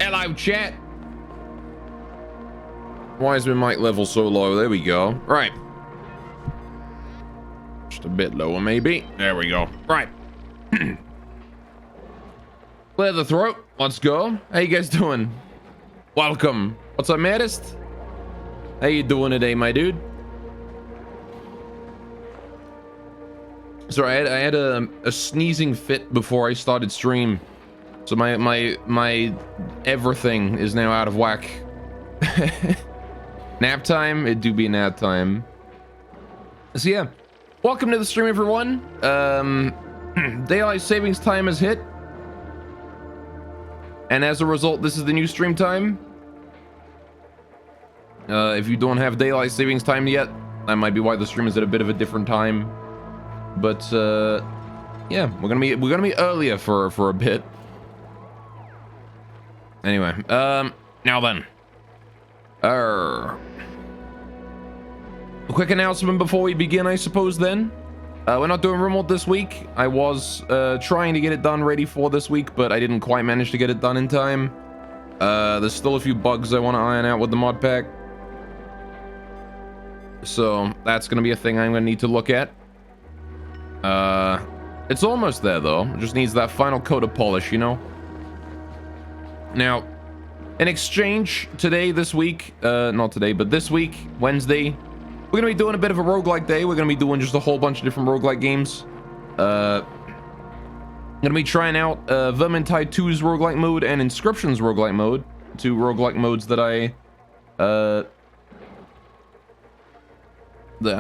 Hello, chat. Why is my mic level so low? There we go. Right. Just a bit lower, maybe. There we go. Right. Clear the throat. Let's go. How you guys doing? Welcome. What's up, Maddest? How you doing today, my dude? Sorry, I had a sneezing fit before I started stream. So my everything is now out of whack. Nap time? It do be nap time. So yeah, welcome to the stream, everyone. Daylight savings time has hit. And as a result, this is the new stream time. If you don't have daylight savings time yet, that might be why the stream is at a bit of a different time. But yeah, we're gonna be earlier for a bit. Anyway, now then. A quick announcement before we begin, I suppose, then. We're not doing remote this week. I was trying to get it done ready for this week, but I didn't quite manage to get it done in time. There's still a few bugs I want to iron out with the mod pack. So that's going to be a thing I'm going to need to look at. It's almost there, though. It just needs that final coat of polish, you know? Now, in exchange this week, not today, but this week, Wednesday, we're going to be doing a bit of a roguelike day. We're going to be doing just a whole bunch of different roguelike games. Going to be trying out Vermintide 2's roguelike mode and Inscription's roguelike mode. Two roguelike modes that I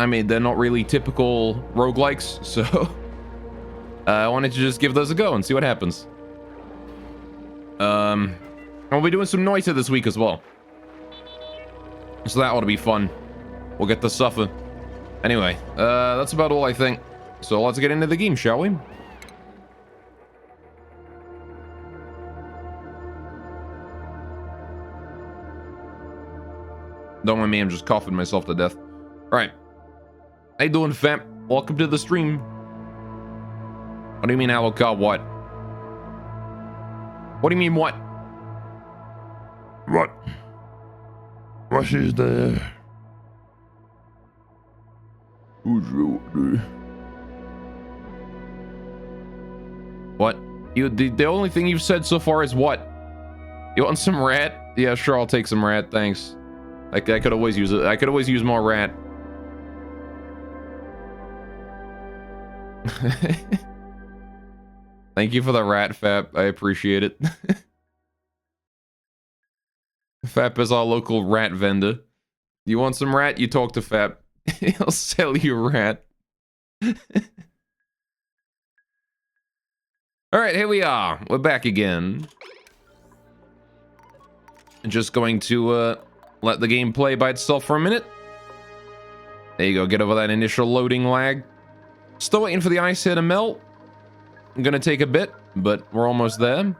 mean, they're not really typical roguelikes, so I wanted to just give those a go and see what happens. We'll be doing some Noita this week as well. So that ought to be fun. We'll get to suffer. Anyway, that's about all I think. So let's get into the game, shall we? Don't mind me, I'm just coughing myself to death. Alright. How you doing, fam? Welcome to the stream. What do you mean, Alucard? What? What do you mean, what? What? What is there? What? The only thing you've said so far is what? You want some rat? Yeah, sure, I'll take some rat, thanks. I could always use it. I could always use more rat. Thank you for the rat, Fap. I appreciate it. Fap is our local rat vendor. You want some rat? You talk to Fap. He'll sell you rat. Alright, here we are. We're back again. I'm just going to let the game play by itself for a minute. There you go. Get over that initial loading lag. Still waiting for the ice here to melt. I'm gonna take a bit, but we're almost there.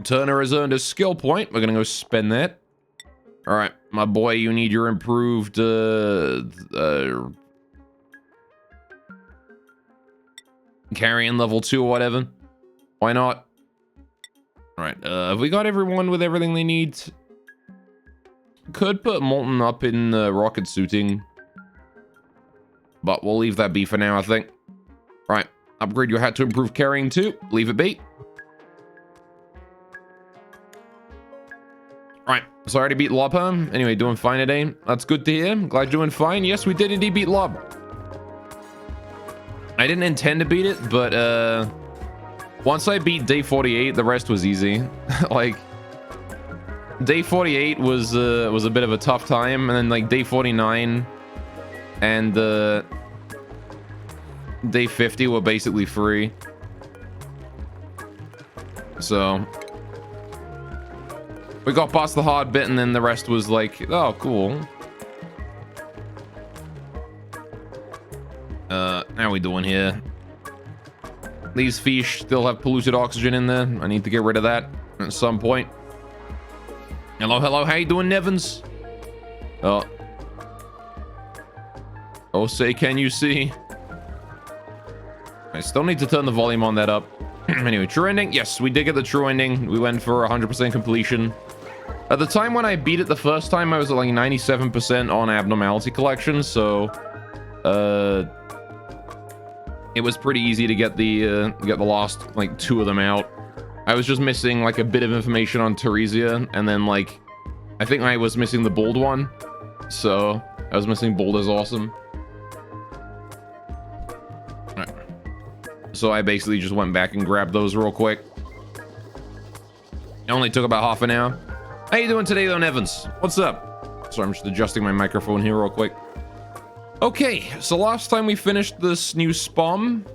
Turner has earned a skill point. We're gonna go spend that. All right, my boy, you need your improved carrying level 2 or whatever. Why not? All right, have we got everyone with everything they need? Could put Molten up in rocket suiting, but we'll leave that be for now, I think. Right, upgrade your hat to improve carrying too. Leave it be. Right, so I already beat Lob, huh? Anyway, doing fine today. That's good to hear. Glad you're doing fine. Yes, we did indeed beat Lob. I didn't intend to beat it, but once I beat day 48, the rest was easy. Like, day 48 was a bit of a tough time, and then like day 49 and day 50 were basically free. So we got past the hard bit, and then the rest was like, oh, cool. How we doing here? These fish still have polluted oxygen in there. I need to get rid of that at some point. Hello, hello. How you doing, Nevins? Oh. Oh, say, can you see? I still need to turn the volume on that up. Anyway, true ending. Yes, we did get the true ending. We went for 100% completion. At the time when I beat it the first time, I was at like 97% on abnormality collection, so it was pretty easy to get the last like 2 of them out. I was just missing like a bit of information on Teresia, and then like I think I was missing the Bald one, so I was missing Bald is awesome. Alright. So I basically just went back and grabbed those real quick. It only took about half an hour. How you doing today, though, Evans? What's up? Sorry, I'm just adjusting my microphone here real quick. Okay, so last time we finished this new spawn.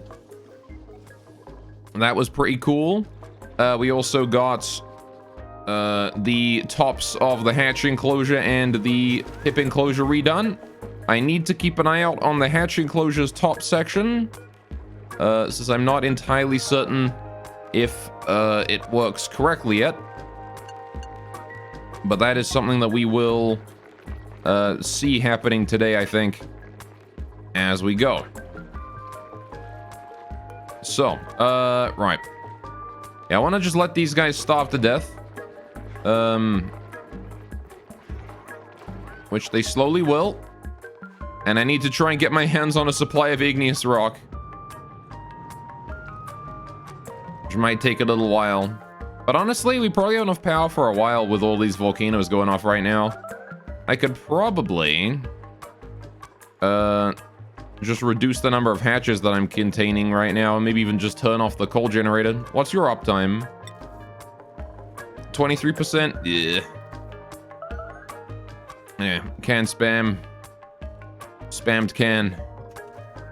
That was pretty cool. We also got the tops of the hatch enclosure and the hip enclosure redone. I need to keep an eye out on the hatch enclosure's top section, since I'm not entirely certain if it works correctly yet. But that is something that we will see happening today, I think, as we go. So, right. Yeah, I want to just let these guys starve to death. Which they slowly will. And I need to try and get my hands on a supply of igneous rock. Which might take a little while. But honestly, we probably have enough power for a while with all these volcanoes going off right now. I could probably just reduce the number of hatches that I'm containing right now, and maybe even just turn off the coal generator. What's your uptime? 23%? Yeah. Yeah, can spam. Spammed can.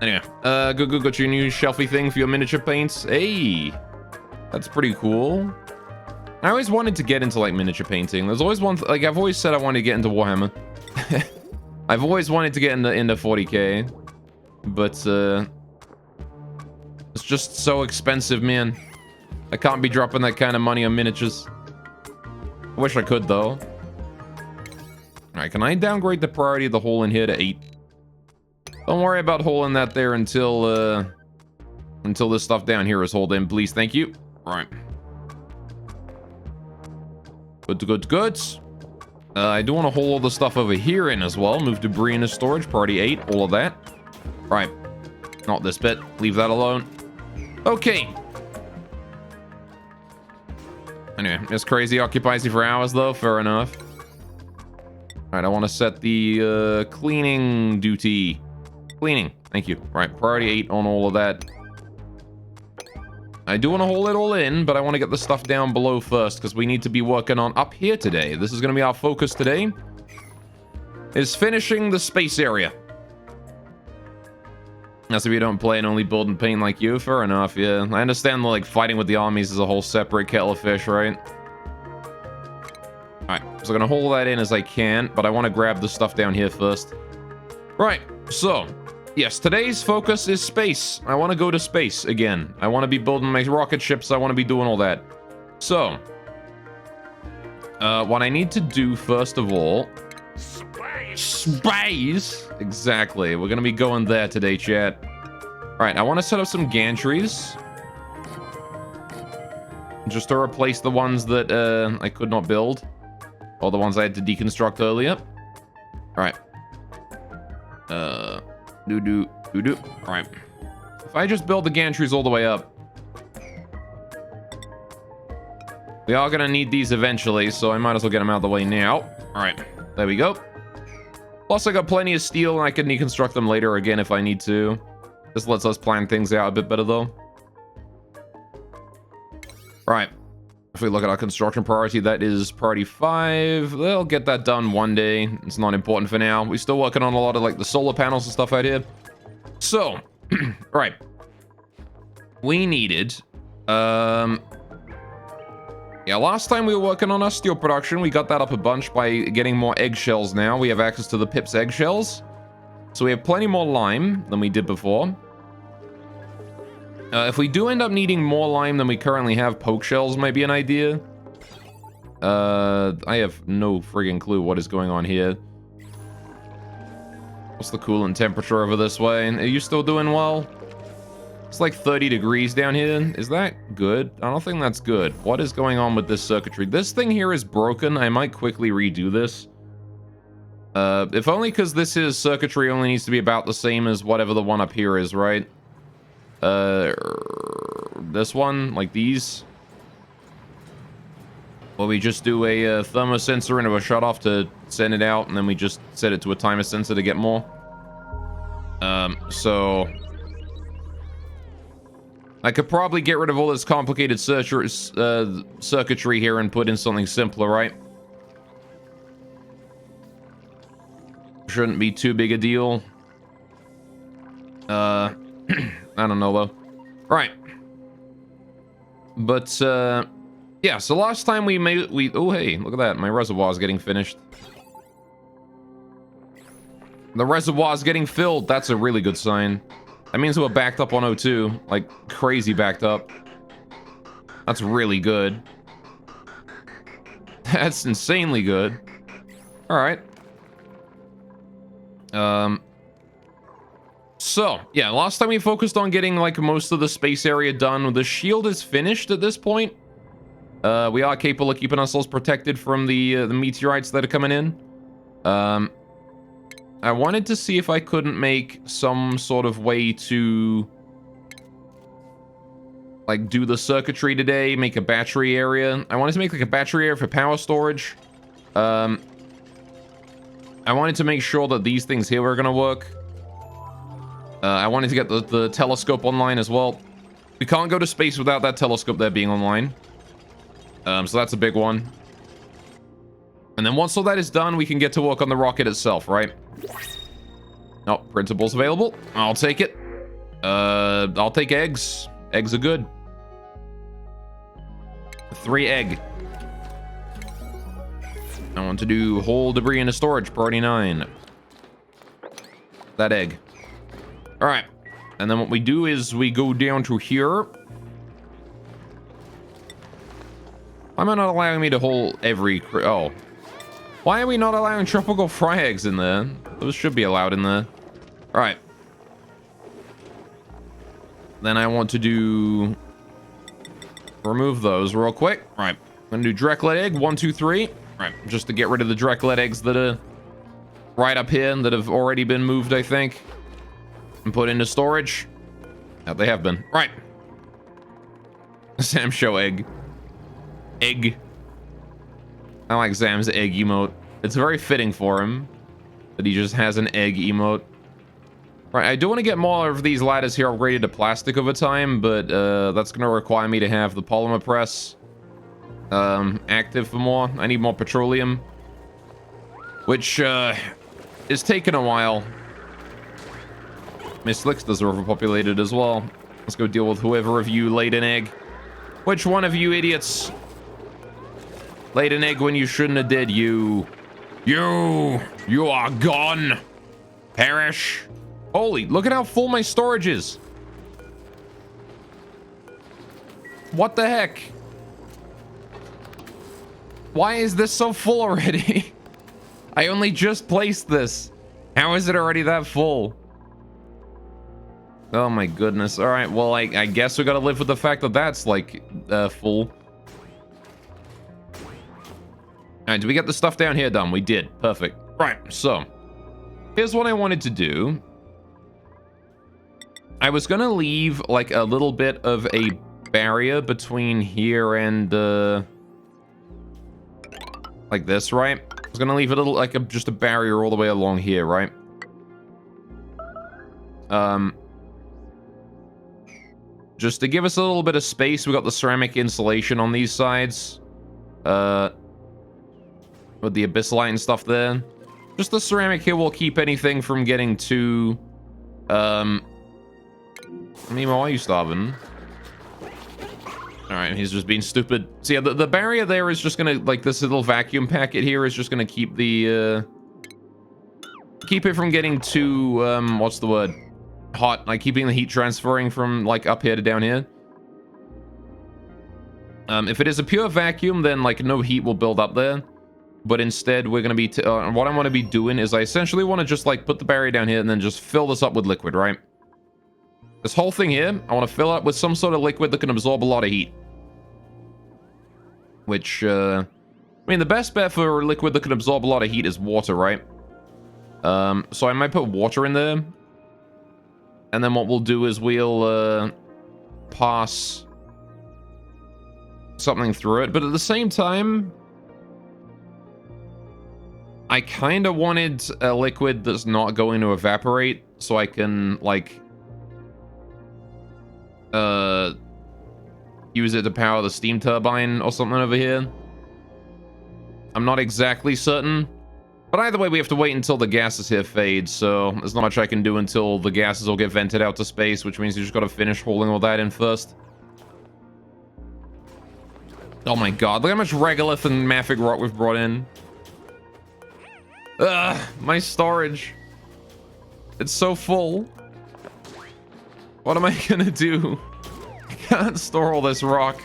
Anyway, good, got your new shelfie thing for your miniature paints. Hey, that's pretty cool. I always wanted to get into like miniature painting. There's always one, like I've always said I wanted to get into Warhammer. I've always wanted to get into 40k, but it's just so expensive, man. I can't be dropping that kind of money on miniatures. I wish I could though. All right, can I downgrade the priority of the hole in here to 8? Don't worry about holding that there until this stuff down here is hauled in, please. Thank you. All right. Good. I do want to hold all the stuff over here in as well. Move debris into storage. Priority 8. All of that. Right. Not this bit. Leave that alone. Okay. Anyway, it's crazy. Occupies you for hours, though. Fair enough. All right. I want to set the cleaning duty. Cleaning. Thank you. All right. Priority 8 on all of that. I do want to hold it all in, but I want to get the stuff down below first, because we need to be working on up here today. This is going to be our focus today, is finishing the space area. That's if you don't play and only build and paint like you. Fair enough, yeah. I understand, like, fighting with the armies is a whole separate kettle of fish, right? Alright, so I'm going to hold that in as I can, but I want to grab the stuff down here first. Right, so... yes, today's focus is space. I want to go to space again. I want to be building my rocket ships. I want to be doing all that. So, what I need to do first of all... Space! Exactly. We're going to be going there today, chat. Alright, I want to set up some gantries. Just to replace the ones that I could not build. Or the ones I had to deconstruct earlier. Alright. Alright. If I just build the gantries all the way up. We are going to need these eventually, so I might as well get them out of the way now. Alright, there we go. Plus, I got plenty of steel, and I can deconstruct them later again if I need to. This lets us plan things out a bit better, though. Right. If we look at our construction priority, that is priority 5. They'll get that done one day. It's not important for now. We're still working on a lot of, like, the solar panels and stuff out here. So, right. We needed, yeah, last time we were working on our steel production, we got that up a bunch by getting more eggshells now. We have access to the Pip's eggshells. So we have plenty more lime than we did before. If we do end up needing more lime than we currently have, poke shells might be an idea. I have no friggin' clue what is going on here. What's the coolant temperature over this way? Are you still doing well? It's like 30 degrees down here. Is that good? I don't think that's good. What is going on with this circuitry? This thing here is broken. I might quickly redo this. If only because this is circuitry only needs to be about the same as whatever the one up here is, right? This one, like these. Well, we just do a thermosensor into a shutoff to send it out, and then we just set it to a timer sensor to get more. So I could probably get rid of all this complicated circuitry here and put in something simpler, right? Shouldn't be too big a deal. I don't know though. Right. But yeah, so last time we oh hey, look at that. My reservoir is getting finished. The reservoir is getting filled. That's a really good sign. That means we're backed up on O2, like crazy backed up. That's really good. That's insanely good. All right. So yeah, last time we focused on getting like most of the space area done. The shield is finished at this point. We are capable of keeping ourselves protected from the meteorites that are coming in. I wanted to see if I couldn't make some sort of way to like do the circuitry today, make a battery area. I wanted to make like a battery area for power storage. I wanted to make sure that these things here were gonna work. I wanted to get the telescope online as well. We can't go to space without that telescope there being online. So that's a big one. And then once all that is done, we can get to work on the rocket itself, right? Oh, printables available. I'll take it. I'll take eggs. Eggs are good. 3 egg. I want to do whole debris into storage, priority 9. That egg. All right. And then what we do is we go down to here. Why am I not allowing me to hold every... Oh. Why are we not allowing tropical fry eggs in there? Those should be allowed in there. All right. Then I want to do... remove those real quick. All right. I'm going to do direct lead egg. 1, 2, 3. All right. Just to get rid of the direct lead eggs that are right up here that have already been moved, I think. And put into storage. Yeah, they have been. Right. Sam show egg. Egg. I like Sam's egg emote. It's very fitting for him that he just has an egg emote. Right, I do want to get more of these ladders here upgraded to plastic over time, but that's going to require me to have the polymer press active for more. I need more petroleum, which is taking a while. Miss Slicksters are overpopulated as well. Let's go deal with whoever of you laid an egg. Which one of you idiots laid an egg when you shouldn't have did? You are gone. Perish. Holy, look at how full my storage is. What the heck? Why is this so full already? I only just placed this. How is it already that full? Oh my goodness. All right, well, I guess we gotta live with the fact that that's like full. All right, did we get the stuff down here done? We did. Perfect. Right, so here's what I wanted to do. I was gonna leave like a little bit of a barrier between here and like this, right? I was gonna leave a little like just a barrier all the way along here, right? Just to give us a little bit of space. We got the ceramic insulation on these sides, with the abyssalite and stuff there. Just the ceramic here will keep anything from getting too Nemo, why are you starving? Alright, he's just being stupid. So yeah, the barrier there is just gonna, like, this little vacuum packet here is just gonna keep the, keep it from getting too, what's the word? Hot, like keeping the heat transferring from, like, up here to down here. If it is a pure vacuum, then, like, no heat will build up there. But instead, we're gonna be, what I want to be doing is I essentially want to just, like, put the barrier down here and then just fill this up with liquid, right? This whole thing here, I want to fill up with some sort of liquid that can absorb a lot of heat. Which, I mean, the best bet for a liquid that can absorb a lot of heat is water, right? So I might put water in there. And then what we'll do is we'll, pass something through it. But at the same time, I kind of wanted a liquid that's not going to evaporate, so I can, like, use it to power the steam turbine or something over here. I'm not exactly certain. But either way, we have to wait until the gases here fade, so there's not much I can do until the gases all get vented out to space, which means you just gotta finish hauling all that in first. Oh my god, look how much regolith and mafic rock we've brought in. Ugh, my storage. It's so full. What am I gonna do? I can't store all this rock.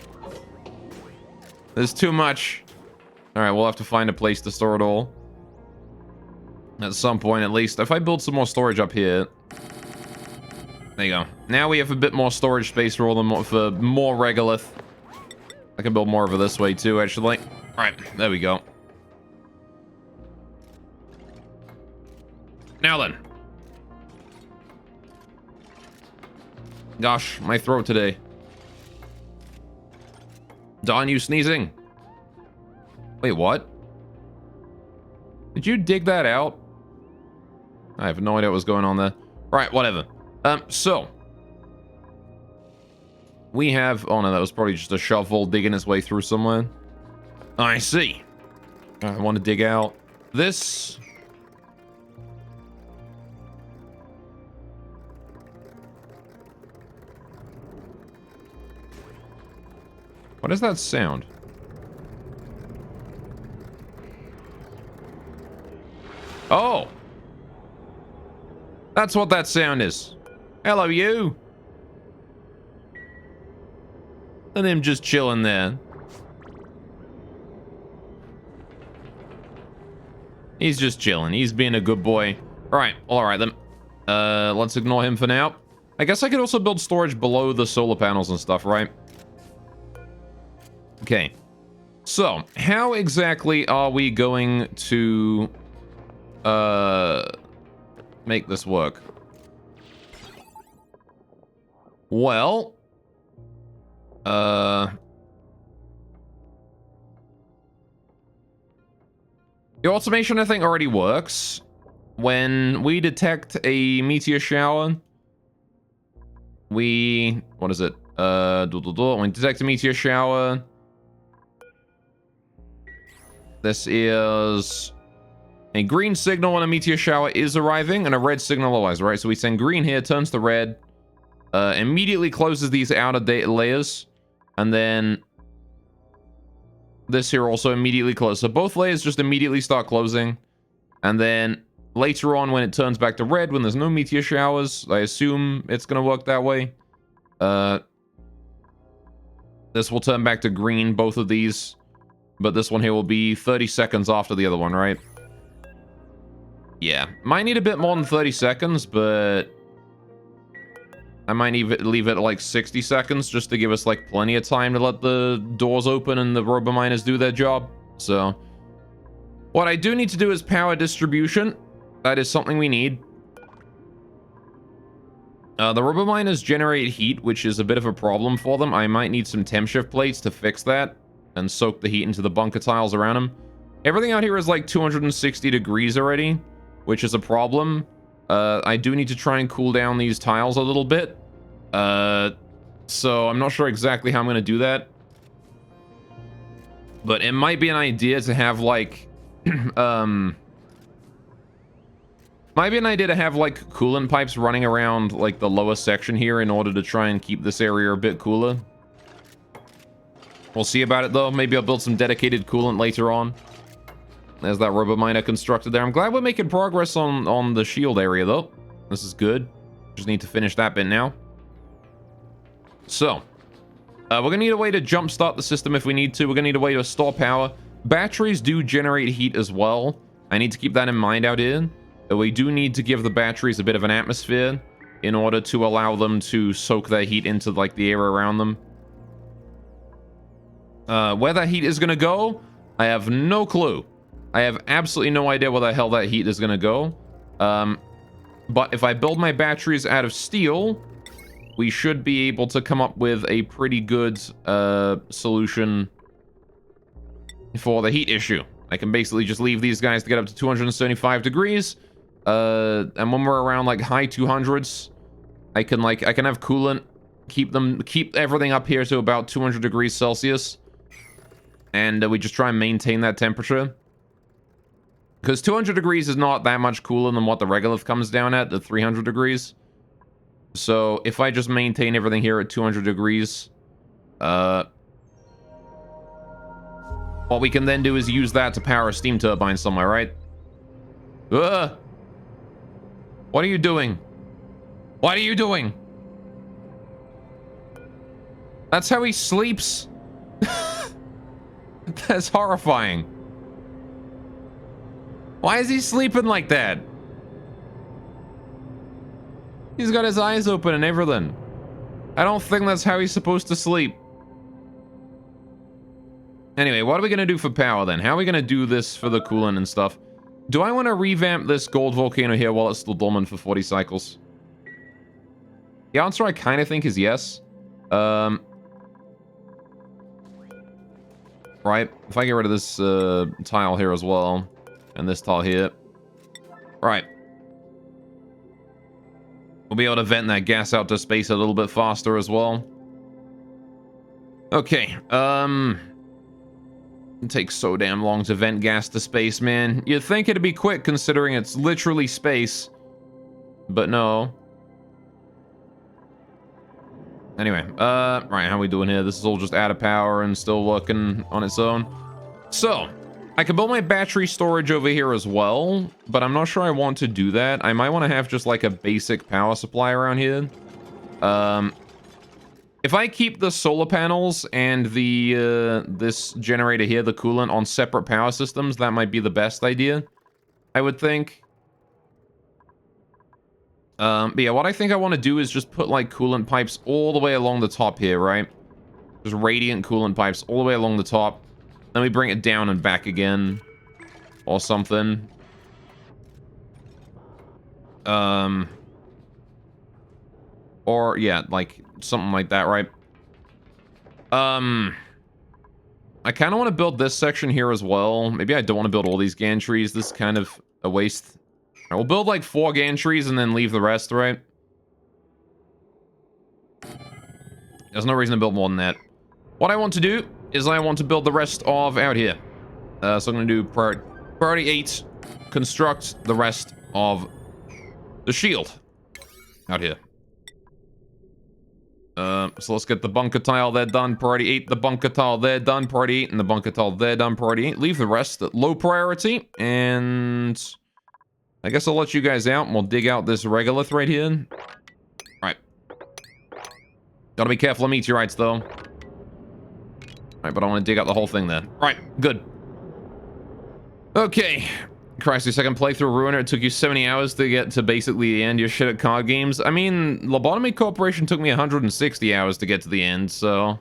There's too much. Alright, we'll have to find a place to store it all. At some point, at least. If I build some more storage up here... There you go. Now we have a bit more storage space for all the for more regolith. I can build more of it this way too, actually. Alright, there we go. Now then. Gosh, my throat today. Darn you sneezing. Wait, what? Did you dig that out? I have no idea what was going on there. Right, whatever. So. We have... Oh, no, that was probably just a shovel digging its way through somewhere. I see. I want to dig out this. What is that sound? Oh! That's what that sound is. Hello, you! And him just chilling there. He's just chilling. He's being a good boy. Alright then. Let's ignore him for now. I guess I could also build storage below the solar panels and stuff, right? Okay. So, how exactly are we going to... make this work? Well... The automation, I think, already works. When we detect a meteor shower... What is it? When we detect a meteor shower... This is... A green signal when a meteor shower is arriving, and a red signal otherwise, right? So we send green here, turns to red, immediately closes these outer data layers, and then this here also immediately closes. So both layers just immediately start closing, and then later on when it turns back to red, when there's no meteor showers, I assume it's going to work that way. This will turn back to green, both of these, but this one here will be 30 seconds after the other one, right? Yeah, might need a bit more than 30 seconds, but I might leave it at like 60 seconds just to give us like plenty of time to let the doors open and the robominers do their job. So, what I do need to do is power distribution. That is something we need. The robominers generate heat, which is a bit of a problem for them. I might need some temp shift plates to fix that and soak the heat into the bunker tiles around them. Everything out here is like 260 degrees already, which is a problem. I do need to try and cool down these tiles a little bit. So I'm not sure exactly how I'm going to do that. But it might be an idea to have like... might be an idea to have like coolant pipes running around like the lower section here in order to try and keep this area a bit cooler. We'll see about it though. Maybe I'll build some dedicated coolant later on. There's that robominer constructed there. I'm glad we're making progress on the shield area, though. This is good. Just need to finish that bit now. So, we're going to need a way to jumpstart the system if we need to. We're going to need a way to store power. Batteries do generate heat as well. I need to keep that in mind out here. We do need to give the batteries a bit of an atmosphere in order to allow them to soak their heat into, like, the area around them. Where that heat is gonna go, I have no clue. I have absolutely no idea where the hell that heat is gonna go. But if I build my batteries out of steel, we should be able to come up with a pretty good solution for the heat issue. I can basically just leave these guys to get up to 275 degrees. And when we're around like high 200s, I can have coolant, keep everything up here to about 200 degrees Celsius. And we just try and maintain that temperature. Because 200 degrees is not that much cooler than what the regolith comes down at, the 300 degrees. So if I just maintain everything here at 200 degrees, what we can then do is use that to power a steam turbine somewhere, right? What are you doing? What are you doing? That's how he sleeps? That's horrifying. Why is he sleeping like that? He's got his eyes open and everything. I don't think that's how he's supposed to sleep. Anyway, what are we gonna do for power then? How are we gonna do this for the coolant and stuff? Do I want to revamp this gold volcano here while it's still dormant for 40 cycles? The answer I kind of think is yes. Right, if I get rid of this tile here as well, and this tile here. Right. We'll be able to vent that gas out to space a little bit faster as well. Okay, it takes so damn long to vent gas to space, man. You'd think it'd be quick considering it's literally space. But no. Anyway, right, how we doing here? This is all just out of power and still working on its own. So, I can build my battery storage over here as well, but I'm not sure I want to do that. I might want to have just like a basic power supply around here. If I keep the solar panels and the this generator here, the coolant, on separate power systems, that might be the best idea, I would think. But yeah, what I think I want to do is just put like coolant pipes all the way along the top here, right? Just radiant coolant pipes all the way along the top. Then we bring it down and back again. Or something. Or, yeah, like, something like that, right? I kind of want to build this section here as well. Maybe I don't want to build all these gantries. This is kind of a waste. We'll build like 4 gantries and then leave the rest, right? There's no reason to build more than that. What I want to do is I want to build the rest of out here. So I'm going to do priority 8, construct the rest of the shield out here. So let's get the bunker tile there done. Priority 8, the bunker tile there done. Priority 8 and the bunker tile there done. Priority 8. Leave the rest at low priority. And I guess I'll let you guys out and we'll dig out this regolith right here. Alright. Gotta be careful of meteorites though. Alright, but I want to dig out the whole thing then. Alright, good. Okay. Christ, your second playthrough Ruiner, it took you 70 hours to get to basically the end. You're shit at card games. I mean, Lobotomy Corporation took me 160 hours to get to the end, so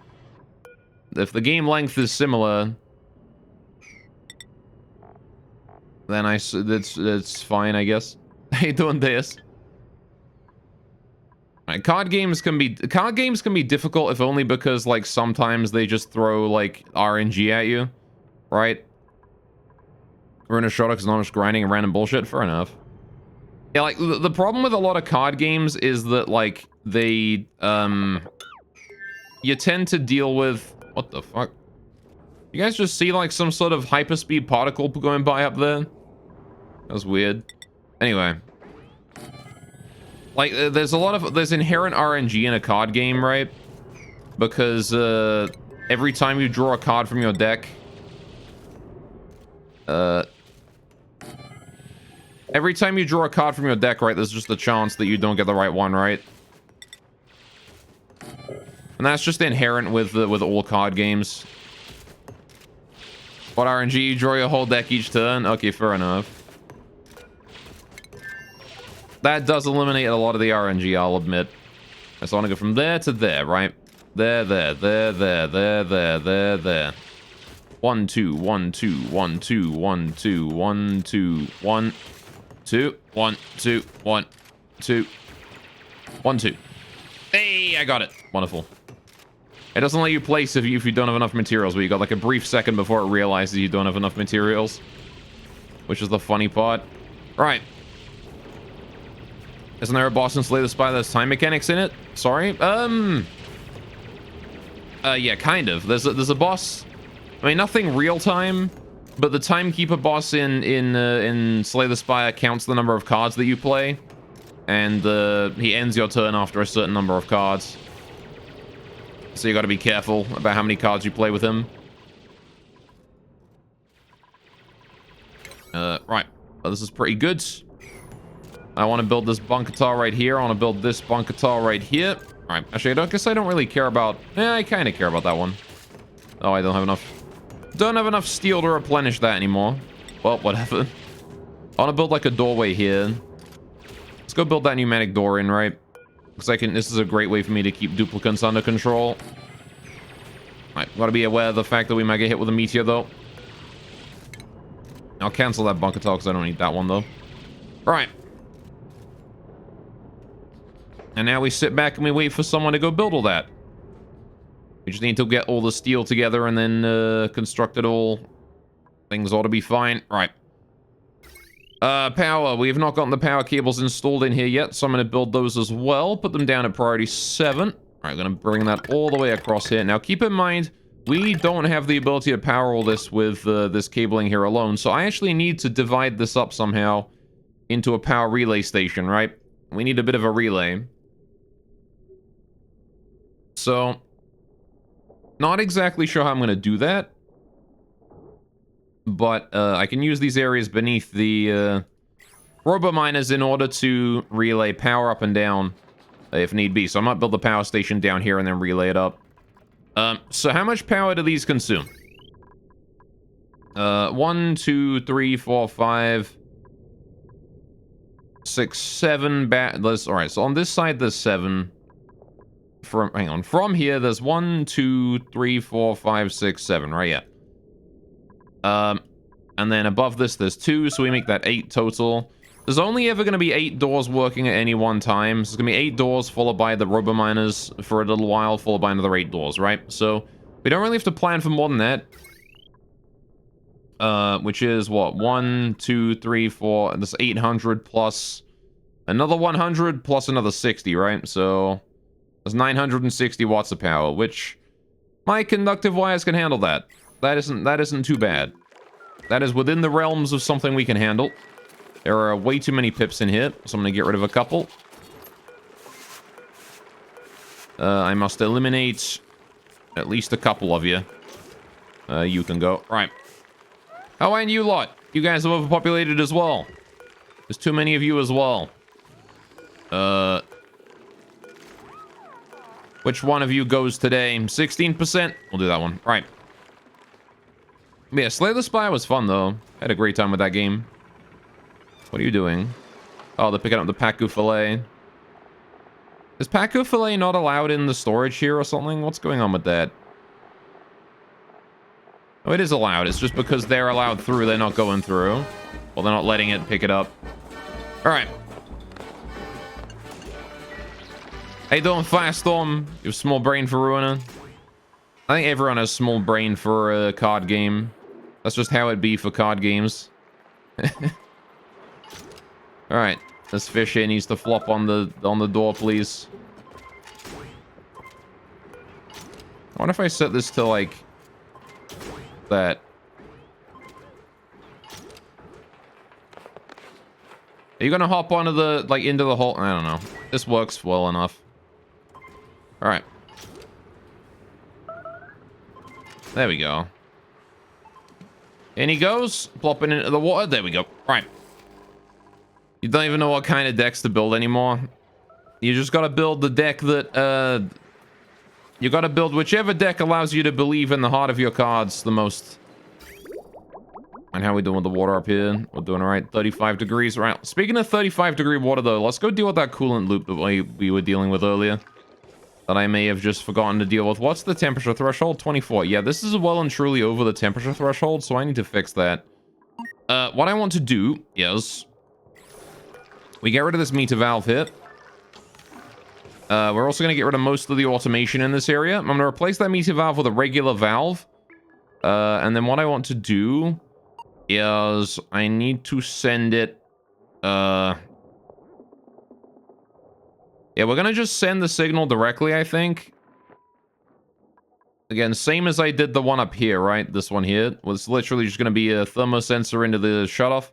if the game length is similar, then that's fine, I guess. How you doing, this? Right, card games can be difficult if only because like sometimes they just throw like RNG at you, right? Ruiner Shodok is not just grinding and random bullshit. Fair enough. Yeah, like the problem with a lot of card games is that like they you tend to deal with, what the fuck? You guys just see like some sort of hyperspeed particle going by up there? That was weird. Anyway. Like, there's inherent RNG in a card game, right? Because, every time you draw a card from your deck, every time you draw a card from your deck, right, there's just a chance that you don't get the right one, right? And that's just inherent with all card games. What RNG? You draw your whole deck each turn? Okay, fair enough. that does eliminate a lot of the RNG, I'll admit. So I want to go from there to there, right? There. 1, 2, 1, 2, 1, 2, 1, 2, 1, 2, 1, 2, 1, 2, 1, 2, 1, 2. Hey, I got it. Wonderful. It doesn't let you place if you don't have enough materials, but you got like a brief second before it realizes you don't have enough materials. Which is the funny part. Right. Isn't there a boss in Slay the Spire that's time mechanics in it? Sorry? Yeah, kind of. There's a boss. I mean, nothing real time, but the timekeeper boss in Slay the Spire counts the number of cards that you play, and he ends your turn after a certain number of cards. So you got to be careful about how many cards you play with him. Right. Well, this is pretty good. I want to build this bunker tower right here. I want to build this bunker tower right here. All right. Actually, I guess I don't really care about... I kind of care about that one. Oh, I don't have enough... Don't have enough steel to replenish that anymore. Well, whatever. I want to build like a doorway here. Let's go build that pneumatic door in, right? Because this is a great way for me to keep duplicates under control. Alright, gotta be aware of the fact that we might get hit with a meteor, though. I'll cancel that bunker tower because I don't need that one, though. Alright. And now we sit back and we wait for someone to go build all that. We just need to get all the steel together and then construct it all. Things ought to be fine. Right. Power. We have not gotten the power cables installed in here yet, so I'm going to build those as well. Put them down at priority 7. All right, I'm going to bring that all the way across here. Now, keep in mind, we don't have the ability to power all this with this cabling here alone, so I actually need to divide this up somehow into a power relay station, right? We need a bit of a relay. So, not exactly sure how I'm going to do that. But I can use these areas beneath the robo-miners in order to relay power up and down if need be. So I might build the power station down here and then relay it up. So how much power do these consume? 1, 2, 3, 4, 5, 6, 7 alright, so on this side there's 7. From here there's 1, 2, 3, 4, 5, 6, 7, right? Yeah. And then above this, there's 2, so we make that 8 total. There's only ever going to be 8 doors working at any one time. So it's going to be 8 doors, followed by the robo-miners for a little while, followed by another 8 doors, right? So we don't really have to plan for more than that. Which is, what, 1, 2, 3, 4, that's 800 plus another 100 plus another 60, right? So there's 960 watts of power, which my conductive wires can handle that. That isn't too bad. That is within the realms of something we can handle. There are way too many pips in here, so I'm going to get rid of a couple. I must eliminate at least a couple of you. You can go. Right. Oh, and you lot. You guys have overpopulated as well. There's too many of you as well. Which one of you goes today? 16%? We'll do that one. Right. Yeah, Slay the Spire was fun, though. I had a great time with that game. What are you doing? Oh, they're picking up the Pacu Filet. Is Pacu Filet not allowed in the storage here or something? What's going on with that? Oh, it is allowed. It's just because they're allowed through, they're not going through. Well, they're not letting it pick it up. Alright. How you doing, Firestorm? You have small brain for Ruiner? I think everyone has small brain for a card game. That's just how it be for card games. Alright. This fish here needs to flop on the door, please. I wonder if I set this to, like, that. Are you gonna hop onto the, like, into the hole? I don't know. This works well enough. Alright. There we go. In he goes, plopping into the water. There we go. Right. You don't even know what kind of decks to build anymore. You just gotta build the deck that, you gotta build whichever deck allows you to believe in the heart of your cards the most. And how we doing with the water up here? We're doing all right. 35 degrees. Right. Speaking of 35-degree water, though, let's go deal with that coolant loop that we were dealing with earlier. That I may have just forgotten to deal with. What's the temperature threshold? 24. Yeah, this is well and truly over the temperature threshold, so I need to fix that. What I want to do is... we get rid of this meter valve here. We're also going to get rid of most of the automation in this area. I'm going to replace that meter valve with a regular valve. And then what I want to do is I need to send it... yeah, we're going to just send the signal directly, I think. Again, same as I did the one up here, right? This one here was literally just going to be a thermosensor into the shutoff.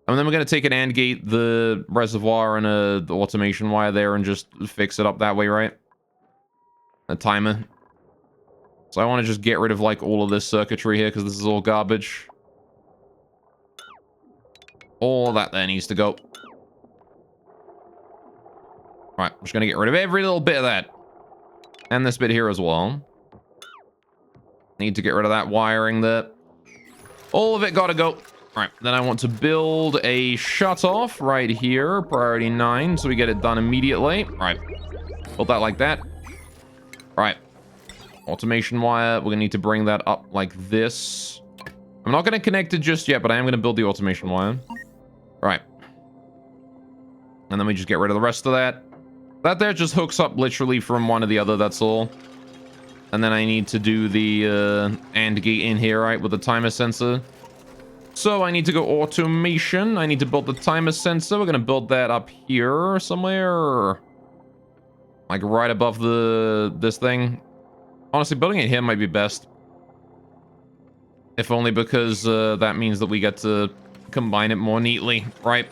And then we're going to take an AND gate, the reservoir, and the automation wire there and just fix it up that way, right? A timer. So I want to just get rid of, like, all of this circuitry here because this is all garbage. All that there needs to go. Right, I'm just going to get rid of every little bit of that. And this bit here as well. Need to get rid of that wiring there. All of it got to go. All right, then I want to build a shutoff right here. Priority 9, so we get it done immediately. All right, build that like that. All right, automation wire. We're going to need to bring that up like this. I'm not going to connect it just yet, but I am going to build the automation wire. All right. And then we just get rid of the rest of that. That there just hooks up literally from one to the other, that's all. And then I need to do the AND gate in here, right, with the timer sensor. So I need to go automation. I need to build the timer sensor. We're going to build that up here somewhere. Like right above this thing. Honestly, building it here might be best. If only because that means that we get to combine it more neatly, right?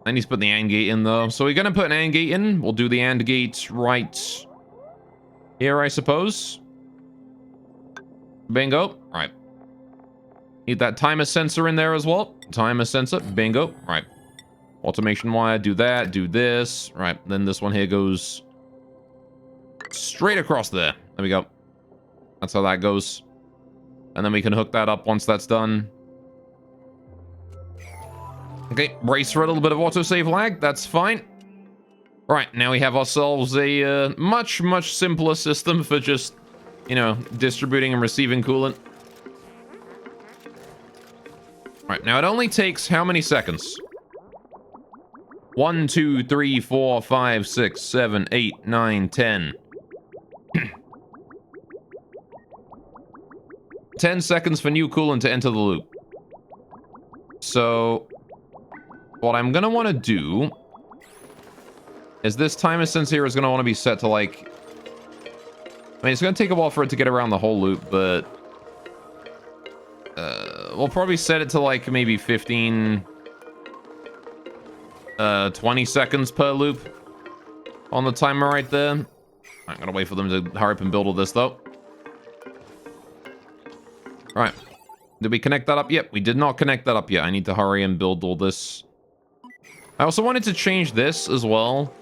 I need to put the AND gate in, though. So we're going to put an AND gate in. We'll do the AND gate right here, I suppose. Bingo. All right. Need that timer sensor in there as well. Timer sensor. Bingo. All right. Automation wire. Do that. Do this. All right. Then this one here goes straight across there. There we go. That's how that goes. And then we can hook that up once that's done. Okay, brace for a little bit of autosave lag. That's fine. Right, now we have ourselves a much, much simpler system for just, you know, distributing and receiving coolant. Right, now it only takes how many seconds? 1, 2, 3, 4, 5, 6, 7, 8, 9, 10. 10 seconds for new coolant to enter the loop. So... what I'm gonna want to do is this timer sensor here is gonna want to be set to like... I mean, it's gonna take a while for it to get around the whole loop, but... we'll probably set it to like maybe 15... 20 seconds per loop on the timer right there. I'm gonna wait for them to hurry up and build all this, though. Right. Did we connect that up yet? We did not connect that up yet. I need to hurry and build all this. I also wanted to change this as well,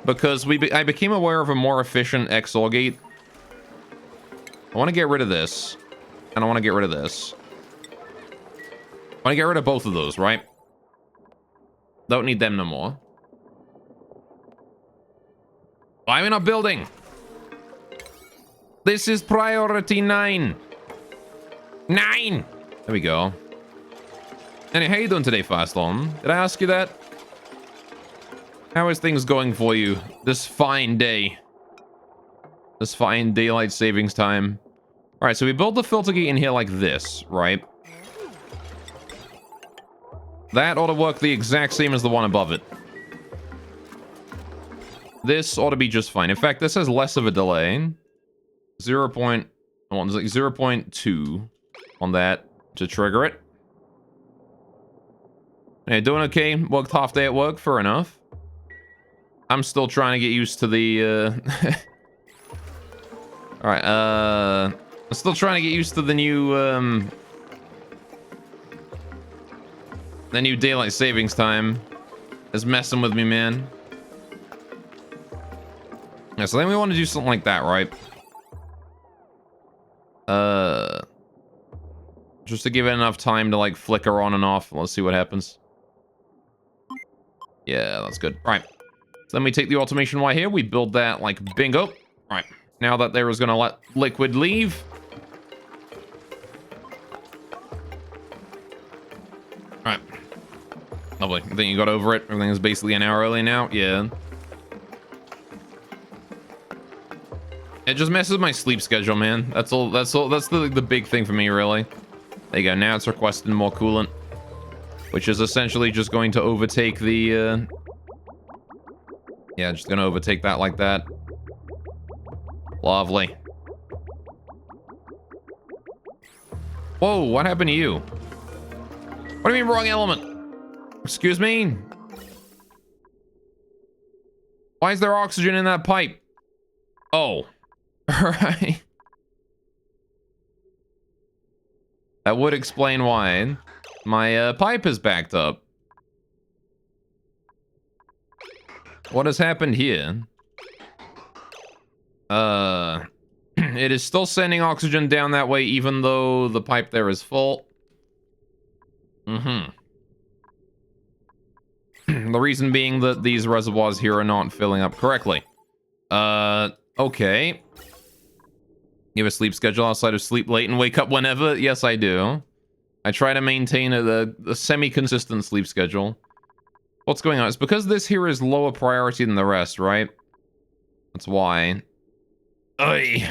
because I became aware of a more efficient XOR gate. I want to get rid of this, and I want to get rid of this. I want to get rid of both of those, right? Don't need them no more. Why are we not building? This is priority 9. 9! There we go. Anyway, how you doing today, Fastlon? Did I ask you that? How is things going for you this fine day? This fine daylight savings time. Alright, so we built the filter gate in here like this, right? That ought to work the exact same as the one above it. This ought to be just fine. In fact, this has less of a delay. 0.2 on that to trigger it. Hey, doing okay? Worked half day at work? Fair enough. I'm still trying to get used to the, Alright, I'm still trying to get used to the new daylight savings time. It's messing with me, man. Yeah, so then we want to do something like that, right? Just to give it enough time to like flicker on and off. Let's see what happens. Yeah, that's good. Right. So then we take the automation wire here. We build that like bingo. Right. Now that there is going to let liquid leave. Right. Lovely. I think you got over it. Everything is basically an hour early now. Yeah. It just messes with my sleep schedule, man. That's all. That's the big thing for me, really. There you go. Now it's requesting more coolant, which is essentially just going to overtake the, yeah, just gonna overtake that like that. Lovely. Whoa, what happened to you? What do you mean wrong element? Excuse me? Why is there oxygen in that pipe? Oh. Alright. That would explain why my pipe is backed up. What has happened here? It is still sending oxygen down that way even though the pipe there is full. The reason being that these reservoirs here are not filling up correctly. Okay. You have a sleep schedule outside of sleep late and wake up whenever? Yes, I do. I try to maintain a semi-consistent sleep schedule. What's going on? It's because this here is lower priority than the rest, right? That's why. Oy.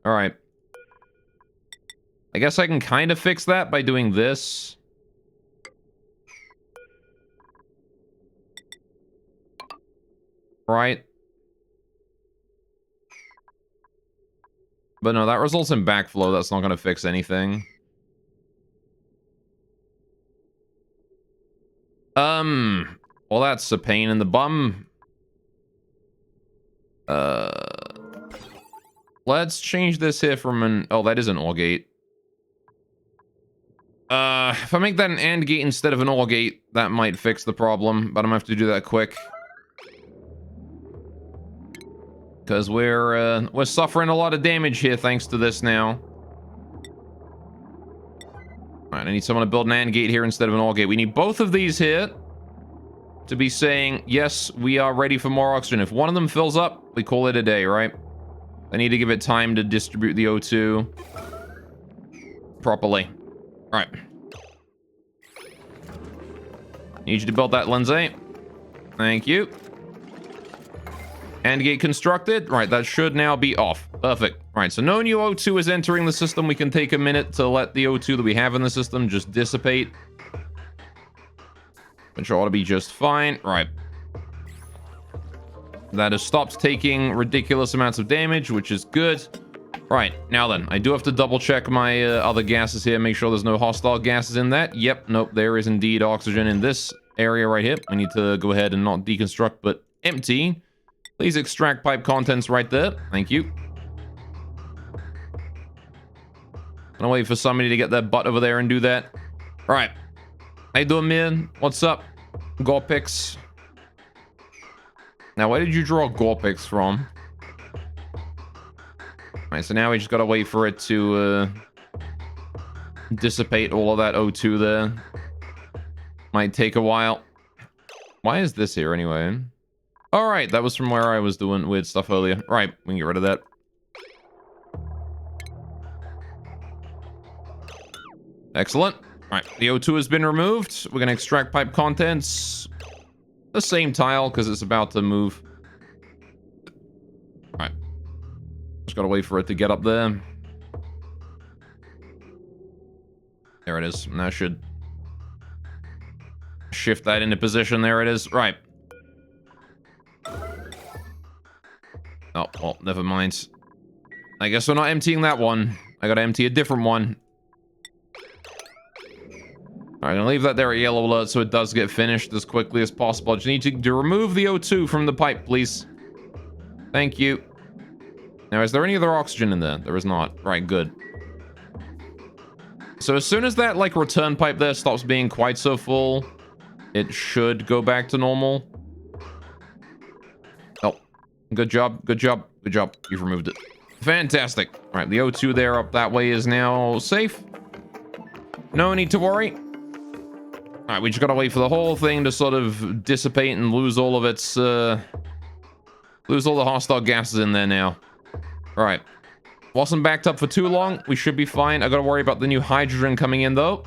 Alright. I guess I can kind of fix that by doing this. Right. But no, that results in backflow. That's not going to fix anything. Well, that's a pain in the bum. Let's change this here from an... Oh, that is an OR gate. If I make that an AND gate instead of an OR gate, that might fix the problem, but I'm gonna have to do that quick. Because we're suffering a lot of damage here thanks to this now. Alright, I need someone to build an AND gate here instead of an OR gate. We need both of these here to be saying, yes, we are ready for more oxygen. If one of them fills up, we call it a day, right? I need to give it time to distribute the O2 properly. Alright. Need you to build that, Lindsay. Thank you. AND gate constructed. Right, that should now be off. Perfect. Right, so no new O2 is entering the system. We can take a minute to let the O2 that we have in the system just dissipate. Which ought to be just fine. Right. That has stopped taking ridiculous amounts of damage, which is good. Right, now then, I do have to double check my other gases here, make sure there's no hostile gases in that. Yep, nope, there is indeed oxygen in this area right here. I need to go ahead and not deconstruct, but empty. Please extract pipe contents right there. Thank you. Gonna wait for somebody to get their butt over there and do that. Right. How you doing, man? What's up? Gorpix. Now, where did you draw Gorpix from? Alright, so now we just gotta wait for it to dissipate all of that O2 there. Might take a while. Why is this here anyway? Alright, that was from where I was doing weird stuff earlier. Right, we can get rid of that. Excellent. Alright, the O2 has been removed. We're gonna extract pipe contents. The same tile, because it's about to move. Alright. Just gotta wait for it to get up there. There it is. And that should shift that into position. There it is. Right. Oh, well, never mind. I guess we're not emptying that one. I gotta empty a different one. Alright, I'm gonna leave that there at yellow alert so it does get finished as quickly as possible. I just need to remove the O2 from the pipe, please. Thank you. Now, is there any other oxygen in there? There is not. Right, good. So as soon as that, like, return pipe there stops being quite so full, it should go back to normal. Oh. Good job, good job, good job. You've removed it. Fantastic. All right, the O2 there up that way is now safe. No need to worry. All right, we just gotta wait for the whole thing to sort of dissipate and lose all of its, lose all the hostile gases in there now. All right. Wasn't backed up for too long. We should be fine. I gotta worry about the new hydrogen coming in, though.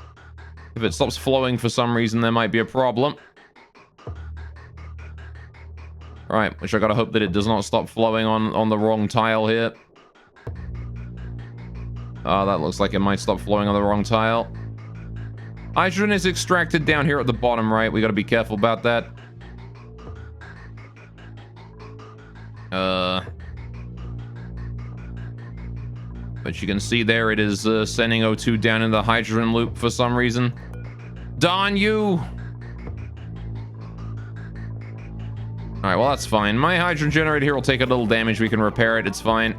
If it stops flowing for some reason, there might be a problem. All right, which I gotta hope that it does not stop flowing on the wrong tile here. That looks like it might stop flowing on the wrong tile. Hydrogen is extracted down here at the bottom right. We gotta be careful about that. But you can see there it is sending O2 down in the hydrogen loop for some reason. Darn you! Alright, well that's fine. My hydrogen generator here will take a little damage. We can repair it. It's fine.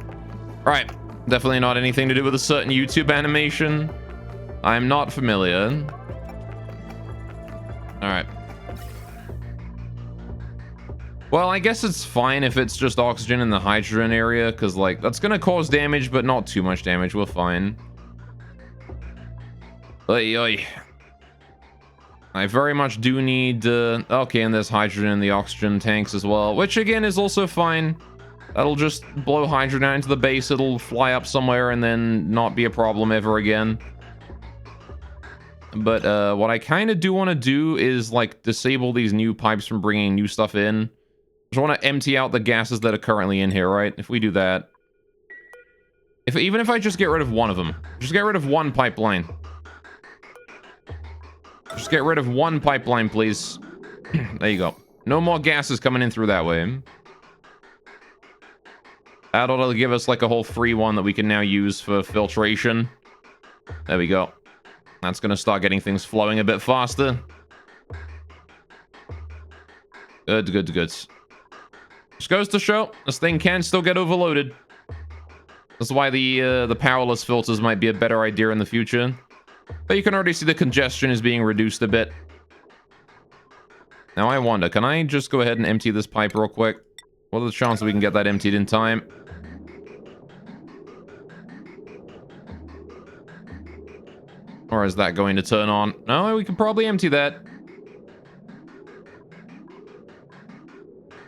Alright. Definitely not anything to do with a certain YouTube animation. I'm not familiar. Alright. Well, I guess it's fine if it's just oxygen in the hydrogen area, because, like, that's gonna cause damage, but not too much damage. We're fine. Oy, oy. I very much do need, okay, and there's hydrogen in the oxygen tanks as well, which, again, is also fine. That'll just blow hydrogen out into the base. It'll fly up somewhere and then not be a problem ever again. But, what I kind of do want to do is, like, disable these new pipes from bringing new stuff in. I just want to empty out the gases that are currently in here, right? If we do that. Even if I just get rid of one of them. Just get rid of one pipeline. Just get rid of one pipeline, please. There you go. No more gases coming in through that way. That ought to give us, like, a whole free one that we can now use for filtration. There we go. That's going to start getting things flowing a bit faster. Good, good, good. Just goes to show, this thing can still get overloaded. That's why the powerless filters might be a better idea in the future. But you can already see the congestion is being reduced a bit. Now I wonder, can I just go ahead and empty this pipe real quick? What are the chances we can get that emptied in time? Or is that going to turn on? No, we can probably empty that.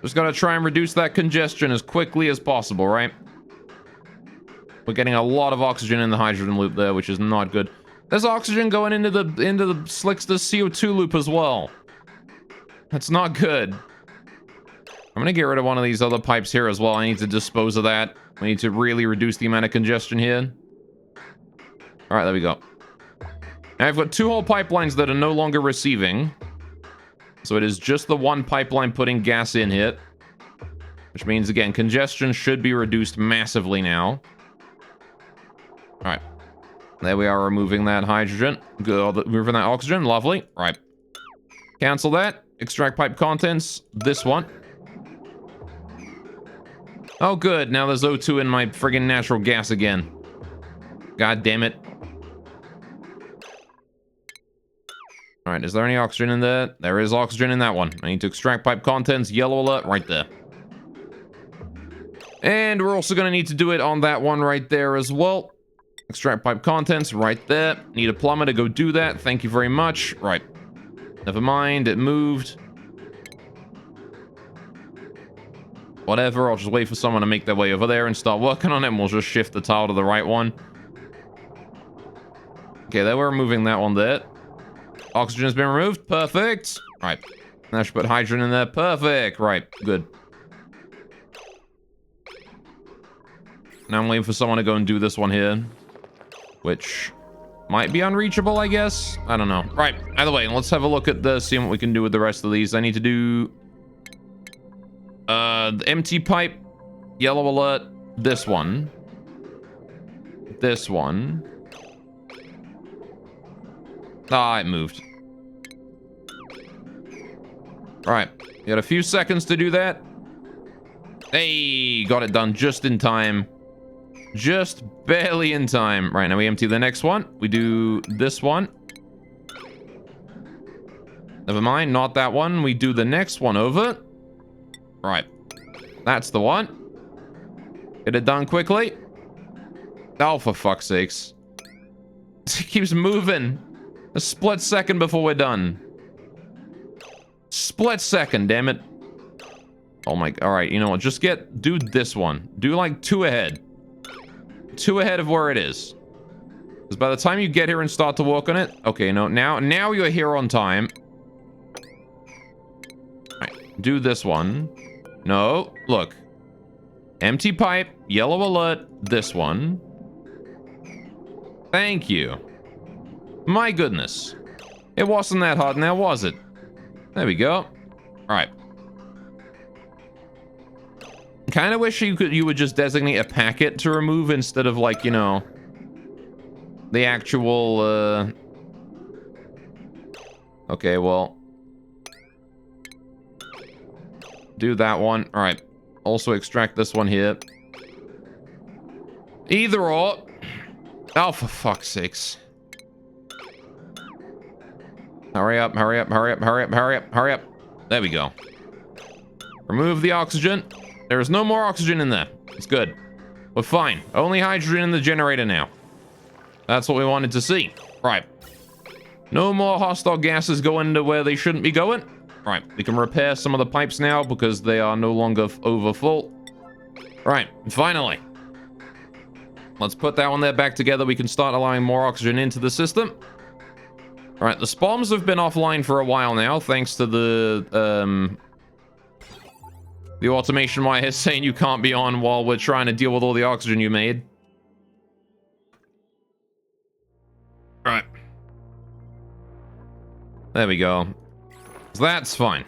Just gotta try and reduce that congestion as quickly as possible, right? We're getting a lot of oxygen in the hydrogen loop there, which is not good. There's oxygen going into the Slickster's CO2 loop as well. That's not good. I'm gonna get rid of one of these other pipes here as well. I need to dispose of that. We need to really reduce the amount of congestion here. All right, there we go. Now I've got two whole pipelines that are no longer receiving. So it is just the one pipeline putting gas in here. Which means, again, congestion should be reduced massively now. Alright. There we are, removing that hydrogen. Good, removing that oxygen. Lovely. Right. Cancel that. Extract pipe contents. This one. Oh, good. Now there's O2 in my friggin' natural gas again. God damn it. Alright, is there any oxygen in there? There is oxygen in that one. I need to extract pipe contents. Yellow alert right there. And we're also going to need to do it on that one right there as well. Extract pipe contents right there. Need a plumber to go do that. Thank you very much. Right. Never mind, it moved. Whatever, I'll just wait for someone to make their way over there and start working on it, and we'll just shift the tile to the right one. Okay, there we're moving that one there. Oxygen has been removed. Perfect. Right. Now I should put hydrogen in there. Perfect. Right. Good. Now I'm waiting for someone to go and do this one here. Which might be unreachable, I guess. I don't know. Right. Either way, let's have a look at the see what we can do with the rest of these. I need to do the empty pipe. Yellow alert. This one. This one. Ah, it moved. Alright. You got a few seconds to do that. Hey, got it done just in time. Just barely in time. Right, now we empty the next one. We do this one. Never mind, not that one. We do the next one over. Right. That's the one. Get it done quickly. Oh, for fuck's sakes. It keeps moving. A split second before we're done. Split second, damn it. Oh my, all right, you know what? Just do this one. Do like 2 ahead. 2 ahead of where it is. Because by the time you get here and start to work on it, okay, no, now you're here on time. All right, do this one. No, look. Empty pipe, yellow alert, this one. Thank you. My goodness. It wasn't that hard now, was it? There we go. All right. Kind of wish you would just designate a packet to remove instead of, like, you know, the actual, okay, well. Do that one. All right. Also extract this one here. Either or. Oh, for fuck's sakes. Hurry up, hurry up, hurry up, hurry up, hurry up, hurry up. There we go. Remove the oxygen. There is no more oxygen in there. It's good. We're fine. Only hydrogen in the generator now. That's what we wanted to see. Right. No more hostile gases going into where they shouldn't be going. Right. We can repair some of the pipes now because they are no longer over full. Right. Finally. Let's put that one there back together. We can start allowing more oxygen into the system. All right. The SPOMs have been offline for a while now, thanks to the automation wire saying you can't be on while we're trying to deal with all the oxygen you made. All right. There we go. So that's fine.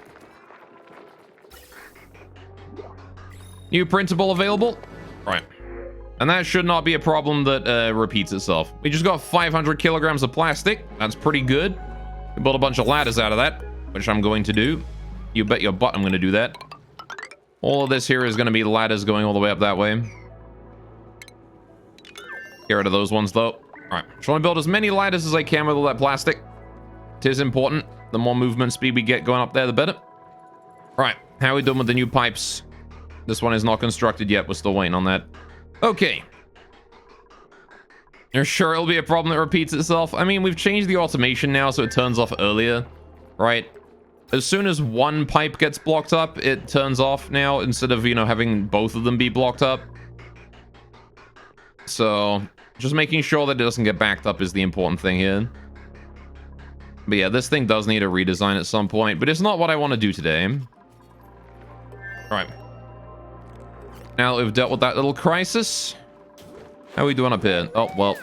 New printable available. Right. And that should not be a problem that repeats itself. We just got 500 kilograms of plastic. That's pretty good. We built a bunch of ladders out of that, which I'm going to do. You bet your butt I'm going to do that. All of this here is going to be ladders going all the way up that way. Get rid of those ones, though. All right. Just want to build as many ladders as I can with all that plastic. It is important. The more movement speed we get going up there, the better. All right. How are we doing with the new pipes? This one is not constructed yet. We're still waiting on that. Okay. You're sure it'll be a problem that repeats itself? I mean, we've changed the automation now so it turns off earlier, right? As soon as one pipe gets blocked up, it turns off now instead of, you know, having both of them be blocked up. So, just making sure that it doesn't get backed up is the important thing here. But yeah, this thing does need a redesign at some point, but it's not what I want to do today. All right. Now that we've dealt with that little crisis, how are we doing up here? Oh, well.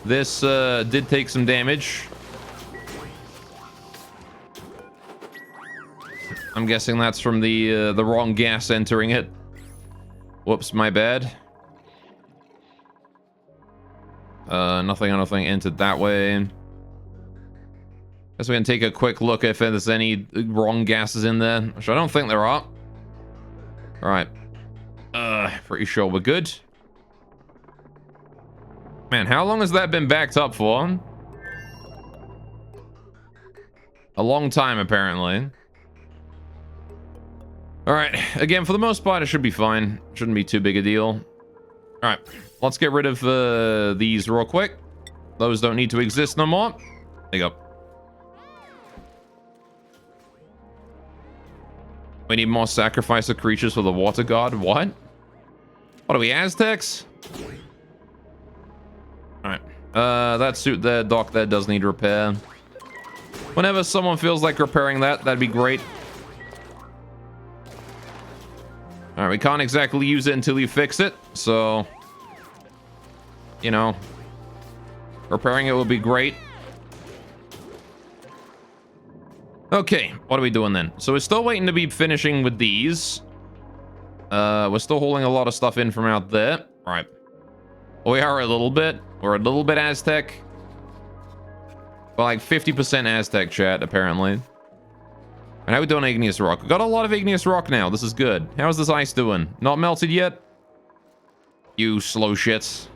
This did take some damage. I'm guessing that's from the wrong gas entering it. Whoops, my bad. Nothing entered that way. Guess we can take a quick look if there's any wrong gases in there, which I don't think there are. All right. Pretty sure we're good. Man, how long has that been backed up for? A long time, apparently. All right. Again, for the most part, it should be fine. Shouldn't be too big a deal. All right. Let's get rid of these real quick. Those don't need to exist no more. There you go. We need more sacrifice of creatures for the water god. What? What are we, Aztecs? Alright. That suit there, dock there, does need repair. Whenever someone feels like repairing that, that'd be great. Alright, we can't exactly use it until you fix it, so... You know... Repairing it would be great. Okay, what are we doing then? So we're still waiting to be finishing with these. We're still holding a lot of stuff in from out there. All right. We are a little bit. We're a little bit Aztec. Well, like 50% Aztec chat, apparently. And how are we doing igneous rock? We've got a lot of igneous rock now. This is good. How's this ice doing? Not melted yet? You slow shits.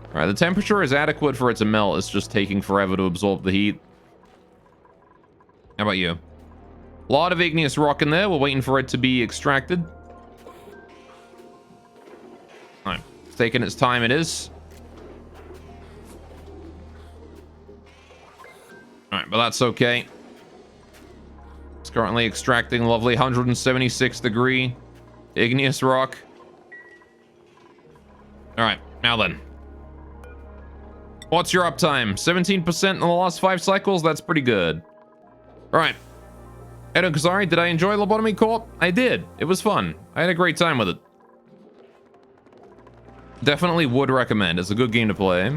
All right, the temperature is adequate for it to melt. It's just taking forever to absorb the heat. How about you? A lot of igneous rock in there. We're waiting for it to be extracted. All right. It's taking its time, it is. Alright, but that's okay. It's currently extracting lovely 176 degree igneous rock. Alright, now then. What's your uptime? 17% in the last 5 cycles? That's pretty good. Alright. Edo Kazari, did I enjoy Lobotomy Corp? I did. It was fun. I had a great time with it. Definitely would recommend. It's a good game to play.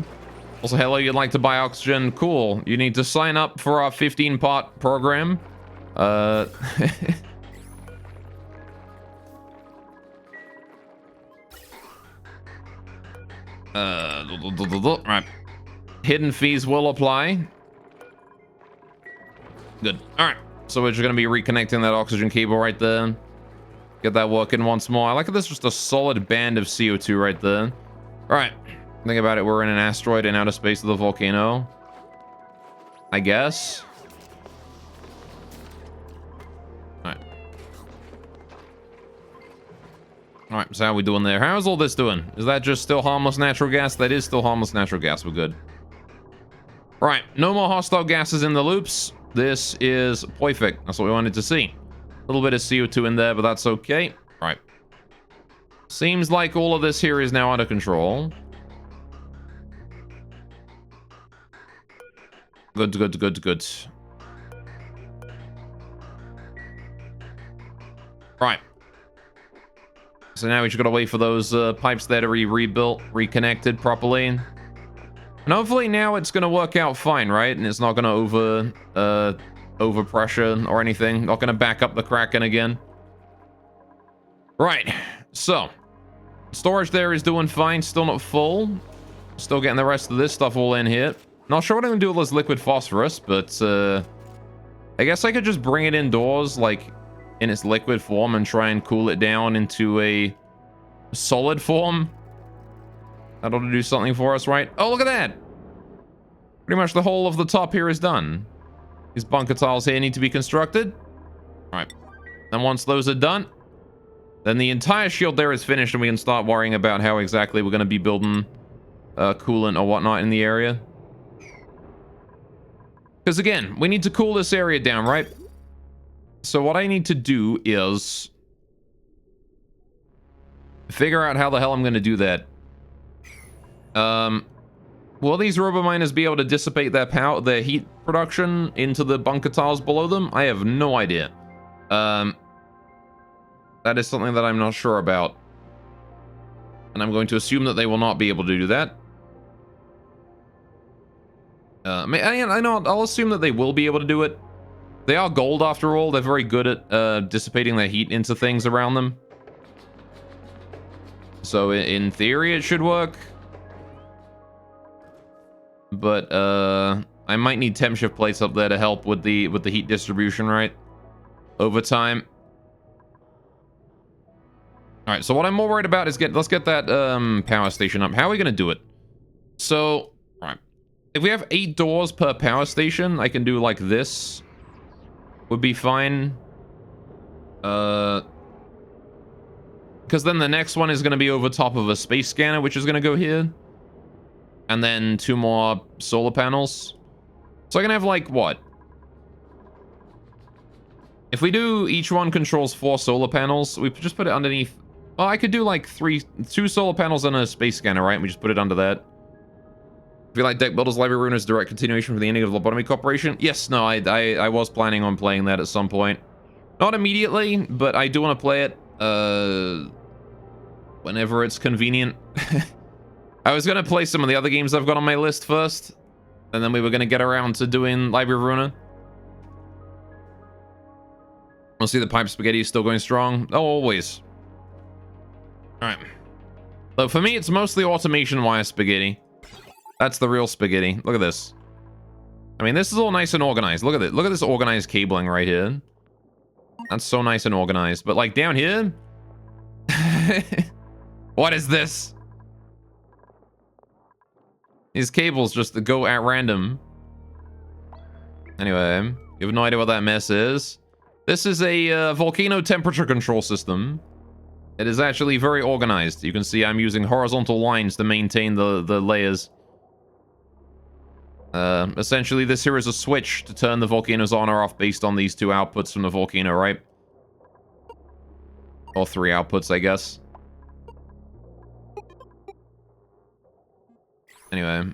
Also, hello, you'd like to buy oxygen? Cool. You need to sign up for our 15-part program. Right. Hidden fees will apply. Good. Alright. So we're just going to be reconnecting that oxygen cable right there. Get that working once more. I like that there's just a solid band of CO2 right there. Alright. Think about it. We're in an asteroid in outer space of the volcano. I guess. Alright. Alright, so how are we doing there? How's all this doing? Is that just still harmless natural gas? That is still harmless natural gas. We're good. Right. No more hostile gases in the loops. This is perfect. That's what we wanted to see. A little bit of CO2 in there, but that's okay. Right. Seems like all of this here is now under control. Good, good, good, good. Right. So now we just gotta wait for those pipes there to be rebuilt, reconnected properly. And hopefully now it's gonna work out fine, right? And it's not gonna over pressure or anything. Not gonna back up the Kraken again. Right. So storage there is doing fine. Still not full. Still getting the rest of this stuff all in here. Not sure what I'm gonna do with this liquid phosphorus, but I guess I could just bring it indoors, like in its liquid form, and try and cool it down into a solid form. That ought to do something for us, right? Oh, look at that! Pretty much the whole of the top here is done. These bunker tiles here need to be constructed. Alright. And once those are done, then the entire shield there is finished, and we can start worrying about how exactly we're going to be building coolant or whatnot in the area. Because again, we need to cool this area down, right? So what I need to do is figure out how the hell I'm going to do that. Will these rubber miners be able to dissipate their power, their heat production into the bunker tiles below them? I have no idea. That is something that I'm not sure about. And I'm going to assume that they will not be able to do that. I know, I'll assume that they will be able to do it. They are gold after all. They're very good at dissipating their heat into things around them. So in theory, it should work. But I might need temp shift plates up there to help with the heat distribution, right? Over time. All right, so what I'm more worried about is let's get that power station up. How are we gonna do it? So, all right, if we have 8 doors per power station, I can do like this. Would be fine. Because then the next one is gonna be over top of a space scanner, which is gonna go here. And then 2 more solar panels. So I can have like, what? If we do each one controls 4 solar panels, we just put it underneath. Oh, I could do like 2 solar panels and a space scanner, right? And we just put it under that. If you like Deck Builders, Library Ruin is direct continuation from the ending of Lobotomy Corporation. Yes, no, I was planning on playing that at some point. Not immediately, but I do want to play it whenever it's convenient. I was going to play some of the other games I've got on my list first, and then we were going to get around to doing Library Ruiner. We'll see the pipe spaghetti is still going strong. Oh, always. Alright. So for me, it's mostly automation wire spaghetti. That's the real spaghetti. Look at this. I mean, this is all nice and organized. Look at it. Look at this organized cabling right here. That's so nice and organized. But like down here... What is this? These cables just go at random. Anyway, you have no idea what that mess is. This is a volcano temperature control system. It is actually very organized. You can see I'm using horizontal lines to maintain the layers. Essentially, this here is a switch to turn the volcanoes on or off based on these two outputs from the volcano, right? Or three outputs, I guess. Anyway.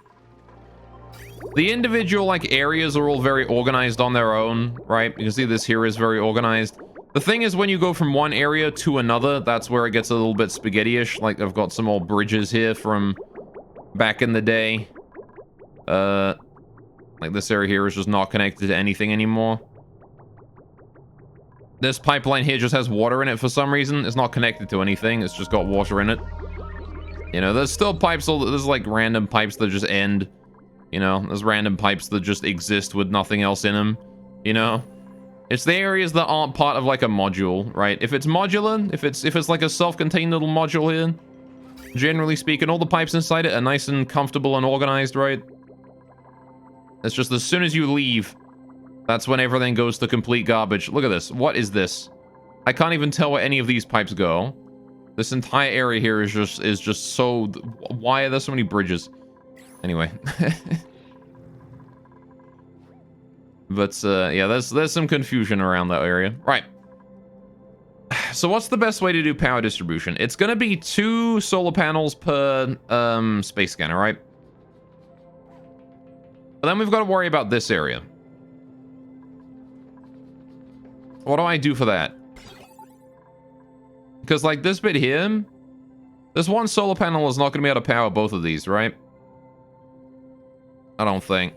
The individual, like, areas are all very organized on their own, right? You can see this here is very organized. The thing is, when you go from one area to another, that's where it gets a little bit spaghetti-ish. Like, I've got some old bridges here from back in the day. Like, this area here is just not connected to anything anymore. This pipeline here just has water in it for some reason. It's not connected to anything. It's just got water in it. You know, there's still pipes. There's, like, random pipes that just end. You know, there's random pipes that just exist with nothing else in them. You know? It's the areas that aren't part of, like, a module, right? If it's modular, if it's like a self-contained little module here, generally speaking, all the pipes inside it are nice and comfortable and organized, right? It's just as soon as you leave, that's when everything goes to complete garbage. Look at this. What is this? I can't even tell where any of these pipes go. This entire area here is just so... Why are there so many bridges? Anyway. But, yeah, there's some confusion around that area. Right. So what's the best way to do power distribution? It's gonna be 2 solar panels per, space scanner, right? But then we've got to worry about this area. What do I do for that? Because, like, this bit here, this one solar panel is not going to be able to power both of these, right? I don't think.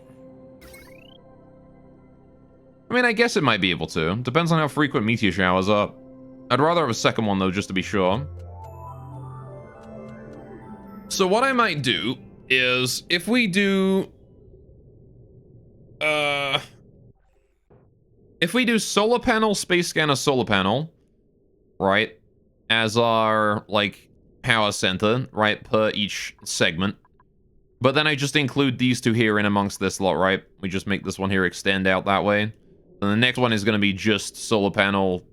I mean, I guess it might be able to. Depends on how frequent meteor showers are. I'd rather have a second one, though, just to be sure. So what I might do is, if we do... if we do solar panel, space scanner, solar panel, right, as our, like, power center, right, per each segment. But then I just include these two here in amongst this lot, right? We just make this one here extend out that way. And the next one is going to be just solar panel,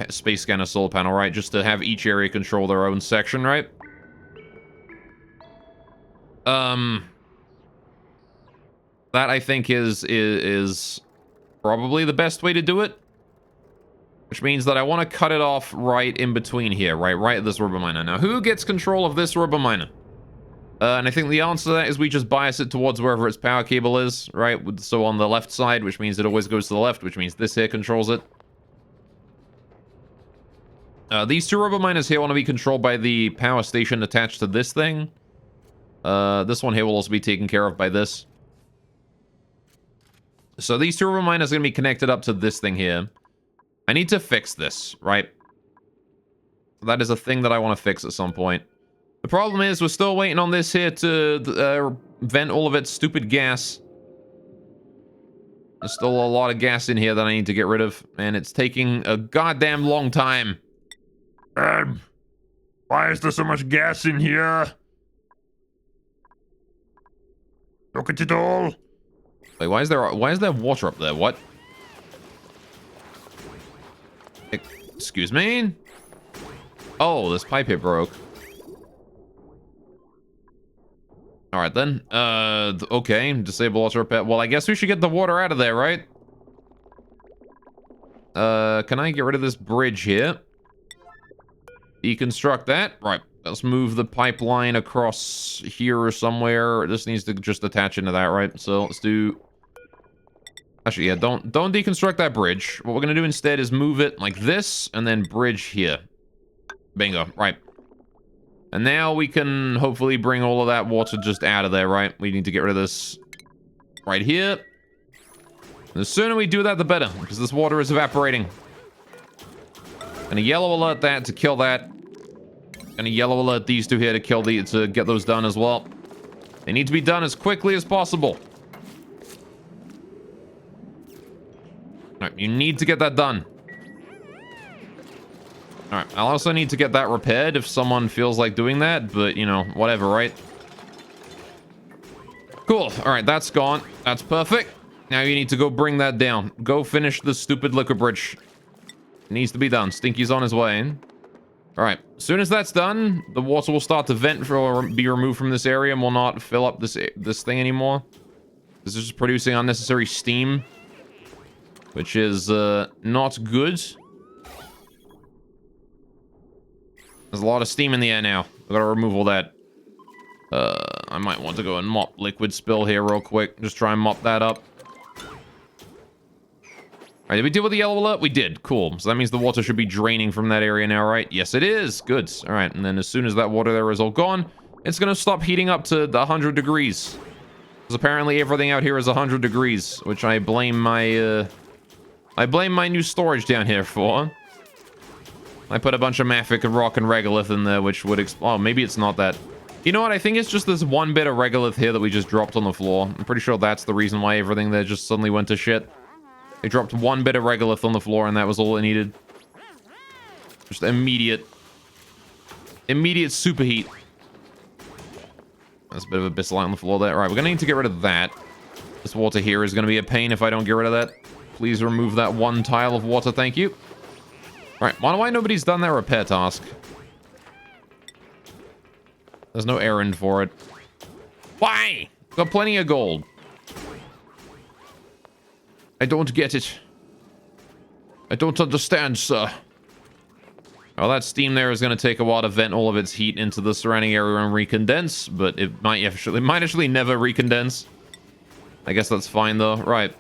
space scanner, solar panel, right? Just to have each area control their own section, right? That, I think, is probably the best way to do it. Which means that I want to cut it off right in between here, right at this rubber miner. Now, who gets control of this rubber miner? And I think the answer to that is we just bias it towards wherever its power cable is, right? So on the left side, which means it always goes to the left, which means this here controls it. These 2 rubber miners here want to be controlled by the power station attached to this thing. This one here will also be taken care of by this. So these 2 rubber miners are going to be connected up to this thing here. I need to fix this, right? That is a thing that I want to fix at some point. The problem is we're still waiting on this here to vent all of its stupid gas. There's still a lot of gas in here that I need to get rid of, and it's taking a goddamn long time. Why is there so much gas in here? Look at it all. Wait, why is there water up there? What? Excuse me? Oh, this pipe here broke. Alright then. Okay. Disable water repair. Well, I guess we should get the water out of there, right? Can I get rid of this bridge here? Deconstruct that. Right. Let's move the pipeline across here or somewhere. This needs to just attach into that, right? So let's do... Actually, yeah, don't deconstruct that bridge. What we're gonna do instead is move it like this, and then bridge here. Bingo. Right. And now we can hopefully bring all of that water just out of there, right? We need to get rid of this right here. And the sooner we do that, the better, because this water is evaporating. Gonna yellow alert that to kill that. Gonna yellow alert these two here to to get those done as well. They need to be done as quickly as possible. Alright, you need to get that done. Alright, I'll also need to get that repaired if someone feels like doing that, but, you know, whatever, right? Cool. Alright, that's gone. That's perfect. Now you need to go bring that down. Go finish the stupid liquor bridge. It needs to be done. Stinky's on his way. All right. As soon as that's done, the water will start to vent or be removed from this area and will not fill up this thing anymore. This is just producing unnecessary steam, which is not good. There's a lot of steam in the air now. I've got to remove all that. I might want to go and mop liquid spill here real quick. Just try and mop that up. All right, did we deal with the yellow alert? We did. Cool. So that means the water should be draining from that area now, right? Yes, it is. Good. All right, and then as soon as that water there is all gone, it's going to stop heating up to the 100 degrees. Because apparently everything out here is 100 degrees, which I blame my new storage down here for. I put a bunch of Mafic and Rock and Regolith in there, which would oh, maybe it's not that. You know what? I think it's just this one bit of Regolith here that we just dropped on the floor. I'm pretty sure that's the reason why everything there just suddenly went to shit. They dropped one bit of Regolith on the floor, and that was all it needed. Just immediate superheat. That's a bit of abyssalite on the floor there. All right, we're going to need to get rid of that. This water here is going to be a pain if I don't get rid of that. Please remove that one tile of water, thank you. All right, why nobody's done that repair task? There's no errand for it. Why? Got plenty of gold. I don't get it. I don't understand, sir. Well, that steam there is going to take a while to vent all of its heat into the surrounding area and recondense, but it might actually never recondense. I guess that's fine, though. Right.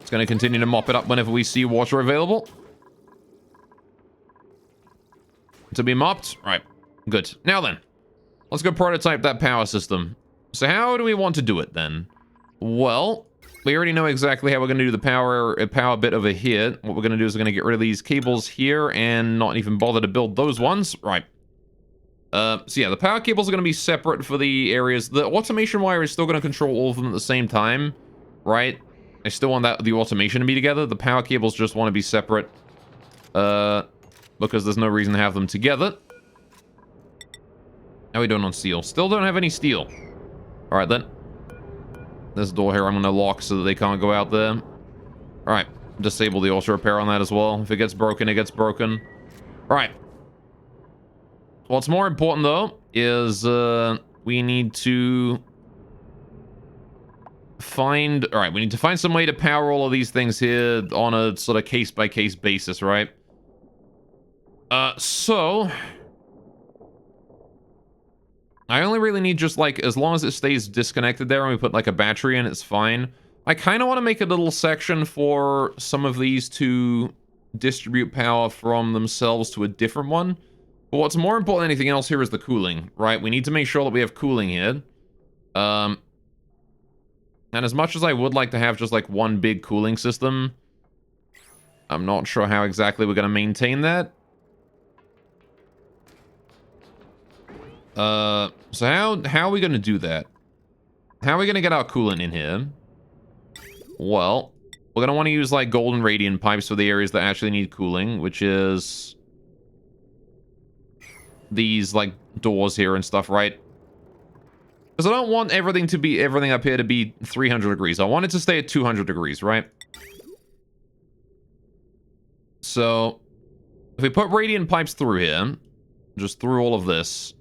It's going to continue to mop it up whenever we see water available. To be mopped? Right. Good. Now then, let's go prototype that power system. So how do we want to do it, then? Well, we already know exactly how we're going to do the power bit over here. What we're going to do is we're going to get rid of these cables here and not even bother to build those ones. Right. So yeah, the power cables are going to be separate for the areas. The automation wire is still going to control all of them at the same time, right? I still want the automation to be together. The power cables just want to be separate, because there's no reason to have them together. How are we doing on steel? Still don't have any steel. All right, then. This door here I'm going to lock so that they can't go out there. All right. Disable the auto repair on that as well. If it gets broken, it gets broken. All right. What's more important, though, is we need to find... All right, we need to find some way to power all of these things here on a sort of case-by-case basis, right? So... I only really need just, like, as long as it stays disconnected there and we put, like, a battery in, it's fine. I kind of want to make a little section for some of these to distribute power from themselves to a different one. But what's more important than anything else here is the cooling, right? We need to make sure that we have cooling here. And as much as I would like to have just, like, one big cooling system, I'm not sure how exactly we're going to maintain that. So how are we going to do that? How are we going to get our coolant in here? Well, we're going to want to use, like, golden radiant pipes for the areas that actually need cooling, which is these, like, doors here and stuff, right? Because I don't want everything up here to be 300 degrees. I want it to stay at 200 degrees, right? So, if we put radiant pipes through here, just through all of this,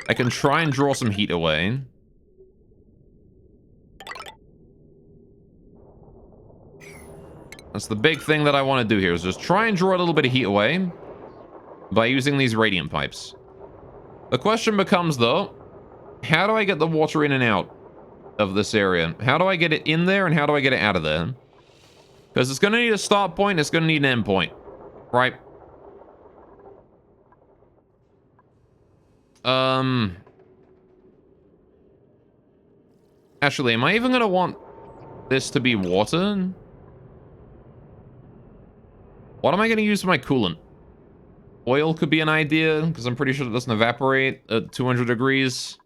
I can try and draw some heat away. That's the big thing that I want to do here, is just try and draw a little bit of heat away by using these radiant pipes. The question becomes, though, how do I get the water in and out of this area? How do I get it in there, and how do I get it out of there? Because it's going to need a start point, it's going to need an end point, right? Actually, am I even going to want this to be water? What am I going to use for my coolant? Oil could be an idea, because I'm pretty sure it doesn't evaporate at 200 degrees.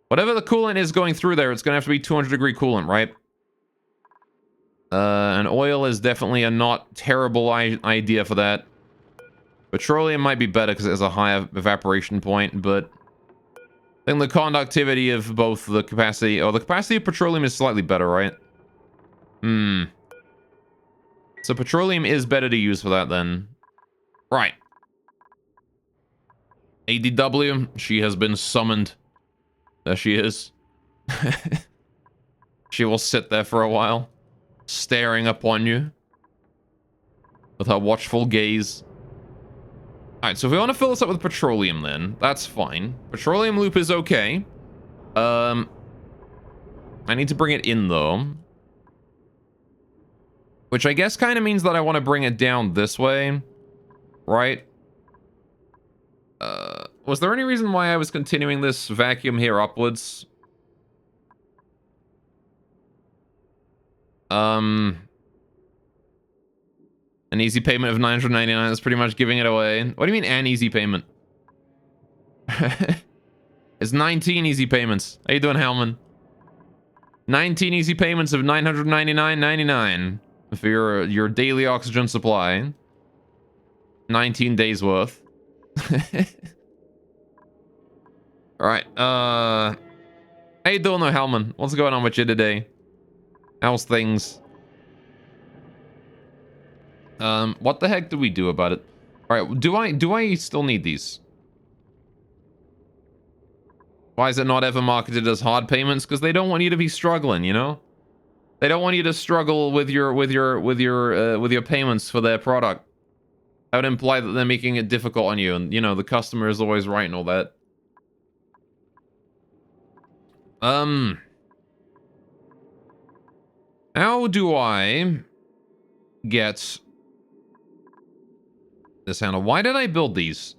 Whatever the coolant is going through there, it's going to have to be 200 degree coolant, right? And oil is definitely a not terrible idea for that. Petroleum might be better because it has a higher evaporation point, but I think the conductivity of both the capacity... Oh, the capacity of petroleum is slightly better, right? So petroleum is better to use for that then. Right. ADW, she has been summoned. There she is. She will sit there for a while, staring upon you with her watchful gaze. Alright, so if we want to fill this up with petroleum then, that's fine. Petroleum loop is okay. I need to bring it in though. Which I guess kind of means that I want to bring it down this way. Right? Was there any reason why I was continuing this vacuum here upwards? An easy payment of 999 is pretty much giving it away. What do you mean an easy payment? It's 19 easy payments. How you doing, Hellman? 19 easy payments of 999.99 for your daily oxygen supply. 19 days worth. Alright, how you doing though, Hellman? What's going on with you today? How's things? What the heck do we do about it? Alright, do I still need these? Why is it not ever marketed as hard payments? Because they don't want you to be struggling, you know? They don't want you to struggle with your payments for their product. That would imply that they're making it difficult on you, and you know, the customer is always right and all that. How do I get this handle? Why did I build these?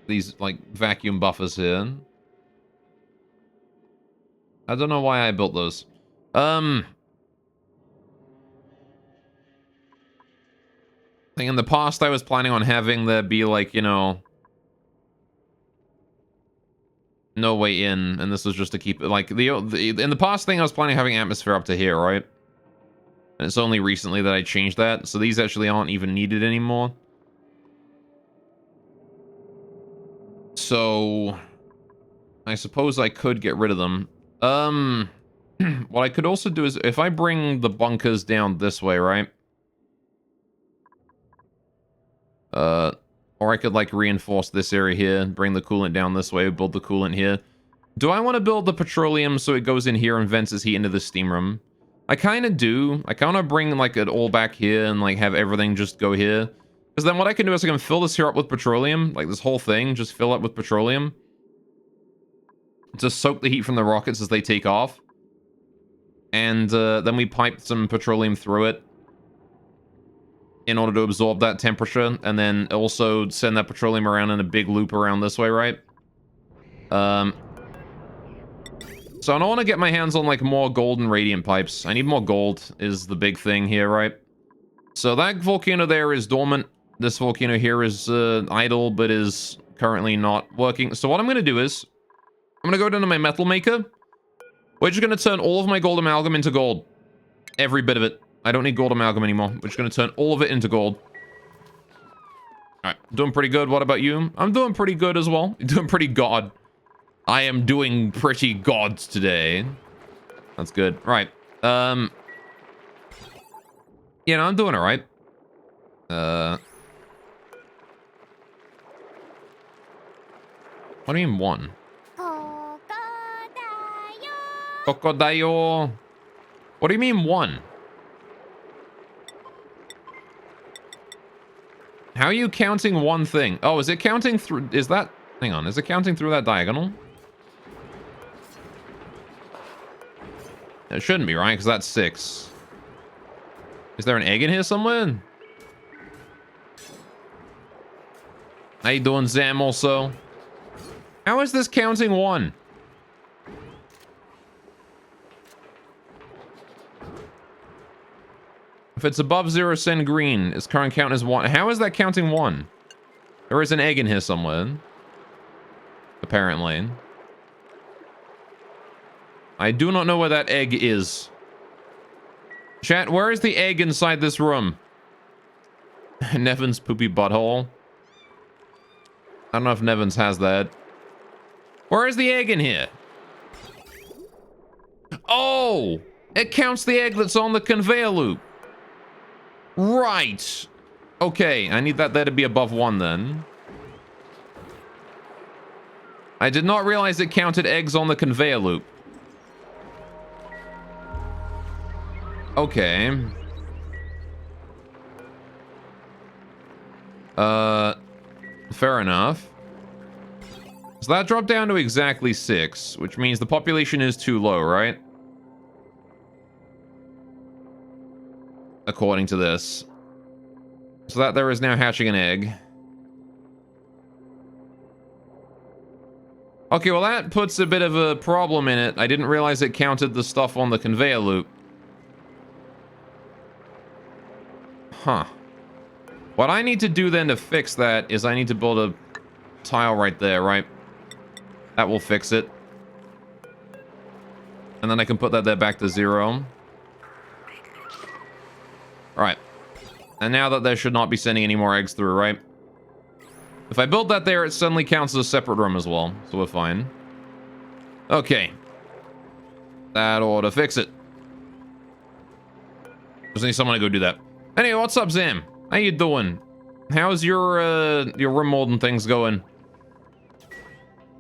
These, like, vacuum buffers here. I don't know why I built those. I think in the past I was planning on having there be, like, you know, no way in, and this was just to keep it, like, in the past thing I was planning on having atmosphere up to here, right? And it's only recently that I changed that, so these actually aren't even needed anymore. So, I suppose I could get rid of them. What I could also do is, if I bring the bunkers down this way, right? Or I could, like, reinforce this area here, bring the coolant down this way, build the coolant here. Do I want to build the petroleum so it goes in here and vents its heat into the steam room? I kind of do. I kind of bring, like, it all back here and, like, have everything just go here. Because then what I can do is I can fill this here up with petroleum, like this whole thing, just fill up with petroleum. To soak the heat from the rockets as they take off. And then we pipe some petroleum through it in order to absorb that temperature, and then also send that petroleum around in a big loop around this way, right? So I don't want to get my hands on, like, more gold and radiant pipes. I need more gold is the big thing here, right? So that volcano there is dormant. This volcano here is idle, but is currently not working. So what I'm going to do is, I'm going to go down to my metal maker. We're just going to turn all of my gold amalgam into gold. Every bit of it. I don't need gold amalgam anymore. We're just going to turn all of it into gold. Alright, doing pretty good. What about you? I'm doing pretty good as well. You're doing pretty god. I am doing pretty gods today. That's good. Right. Yeah, no, I'm doing alright. What do you mean one? Kokodayo. What do you mean one? How are you counting one thing? Oh, is it counting through... Is that... Hang on. Is it counting through that diagonal? It shouldn't be, right? Because that's 6. Is there an egg in here somewhere? How you doing, Zam, also? How is this counting 1? If it's above 0, send green. Its current count is 1. How is that counting 1? There is an egg in here somewhere. Apparently. I do not know where that egg is. Chat, where is the egg inside this room? Nevin's poopy butthole. I don't know if Nevin's has that. Where is the egg in here? Oh! It counts the egg that's on the conveyor loop. Right. Okay, I need that there to be above 1 then. I did not realize it counted eggs on the conveyor loop. Okay. Fair enough. So that dropped down to exactly 6, which means the population is too low, right? According to this. So that there is now hatching an egg. Okay, well that puts a bit of a problem in it. I didn't realize it counted the stuff on the conveyor loop. Huh. What I need to do then to fix that is I need to build a tile right there, right? That will fix it. And then I can put that there back to 0. Alright. And now that there should not be sending any more eggs through, right? If I build that there, it suddenly counts as a separate room as well. So we're fine. Okay. That ought to fix it. Just need someone to go do that. Anyway, what's up, Zam? How you doing? How's your room molding things going?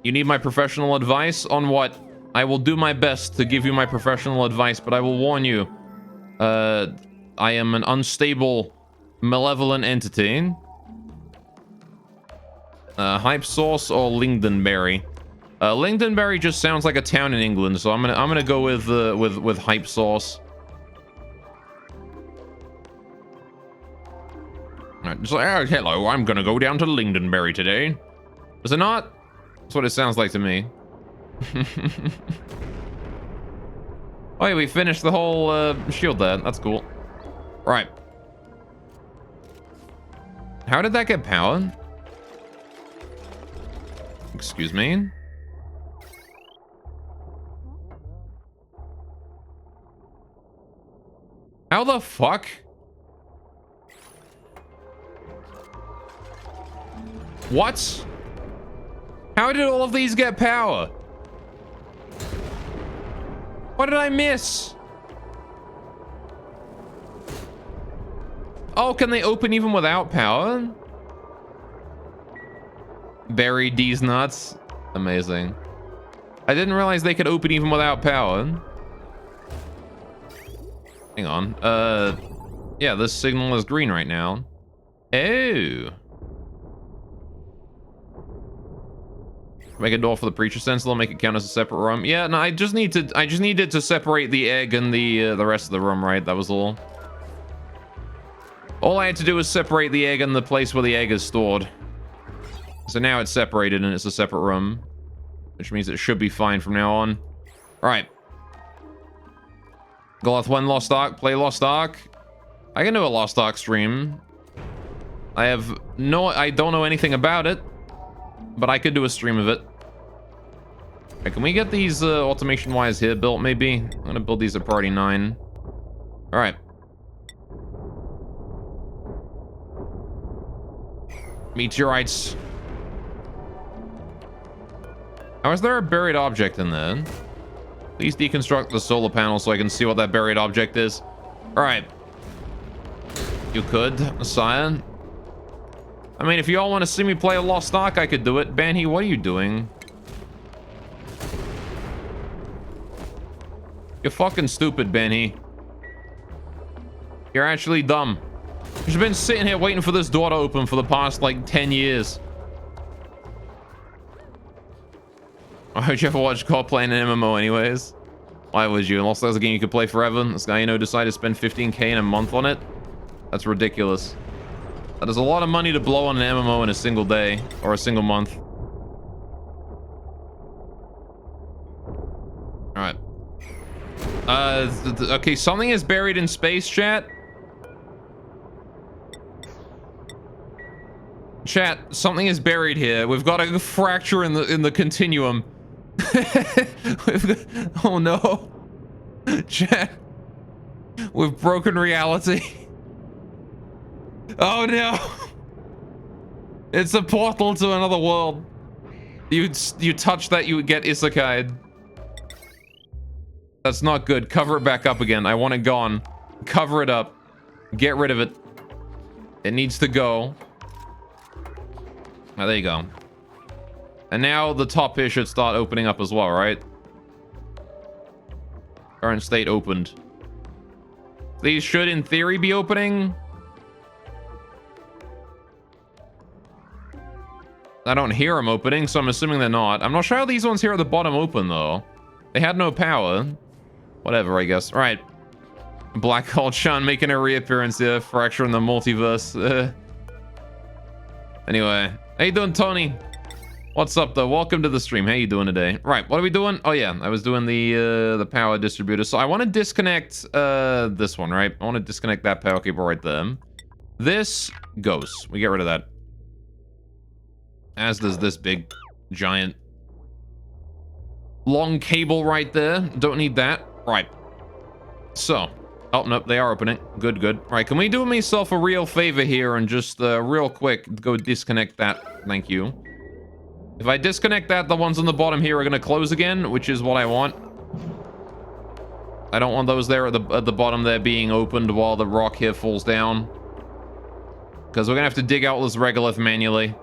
You need my professional advice on what? I will do my best to give you my professional advice, but I will warn you. I am an unstable, malevolent entity. Hype sauce or lingonberry? Lingonberry just sounds like a town in England, so I'm gonna go with hype sauce. Alright, just like, oh, hello, I'm gonna go down to Lingonberry today. Is it not? That's what it sounds like to me. Oh yeah, we finished the whole shield there. That's cool. Right. How did that get powered? Excuse me? How the fuck? What? How did all of these get power? What did I miss? Oh, can they open even without power? Buried these nuts. Amazing. I didn't realize they could open even without power. Hang on. Yeah, this signal is green right now. Oh. Make a door for the preacher stencil, make it count as a separate room. Yeah, no, I just needed to separate the egg and the rest of the room, right? That was all. All I had to do was separate the egg and the place where the egg is stored. So now it's separated and it's a separate room, which means it should be fine from now on. All right. Goliath 1 Lost Ark, play Lost Ark. I can do a Lost Ark stream. I don't know anything about it, but I could do a stream of it. Right, can we get these automation wires here built, maybe? I'm gonna build these at priority 9. All right. Meteorites. How is there a buried object in there? Please deconstruct the solar panel so I can see what that buried object is. All right. You could, sire. I mean, if you all want to see me play a Lost Ark, I could do it. Banhi, what are you doing? You're fucking stupid, Banhi. You're actually dumb. You've been sitting here waiting for this door to open for the past, like, 10 years. Why would you ever watch Cop playing an MMO anyways? Why would you? Unless that was a game you could play forever. This guy, you know, decided to spend 15k in a month on it. That's ridiculous. That is a lot of money to blow on an MMO in a single day. Or a single month. Alright. Okay, something is buried in space, chat. Chat, something is buried here. We've got a fracture in the continuum. Oh no. Chat. We've broken reality. Oh no. It's a portal to another world. You touch that, you get isekai'd. That's not good. Cover it back up again. I want it gone. Cover it up. Get rid of it. It needs to go. Oh, there you go. And now the top here should start opening up as well, right? Current state opened. These should, in theory, be opening. I don't hear them opening, so I'm assuming they're not. I'm not sure how these ones here at the bottom open, though. They had no power. Whatever, I guess. All right. Black Hole Chan making a reappearance here. Fracture in the multiverse. Anyway. How you doing, Tony? What's up, though? Welcome to the stream. How you doing today? Right, what are we doing? Oh, yeah. I was doing the power distributor. So I want to disconnect this one, right? I want to disconnect that power cable right there. This goes. We get rid of that. As does this big, giant, long cable right there. Don't need that. Right. So. Oh, nope, they are opening. Good, good. Right, can we do myself a real favor here and just real quick go disconnect that? Thank you. If I disconnect that, the ones on the bottom here are going to close again, which is what I want. I don't want those there at the bottom there being opened while the rock here falls down. Because we're going to have to dig out this regolith manually.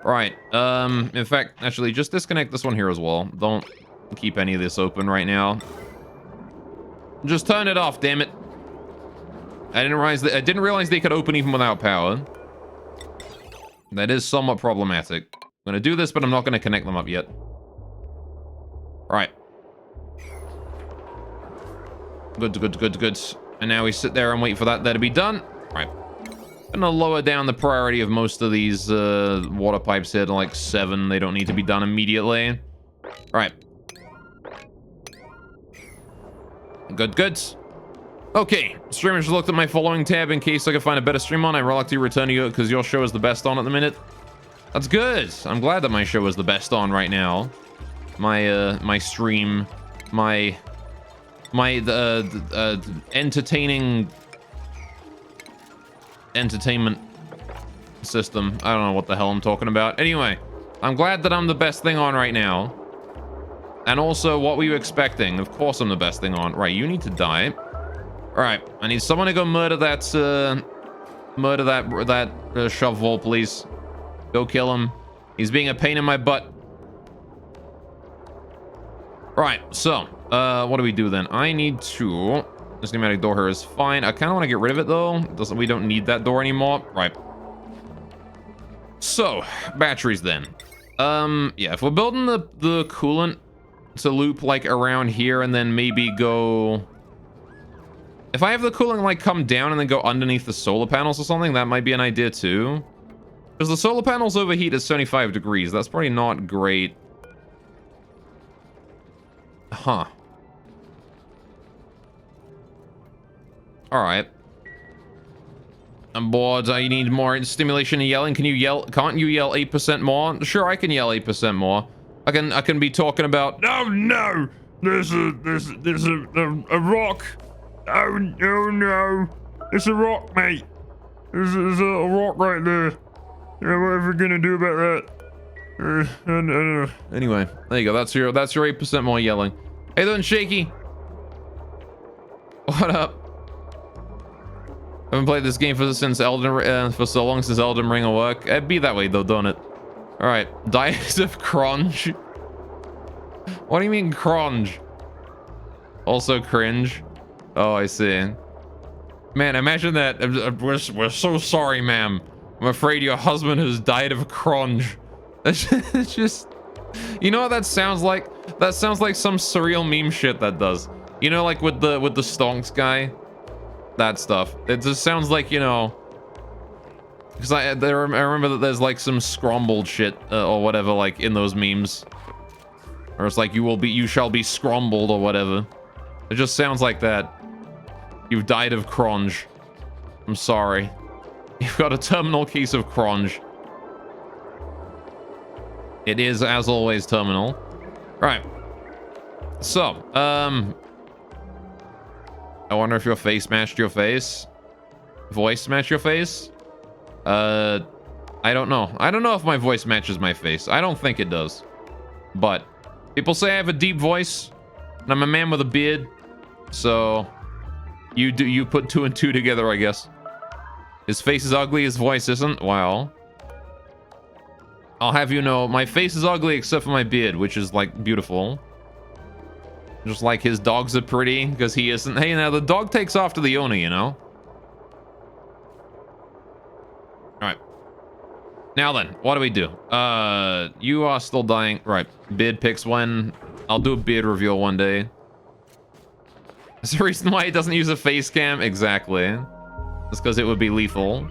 Right. In fact, actually, just disconnect this one here as well. Don't keep any of this open right now. Just turn it off, damn it. I didn't realize they could open even without power. That is somewhat problematic. I'm gonna do this, but I'm not gonna connect them up yet. Right. Good, good, good, good. And now we sit there and wait for that there to be done. Right. Gonna lower down the priority of most of these water pipes here to like 7. They don't need to be done immediately. Right. Good, good. Okay, streamers just looked at my following tab in case I could find a better stream on. I'm reluctant to return to you because your show is the best on at the minute. That's good. I'm glad that my show is the best on right now. My stream, my entertainment system. I don't know what the hell I'm talking about. Anyway, I'm glad that I'm the best thing on right now. And also, what were you expecting? Of course I'm the best thing on. Right, you need to die. Alright, I need someone to go murder that shovel, please. Go kill him. He's being a pain in my butt. Right, so, what do we do then? I need to... This pneumatic door here is fine. I kind of want to get rid of it, though. We don't need that door anymore. Right. So, batteries then. Yeah, if we're building the coolant to loop, like, around here and then maybe go... If I have the coolant, like, come down and then go underneath the solar panels or something, that might be an idea, too. Because the solar panels overheat at 75 degrees. That's probably not great. Huh. Alright. I'm bored. I need more stimulation and yelling. Can you yell? Can't you yell 8% more? Sure, I can yell 8% more. I can be talking about... Oh, no! There's a rock. Oh, no, no. It's a rock, mate. There's a rock right there. Whatever we're gonna do about that? I don't know. Anyway, there you go. That's your 8% more yelling. Hey, doing Shaky? What up? I haven't played this game for so long since Elden Ring will work. It'd be that way though, don't it? All right, diet of cronge. What do you mean cronge? Also cringe. Oh, I see. Man, imagine that. We're so sorry, ma'am. I'm afraid your husband has died of cronge. It's just, you know what that sounds like? That sounds like some surreal meme shit that does. You know, like with the stonks guy. That stuff. It just sounds like, you know, because I remember that there's like some scrumbled shit or whatever, like in those memes, or it's like you shall be scrumbled or whatever. It just sounds like that. You've died of cronge. I'm sorry. You've got a terminal case of cronge. It is, as always, terminal. Right. So, I wonder if your face matched your face. Voice matched your face? I don't know. I don't know if my voice matches my face. I don't think it does. But people say I have a deep voice, and I'm a man with a beard. So You put 2 and 2 together, I guess. His face is ugly, his voice isn't. Wow. I'll have you know, my face is ugly except for my beard, which is, like, beautiful. Just like his dogs are pretty, because he isn't. Hey, now, the dog takes after the owner, you know? Alright. Now then, what do we do? You are still dying. Right. Beard picks when. I'll do a beard reveal one day. That's the reason why he doesn't use a face cam? Exactly. That's because it would be lethal.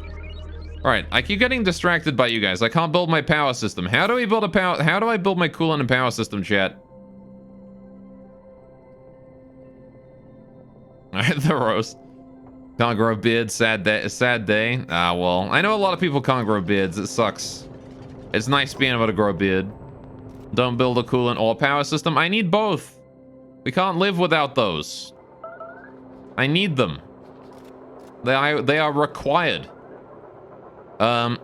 Alright, I keep getting distracted by you guys. I can't build my power system. How do we build a power... How do I build my coolant and power system, chat? Alright, the roast. Can't grow beard, sad day. Ah, well, I know a lot of people can't grow beards. It sucks. It's nice being able to grow a beard. Don't build a coolant or power system. I need both. We can't live without those. I need them. They are required. So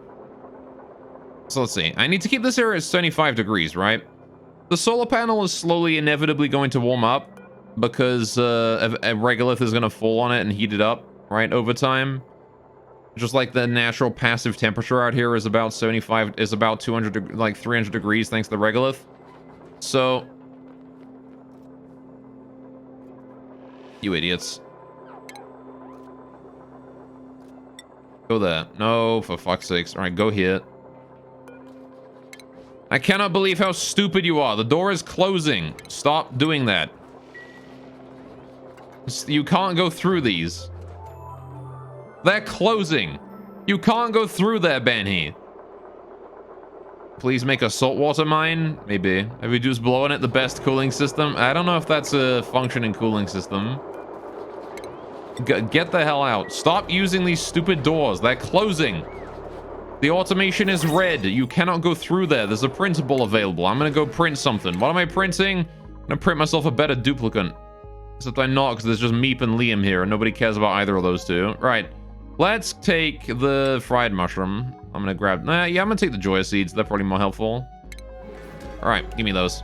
let's see. I need to keep this area at 75 degrees, right? The solar panel is slowly, inevitably going to warm up because a regolith is going to fall on it and heat it up, right, over time. Just like the natural passive temperature out here is about 75, is about 200, like 300 degrees thanks to the regolith. So, you idiots. Go there. No, for fuck's sakes. All right, go here. I cannot believe how stupid you are. The door is closing. Stop doing that. You can't go through these. They're closing. You can't go through there, Banhi. Please make a saltwater mine? Maybe. Have you just blowing it the best cooling system? I don't know if that's a functioning cooling system. Get the hell out. Stop using these stupid doors. They're closing. The automation is red. You cannot go through there. There's a printable available. I'm gonna go print something. What am I printing? I'm gonna print myself a better duplicate. Except I'm not, because there's just Meep and Liam here, and nobody cares about either of those two. Right. Let's take the fried mushroom. I'm gonna grab... yeah, I'm gonna take the Joya seeds. They're probably more helpful. Alright, give me those.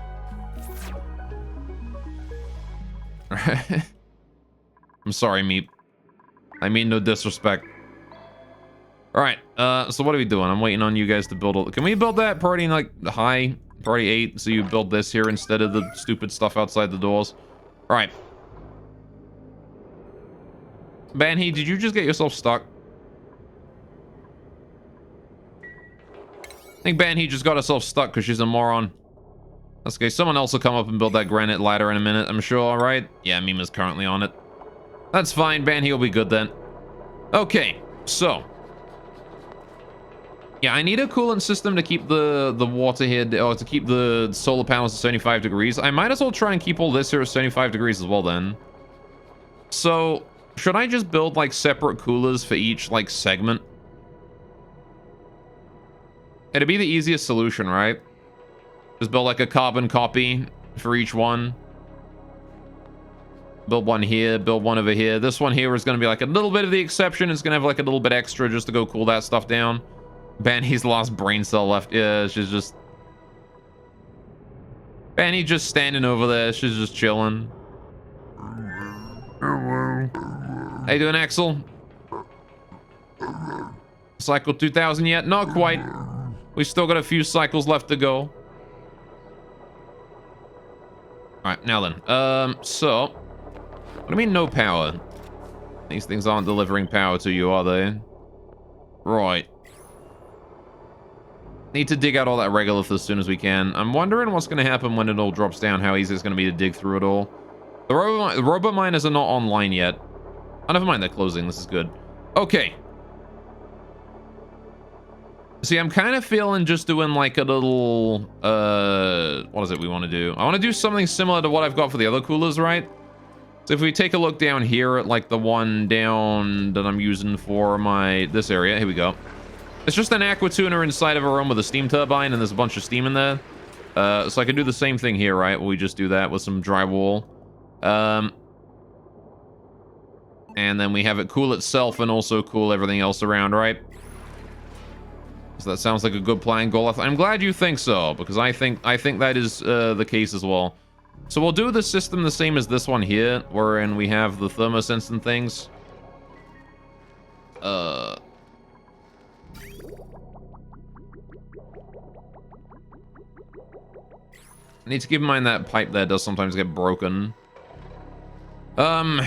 Alright. I'm sorry, Meep. I mean no disrespect. Alright, so what are we doing? I'm waiting on you guys to build... Can we build that priority, like, high? Priority 8, so you build this here instead of the stupid stuff outside the doors. Alright. Banhi, did you just get yourself stuck? I think Banhi just got herself stuck because she's a moron. That's okay. Someone else will come up and build that granite ladder in a minute, I'm sure, alright? Yeah, Mima's currently on it. That's fine. Banhi will be good then. Okay, so... yeah, I need a coolant system to keep the water here, or to keep the solar panels at 75 degrees. I might as well try and keep all this here at 75 degrees as well then. So... should I just build, like, separate coolers for each, like, segment? It'd be the easiest solution, right? Just build, like, a carbon copy for each one. Build one here, build one over here. This one here is going to be, like, a little bit of the exception. It's going to have, like, a little bit extra just to go cool that stuff down. Banhi's last brain cell left. Yeah, she's just... Banhi just standing over there. She's just chilling. Hello. How you doing, Axel? Cycle 2000 yet? Not quite. We still got a few cycles left to go. Alright, now then. So... what do you mean no power? These things aren't delivering power to you, are they? Right. Need to dig out all that regolith as soon as we can. I'm wondering what's going to happen when it all drops down, how easy it's going to be to dig through it all. The robot miners are not online yet. Oh, never mind, they're closing. This is good. Okay. See, I'm kind of feeling just doing like a little... what is it we want to do? I want to do something similar to what I've got for the other coolers, right? So if we take a look down here at like the one down that I'm using for this area. Here we go. It's just an aqua tuner inside of a room with a steam turbine, and there's a bunch of steam in there. So I can do the same thing here, right? We just do that with some drywall. And then we have it cool itself and also cool everything else around, right? So that sounds like a good plan, Goleth. I'm glad you think so, because I think that is the case as well. So we'll do the system the same as this one here, wherein we have the thermosense and things. I need to keep in mind that pipe there does sometimes get broken. So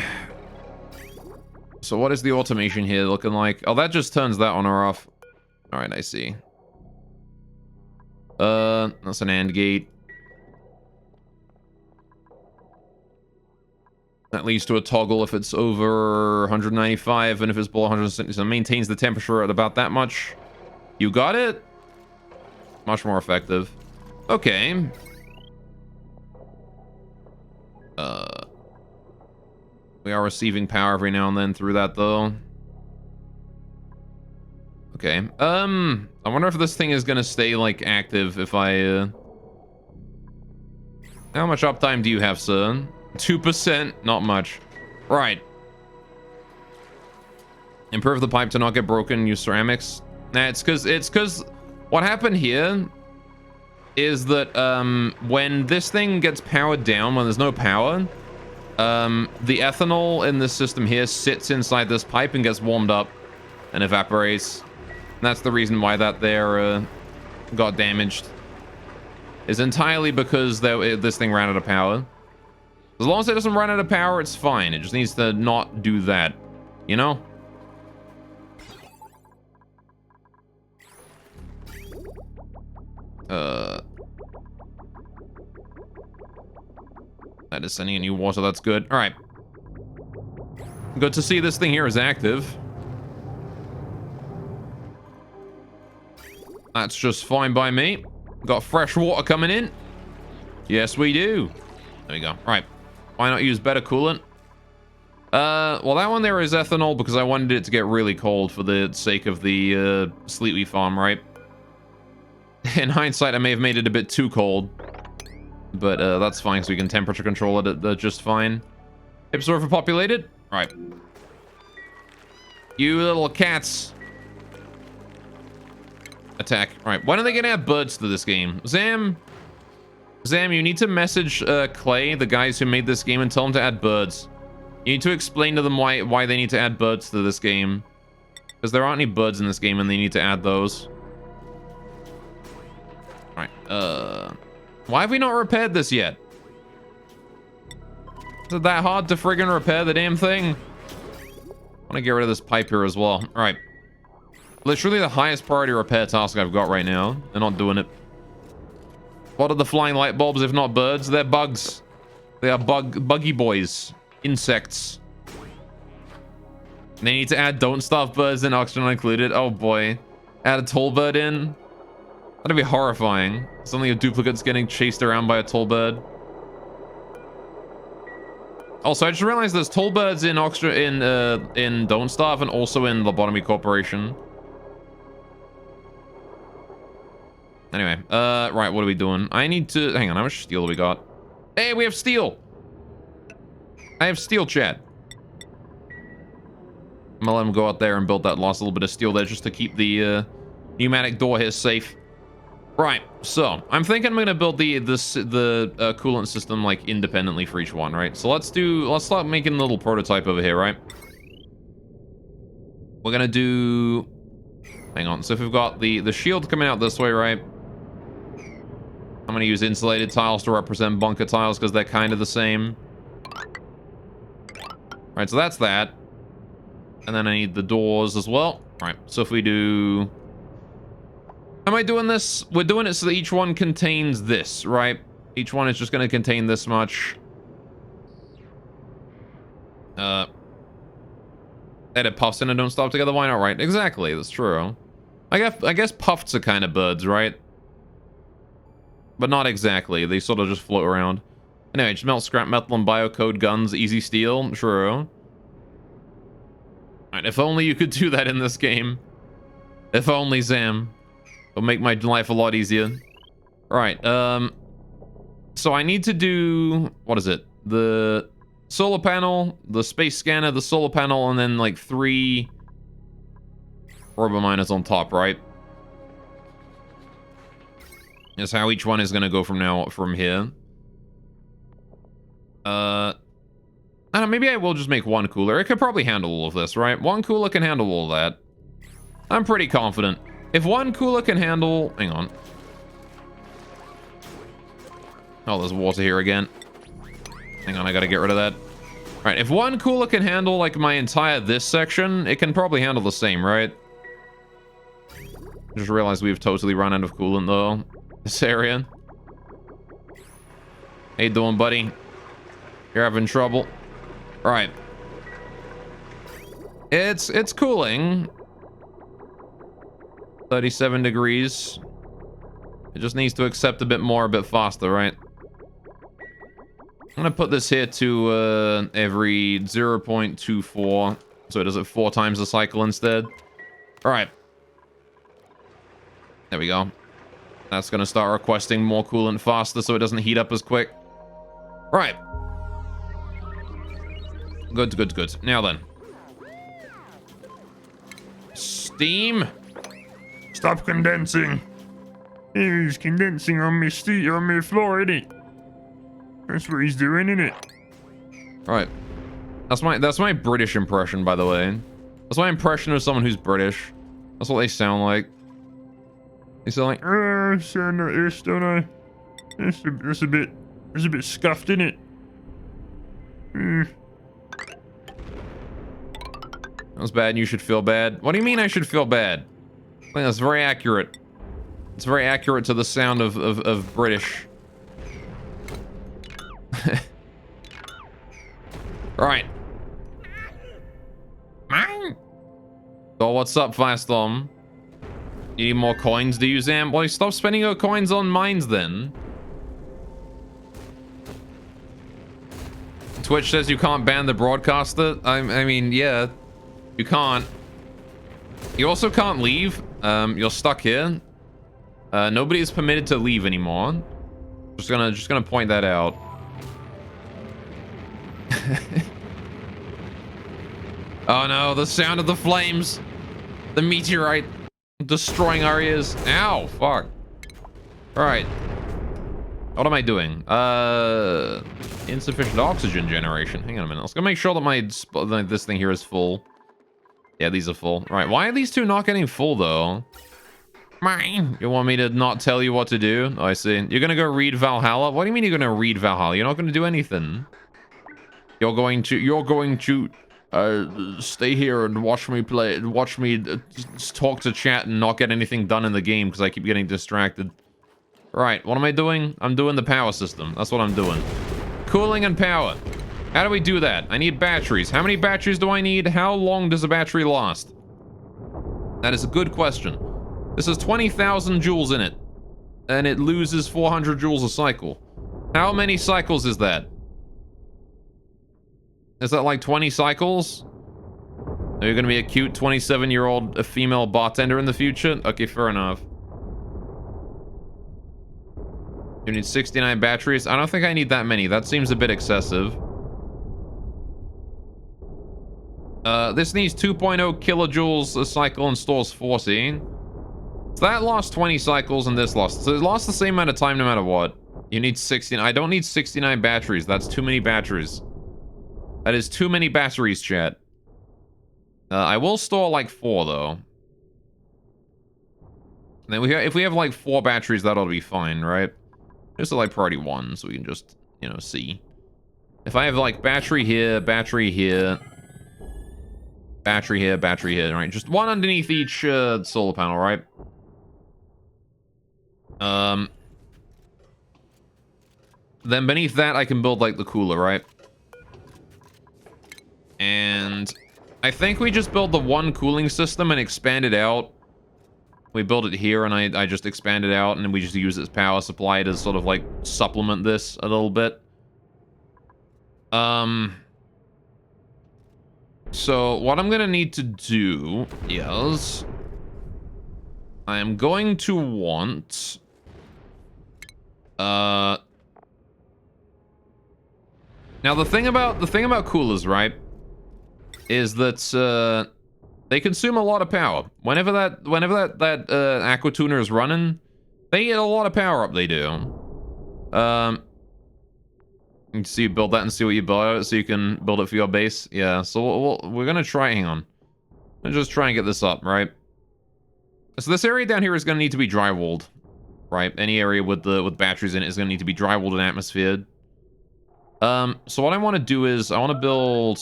what is the automation here looking like? Oh, that just turns that on or off. All right, I see. That's an AND gate. That leads to a toggle if it's over 195, and if it's below 170, so it maintains the temperature at about that much. You got it? Much more effective. Okay. We are receiving power every now and then through that, though. Okay. I wonder if this thing is gonna stay, like, active if I, How much uptime do you have, sir? 2%? Not much. Right. Improve the pipe to not get broken, use ceramics. Nah, it's cause what happened here is that, when this thing gets powered down, when there's no power, the ethanol in this system here sits inside this pipe and gets warmed up and evaporates. And that's the reason why that there got damaged. Is entirely because this thing ran out of power. As long as it doesn't run out of power, it's fine. It just needs to not do that, you know? That is sending a new water, that's good. All right. Good to see this thing here is active. That's just fine by me. Got fresh water coming in. Yes, we do. There we go. All right. Why not use better coolant? Well, that one there is ethanol because I wanted it to get really cold for the sake of the Sleepy farm, right? In hindsight, I may have made it a bit too cold. But that's fine, so we can temperature control it just fine. Hips are overpopulated? Right. You little cats. Attack. Right. When are they gonna add birds to this game? Zam, you need to message Clay, the guys who made this game, and tell them to add birds. You need to explain to them why they need to add birds to this game. Because there aren't any birds in this game, and they need to add those. Right. Why have we not repaired this yet? Is it that hard to friggin' repair the damn thing? I want to get rid of this pipe here as well. All right. Literally the highest priority repair task I've got right now. They're not doing it. What are the flying light bulbs if not birds? They're bugs. They are buggy boys. Insects. They need to add don't starve birds and oxygen included. Oh boy. Add a tall bird in. That'd be horrifying. Suddenly a duplicate's getting chased around by a tall bird. Also, I just realized there's tall birds in in Don't Starve and also in Lobotomy Corporation. Anyway, right, what are we doing? I need to hang on. How much steel do we got? Hey, we have steel. I have steel, chat. I'm gonna let him go out there and build that last little bit of steel there just to keep the pneumatic door here safe. Right, so I'm thinking I'm gonna build the coolant system like independently for each one, right? So let's start making a little prototype over here, right? We're gonna do, hang on. So if we've got the shield coming out this way, right? I'm gonna use insulated tiles to represent bunker tiles because they're kind of the same. Right, so that's that. And then I need the doors as well. Right, so if we do... Am I doing this? We're doing it so that each one contains this, right? Each one is just going to contain this much. Edit puffs in and don't stop together. Why not? Right? Exactly. That's true. I guess puffs are kind of birds, right? But not exactly. They sort of just float around. Anyway, just melt scrap metal and biocode guns. Easy steel. True. Alright, if only you could do that in this game. If only, Zam. It'll make my life a lot easier. Alright, so I need to do... What is it? The solar panel, the space scanner, the solar panel, and then like 3 robo-miners on top, right? That's how each one is going to go from here. I don't know, maybe I will just make one cooler. It could probably handle all of this, right? One cooler can handle all of that. I'm pretty confident. If one cooler can handle... Hang on. Oh, there's water here again. Hang on, I gotta get rid of that. Alright, if one cooler can handle, like, my entire this section, it can probably handle the same, right? Just realized we've totally run out of coolant, though. This area. How you doing, buddy? You're having trouble? Right. It's cooling. 37 degrees. It just needs to accept a bit more, a bit faster, right? I'm gonna put this here to every 0.24. So it does it 4 times a cycle instead. Alright. There we go. That's gonna start requesting more coolant faster so it doesn't heat up as quick. Right. Good, good, good. Now then. Steam. Stop condensing. He's condensing on me on me floor, isn't it? That's what he's doing, isn't it? Alright. That's my British impression, by the way. That's my impression of someone who's British. That's what they sound like. They sound like... I sound like this, don't I? It's a bit scuffed, isn't it? That's bad and you should feel bad. What do you mean I should feel bad? I think that's very accurate. It's very accurate to the sound of British. Right. So what's up, Firestorm? You need more coins, do you, Zam? Well, stop spending your coins on mines, then. Twitch says you can't ban the broadcaster. I mean, yeah. You can't. You also can't leave. You're stuck here. Nobody is permitted to leave anymore. Just gonna point that out. Oh no, the sound of the flames. The meteorite destroying our ears. Ow, fuck. Alright. What am I doing? Insufficient oxygen generation. Hang on a minute. Let's go make sure that this thing here is full. Yeah, these are full. Right, why are these two not getting full, though? You want me to not tell you what to do? Oh, I see. You're gonna go read Valhalla? What do you mean you're gonna read Valhalla? You're not gonna do anything. You're going to stay here and watch me play, watch me talk to chat and not get anything done in the game because I keep getting distracted. Right, what am I doing? I'm doing the power system. That's what I'm doing. Cooling and power. How do we do that? I need batteries. How many batteries do I need? How long does a battery last? That is a good question. This has 20,000 joules in it. And it loses 400 joules a cycle. How many cycles is that? Is that like 20 cycles? Are you gonna be a cute 27-year-old female bartender in the future? Okay, fair enough. You need 69 batteries? I don't think I need that many. That seems a bit excessive. This needs 2.0 kilojoules a cycle and stores 40. So that lost 20 cycles and this lost. So it lost the same amount of time no matter what. You need 69. I don't need 69 batteries. That's too many batteries. That is too many batteries, chat. I will store like 4 though. And then if we have like 4 batteries, that ought to be fine, right? Just like priority 1, so we can just, you know, see. If I have like battery here, battery here, battery here, battery here, right? Just one underneath each solar panel, right? Then beneath that, I can build like the cooler, right? And I think we just build the one cooling system and expand it out. We build it here and I just expand it out and then we just use its power supply to sort of like supplement this a little bit. So what I'm gonna need to do is I am going to want now the thing about coolers, right, is that they consume a lot of power. Whenever that aqua tuner is running, they get a lot of power up, they do. You see, build that and see what you build, so you can build it for your base. Yeah, so we're gonna try. Hang on, let's just try and get this up, right? So this area down here is gonna need to be drywalled, right? Any area with batteries in it is gonna need to be drywalled and atmosphered. So what I want to do is I want to build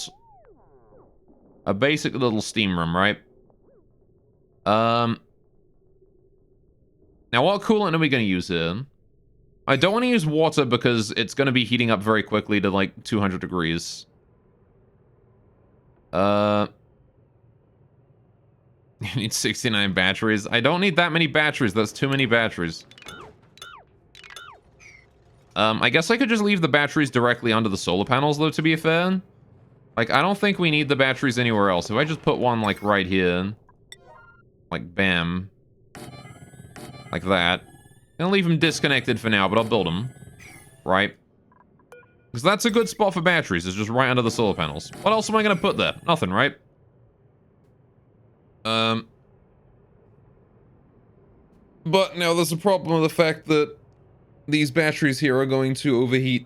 a basic little steam room, right? Now what coolant are we gonna use here? I don't want to use water because it's going to be heating up very quickly to like 200 degrees. You need 69 batteries. I don't need that many batteries. That's too many batteries. I guess I could just leave the batteries directly under the solar panels, though, to be fair. Like, I don't think we need the batteries anywhere else. If I just put one, like, right here. Like, bam. Like that. I'll leave them disconnected for now, but I'll build them. Right? Because that's a good spot for batteries. It's just right under the solar panels. What else am I going to put there? Nothing, right? But now there's a problem with the fact that these batteries here are going to overheat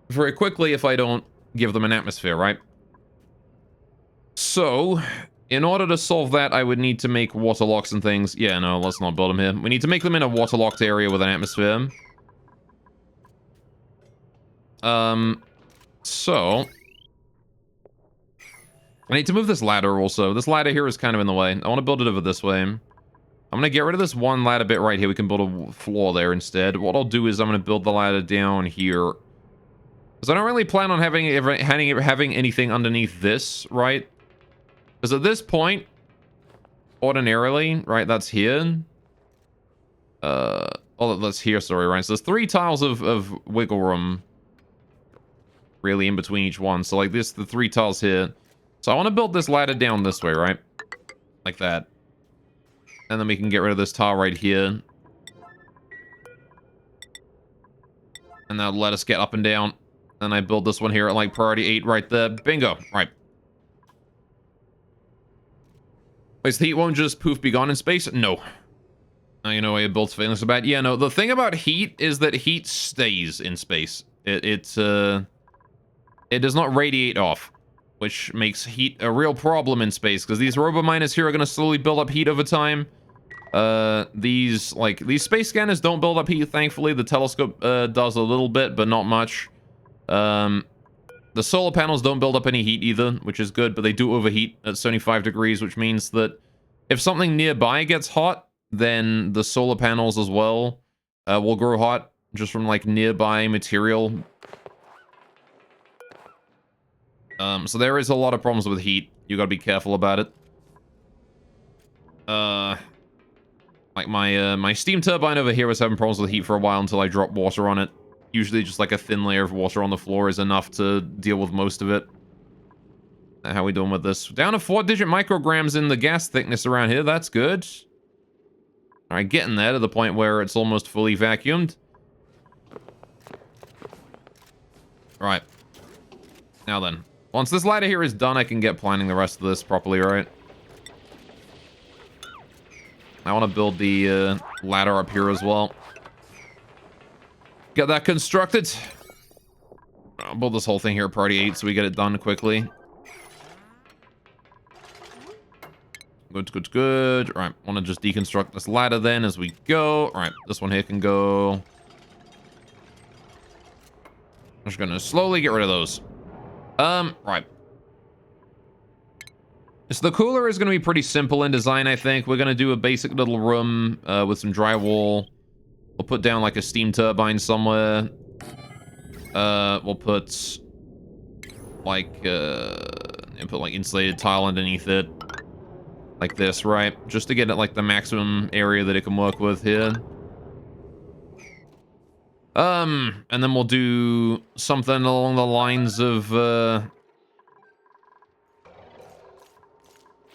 very quickly if I don't give them an atmosphere, right? So, in order to solve that, I would need to make water locks and things. Yeah, no, let's not build them here. We need to make them in a waterlocked area with an atmosphere. So... I need to move this ladder also. This ladder here is kind of in the way. I want to build it over this way. I'm going to get rid of this one ladder bit right here. We can build a floor there instead. What I'll do is I'm going to build the ladder down here. Because I don't really plan on having anything underneath this, right? Because at this point, ordinarily, right, that's here. Oh, that's here, sorry, right? So there's 3 tiles of wiggle room, really, in between each one. So, like, the 3 tiles here. So I want to build this ladder down this way, right? Like that. And then we can get rid of this tile right here. And that'll let us get up and down. And I build this one here at, like, priority 8 right there. Bingo. Right. Wait, so the heat won't just poof be gone in space? No. Now you know why your build's failing so bad? Yeah, no, the thing about heat is that heat stays in space. It does not radiate off, which makes heat a real problem in space, because these robo-miners here are going to slowly build up heat over time. These space scanners don't build up heat, thankfully. The telescope does a little bit, but not much. The solar panels don't build up any heat either, which is good, but they do overheat at 75 degrees, which means that if something nearby gets hot, then the solar panels as well will grow hot, just from, like, nearby material. So there is a lot of problems with heat. You gotta be careful about it. Like my steam turbine over here was having problems with heat for a while until I dropped water on it. Usually just like a thin layer of water on the floor is enough to deal with most of it. How we doing with this? Down to 4-digit micrograms in the gas thickness around here. That's good. Alright, getting there to the point where it's almost fully vacuumed. Right. Now then. Once this ladder here is done, I can get planning the rest of this properly, right? I want to build the ladder up here as well. Get that constructed. I'll build this whole thing here at priority 8 so we get it done quickly. Good, good, good. All right, want to just deconstruct this ladder then as we go. All right, this one here can go. I'm just going to slowly get rid of those. Right. So the cooler is going to be pretty simple in design, I think. We're going to do a basic little room with some drywall. We'll put down like a steam turbine somewhere. We'll put like insulated tile underneath it. Like this, right? Just to get it like the maximum area that it can work with here. And then we'll do something along the lines of,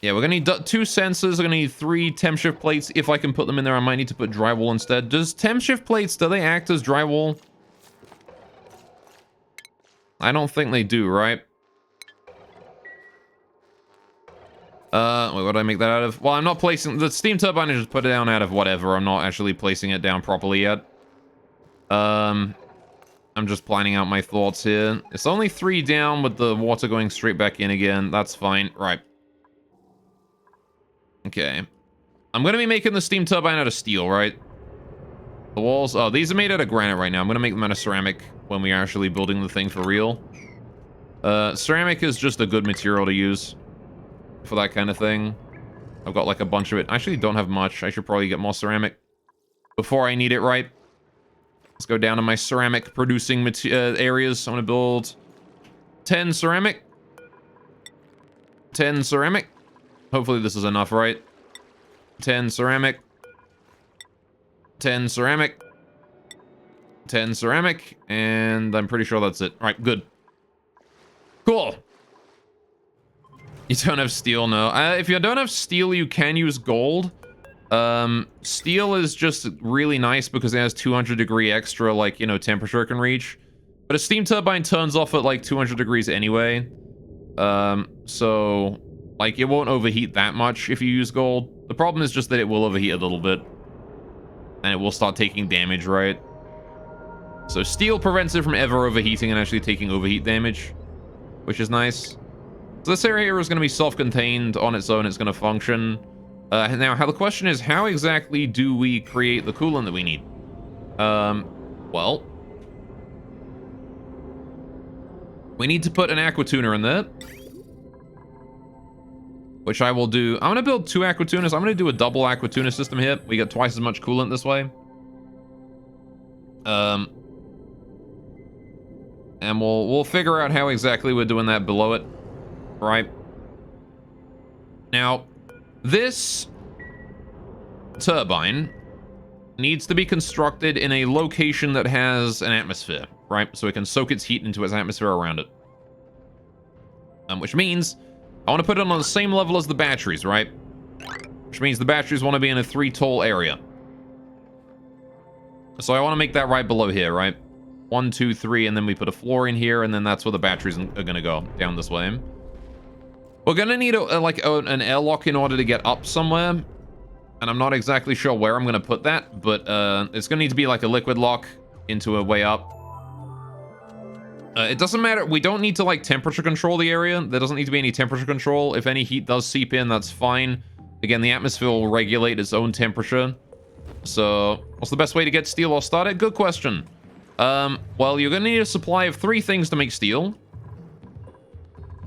yeah, we're gonna need 2 sensors. We're gonna need 3 temp shift plates. If I can put them in there, I might need to put drywall instead. Does temp shift plates, do they act as drywall? I don't think they do, right? Wait, what did I make that out of? Well, I'm not placing... The steam turbine, I just put it down out of whatever. I'm not actually placing it down properly yet. I'm I'm just planning out my thoughts here. It's only 3 down with the water going straight back in again. That's fine. Right. Okay. I'm going to be making the steam turbine out of steel, right? The walls... Oh, these are made out of granite right now. I'm going to make them out of ceramic when we're actually building the thing for real. Ceramic is just a good material to use for that kind of thing. I've got like a bunch of it. I actually don't have much. I should probably get more ceramic before I need it, right? Let's go down to my ceramic producing areas. I'm going to build 10 ceramic. 10 ceramic. Hopefully this is enough, right? 10 ceramic. 10 ceramic. 10 ceramic. And I'm pretty sure that's it. All right, good. Cool. You don't have steel, no. If you don't have steel, you can use gold. Steel is just really nice because it has 200 degree extra, like, you know, temperature it can reach. But a steam turbine turns off at like 200 degrees anyway. So, like, it won't overheat that much if you use gold. The problem is just that it will overheat a little bit. And it will start taking damage, right? So steel prevents it from ever overheating and actually taking overheat damage, which is nice. So this area here is going to be self-contained on its own. It's going to function. Now, the question is, how exactly do we create the coolant that we need? Well, we need to put an aqua tuner in there, which I will do. I'm going to build 2 aqua tuners. I'm going to do a double aqua tuner system here. We get twice as much coolant this way. And we'll figure out how exactly we're doing that below it. Right. Now, this turbine needs to be constructed in a location that has an atmosphere, right? So it can soak its heat into its atmosphere around it. Which means I want to put it on the same level as the batteries, right? Which means the batteries want to be in a 3 tall area. So I want to make that right below here, right? 1, 2, 3, and then we put a floor in here, and then that's where the batteries are going to go, down this way. We're going to need an airlock in order to get up somewhere. And I'm not exactly sure where I'm going to put that, but it's going to need to be like a liquid lock into a way up. It doesn't matter. We don't need to like temperature control the area. There doesn't need to be any temperature control. If any heat does seep in, that's fine. Again, the atmosphere will regulate its own temperature. So what's the best way to get steel or start it? Good question. Well, you're going to need a supply of 3 things to make steel.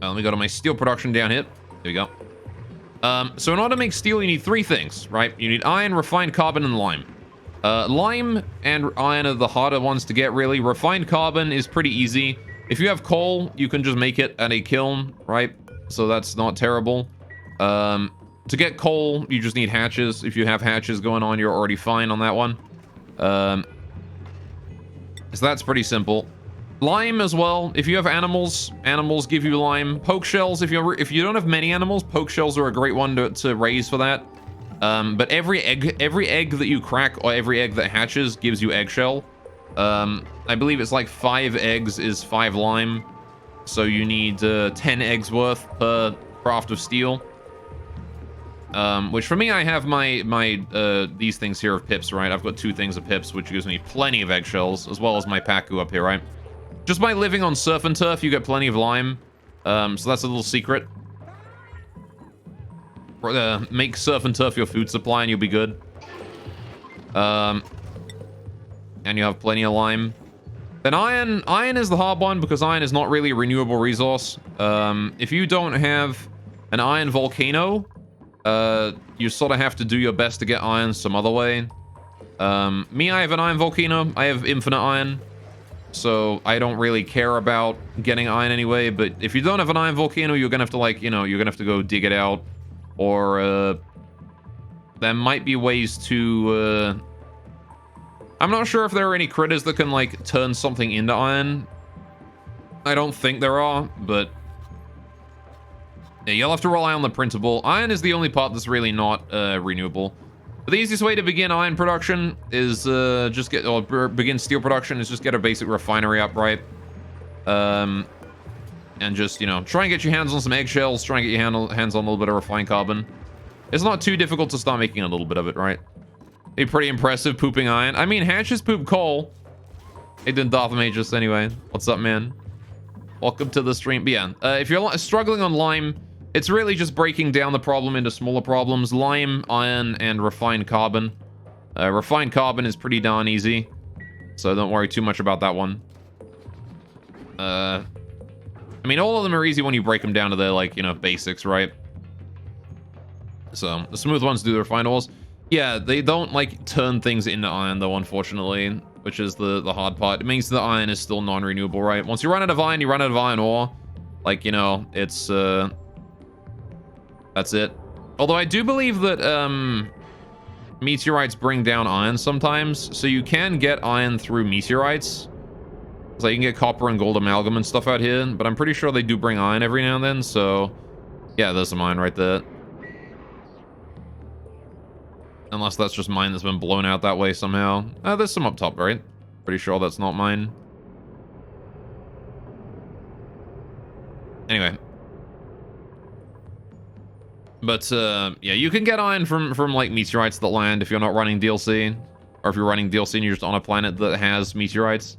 Let me go to my steel production down here. There we go. So in order to make steel, you need 3 things, right? You need iron, refined carbon, and lime. Lime and iron are the harder ones to get, really. Refined carbon is pretty easy. If you have coal, you can just make it at a kiln, right? So that's not terrible. To get coal, you just need hatches. If you have hatches going on, you're already fine on that one. So that's pretty simple. Lime as well. If you have animals, animals give you lime. Poke shells, if you don't have many animals, poke shells are a great one to raise for that. But every egg that you crack or every egg that hatches gives you eggshell. I believe it's like 5 eggs is 5 lime. So you need 10 eggs worth per craft of steel. Which for me, I have these things here of pips, right? I've got 2 things of pips, which gives me plenty of eggshells, as well as my Paku up here, right? Just by living on surf and turf, you get plenty of lime. So that's a little secret. Make surf and turf your food supply and you'll be good. And you have plenty of lime. Then iron. Iron is the hard one because iron is not really a renewable resource. If you don't have an iron volcano, you sort of have to do your best to get iron some other way. Me, I have an iron volcano. I have infinite iron. So I don't really care about getting iron anyway. But if you don't have an iron volcano, you're gonna have to like, you're gonna have to go dig it out. Or there might be ways to I'm not sure if there are any critters that can like turn something into iron. I don't think there are, but yeah, you'll have to rely on the printable. Iron is the only part that's really not renewable. But the easiest way to begin iron production is begin steel production is just get a basic refinery up, right? And just, try and get your hands on some eggshells, try and get your hands on a little bit of refined carbon. It's not too difficult to start making a little bit of it, right? Be pretty impressive pooping iron. I mean, hatches poop coal. Hey, then Darth Magus, anyway. What's up, man? Welcome to the stream. But yeah, if you're struggling on lime, it's really just breaking down the problem into smaller problems. Lime, iron, and refined carbon. Refined carbon is pretty darn easy, so don't worry too much about that one. I mean, all of them are easy when you break them down to their, like, you know, basics, right? So, the smooth ones do the refined ores. Yeah, they don't, like, turn things into iron, though, unfortunately, which is the hard part. It means the iron is still non-renewable, right? Once you run out of iron, you run out of iron ore. Like, you know, it's, that's it. Although I do believe that, meteorites bring down iron sometimes, so you can get iron through meteorites. So you can get copper and gold amalgam and stuff out here, but I'm pretty sure they do bring iron every now and then, so... Yeah, there's some iron right there. Unless that's just mine that's been blown out that way somehow. There's some up top, right? Pretty sure that's not mine. Anyway. But, yeah, you can get iron from like, meteorites that land if you're not running DLC. Or if you're running DLC and you're just on a planet that has meteorites.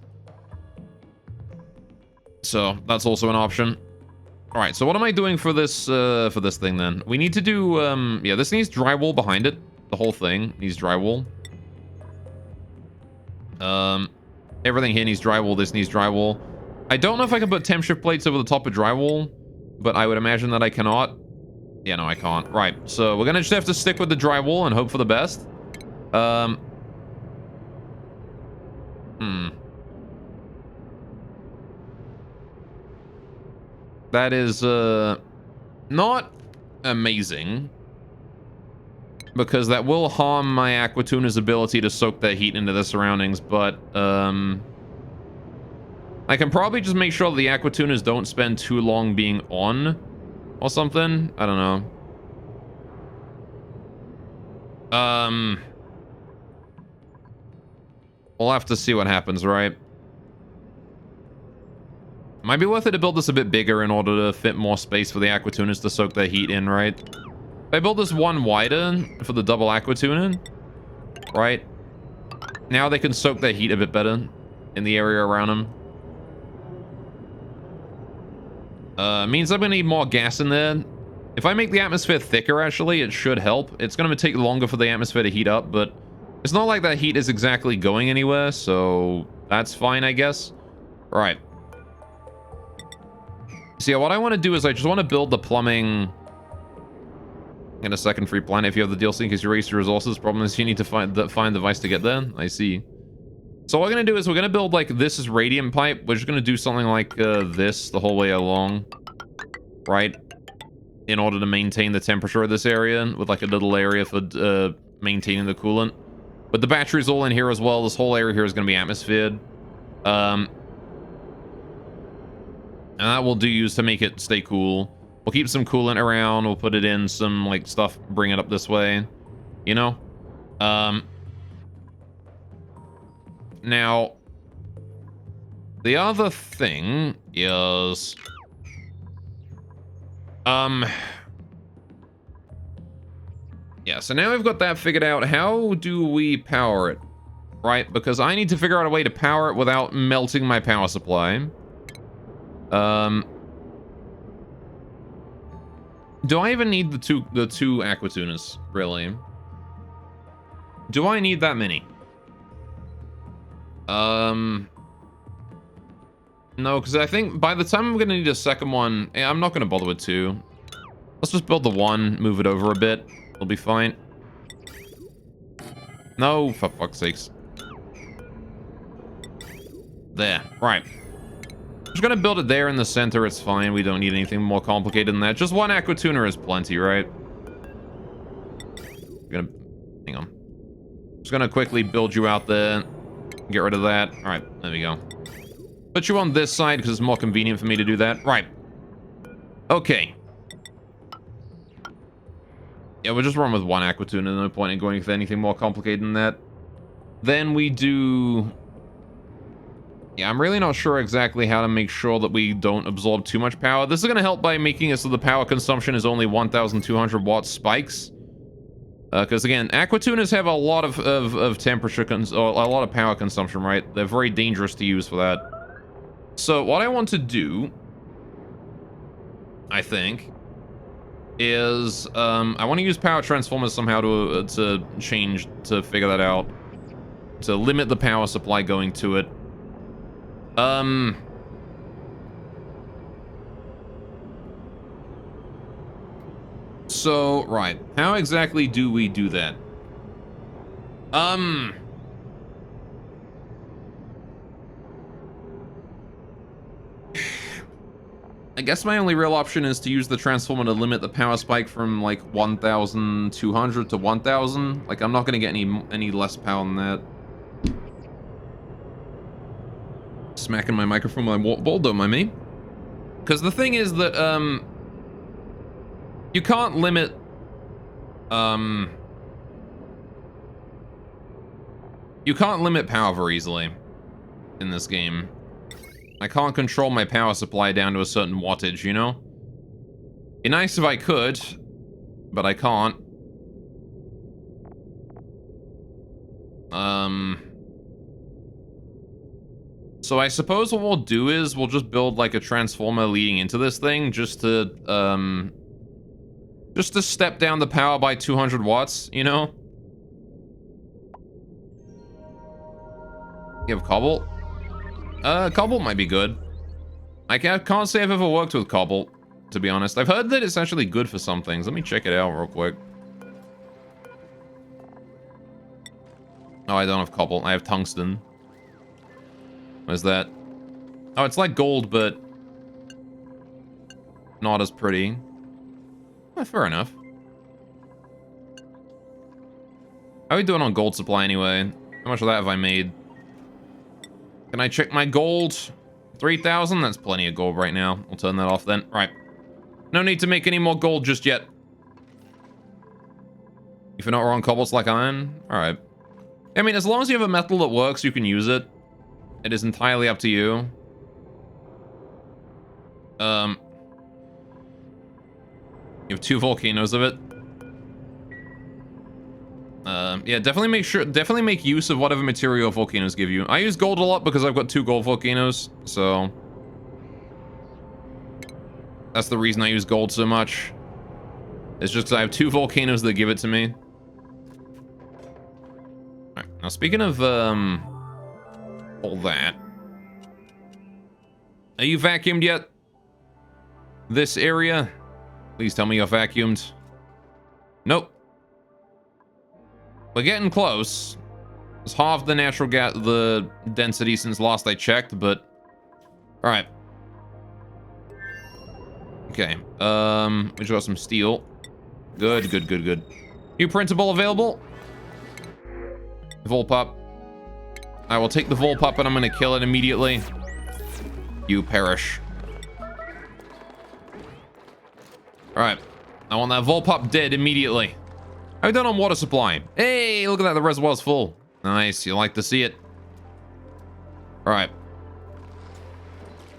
So, that's also an option. Alright, so what am I doing for this thing, then? We need to do, yeah, this needs drywall behind it. The whole thing needs drywall. Everything here needs drywall. This needs drywall. I don't know if I can put temp shift plates over the top of drywall, but I would imagine that I cannot. Yeah, no, I can't. Right, so we're gonna just have to stick with the drywall and hope for the best. That is, not amazing. Because that will harm my Aquatuna's ability to soak that heat into the surroundings, but, I can probably just make sure the Aquatunas don't spend too long being on, or something. I don't know. We'll have to see what happens, right? Might be worth it to build this a bit bigger in order to fit more space for the Aquatunas to soak their heat in, right? If I build this one wider for the double Aquatuna, right? Now they can soak their heat a bit better in the area around them. Means I'm gonna need more gas in there. If I make the atmosphere thicker, actually, it should help. It's gonna take longer for the atmosphere to heat up, but it's not like that heat is exactly going anywhere, so that's fine, I guess. Right. So yeah, what I want to do is I just want to build the plumbing in a second free planet if you have the DLC in case you waste your resources. Problem is you need to find the device to get there. I see. So what we're going to do is we're going to build like this is radiant pipe. We're just going to do something like this the whole way along. Right? In order to maintain the temperature of this area with like a little area for maintaining the coolant. But the battery's all in here as well. This whole area here is going to be atmosphered. And that will do use to make it stay cool. We'll keep some coolant around. We'll put it in some, like, stuff. Bring it up this way. You know? Now, the other thing is... yeah, so now we've got that figured out. How do we power it? Right? Because I need to figure out a way to power it without melting my power supply. Do I even need the two Aquatunas, really? Do I need that many? No, because I think by the time I'm gonna need a second one, I'm not gonna bother with two. Let's just build the one, move it over a bit. It'll be fine. No, for fuck's sakes. There, right. Just gonna build it there in the center, it's fine. We don't need anything more complicated than that. Just one Aquatuna is plenty, right? Hang on. Just gonna quickly build you out there. Get rid of that. Alright, there we go. Put you on this side because it's more convenient for me to do that. Right. Okay. Yeah, we'll just run with one Aquatuna. No point in going with anything more complicated than that. Then we do... yeah, I'm really not sure exactly how to make sure that we don't absorb too much power. This is going to help by making it so the power consumption is only 1,200 watt spikes. Because again, aqua tuners have a lot of temperature, or a lot of power consumption, right? They're very dangerous to use for that. So what I want to do, I think, is I want to use power transformers somehow to figure that out, to limit the power supply going to it. So, right. How exactly do we do that? I guess my only real option is to use the transformer to limit the power spike from, like, 1,200 to 1,000. Like, I'm not gonna get any less power than that. Smacking my microphone with my ball, don't mind me. Because the thing is that, you can't limit, you can't limit power very easily in this game. I can't control my power supply down to a certain wattage, you know? Be nice if I could, but I can't. So I suppose what we'll do is we'll just build like a transformer leading into this thing just to step down the power by 200 watts, you know? You have cobalt? Cobalt might be good. I can't say I've ever worked with cobalt, to be honest. I've heard that it's actually good for some things. Let me check it out real quick. Oh, I don't have cobalt. I have tungsten. What is that? Oh, it's like gold, but not as pretty. Fair enough. How are we doing on gold supply anyway? How much of that have I made? Can I check my gold? 3,000? That's plenty of gold right now. I'll turn that off then. Right. No need to make any more gold just yet. If you're not wrong, cobalt's like iron. Alright. I mean, as long as you have a metal that works, you can use it. It is entirely up to you. You have 2 volcanoes of it. Yeah, definitely make use of whatever material volcanoes give you. I use gold a lot because I've got 2 gold volcanoes, so that's the reason I use gold so much. It's just because I have 2 volcanoes that give it to me. Alright, now speaking of, all that. Are you vacuumed yet? This area? Please tell me you're vacuumed. Nope. We're getting close. It's half the natural gas, the density since last I checked, but... Alright. Okay, we just got some steel. Good, good, good, good. New printable available? Volpup. I will take the Volpup and I'm gonna kill it immediately. You perish. Alright. I want that Volpup dead immediately. How we done on water supply? Hey, look at that, the reservoir's full. Nice, you like to see it. Alright.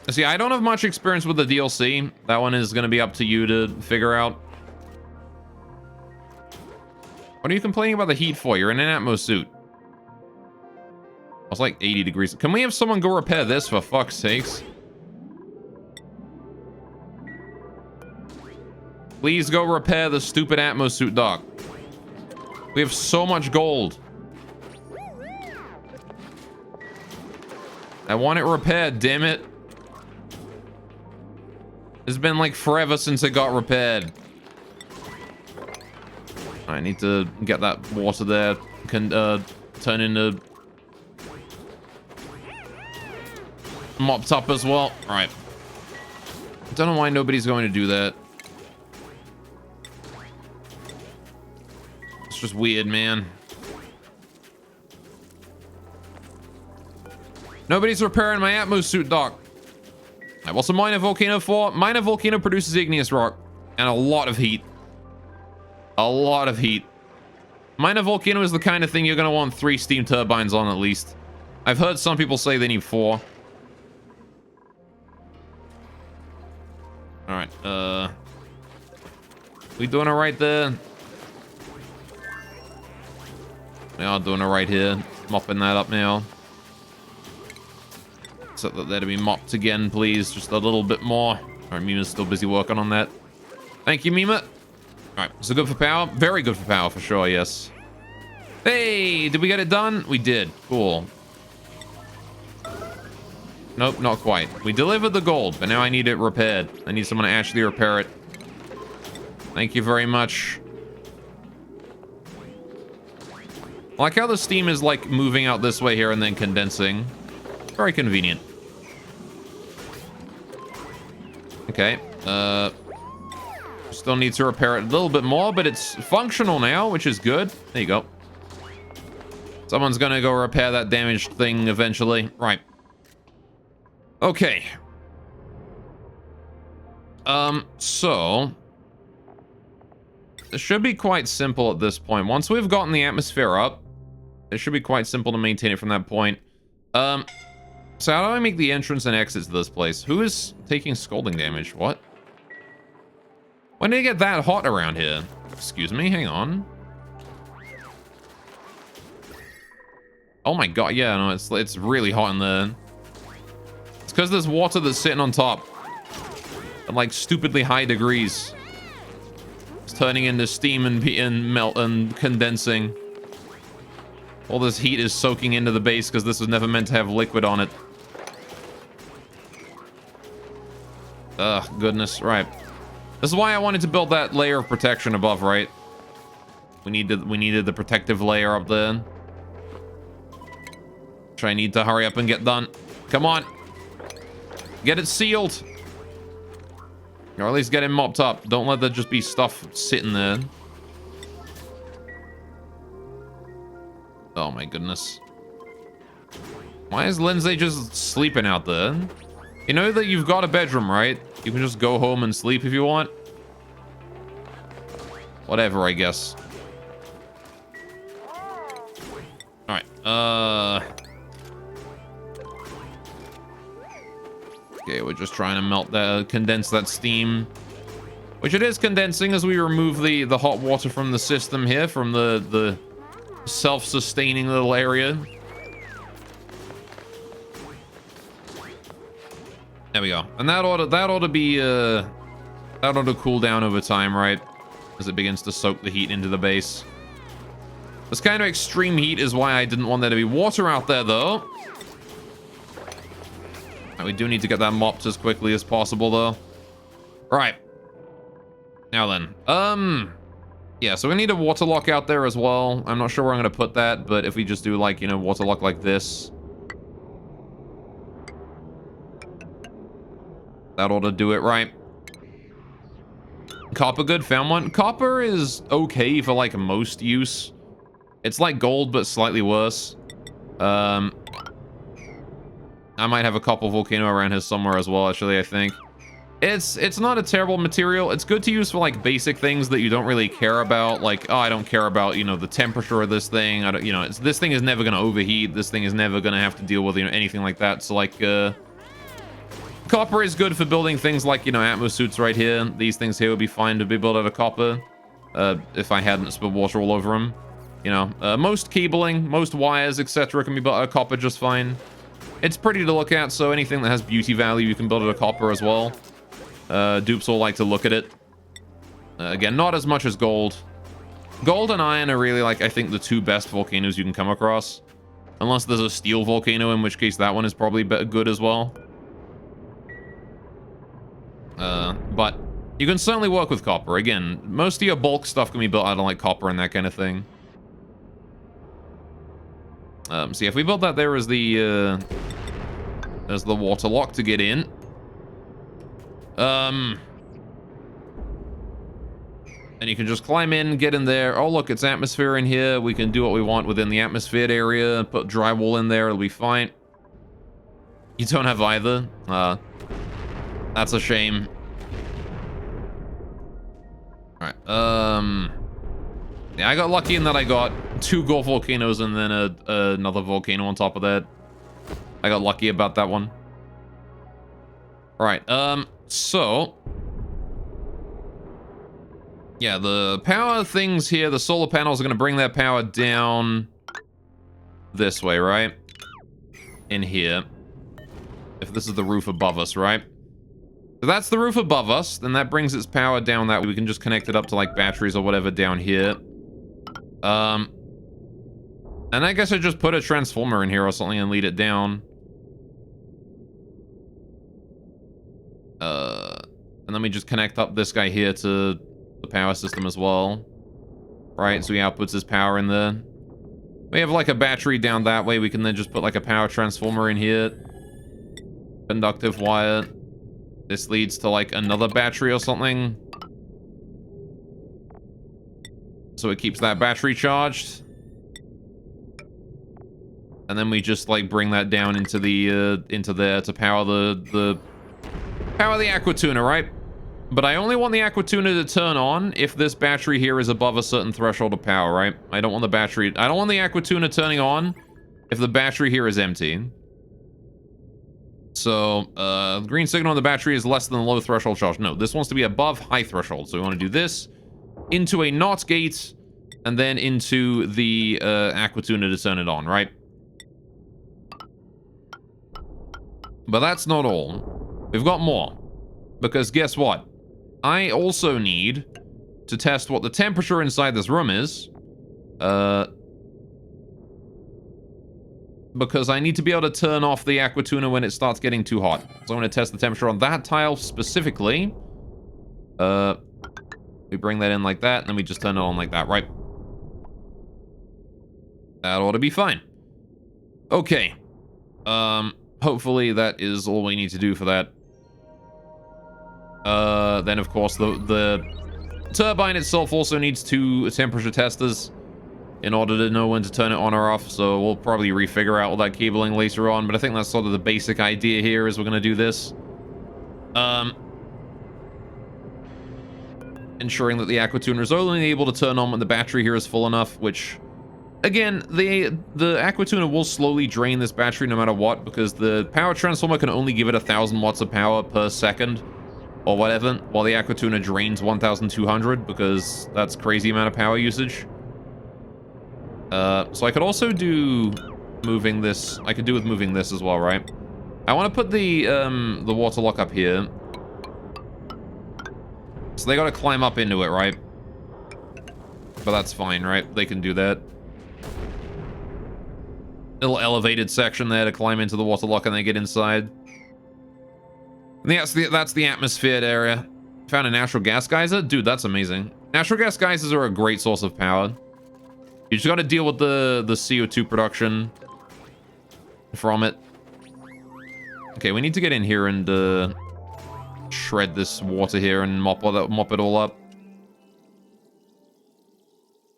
See, I don't have much experience with the DLC. That one is gonna be up to you to figure out. What are you complaining about the heat for? You're in an Atmos suit. It's like 80 degrees. Can we have someone go repair this, for fuck's sakes? Please go repair the stupid Atmos suit, Doc. We have so much gold. I want it repaired, damn it. It's been like forever since it got repaired. I need to get that water there. Can turn into mopped up as well. All right. I don't know why nobody's going to do that. It's just weird, man. Nobody's repairing my Atmos suit, Doc. What's a minor volcano for? Minor volcano produces igneous rock and a lot of heat. A lot of heat. Minor volcano is the kind of thing you're going to want 3 steam turbines on at least. I've heard some people say they need 4. Alright, we doing it right there? We are doing it right here. Mopping that up now. So that they're to be mopped again, please. Just a little bit more. Alright, Mima's still busy working on that. Thank you, Mima. Alright, so good for power? Very good for power, for sure, yes. Hey, did we get it done? We did. Cool. Nope, not quite. We delivered the gold, but now I need it repaired. I need someone to actually repair it. Thank you very much. I like how the steam is, like, moving out this way here and then condensing. Very convenient. Okay. Still need to repair it a little bit more, but it's functional now, which is good. There you go. Someone's gonna go repair that damaged thing eventually. Right. Okay. So... it should be quite simple at this point. Once we've gotten the atmosphere up, it should be quite simple to maintain it from that point. So how do I make the entrance and exits to this place? Who is taking scalding damage? What? When did it get that hot around here? Excuse me, hang on. Oh my god, yeah, no, it's really hot in there. It's because there's water that's sitting on top. At like stupidly high degrees. It's turning into steam and melt and condensing. All this heat is soaking into the base because this was never meant to have liquid on it. Ugh, goodness, right. This is why I wanted to build that layer of protection above, right? We needed the protective layer up there. Which I need to hurry up and get done. Come on. Get it sealed. Or at least get it mopped up. Don't let there just be stuff sitting there. Oh my goodness. Why is Lindsay just sleeping out there? You know that you've got a bedroom, right? You can just go home and sleep if you want. Whatever, I guess. Alright, okay, we're just trying to melt that, condense that steam. Which it is condensing as we remove the hot water from the system here, from the self-sustaining little area. There we go. And that ought to be that ought to cool down over time, right? As it begins to soak the heat into the base. This kind of extreme heat is why I didn't want there to be water out there, though. Right, we do need to get that mopped as quickly as possible, though. Right. Now then. Yeah, so we need a water lock out there as well. I'm not sure where I'm going to put that, but if we just do, like, you know, water lock like this. That ought to do it, right? Copper good, found one. Copper is okay for, like, most use. It's like gold, but slightly worse. I might have a copper volcano around here somewhere as well, actually, I think. It's not a terrible material. It's good to use for, like, basic things that you don't really care about. Like, oh, I don't care about, you know, the temperature of this thing. I don't, you know, this thing is never going to overheat. This thing is never going to have to deal with, you know, anything like that. So, like, copper is good for building things like, you know, atmo suits right here. These things here would be fine to be built out of copper. If I hadn't spilled water all over them. You know, most cabling, most wires, etc. can be built out of copper just fine. It's pretty to look at, so anything that has beauty value, you can build out of copper as well. Dupes all like to look at it. Again, not as much as gold. Gold and iron are really, like, I think the two best volcanoes you can come across. Unless there's a steel volcano, in which case that one is probably good as well. But you can certainly work with copper. Again, most of your bulk stuff can be built out of, like, copper and that kind of thing. So yeah, if we build that there as the water lock to get in. And you can just climb in, get in there. Oh, look, it's atmosphere in here. We can do what we want within the atmosphere area. Put drywall in there. It'll be fine. You don't have either. That's a shame. Alright, yeah, I got lucky in that I got 2 gold volcanoes and then another volcano on top of that. I got lucky about that one. Alright, so... yeah, the power things here, the solar panels are going to bring that power down this way, right? In here. If this is the roof above us, right? So that's the roof above us. Then that brings its power down that way. We can just connect it up to like batteries or whatever down here. And I guess I just put a transformer in here or something and lead it down. And then we just connect up this guy here to the power system as well. Right, so he outputs his power in there. We have like a battery down that way. We can then just put like a power transformer in here. Conductive wire. This leads to like another battery or something. So it keeps that battery charged. And then we just like bring that down into the into there to power the aqua tuner, right? But I only want the aqua tuner to turn on if this battery here is above a certain threshold of power, right? I don't want the aqua tuner turning on if the battery here is empty. So, the green signal on the battery is less than the low threshold charge. No, this wants to be above high threshold. So we want to do this into a NOT gate and then into the aqua tuner to turn it on, right? But that's not all. We've got more. Because guess what? I also need to test what the temperature inside this room is. Because I need to be able to turn off the aqua tuner when it starts getting too hot. So I'm going to test the temperature on that tile specifically. We bring that in like that, and then we just turn it on like that, right? That ought to be fine. Okay. Hopefully that is all we need to do for that. Then of course the turbine itself also needs 2 temperature testers in order to know when to turn it on or off, so we'll probably refigure out all that cabling later on, but I think that's sort of the basic idea here is we're gonna do this. Ensuring that the aqua tuner is only able to turn on when the battery here is full enough, which again, the aqua tuner will slowly drain this battery no matter what, because the power transformer can only give it 1,000 watts of power per second or whatever, while the aqua tuner drains 1,200 because that's crazy amount of power usage. So I could also do moving this. I could do with moving this as well, right? I want to put the water lock up here. So they got to climb up into it, right? But that's fine, right? They can do that. Little elevated section there to climb into the water lock and then get inside. And that's the atmosphered area. Found a natural gas geyser? Dude, that's amazing. Natural gas geysers are a great source of power. You just got to deal with the CO2 production from it. Okay, we need to get in here and shred this water here and mop it all up.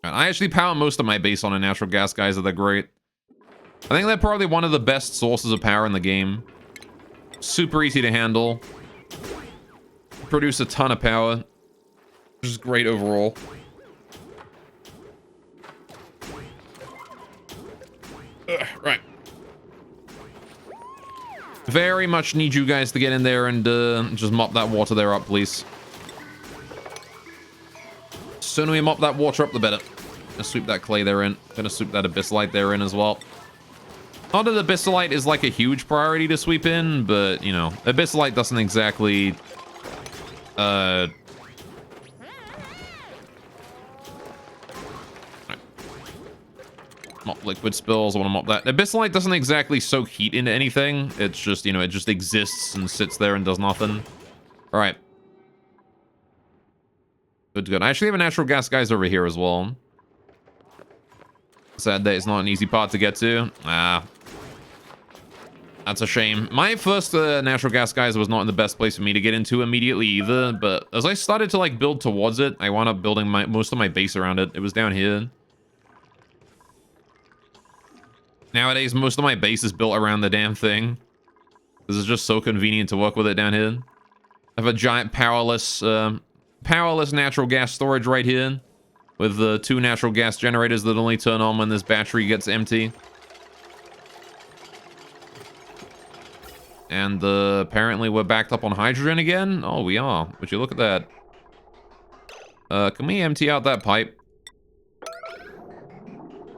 I actually power most of my base on a natural gas geyser. They're great. I think they're probably one of the best sources of power in the game. Super easy to handle. Produce a ton of power. Which is great overall. Right. Very much need you guys to get in there and just mop that water there up, please. The sooner we mop that water up, the better. Gonna sweep that clay there in. Gonna sweep that abyssalite there in as well. Not that abyssalite is like a huge priority to sweep in, but, you know, abyssalite doesn't exactly... Mop liquid spills. I want to mop that. Abyssalite doesn't exactly soak heat into anything. It's just, you know, it just exists and sits there and does nothing. All right. Good, good. I actually have a natural gas geyser over here as well. Sad that it's not an easy part to get to. Ah. That's a shame. My first natural gas geyser was not in the best place for me to get into immediately either, but as I started to, like, build towards it, I wound up building most of my base around it. It was down here. Nowadays, most of my base is built around the damn thing. This is just so convenient to work with it down here. I have a giant powerless natural gas storage right here. With the 2 natural gas generators that only turn on when this battery gets empty. And apparently we're backed up on hydrogen again? Oh, we are. Would you look at that? Can we empty out that pipe?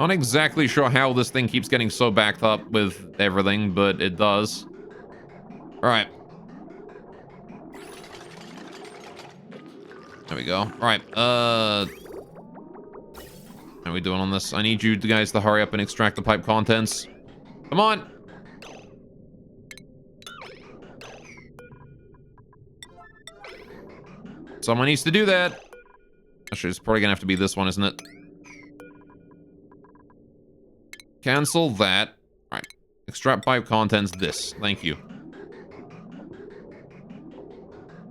Not exactly sure how this thing keeps getting so backed up with everything, but it does. Alright. There we go. Alright, how are we doing on this? I need you guys to hurry up and extract the pipe contents. Come on! Someone needs to do that. Actually, it's probably gonna have to be this one, isn't it? Cancel that. Alright. Extract pipe contents this. Thank you.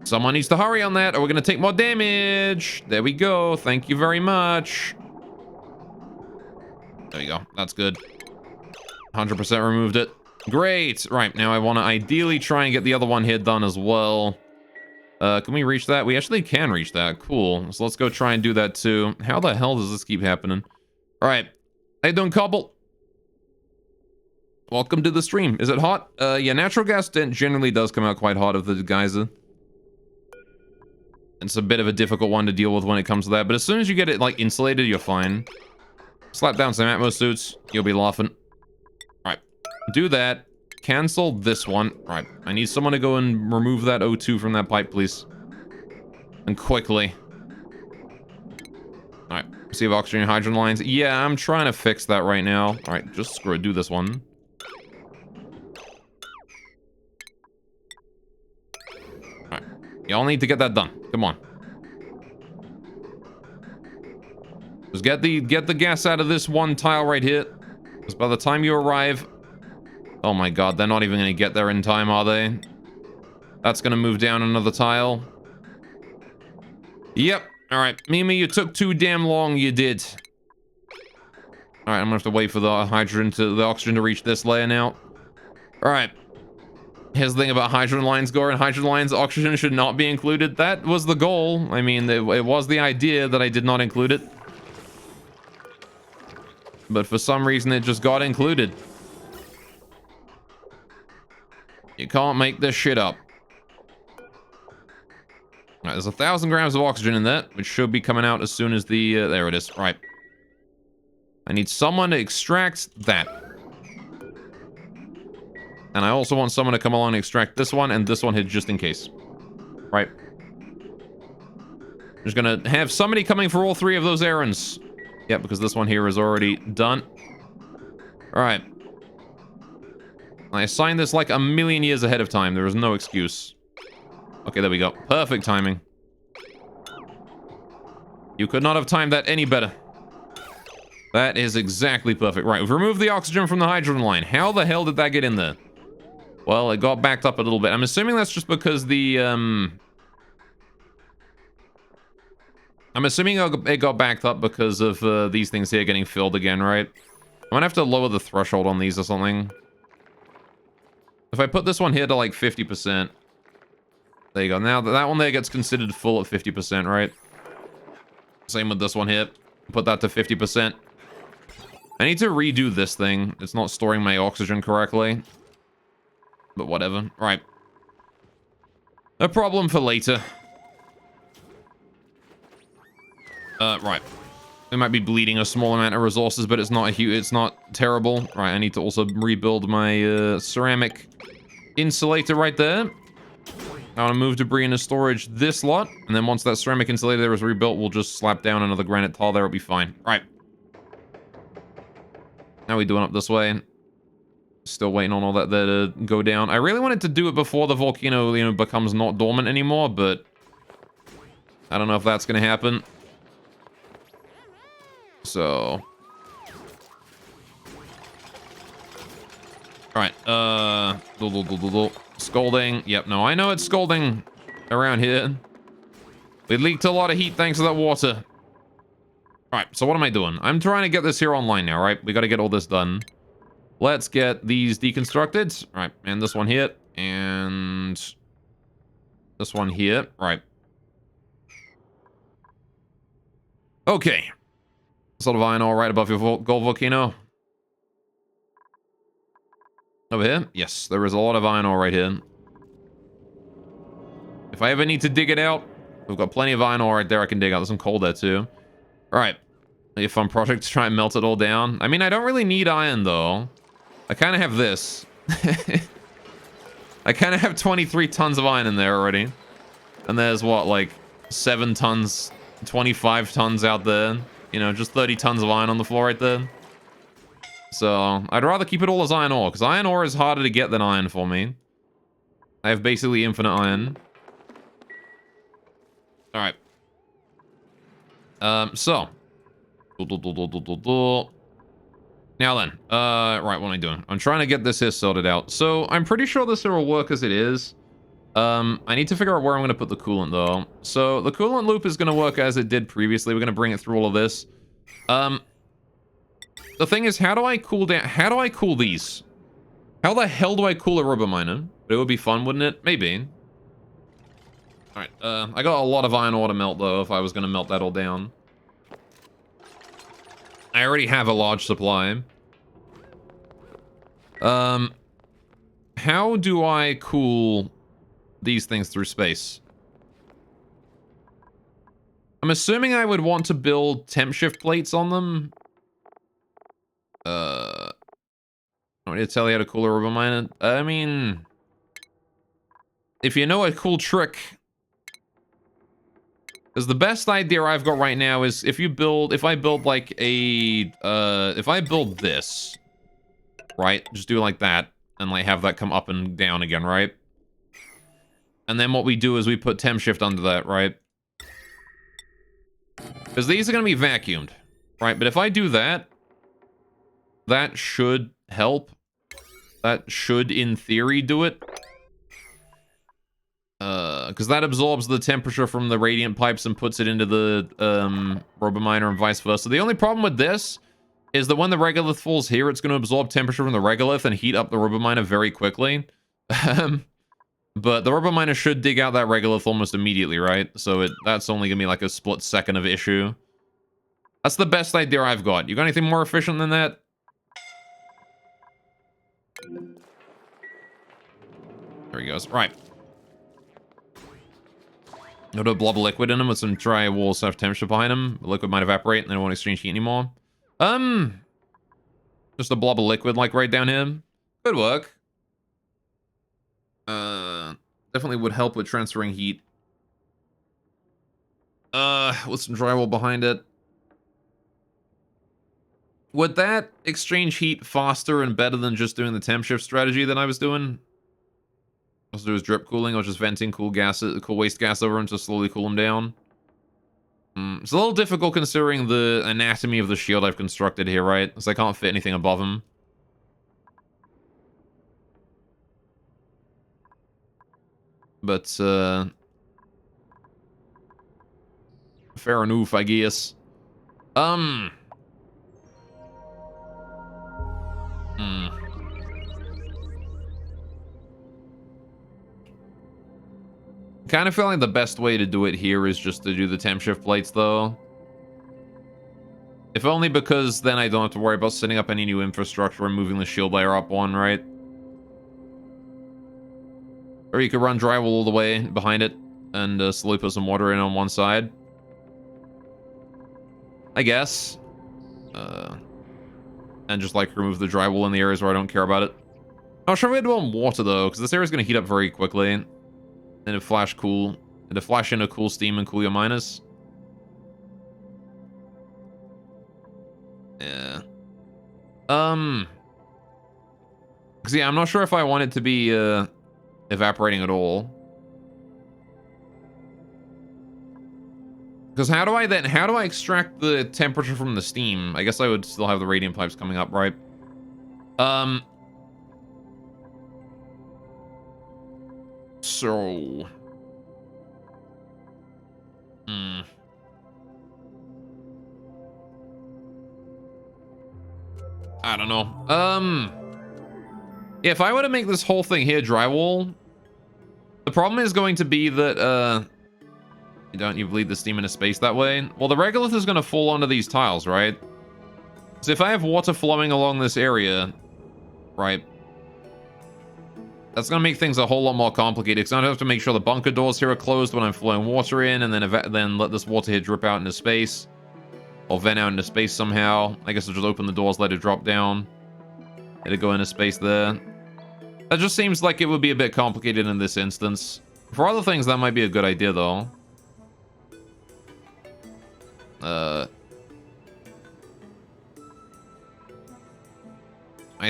Someone needs to hurry on that or we're gonna take more damage. There we go. Thank you very much. There you go. That's good. 100% removed it. Great. Right, now I want to ideally try and get the other one here done as well. Can we reach that? We actually can reach that. Cool. So let's go try and do that too. How the hell does this keep happening? All right. How you doing, Cobble? Welcome to the stream. Is it hot? Yeah, natural gas generally does come out quite hot of the geyser. It's a bit of a difficult one to deal with when it comes to that, but as soon as you get it, like, insulated, you're fine. Slap down some Atmos suits, you'll be laughing. Alright, do that. Cancel this one. Alright, I need someone to go and remove that O2 from that pipe, please. And quickly. Alright, see if oxygen and hydrogen lines. Yeah, I'm trying to fix that right now. Alright, just screw it, do this one. Alright, y'all need to get that done. Come on. Just get the gas out of this one tile right here. Because by the time you arrive... Oh my god, they're not even going to get there in time, are they? That's going to move down another tile. Yep. Alright, Mimi, you took too damn long, you did. Alright, I'm going to have to wait for the oxygen to reach this layer now. Alright. Here's the thing about hydrogen lines, Goran. Hydrogen lines, oxygen should not be included. That was the goal. I mean, it was the idea that I did not include it. But for some reason, it just got included. You can't make this shit up. Right, there's 1,000 grams of oxygen in that, which should be coming out as soon as the... there it is. Right. I need someone to extract that. And I also want someone to come along and extract this one and this one here just in case. Right. I'm just gonna have somebody coming for all three of those errands. Yep, because this one here is already done. Alright. I assigned this like a million years ahead of time. There is no excuse. Okay, there we go. Perfect timing. You could not have timed that any better. That is exactly perfect. Right, we've removed the oxygen from the hydrogen line. How the hell did that get in there? Well, it got backed up a little bit. I'm assuming that's just because the, I'm assuming it got backed up because of these things here getting filled again, right? I'm gonna have to lower the threshold on these or something. If I put this one here to like 50%. There you go. Now that one there gets considered full at 50%, right? Same with this one here. Put that to 50%. I need to redo this thing. It's not storing my oxygen correctly. But whatever. Right. A problem for later. Right. We might be bleeding a small amount of resources, but it's not it's not terrible. Right, I need to also rebuild my ceramic insulator right there. I want to move debris into storage this lot, and then once that ceramic insulator there is rebuilt, we'll just slap down another granite tile there. It'll be fine. Right. How we doing up this way? Still waiting on all that there to go down. I really wanted to do it before the volcano, you know, becomes not dormant anymore, but I don't know if that's going to happen. So, all right. Scolding. Yep. No, I know it's scolding around here. We leaked a lot of heat thanks to that water. All right. So what am I doing? I'm trying to get this here online now. Right. We got to get all this done. Let's get these deconstructed. All right. And this one here. And this one here. All right. Okay. Sort of iron ore right above your gold volcano. Over here? Yes, there is a lot of iron ore right here. If I ever need to dig it out, we've got plenty of iron ore right there I can dig out. There's some coal there too. Alright. a fun project to try and melt it all down. I mean, I don't really need iron, though. I kind of have this. I kind of have 23 tons of iron in there already. And there's, what, like, 7 tons, 25 tons out there. You know, just 30 tons of iron on the floor right there. So, I'd rather keep it all as iron ore, because iron ore is harder to get than iron for me. I have basically infinite iron. Alright. So. Now then, right, what am I doing? I'm trying to get this here sorted out. So, I'm pretty sure this here will work as it is. I need to figure out where I'm going to put the coolant, though. So, the coolant loop is going to work as it did previously. We're going to bring it through all of this. The thing is, how do I cool down? How do I cool these? How the hell do I cool a rubber miner? It would be fun, wouldn't it? Maybe. Alright, I got a lot of iron ore to melt, though, if I was going to melt that all down. I already have a large supply. How do I cool these things through space? I'm assuming I would want to build temp shift plates on them. I want to tell you how to cool a rubber miner. I mean, if you know a cool trick, because the best idea I've got right now is if I build like a, if I build this, right, just do it like that, and like have that come up and down again, right? And then what we do is we put temp shift under that, right? Because these are going to be vacuumed, right? But if I do that, that should help. That should, in theory, do it. Because that absorbs the temperature from the radiant pipes and puts it into the rubber miner and vice versa. The only problem with this is that when the regolith falls here, it's going to absorb temperature from the regolith and heat up the rubber miner very quickly. But the rubber miner should dig out that regolith almost immediately, right? So that's only going to be like a split second of issue. That's the best idea I've got. You got anything more efficient than that? There he goes. Right. Got a blob of liquid in him with some dry wall surf temperature behind him. The liquid might evaporate and then it won't exchange heat anymore. Just a blob of liquid like right down here. Could work. Definitely would help with transferring heat. With some drywall behind it. Would that exchange heat faster and better than just doing the temp shift strategy that I was doing? Let's do is drip cooling or just venting cool waste gas over him to slowly cool him down. It's a little difficult considering the anatomy of the shield I've constructed here, right? Because I can't fit anything above him. But, fair enough, I guess. Kind of feel like the best way to do it here is just to do the temp shift plates, though. If only because then I don't have to worry about setting up any new infrastructure and moving the shield layer up one, right? Or you could run drywall all the way behind it and slowly put some water in on one side. I guess. And just like remove the drywall in the areas where I don't care about it. I'm sure we had to on water though, because this area is going to heat up very quickly. And it'll flash cool. It'll flash into cool steam and cool your miners. Yeah. Because yeah, I'm not sure if I want it to be evaporating at all. Because how do I extract the temperature from the steam? I guess I would still have the radiant pipes coming up, right? So... I don't know. If I were to make this whole thing here drywall, the problem is going to be that, you bleed the steam into space that way? Well, the regolith is going to fall onto these tiles, right? So if I have water flowing along this area, right, that's going to make things a whole lot more complicated, because I have to make sure the bunker doors here are closed when I'm flowing water in, and then let this water here drip out into space. Or vent out into space somehow. I guess I'll just open the doors, let it drop down. It'll go into space there. That just seems like it would be a bit complicated in this instance. For other things, that might be a good idea, though. I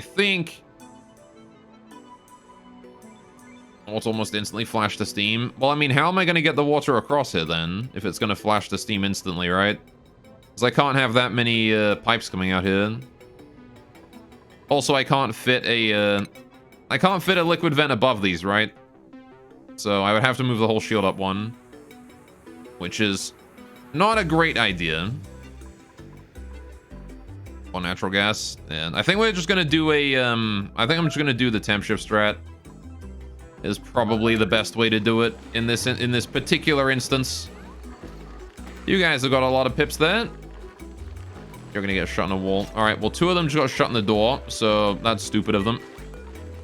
think... Oh, it's almost instantly flash to steam. Well, I mean, how am I going to get the water across here, then? If it's going to flash to steam instantly, right? Because I can't have that many pipes coming out here. Also, I can't fit a liquid vent above these, right? So I would have to move the whole shield up one. Which is not a great idea. Or natural gas. And I think we're just going to do a... I think I'm just going to do the temp shift strat. Is probably the best way to do it in this particular instance. You guys have got a lot of pips there. You're gonna get shot in a wall. All right, well, 2 of them just got shut in the door, so that's stupid of them.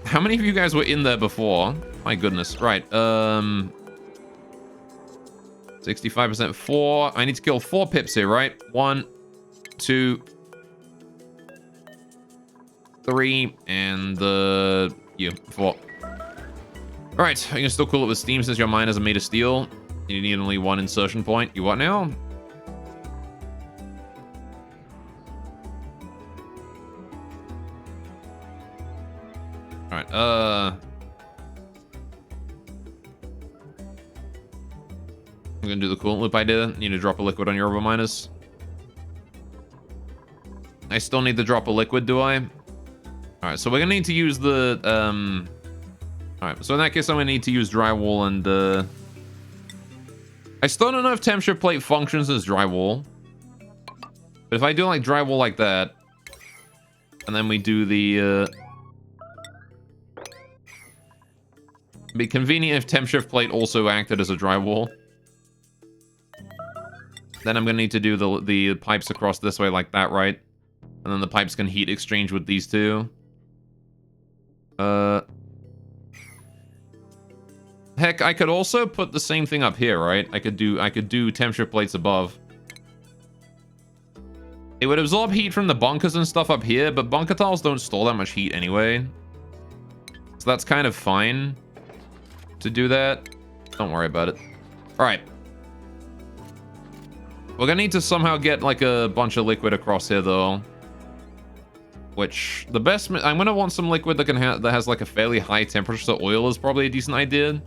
How many of you guys were in there before? My goodness. Right. 65% 4. I need to kill 4 pips here, right? 1, 2, 3, and you 4. All right, you can still cool it with steam since your miners are made of steel. You need only 1 insertion point. You what now? All right, I'm gonna do the coolant loop I did. Need to drop a liquid on your robo miners. I still need to drop a liquid, do I? All right, so we're gonna need to use the Alright, so in that case, I'm going to need to use drywall and, I still don't know if temp shift plate functions as drywall. But if I do, like, drywall like that, and then we do the, it'd be convenient if temp shift plate also acted as a drywall. Then I'm going to need to do the pipes across this way like that, right? And then the pipes can heat exchange with these two. Heck, I could also put the same thing up here, right? I could do temp shift plates above. It would absorb heat from the bunkers and stuff up here, but bunker tiles don't store that much heat anyway. So that's kind of fine to do that. Don't worry about it. All right. We're gonna need to somehow get like a bunch of liquid across here, though. Which the best, I'm gonna want some liquid that that has like a fairly high temperature, so oil is probably a decent idea.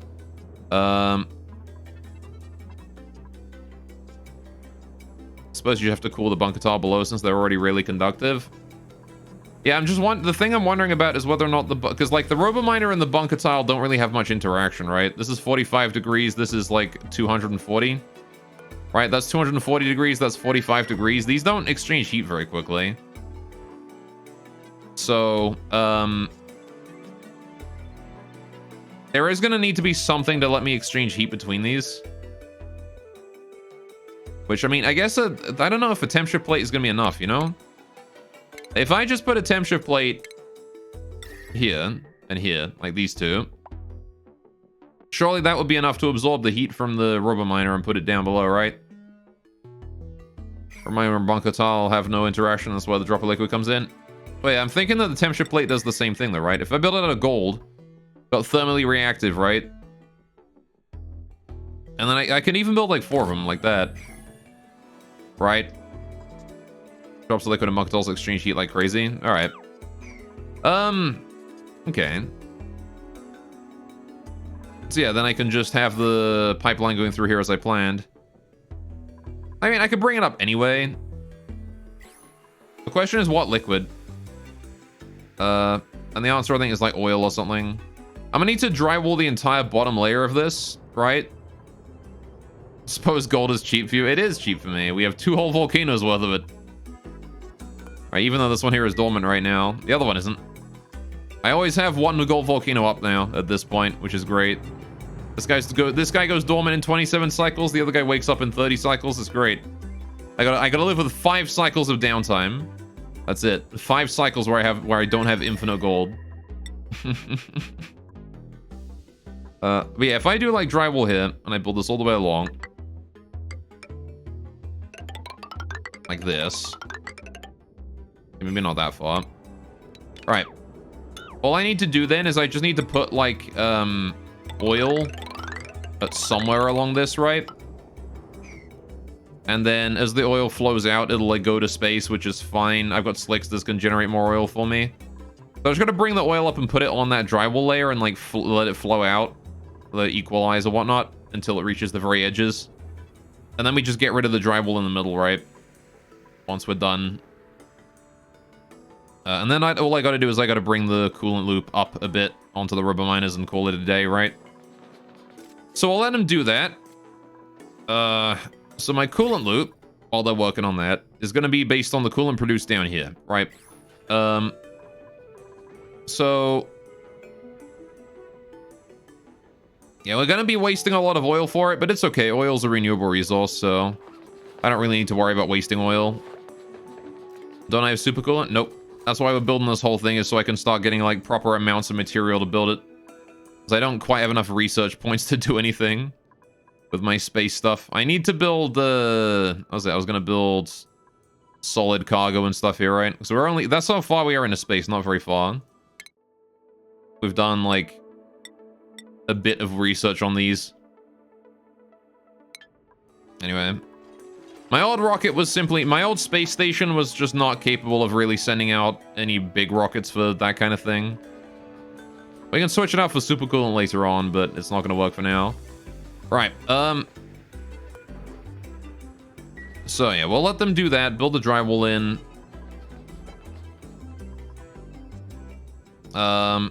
Suppose you have to cool the bunker tile below since they're already really conductive. Yeah, the thing I'm wondering about is whether or not because like the robo miner and the bunker tile don't really have much interaction, right? This is 45 degrees. This is like 240. Right, that's 240 degrees. That's 45 degrees. These don't exchange heat very quickly. So, there is going to need to be something to let me exchange heat between these. Which, I mean, I guess, I don't know if a temp shift plate is going to be enough, you know? If I just put a temp shift plate here and here, like these two, surely that would be enough to absorb the heat from the robo miner and put it down below, right? Remember, bunker tile have no interaction. That's why the drop of liquid comes in. Wait, I'm thinking that the temp shift plate does the same thing, though, right? If I build it out of gold, got thermally reactive, right? And then I can even build like 4 of them like that. Right? Drops the liquid and bunker tiles exchange heat like crazy. All right. Okay. So yeah, then I can just have the pipeline going through here as I planned. I mean, I could bring it up anyway. The question is what liquid? And the answer, I think, is like oil or something. I'm gonna need to drywall the entire bottom layer of this, right? Suppose gold is cheap for you. It is cheap for me. We have 2 whole volcanoes worth of it. Right, even though this one here is dormant right now. The other one isn't. I always have 1 gold volcano up now at this point, which is great. This guy goes dormant in 27 cycles. The other guy wakes up in 30 cycles. It's great. I gotta live with 5 cycles of downtime. That's it. 5 cycles where I don't have infinite gold. But yeah, if I do like drywall here and I build this all the way along, like this. Maybe not that far. All right. All I need to do then is I just need to put, like, oil somewhere along this, right? And then as the oil flows out, it'll, like, go to space, which is fine. I've got slicks that's gonna generate more oil for me. So I'm just gonna bring the oil up and put it on that drywall layer and, like, let it flow out. Let it equalize or whatnot until it reaches the very edges. And then we just get rid of the drywall in the middle, right? Once we're done. And then all I gotta do is I gotta bring the coolant loop up a bit onto the rubber miners and call it a day, right? So I'll let him do that. So my coolant loop, while they're working on that, is gonna be based on the coolant produced down here, right? So... yeah, we're gonna be wasting a lot of oil for it, but it's okay. Oil's a renewable resource, so I don't really need to worry about wasting oil. Don't I have super coolant? Nope. That's why we're building this whole thing, is so I can start getting, like, proper amounts of material to build it. Because I don't quite have enough research points to do anything with my space stuff. I need to build, I was gonna build solid cargo and stuff here, right? So we're only... that's how far we are into space, not very far. We've done, like, a bit of research on these. Anyway. My old rocket was simply... my old space station was just not capable of really sending out any big rockets for that kind of thing. We can switch it out for super coolant later on, but it's not going to work for now. Right, so yeah, we'll let them do that. Build the drywall in. Yeah,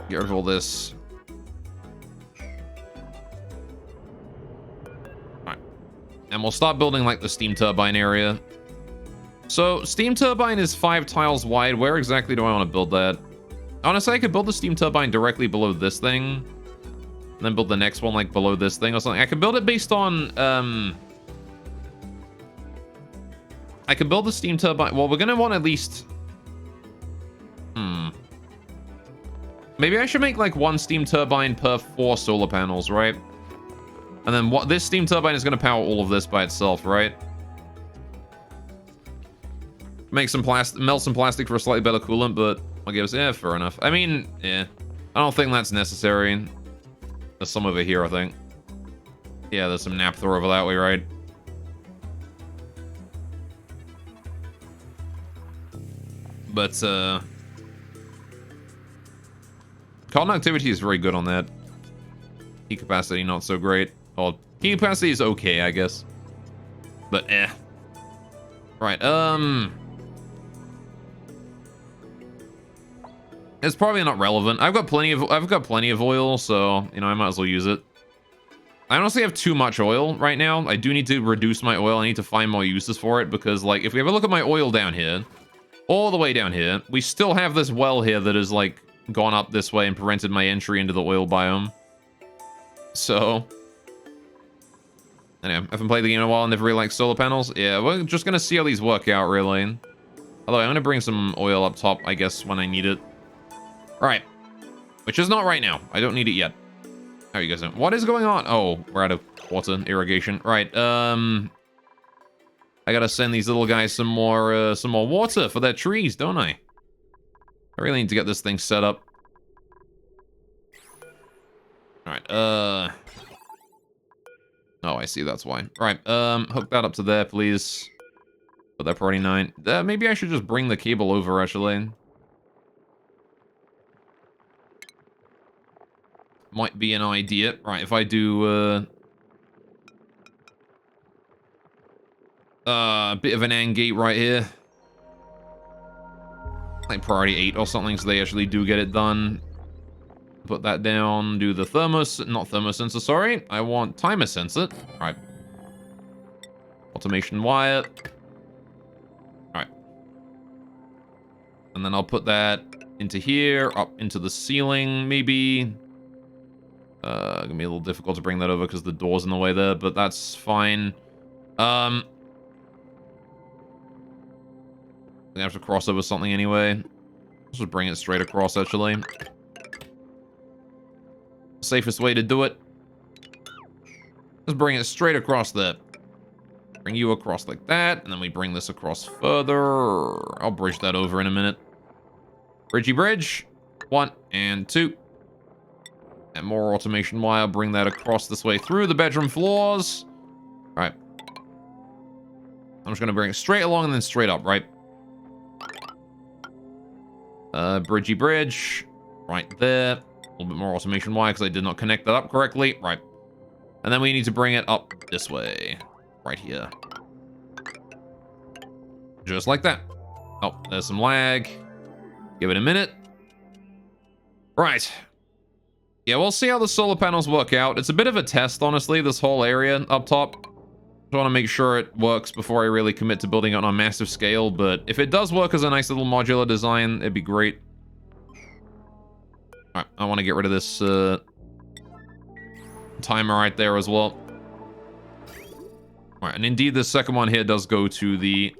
get rid of all this. And we'll start building, like, the steam turbine area. So, steam turbine is 5 tiles wide. Where exactly do I want to build that? Honestly, I could build the steam turbine directly below this thing. And then build the next one, like, below this thing or something. I could build it based on, I could build the steam turbine... well, we're gonna want at least... maybe I should make, like, 1 steam turbine per 4 solar panels, right? And then what this steam turbine is going to power all of this by itself, right? Make some plastic, melt some plastic for a slightly better coolant, but I'll give us, yeah, fair enough. I mean, yeah, I don't think that's necessary. There's some over here, I think. Yeah, there's some naphtha over that way, right? But, conductivity is very good on that. Heat capacity, not so great. Well, heat capacity is okay, I guess. But, Right, it's probably not relevant. I've got plenty of oil, so, you know, I might as well use it. I honestly have too much oil right now. I do need to reduce my oil. I need to find more uses for it, because, like, if we have a look at my oil down here, all the way down here, we still have this well here that has, like, gone up this way and prevented my entry into the oil biome. So... anyway, I haven't played the game in a while and they've really liked solar panels. Yeah, we're just gonna see how these work out, really. Although, I'm gonna bring some oil up top, I guess, when I need it. Alright. Which is not right now. I don't need it yet. How are you guys doing? What is going on? Oh, we're out of water irrigation. Right, I gotta send these little guys some more water for their trees, don't I? I really need to get this thing set up. Alright, oh, I see, that's why. Alright, hook that up to there, please. Put that priority 9. Maybe I should just bring the cable over, actually. Might be an idea. Right, if I do, a bit of an AND gate right here. Like priority 8 or something, so they actually do get it done. Put that down, do the not thermosensor, sorry. I want timer sensor. Alright. Automation wire. Alright. And then I'll put that into here, up into the ceiling, maybe. Gonna be a little difficult to bring that over because the door's in the way there, but that's fine. I'm gonna have to cross over something anyway. Let's just bring it straight across, actually. Safest way to do it. Let's bring it straight across there. Bring you across like that, and then we bring this across further. I'll bridge that over in a minute. Bridgey bridge. 1 and 2. And more automation wire. Bring that across this way through the bedroom floors. All right. I'm just going to bring it straight along and then straight up, right? Bridgey bridge. Right there. A little bit more automation wire because I did not connect that up correctly. Right. And then we need to bring it up this way. Right here. Just like that. Oh, there's some lag. Give it a minute. Right. Yeah, we'll see how the solar panels work out. It's a bit of a test, honestly, this whole area up top. I want to make sure it works before I really commit to building it on a massive scale, but if it does work as a nice little modular design, it'd be great. Alright, I want to get rid of this timer right there as well. Alright, and indeed this second one here does go to the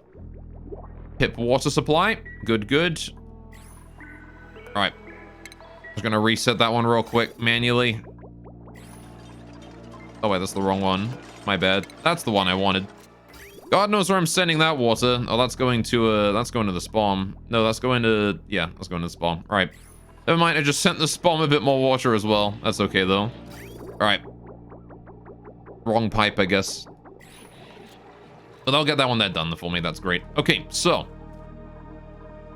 PIP water supply. Good, good. Alright. Just gonna reset that one real quick manually. Oh wait, that's the wrong one. My bad. That's the one I wanted. God knows where I'm sending that water. Oh, that's going to the spawn. No, that's going to, yeah, that's going to the spawn. All right. Never mind, I just sent the spawn a bit more water as well. That's okay though. All right. Wrong pipe, I guess. But I'll get that one done for me. That's great. Okay, so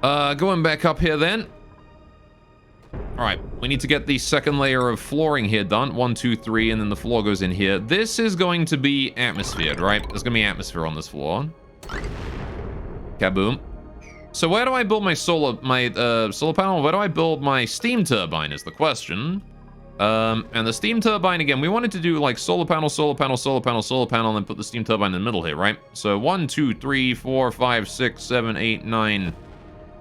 going back up here then. All right, we need to get the second layer of flooring here done. 1, 2, 3, and then the floor goes in here. This is going to be atmosphered, right? There's gonna be atmosphere on this floor. Kaboom. So where do I build my solar panel? Where do I build my steam turbine is the question. And the steam turbine, again, we wanted to do like solar panel, solar panel, solar panel, solar panel, and then put the steam turbine in the middle here, right? So 1, 2, 3, 4, 5, 6, 7, 8, 9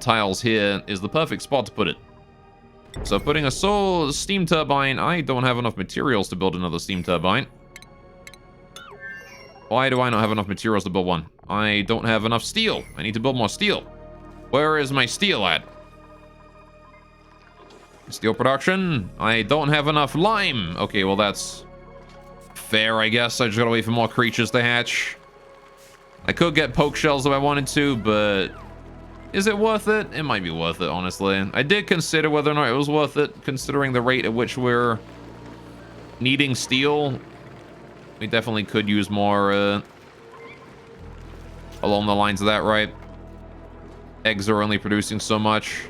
tiles here is the perfect spot to put it. So putting a steam turbine, I don't have enough materials to build another steam turbine. Why do I not have enough materials to build one? I don't have enough steel. I need to build more steel. Where is my steel at? Steel production. I don't have enough lime. Okay, well that's fair, I guess. I just gotta wait for more creatures to hatch. I could get poke shells if I wanted to, but is it worth it? It might be worth it, honestly. I did consider whether or not it was worth it, considering the rate at which we're needing steel. We definitely could use more along the lines of that, right? Eggs are only producing so much.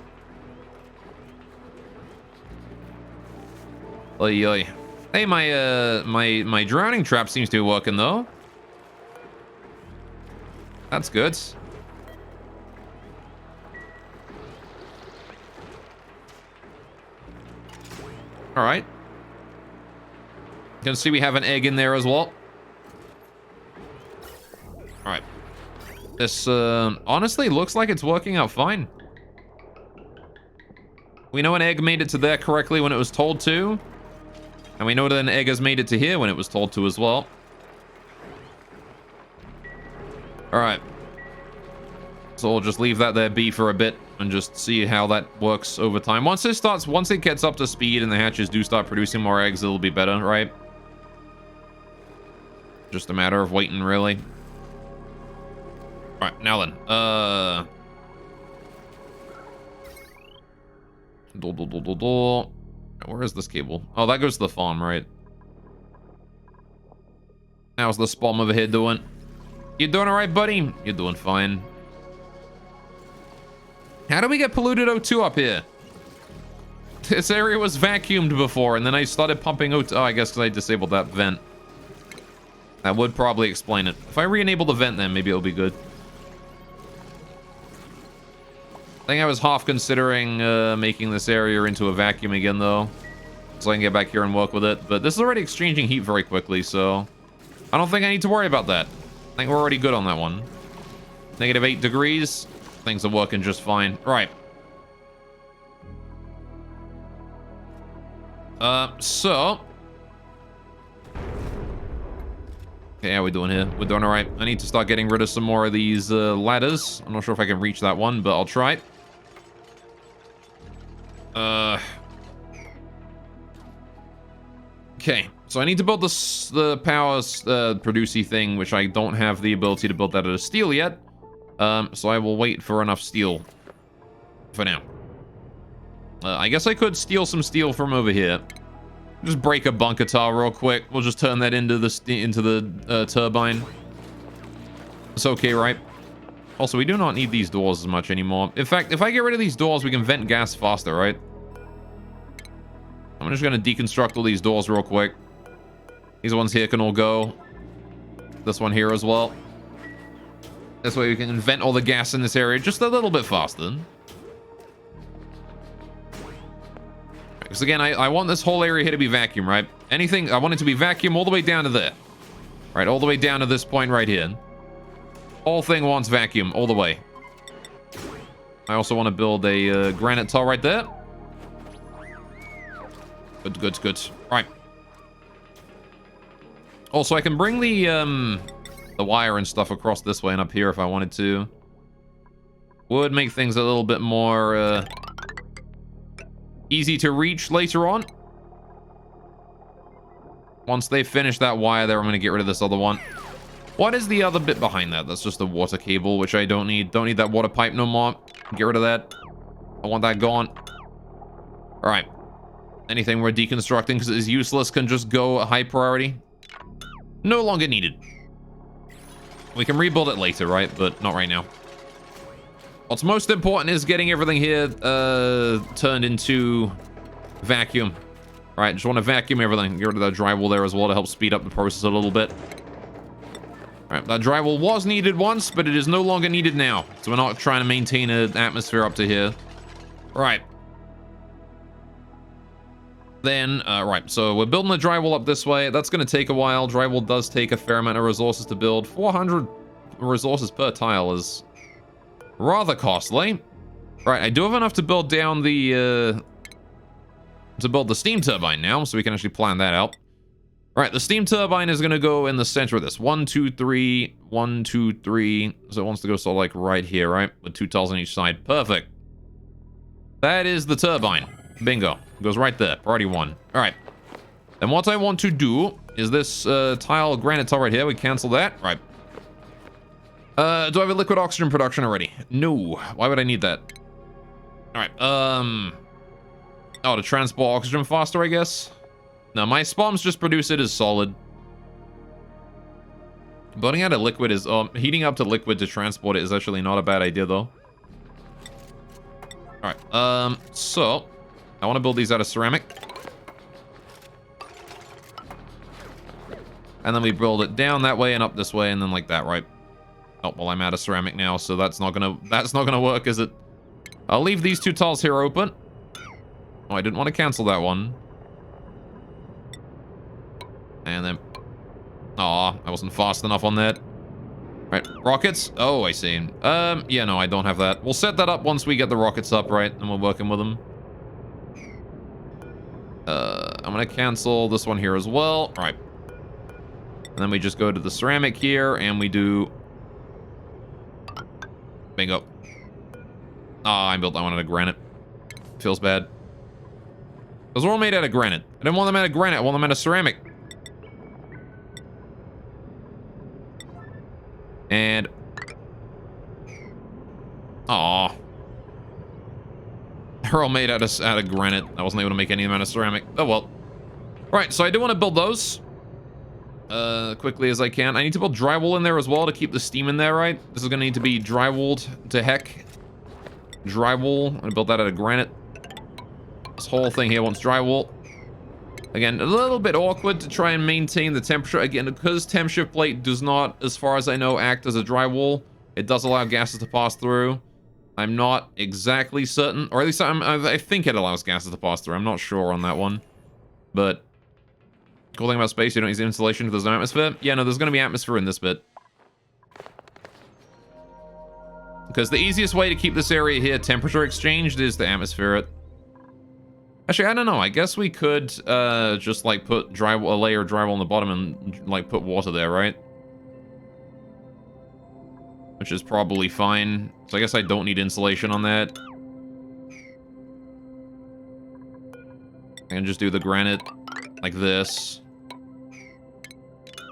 Oy, oy. Hey, my drowning trap seems to be working though. That's good. All right. You can see we have an egg in there as well. All right. This honestly looks like it's working out fine. We know an egg made it to there correctly when it was told to. And we know that an egg has made it to here when it was told to as well. All right. So we'll just leave that there be for a bit and just see how that works over time. Once it gets up to speed and the hatches do start producing more eggs, it'll be better, right? Just a matter of waiting, really. All right, now then. Where is this cable? Oh, that goes to the farm, right? How's the spawn over here doing? You doing all right, buddy? You're doing fine. How do we get polluted O2 up here? This area was vacuumed before, and then I started pumping O2. Oh, I guess because I disabled that vent. That would probably explain it. If I re-enable the vent, then maybe it'll be good. I think I was half considering making this area into a vacuum again, though. So I can get back here and work with it. But this is already exchanging heat very quickly, so I don't think I need to worry about that. I think we're already good on that one. -8 degrees. Things are working just fine. Right. So. Okay, how are we doing here? We're doing all right. I need to start getting rid of some more of these ladders. I'm not sure if I can reach that one, but I'll try it. Okay, So I need to build the power producey thing, which I don't have the ability to build that out of steel yet. So I will wait for enough steel for now. I guess I could steal some steel from over here. Just break a bunker tile real quick. We'll just turn that into the turbine. It's okay, right? Also, we do not need these doors as much anymore. In fact, if I get rid of these doors, we can vent gas faster, right? I'm just going to deconstruct all these doors real quick. These ones here can all go. This one here as well. This way we can vent all the gas in this area just a little bit faster. Because again, I want this whole area here to be vacuum, right? Anything, I want it to be vacuum all the way down to there. Right, all the way down to this point right here. Whole thing wants vacuum all the way. I also want to build a granite tile right there. Good. All right. Also, I can bring the wire and stuff across this way and up here if I wanted to. Would make things a little bit more easy to reach later on. Once they finish that wire there, I'm going to get rid of this other one. What is the other bit behind that? That's just a water cable, which I don't need. Don't need that water pipe no more. Get rid of that. I want that gone. All right. Anything we're deconstructing because it is useless can just go a high priority. No longer needed. We can rebuild it later, right? But not right now. What's most important is getting everything here turned into vacuum. All right, just want to vacuum everything. Get rid of that drywall there as well to help speed up the process a little bit. All right, that drywall was needed once, but it is no longer needed now. So we're not trying to maintain an atmosphere up to here. All right. Then, right, so we're building the drywall up this way. That's going to take a while. Drywall does take a fair amount of resources to build. 400 resources per tile is rather costly. Right, I do have enough to build down the, steam turbine now, so we can actually plan that out. Right, the steam turbine is going to go in the center of this. 1, 2, 3, 1, 2, 3. So it wants to go sort of like right here, right? With 2 tiles on each side. Perfect. That is the turbine. Bingo. Goes right there. Priority 1. All right. And what I want to do is this granite tile right here. We cancel that. Right. Do I have a liquid oxygen production already? No. Why would I need that? All right. Oh, to transport oxygen faster, I guess. No, my spawns just produce it as solid. Burning out a liquid is... heating up to liquid to transport it is actually not a bad idea, though. Alright, so... I want to build these out of ceramic. And then we build it down that way and up this way and then like that, right? Oh, well, I'm out of ceramic now, so that's not gonna work, is it? I'll leave these 2 tiles here open. Oh, I didn't want to cancel that one. And then... Aw, I wasn't fast enough on that. Right, rockets? Oh, I see. Yeah, no, I don't have that. We'll set that up once we get the rockets up, right? And we're working with them. I'm gonna cancel this one here as well. All right. And then we just go to the ceramic here, and we do... Bingo. Ah, I built that one out of granite. Feels bad. Those are all made out of granite. I didn't want them out of granite, I want them out of ceramic. And... Aw. They're all made out of granite. I wasn't able to make any amount of ceramic. Oh well. Right, so I do want to build those. Quickly as I can. I need to build drywall in there as well to keep the steam in there, right? This is going to need to be drywalled to heck. Drywall. I'm going to build that out of granite. This whole thing here wants drywall. Again, a little bit awkward to try and maintain the temperature. Again, because temp shift plate does not, as far as I know, act as a drywall. It does allow gases to pass through. I'm not exactly certain, or at least I think it allows gases to pass through. I'm not sure on that one. But, cool thing about space, you don't use insulation if there's no atmosphere. Yeah, no, there's going to be atmosphere in this bit. Because the easiest way to keep this area here temperature exchanged is to atmosphere it. Actually, I don't know. I guess we could just like put a layer of drywall on the bottom and like put water there, right? Which is probably fine. So I guess I don't need insulation on that. I can just do the granite like this.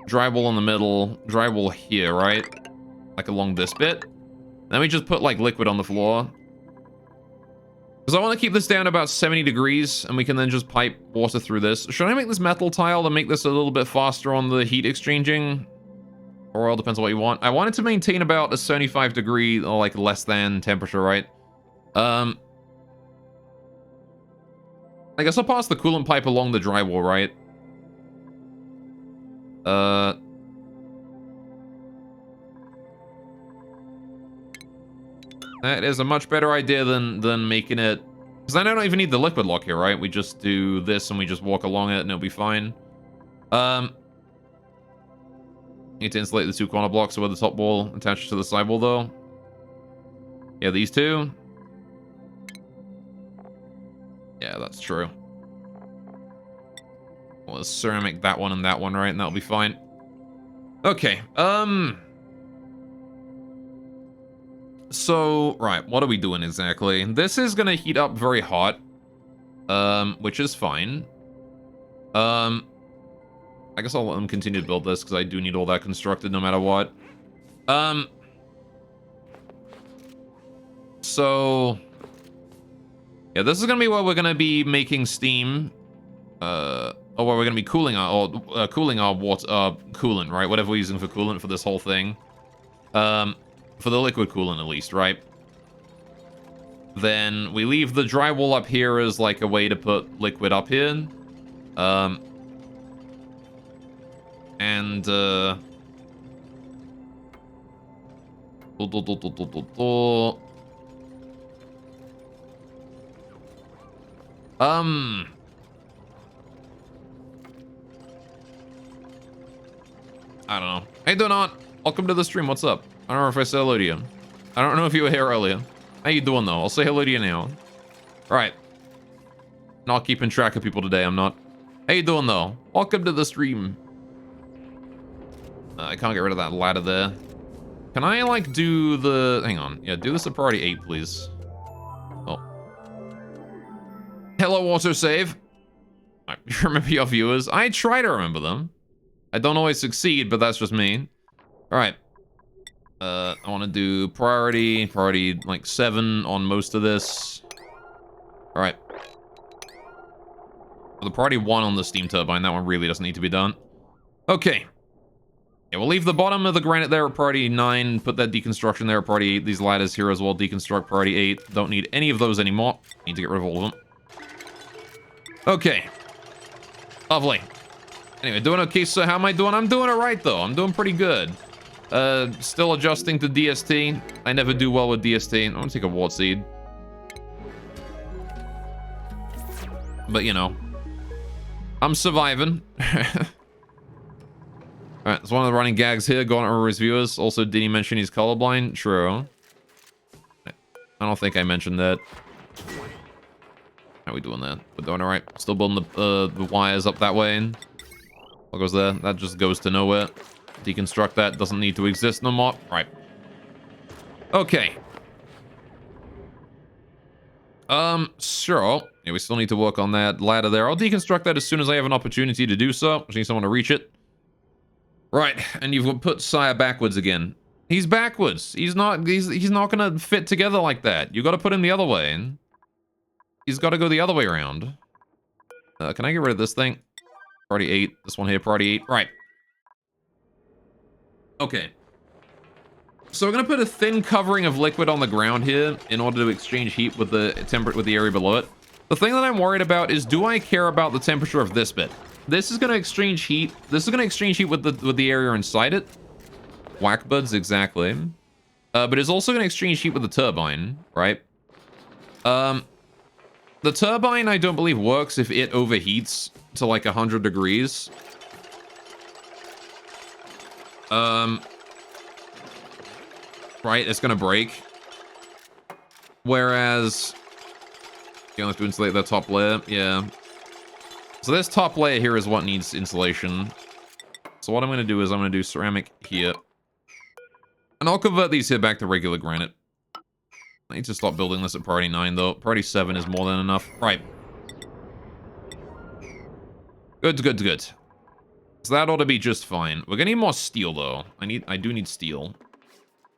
drywall in the middle, drywall here, right? Like along this bit. Then we just put like liquid on the floor. Because I want to keep this down about 70 degrees, and we can then just pipe water through this. Should I make this metal tile to make this a little bit faster on the heat exchanging? Or all depends on what you want. I wanted to maintain about a 75 degree, or like less than temperature, right? I guess I'll pass the coolant pipe along the drywall, right? That is a much better idea than making it... Because I don't even need the liquid lock here, right? We just do this and we just walk along it and it'll be fine. Need to insulate the 2 corner blocks with the top wall attached to the side wall, though. Yeah, these two. Yeah, that's true. Well, ceramic that one and that one, right? And that'll be fine. Okay, so, right, what are we doing exactly? This is gonna heat up very hot, which is fine. I guess I'll let them continue to build this, because I do need all that constructed no matter what. So... yeah, this is gonna be where we're gonna be making steam. Or where we're gonna be cooling our, cooling our water, coolant, right? Whatever we're using for coolant for this whole thing. For the liquid coolant, at least, right? Then we leave the drywall up here as, like, a way to put liquid up here. I don't know. Hey, Donut! Welcome to the stream, what's up? I don't know if I said hello to you. I don't know if you were here earlier. How you doing, though? I'll say hello to you now. Alright. Not keeping track of people today, I'm not. How you doing, though? Welcome to the stream. I can't get rid of that ladder there. Can I, like, do the... hang on. Yeah, do this at priority 8, please. Oh. Hello, autosave. I remember your viewers. I try to remember them. I don't always succeed, but that's just me. Alright. I want to do priority, like 7 on most of this. Alright. The priority 1 on the steam turbine, that one really doesn't need to be done. Okay. Yeah, we'll leave the bottom of the granite there at priority 9, put that deconstruction there at priority 8, these ladders here as well, deconstruct priority 8. Don't need any of those anymore. Need to get rid of all of them. Okay. Lovely. Anyway, doing okay, so how am I doing? I'm doing alright, though. I'm doing pretty good. Still adjusting to DST. I never do well with DST. I'm gonna take a wart seed. But, you know. I'm surviving. Alright, it's one of the running gags here. Go on over his viewers. Also, did he mention he's colorblind? True. I don't think I mentioned that. How are we doing that? We're doing alright. Still building the wires up that way. What goes there? That just goes to nowhere. Deconstruct that. Doesn't need to exist no more. Right. Okay. Sure. Yeah, we still need to work on that ladder there. I'll deconstruct that as soon as I have an opportunity to do so. Just need someone to reach it. Right. And you've put Sire backwards again. He's backwards. He's not gonna fit together like that. You gotta put him the other way. He's gotta go the other way around. Can I get rid of this thing? Priority 8. This one here, priority 8. Right. Okay. So we're gonna put a thin covering of liquid on the ground here in order to exchange heat with the area below it. The thing that I'm worried about is, do I care about the temperature of this bit? This is gonna exchange heat. This is gonna exchange heat with the area inside it. Whack buds, exactly. But it's also gonna exchange heat with the turbine, right? The turbine, I don't believe, works if it overheats to like 100 degrees. Right, it's gonna break. Whereas, you only have to insulate that top layer, yeah. So this top layer here is what needs insulation. So what I'm gonna do is I'm gonna do ceramic here. And I'll convert these here back to regular granite. I need to stop building this at priority 9, though. Priority 7 is more than enough. Right. Good, good, good. So that ought to be just fine. We're gonna need more steel, though. I do need steel.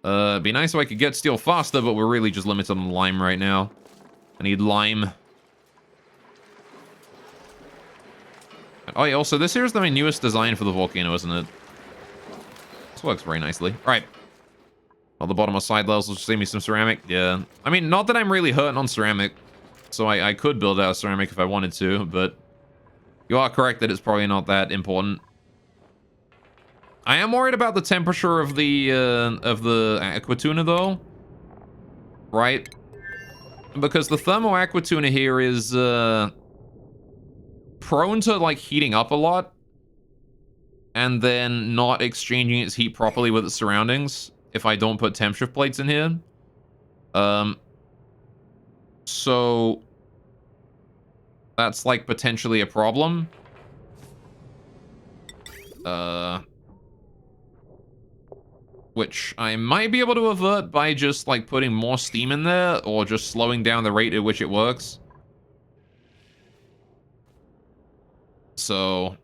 It'd be nice if I could get steel faster, but we're really just limited on lime right now. I need lime. Oh, yeah, also, this here is my newest design for the volcano, isn't it? This works very nicely. All right. Well, the bottom of side levels will just save me some ceramic. Yeah. I mean, not that I'm really hurting on ceramic, so I could build out ceramic if I wanted to, but you are correct that it's probably not that important. I am worried about the temperature of the aquatuna, though. Right? Because the thermo aquatuna here is prone to, like, heating up a lot and then not exchanging its heat properly with its surroundings if I don't put temp shift plates in here. So that's, like, potentially a problem. Which I might be able to avert by just, like, putting more steam in there or just slowing down the rate at which it works. So,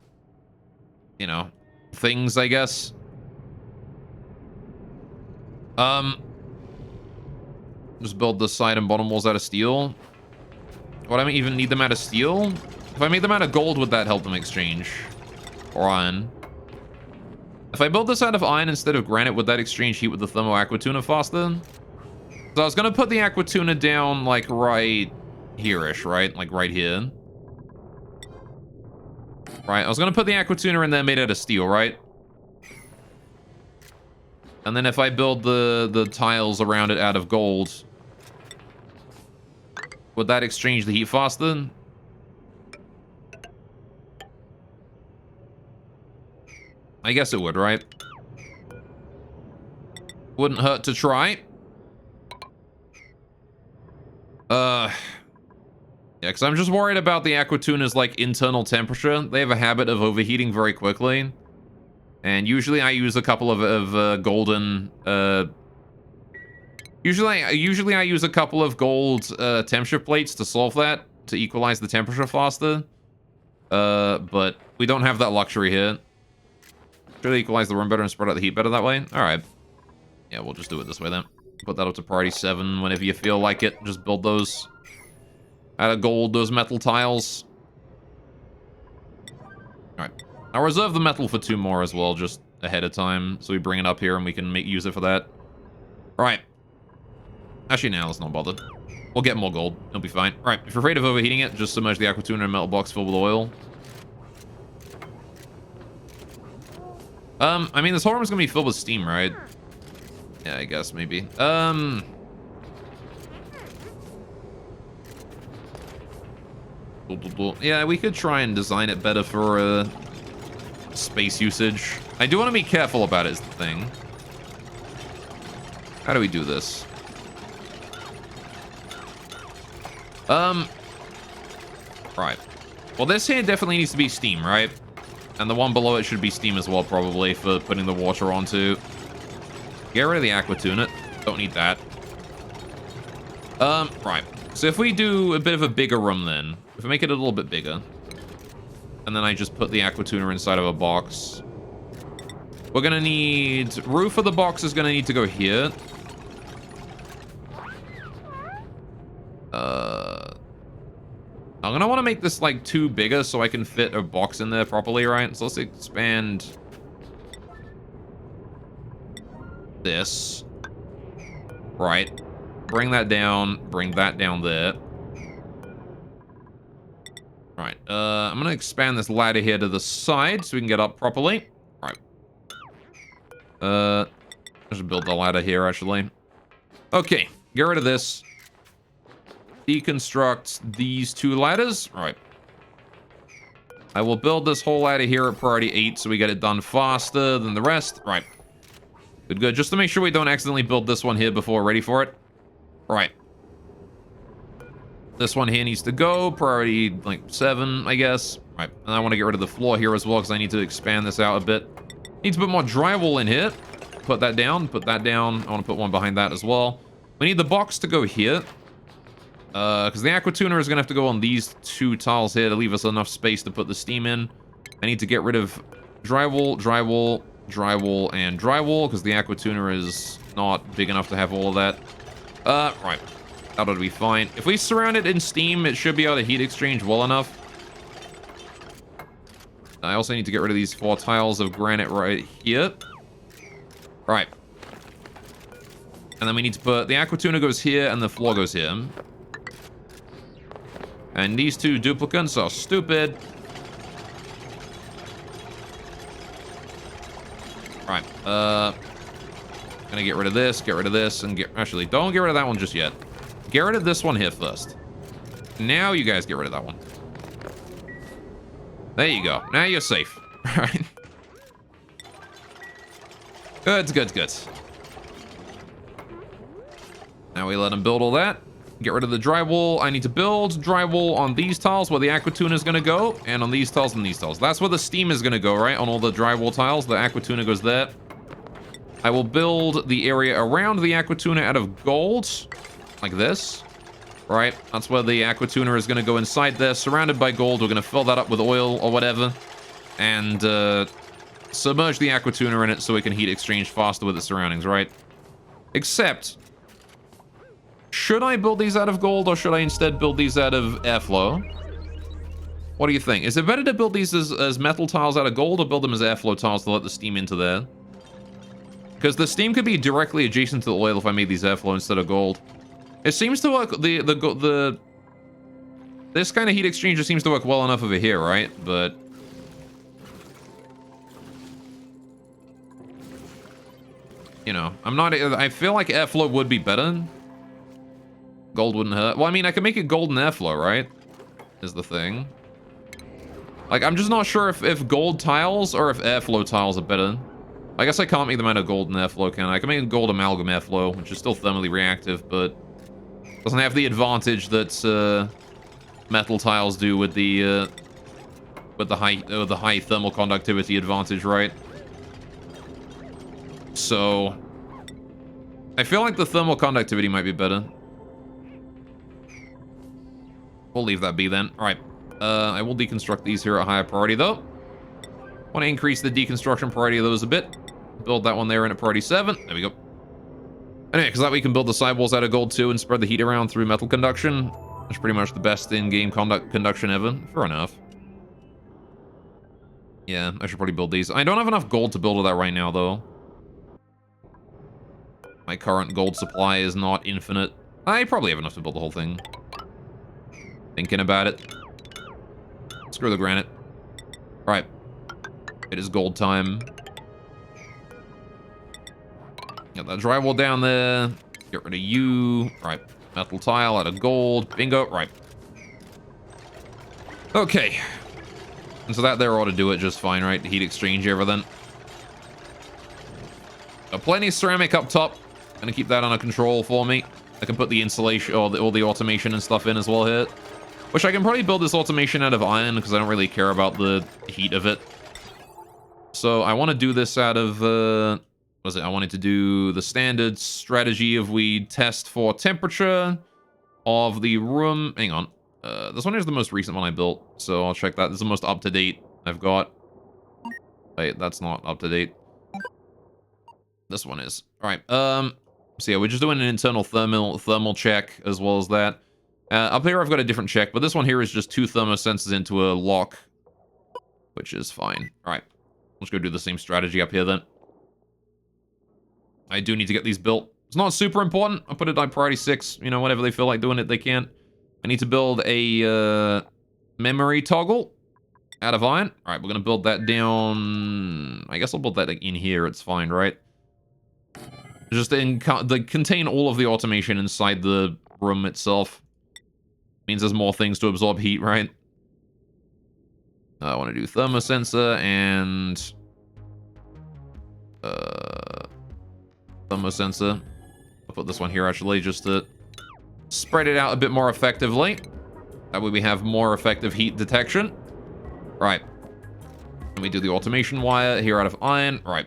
you know, things, I guess. Just build the side and bottom walls out of steel. Would I even need them out of steel? If I made them out of gold, would that help them exchange? Or iron? If I build this out of iron instead of granite, would that exchange heat with the thermo aquatuna faster? So I was gonna put the aquatuna down, like, right here-ish, right? Like, right here. Right, I was gonna put the aquatuna in there made out of steel, right? And then if I build the tiles around it out of gold, would that exchange the heat faster? I guess it would, right? Wouldn't hurt to try. Yeah, because I'm just worried about the aquatuna's, like, internal temperature. They have a habit of overheating very quickly. And usually I use a couple of golden... Usually I use a couple of gold temp shift plates to solve that, to equalize the temperature faster. But we don't have that luxury here. Should equalize the room better and spread out the heat better that way? Alright. Yeah, we'll just do it this way then. Put that up to priority 7 whenever you feel like it. Just build those out of gold, those metal tiles. Alright. I'll reserve the metal for 2 more as well, just ahead of time. So we bring it up here and we can use it for that. Alright. Actually, now let's not bother. We'll get more gold. It'll be fine. Alright, if you're afraid of overheating it, just submerge the aquatuna in a metal box filled with oil. I mean, this whole room's gonna be filled with steam, right? Yeah, I guess, maybe. Yeah, we could try and design it better for, space usage. I do want to be careful about it, is the thing. How do we do this? Right. Well, this here definitely needs to be steam, right? And the one below it should be steam as well, probably, for putting the water onto. Get rid of the aquatuna. Don't need that. Right. So if we do a bit of a bigger room then, if we make it a little bit bigger, and then I just put the aquatuna inside of a box, we're gonna need... Roof of the box is gonna need to go here. I'm gonna want to make this, like, 2 bigger so I can fit a box in there properly, right? So let's expand this. Right. Bring that down there. Right. I'm gonna expand this ladder here to the side so we can get up properly. Right. I should build the ladder here, actually. Okay. Get rid of this. Deconstruct these 2 ladders. All right. I will build this whole ladder here at priority 8 so we get it done faster than the rest. Right. Good, good. Just to make sure we don't accidentally build this one here before we're ready for it. All right. This one here needs to go. Priority, like, 7, I guess. All right. And I want to get rid of the floor here as well because I need to expand this out a bit. Need to put more drywall in here. Put that down. Put that down. I want to put one behind that as well. We need the box to go here. Because the aquatuna is going to have to go on these 2 tiles here to leave us enough space to put the steam in. I need to get rid of drywall, drywall, drywall, and drywall, because the aqua tuner is not big enough to have all of that. Right. That ought to be fine. If we surround it in steam, it should be able to heat exchange well enough. I also need to get rid of these 4 tiles of granite right here. Right. And then we need to put... the aqua tuner goes here, and the floor goes here. And these 2 duplicates are stupid. Right. Gonna get rid of this, and get... actually, don't get rid of that one just yet. Get rid of this one here first. Now you guys get rid of that one. There you go. Now you're safe. Alright. Good, good, good. Now we let him build all that. Get rid of the drywall. I need to build drywall on these tiles where the aqua tuner is going to go, and on these tiles and these tiles. That's where the steam is going to go, right? On all the drywall tiles. The aqua tuner goes there. I will build the area around the aqua tuner out of gold. Like this. Right? That's where the aqua tuner is going to go inside there. Surrounded by gold. We're going to fill that up with oil or whatever. And submerge the aqua tuner in it so it can heat exchange faster with the surroundings, right? Except... should I build these out of gold, or should I instead build these out of airflow? What do you think? Is it better to build these as metal tiles out of gold, or build them as airflow tiles to let the steam into there? Because the steam could be directly adjacent to the oil if I made these airflow instead of gold. It seems to work, this kind of heat exchanger seems to work well enough over here, right? But... you know, I feel like airflow would be better. Gold wouldn't hurt. Well, I mean, I can make it gold and airflow, right? Is the thing. Like, I'm just not sure if gold tiles or if airflow tiles are better. I guess I can't make them out of gold and airflow, can I? I can make a gold amalgam airflow, which is still thermally reactive, but doesn't have the advantage that metal tiles do with the high thermal conductivity advantage, right? So I feel like the thermal conductivity might be better. We'll leave that be then. All right. I will deconstruct these here at higher priority, though. Want to increase the deconstruction priority of those a bit. Build that one there in at priority 7. There we go. Anyway, because that way we can build the sidewalls out of gold, too, and spread the heat around through metal conduction. That's pretty much the best in-game conduction ever. Fair enough. Yeah, I should probably build these. I don't have enough gold to build all that right now, though. My current gold supply is not infinite. I probably have enough to build the whole thing. Thinking about it. Screw the granite. Alright. It is gold time. Got that drywall down there. Get rid of you. Right. Metal tile out of gold. Bingo. Right. Okay. And so that there ought to do it just fine, right? Heat exchange everything. Got plenty of ceramic up top. Gonna keep that under control for me. I can put the insulation or all the automation and stuff in as well here. Which I can probably build this automation out of iron because I don't really care about the heat of it. So I want to do this out of, what was it? I wanted to do the standard strategy of we test for temperature of the room. Hang on. This one is the most recent one I built. So I'll check that. This is the most up-to-date I've got. Wait, that's not up-to-date. This one is. All right. So yeah, we're just doing an internal thermal check as well as that. Up here I've got a different check, but this one here is just 2 thermosensors into a lock, which is fine. All right, let's go do the same strategy up here then. I do need to get these built. It's not super important. I'll put it on priority 6. You know, whenever they feel like doing it, they can. I need to build a memory toggle out of iron. All right, we're gonna build that down. I guess I'll build that in here. It's fine, right? Just contain all of the automation inside the room itself. Means there's more things to absorb heat, right? I want to do thermosensor and thermosensor. I'll put this one here actually just to spread it out a bit more effectively. That way we have more effective heat detection. Right. Let me do the automation wire here out of iron. Right.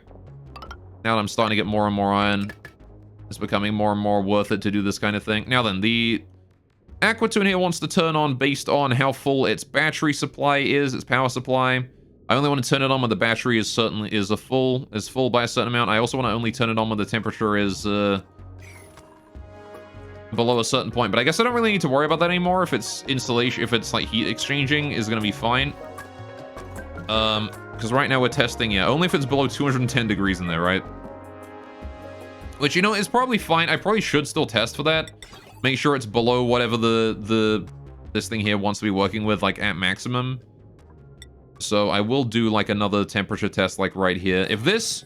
Now that I'm starting to get more and more iron, it's becoming more and more worth it to do this kind of thing. Now then, the aqua tuner here wants to turn on based on how full its battery supply is, its power supply. I only want to turn it on when the battery is full by a certain amount. I also want to only turn it on when the temperature is below a certain point. But I guess I don't really need to worry about that anymore. If it's installation, if it's like heat exchanging, is going to be fine. Because right now we're testing, yeah, only if it's below 210 degrees in there, right? Which, you know, is probably fine. I probably should still test for that. Make sure it's below whatever this thing here wants to be working with, like, at maximum. So I will do, like, another temperature test, like, right here. If this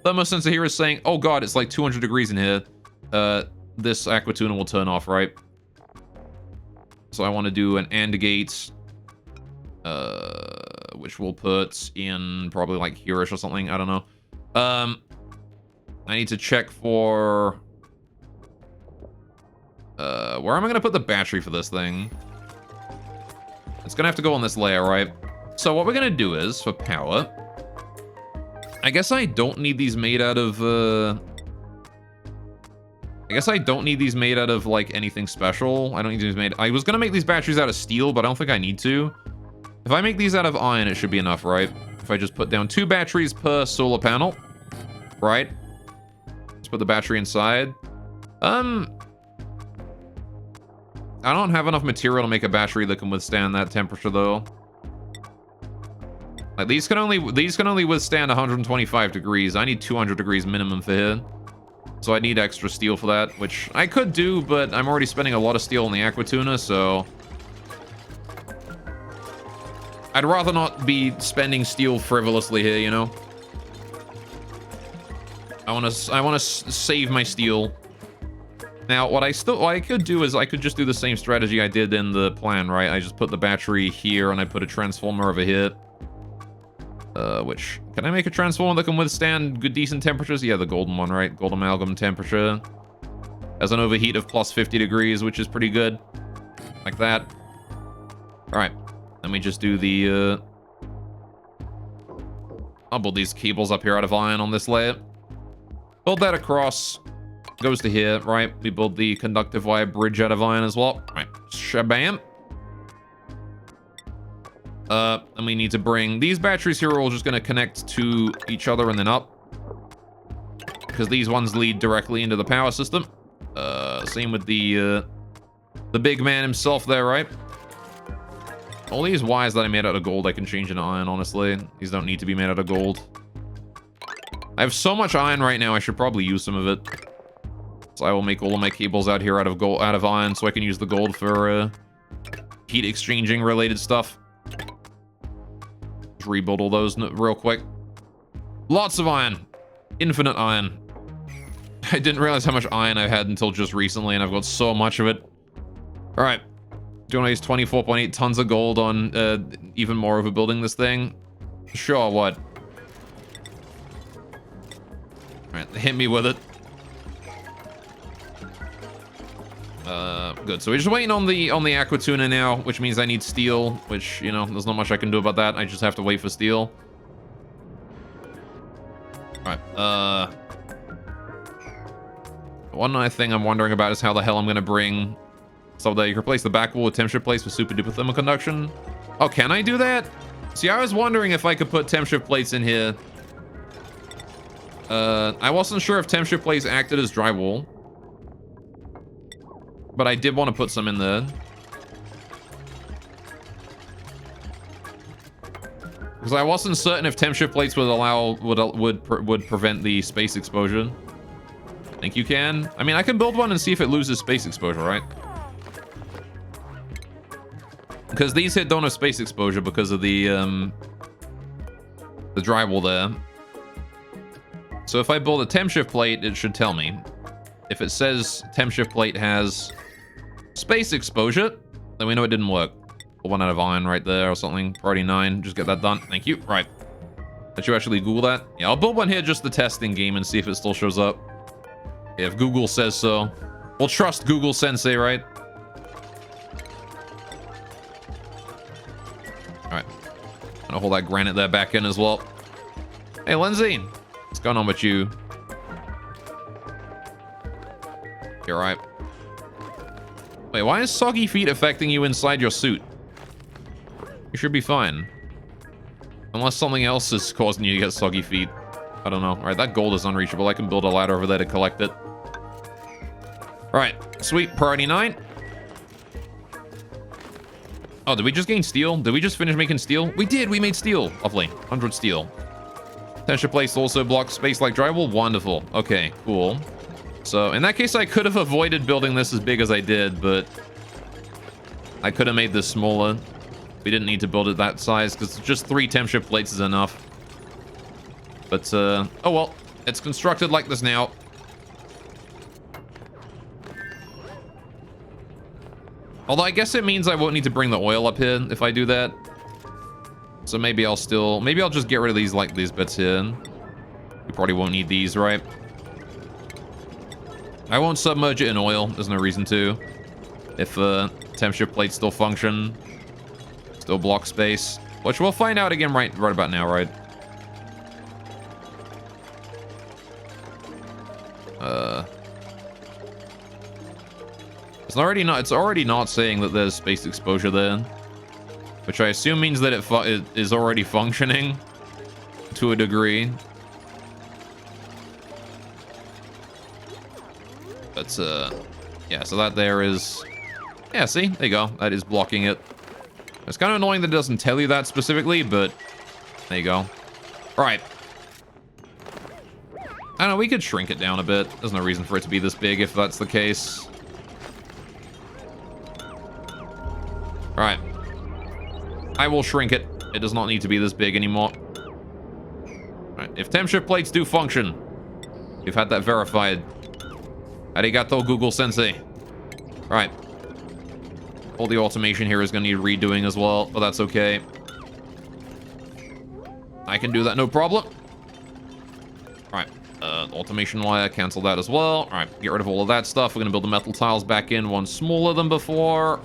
thermosensor here is saying, oh god, it's like 200 degrees in here, this aqua tuna will turn off, right? So I want to do an AND gate, which we'll put in probably, like, here-ish or something. I don't know. I need to check for... where am I going to put the battery for this thing? It's going to have to go on this layer, right? So what we're going to do is, for power... I guess I don't need these made out of, I guess I don't need these made out of, like, anything special. I don't need these made... I was going to make these batteries out of steel, but I don't think I need to. If I make these out of iron, it should be enough, right? If I just put down 2 batteries per solar panel, right? Let's put the battery inside. I don't have enough material to make a battery that can withstand that temperature, though. Like, these can only withstand 125 degrees. I need 200 degrees minimum for here. So I need extra steel for that, which I could do, but I'm already spending a lot of steel on the aqua tuna, so... I'd rather not be spending steel frivolously here, you know? I want to save my steel. Now, what I could do is I could just do the same strategy I did in the plan, right? I just put the battery here and I put a transformer over here. Which, can I make a transformer that can withstand good, decent temperatures? Yeah, the golden one, right? Gold amalgam temperature. Has an overheat of plus 50 degrees, which is pretty good. Like that. All right. Let me just do the, I'll build these cables up here out of iron on this layer. Build that across. Goes to here, right? We build the conductive wire bridge out of iron as well. All right. Shabam. And we need to bring... These batteries here are all just going to connect to each other and then up. Because these ones lead directly into the power system. Same with the big man himself there, right? All these wires that I made out of gold, I can change into iron, honestly. These don't need to be made out of gold. I have so much iron right now, I should probably use some of it. So I will make all of my cables out here out of iron, so I can use the gold for heat exchanging related stuff. Just rebuild all those real quick. Lots of iron. Infinite iron. I didn't realize how much iron I had until just recently, and I've got so much of it. All right. Do you want to use 24.8 tons of gold on even more overbuilding this thing? Sure, what? All right, hit me with it. Good. So we're just waiting on the aqua tuna now, which means I need steel, which, you know, there's not much I can do about that. I just have to wait for steel. All right. One other thing I'm wondering about is how the hell I'm going to bring... So that you can replace the back wall with temp shift plates with super duper thermal conduction. Oh, can I do that? See, I was wondering if I could put temp shift plates in here. I wasn't sure if temp shift plates acted as drywall. But I did want to put some in there. Because I wasn't certain if temp shift plates would prevent the space exposure. I think you can. I mean, I can build one and see if it loses space exposure, right? Because these here don't have space exposure because of the drywall there. So if I build a temp shift plate, it should tell me. If it says temp shift plate has space exposure, then we know it didn't work. Pull one out of iron right there or something. Priority 9. Just get that done. Thank you. Right. Did you actually Google that? Yeah, I'll build one here just the testing game and see if it still shows up. Yeah, if Google says so. We'll trust Google Sensei, right? Alright. Gonna hold that granite there back in as well. Hey, Lindsay. What's going on with you? You're right. Wait, why is soggy feet affecting you inside your suit? You should be fine. Unless something else is causing you to get soggy feet. I don't know. All right, that gold is unreachable. I can build a ladder over there to collect it. All right, sweet. Priority 9. Oh, did we just gain steel? Did we just finish making steel? We did. We made steel. Lovely. 100 steel. Tension plates also block space like drywall. Wonderful. Okay, cool. So in that case, I could have avoided building this as big as I did, but I could have made this smaller. We didn't need to build it that size because just 3 temp ship plates is enough. But, oh well. It's constructed like this now. Although I guess it means I won't need to bring the oil up here if I do that. So maybe I'll just get rid of these, like, these bits here. We probably won't need these, right? I won't submerge it in oil. There's no reason to. If, temp ship plates still function. Still block space. Which we'll find out again right about now, right? It's already not saying that there's space exposure there. Which I assume means that it is already functioning to a degree. But, yeah, so that there is... Yeah, see? There you go. That is blocking it. It's kind of annoying that it doesn't tell you that specifically, but there you go. All right. I don't know, we could shrink it down a bit. There's no reason for it to be this big if that's the case. All right. I will shrink it. It does not need to be this big anymore. All right. If temp ship plates do function, we've had that verified. Arigato, Google Sensei. All right. All the automation here is going to need redoing as well, but that's okay. I can do that, no problem. All right. Automation wire, cancel that as well. All right. Get rid of all of that stuff. We're going to build the metal tiles back in, one smaller than before.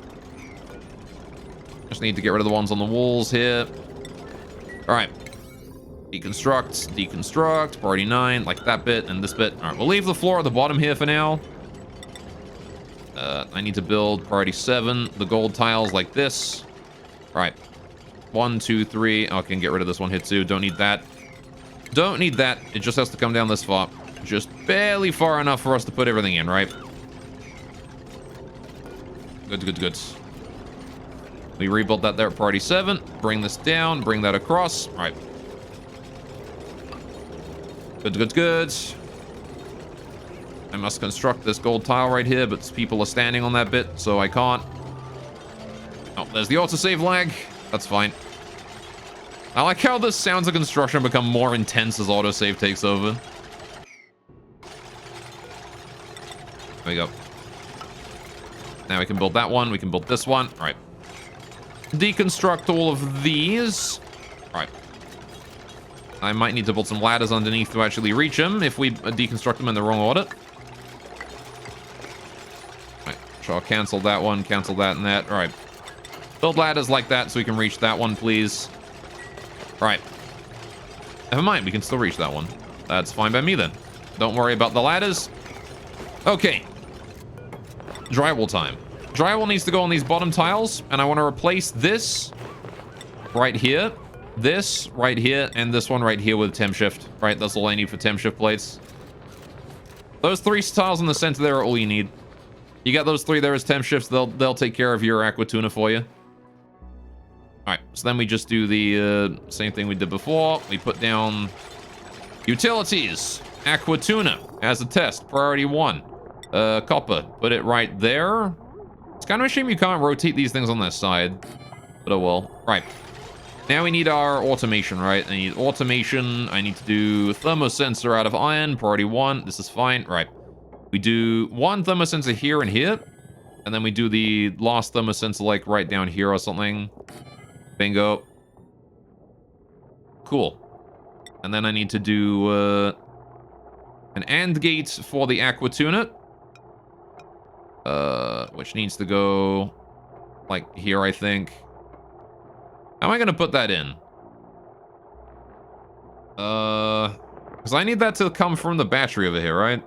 Just need to get rid of the ones on the walls here. All right. Deconstruct, deconstruct, priority 9, like that bit and this bit. All right, we'll leave the floor at the bottom here for now. I need to build priority 7, the gold tiles like this. All right. 1, 2, 3. Oh, I can get rid of this one here too. Don't need that. Don't need that. It just has to come down this far. Just barely far enough for us to put everything in, right? Good, good, good. We rebuilt that there at priority 7. Bring this down. Bring that across. All right. Good, good, good. I must construct this gold tile right here, but people are standing on that bit, so I can't. Oh, there's the autosave lag. That's fine. I like how the sounds of construction become more intense as autosave takes over. There we go. Now we can build that one. We can build this one. All right. Deconstruct all of these. All right. I might need to build some ladders underneath to actually reach them if we deconstruct them in the wrong order. All right. So I'll cancel that one, cancel that and that. All right. Build ladders like that so we can reach that one, please. All right. Never mind. We can still reach that one. That's fine by me then. Don't worry about the ladders. Okay. Drywall time. Drywall needs to go on these bottom tiles, and I want to replace this right here, this right here, and this one right here with temp shift. Right, that's all I need for temp shift plates. Those 3 tiles in the center there are all you need. You got those 3 there as temp shifts. They'll take care of your aqua tuna for you. All right, so then we just do the same thing we did before. We put down utilities, aqua tuna as a test, priority 1. Copper, put it right there. It's kind of a shame you can't rotate these things on this side, but oh well. Right. Now we need our automation, right? I need automation. I need to do thermosensor out of iron, priority 1. This is fine. Right. We do 1 thermosensor here and here, and then we do the last thermosensor like right down here or something. Bingo. Cool. And then I need to do an AND gate for the aqua tuna. Which needs to go like here, I think. How am I gonna put that in? Because I need that to come from the battery over here, right?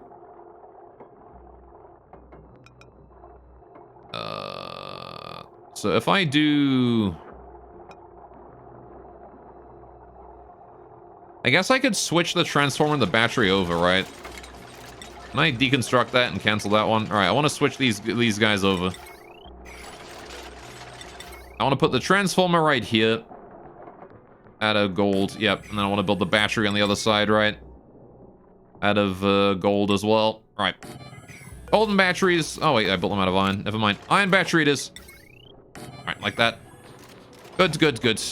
So if I do... I guess I could switch the transformer and the battery over, right? Can I deconstruct that and cancel that one? All right, I want to switch these guys over. I want to put the transformer right here. Out of gold, yep. And then I want to build the battery on the other side, right? Out of gold as well. All right. Golden batteries. Oh, wait, I built them out of iron. Never mind. Iron battery it is. All right, like that. Good, good, good.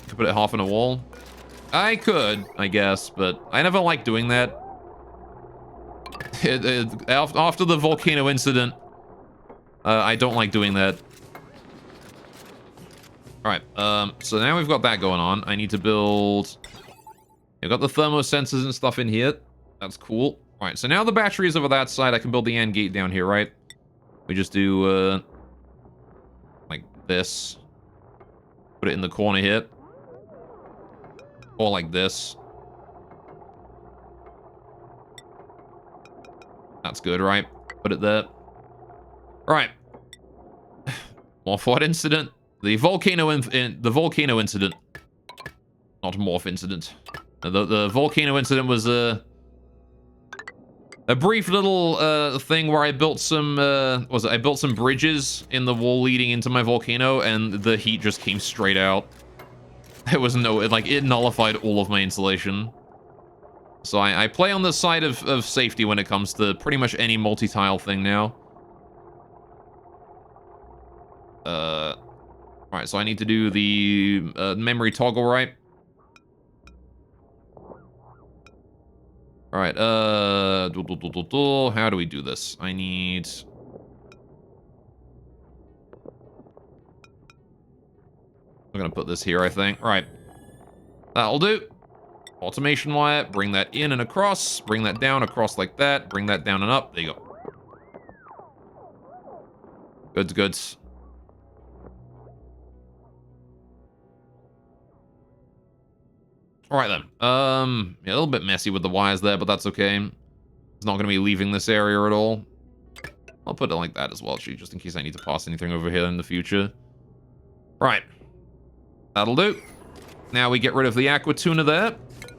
Could put it half in a wall. I could, I guess, but I never liked doing that. After the volcano incident, I don't like doing that. Alright, so now we've got that going on. I need to build... I've got the thermosensors and stuff in here. That's cool. Alright, so now the battery is over that side. I can build the AND gate down here, right? We just do, like this. Put it in the corner here. Or like this. That's good, right? Put it there. Right. Morph what incident? The volcano incident. Not morph incident. The volcano incident was a brief little thing where I built some I built some bridges in the wall leading into my volcano, and the heat just came straight out. There was no, it nullified all of my insulation. So I play on the side of safety when it comes to pretty much any multi-tile thing now. Alright, so I need to do the memory toggle, right? Alright, how do we do this? I need... I'm gonna put this here, I think. Right. That'll do. Automation wire, bring that in and across, bring that down across like that, bring that down and up. There you go. Goods, goods. Alright then. Yeah, a little bit messy with the wires there, but that's okay. It's not gonna be leaving this area at all. I'll put it like that as well, actually, just in case I need to pass anything over here in the future. Right. That'll do. Now we get rid of the aqua tuna there.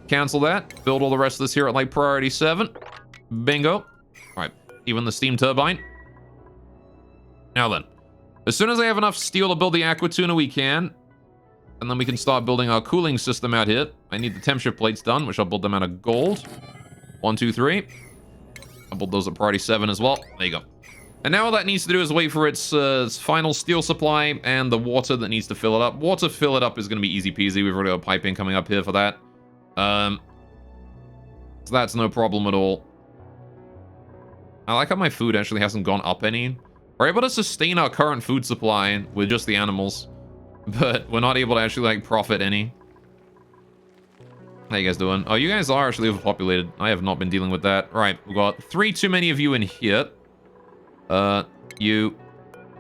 Cancel that. Build all the rest of this here at like priority 7. Bingo. Alright. Even the steam turbine. Now then. As soon as I have enough steel to build the aqua tuna, we can. And then we can start building our cooling system out here. I need the temperature plates done, which I'll build them out of gold. 1, 2, 3. I'll build those at priority 7 as well. There you go. And now all that needs to do is wait for its final steel supply and the water that needs to fill it up. Water fill it up is going to be easy peasy. We've already got piping coming up here for that. So that's no problem at all. I like how my food actually hasn't gone up any. We're able to sustain our current food supply with just the animals. But we're not able to actually, like, profit any. How you guys doing? Oh, you guys are actually overpopulated. I have not been dealing with that. Right, we've got 3 too many of you in here. You...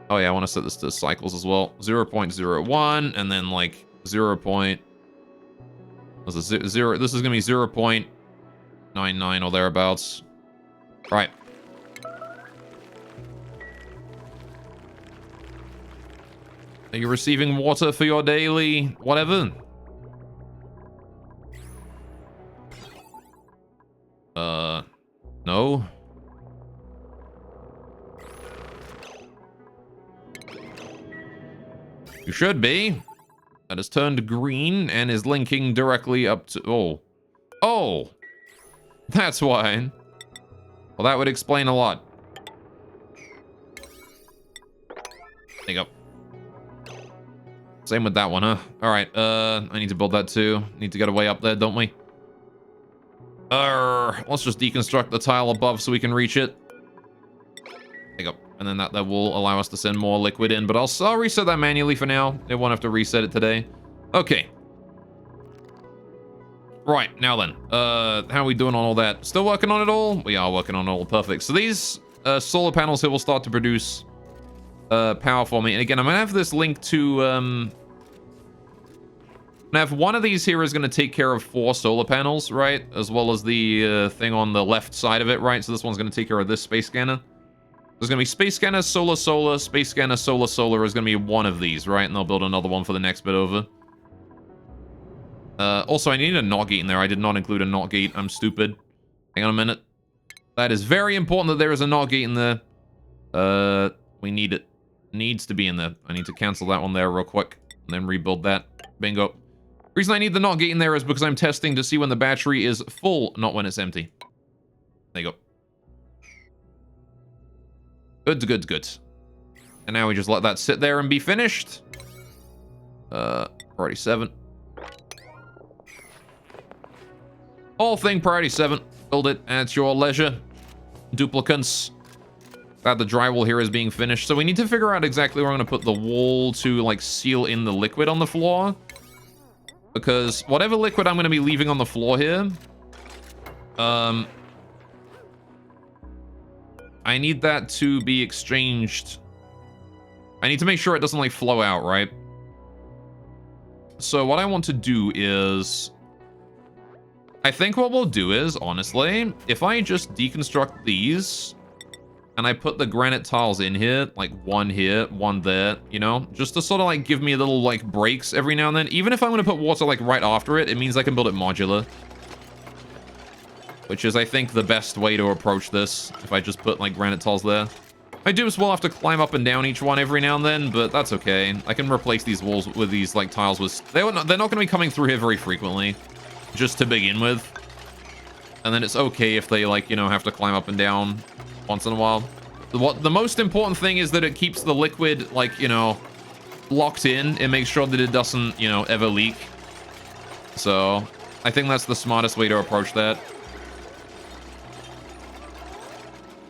Oh, yeah, I want to set this to cycles as well. 0.01, and then, like, 0. This is going to be 0.99 or thereabouts. Right. Are you receiving water for your daily whatever? No. You should be. That has turned green and is linking directly up to... Oh. Oh! That's why. Well, that would explain a lot. There you go. Same with that one, huh? Alright, I need to build that too. Need to get a way up there, don't we? Let's just deconstruct the tile above so we can reach it. There you go. And then that will allow us to send more liquid in. But I'll reset that manually for now. They won't have to reset it today. Okay. Right, now then. How are we doing on all that? Still working on it all? We are working on it all. Perfect. So these solar panels here will start to produce power for me. And again, I'm going to have this link to... Now, if one of these here is going to take care of 4 solar panels, right? As well as the thing on the left side of it, right? So this one's going to take care of this space scanner. There's going to be space scanner, solar, solar, space scanner, solar, solar is going to be one of these, right? And they'll build another one for the next bit over. Also, I need a NOT gate in there. I did not include a NOT gate. I'm stupid. Hang on a minute. That is very important that there is a NOT gate in there. We need it. Needs to be in there. I need to cancel that one there real quick. And then rebuild that. Bingo. Reason I need the NOT gate in there is because I'm testing to see when the battery is full, not when it's empty. There you go. Good, good, good. And now we just let that sit there and be finished. Priority 7. Whole thing, priority 7. Build it at your leisure. Duplicants. Glad the drywall here is being finished. So we need to figure out exactly where I'm going to put the wall to, like, seal in the liquid on the floor. Because whatever liquid I'm going to be leaving on the floor here, I need that to be exchanged. I need to make sure it doesn't, like, flow out, right? So what I want to do is... I think what we'll do is, honestly, if I just deconstruct these... and I put the granite tiles in here, like one here, one there, you know? Just to sort of, like, give me a little, like, breaks every now and then. Even if I'm going to put water, like, right after it, it means I can build it modular. Which is, I think, the best way to approach this, if I just put, like, granite tiles there. I do as well have to climb up and down each one every now and then, but that's okay. I can replace these walls with these, like, tiles with... They're not going to be coming through here very frequently, just to begin with. And then it's okay if they, like, you know, have to climb up and down once in a while. The most important thing is that it keeps the liquid, like, you know, locked in and makes sure that it doesn't, you know, ever leak. So, I think that's the smartest way to approach that.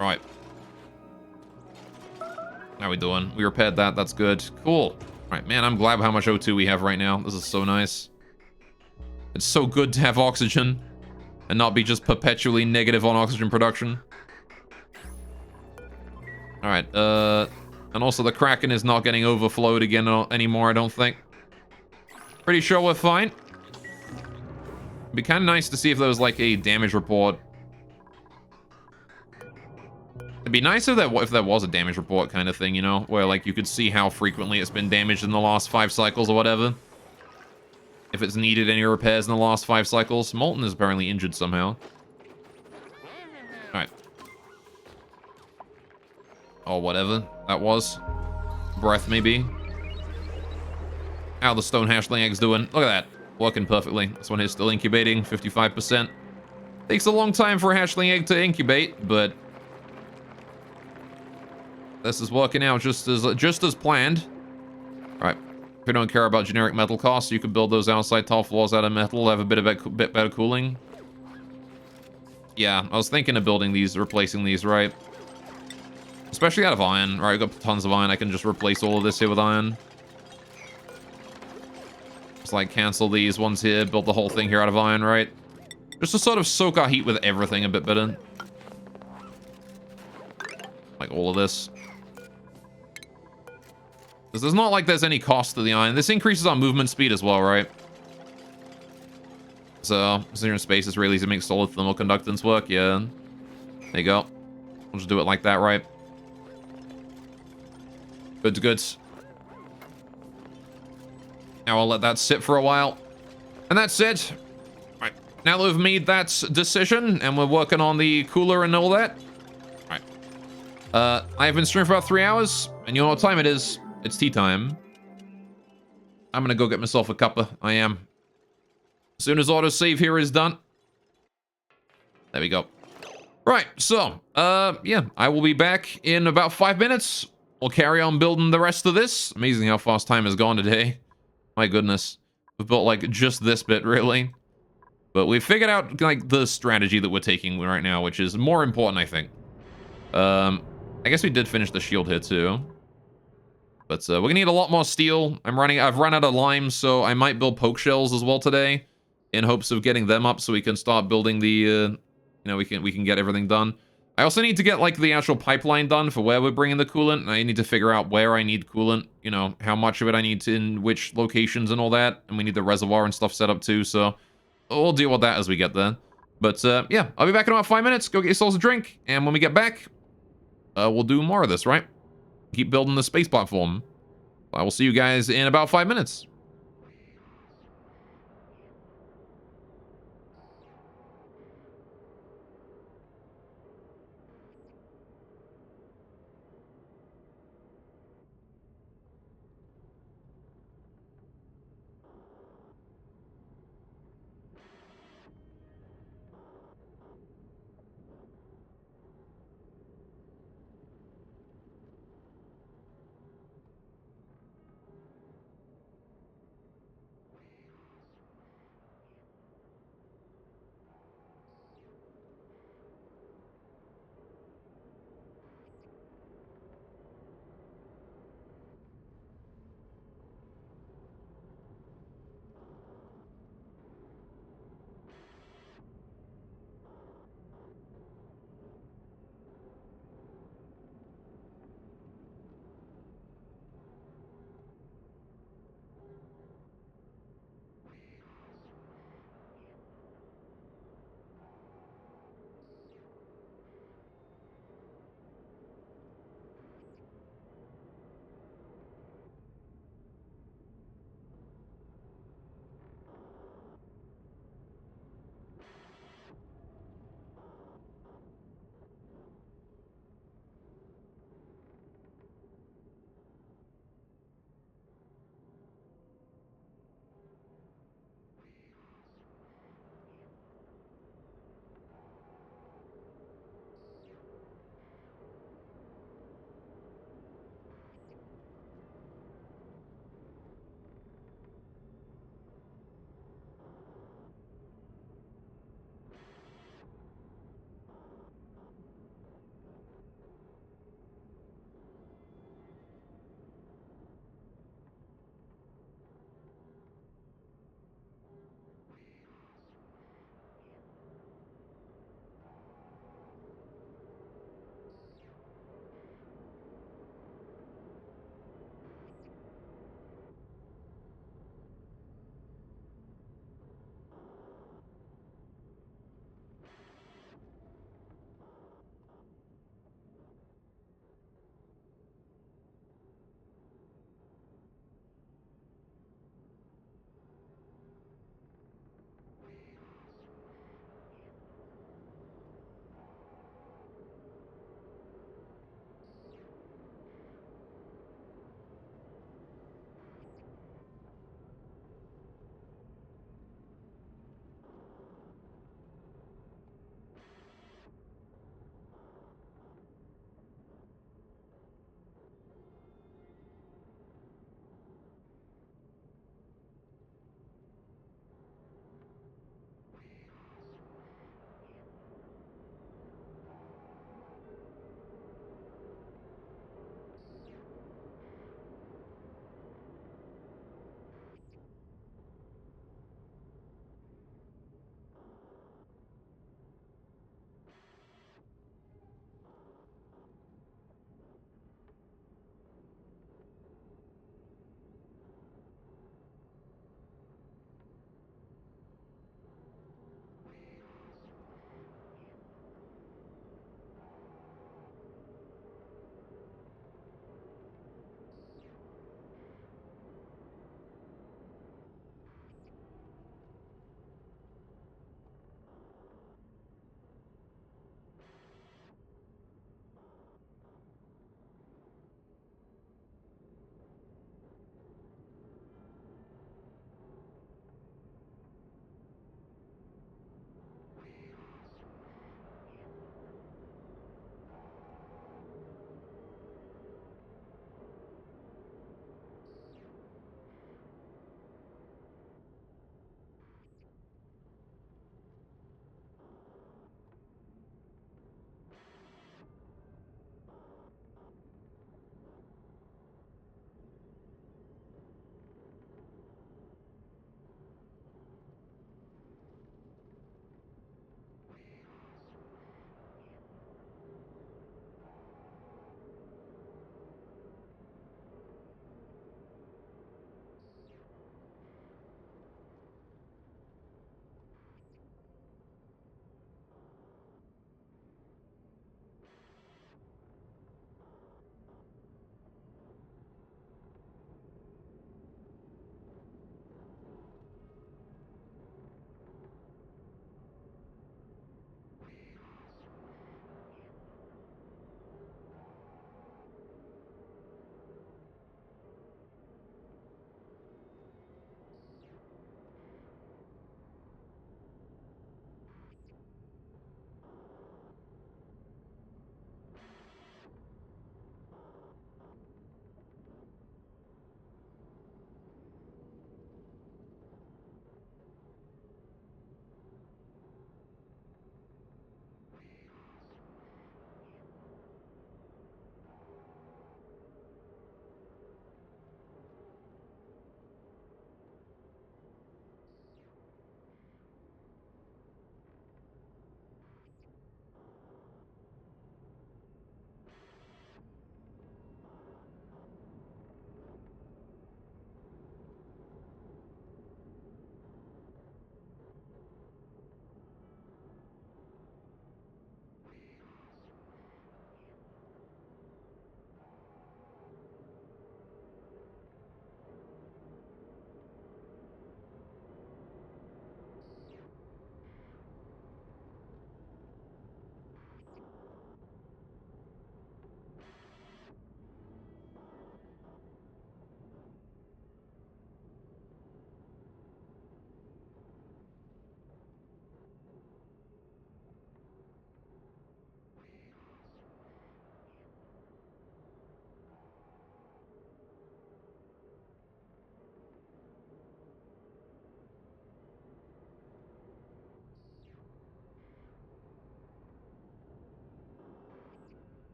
Right. How we doing? We repaired that. That's good. Cool. Right, man, I'm glad how much O2 we have right now. This is so nice. It's so good to have oxygen and not be just perpetually negative on oxygen production. Alright, and also the Kraken is not getting overflowed again anymore, I don't think. Pretty sure we're fine. It'd be kind of nice to see if there was, like, a damage report. It'd be nice if there was a damage report kind of thing, you know? Where, like, you could see how frequently it's been damaged in the last 5 cycles or whatever. If it's needed any repairs in the last 5 cycles. Molten is apparently injured somehow. Alright. Or whatever that was. Breath, maybe. How the stone hatchling egg's doing. Look at that. Working perfectly. This one is still incubating. 55%. Takes a long time for a hatchling egg to incubate, but... this is working out just as planned. Alright. If you don't care about generic metal costs, you could build those outside tile floors out of metal, have a bit better cooling. Yeah, I was thinking of building these, replacing these, right? Especially out of iron. Right, I've got tons of iron. I can just replace all of this here with iron. Just like cancel these ones here, build the whole thing here out of iron, right? Just to sort of soak our heat with everything a bit better. Like all of this. Because there's not like there's any cost to the iron. This increases our movement speed as well, right? So, zero space is really easy to make solid thermal conductance work. Yeah. There you go. We'll just do it like that, right? Good to good. Now I'll let that sit for a while. And that's it. Right. Now that we've made that decision and we're working on the cooler and all that. Right. I have been streaming for about 3 hours. And you know what time it is. It's tea time. I'm gonna go get myself a cuppa. I am. As soon as autosave here is done. There we go. Right, so, yeah, I will be back in about 5 minutes. We'll carry on building the rest of this. Amazing how fast time has gone today. My goodness. We've built, like, just this bit, really. But we've figured out, like, the strategy that we're taking right now, which is more important, I think. I guess we did finish the shield here, too. But we're gonna need a lot more steel. I've run out of lime, so I might build poke shells as well today, in hopes of getting them up so we can start building the, you know, we can get everything done. I also need to get, like, the actual pipeline done for where we're bringing the coolant. And I need to figure out where I need coolant, you know, how much of it I need to, in which locations and all that. And we need the reservoir and stuff set up too, so we'll deal with that as we get there. But, yeah, I'll be back in about 5 minutes. Go get yourselves a drink. And when we get back, we'll do more of this, right? Keep building the space platform. I will see you guys in about 5 minutes.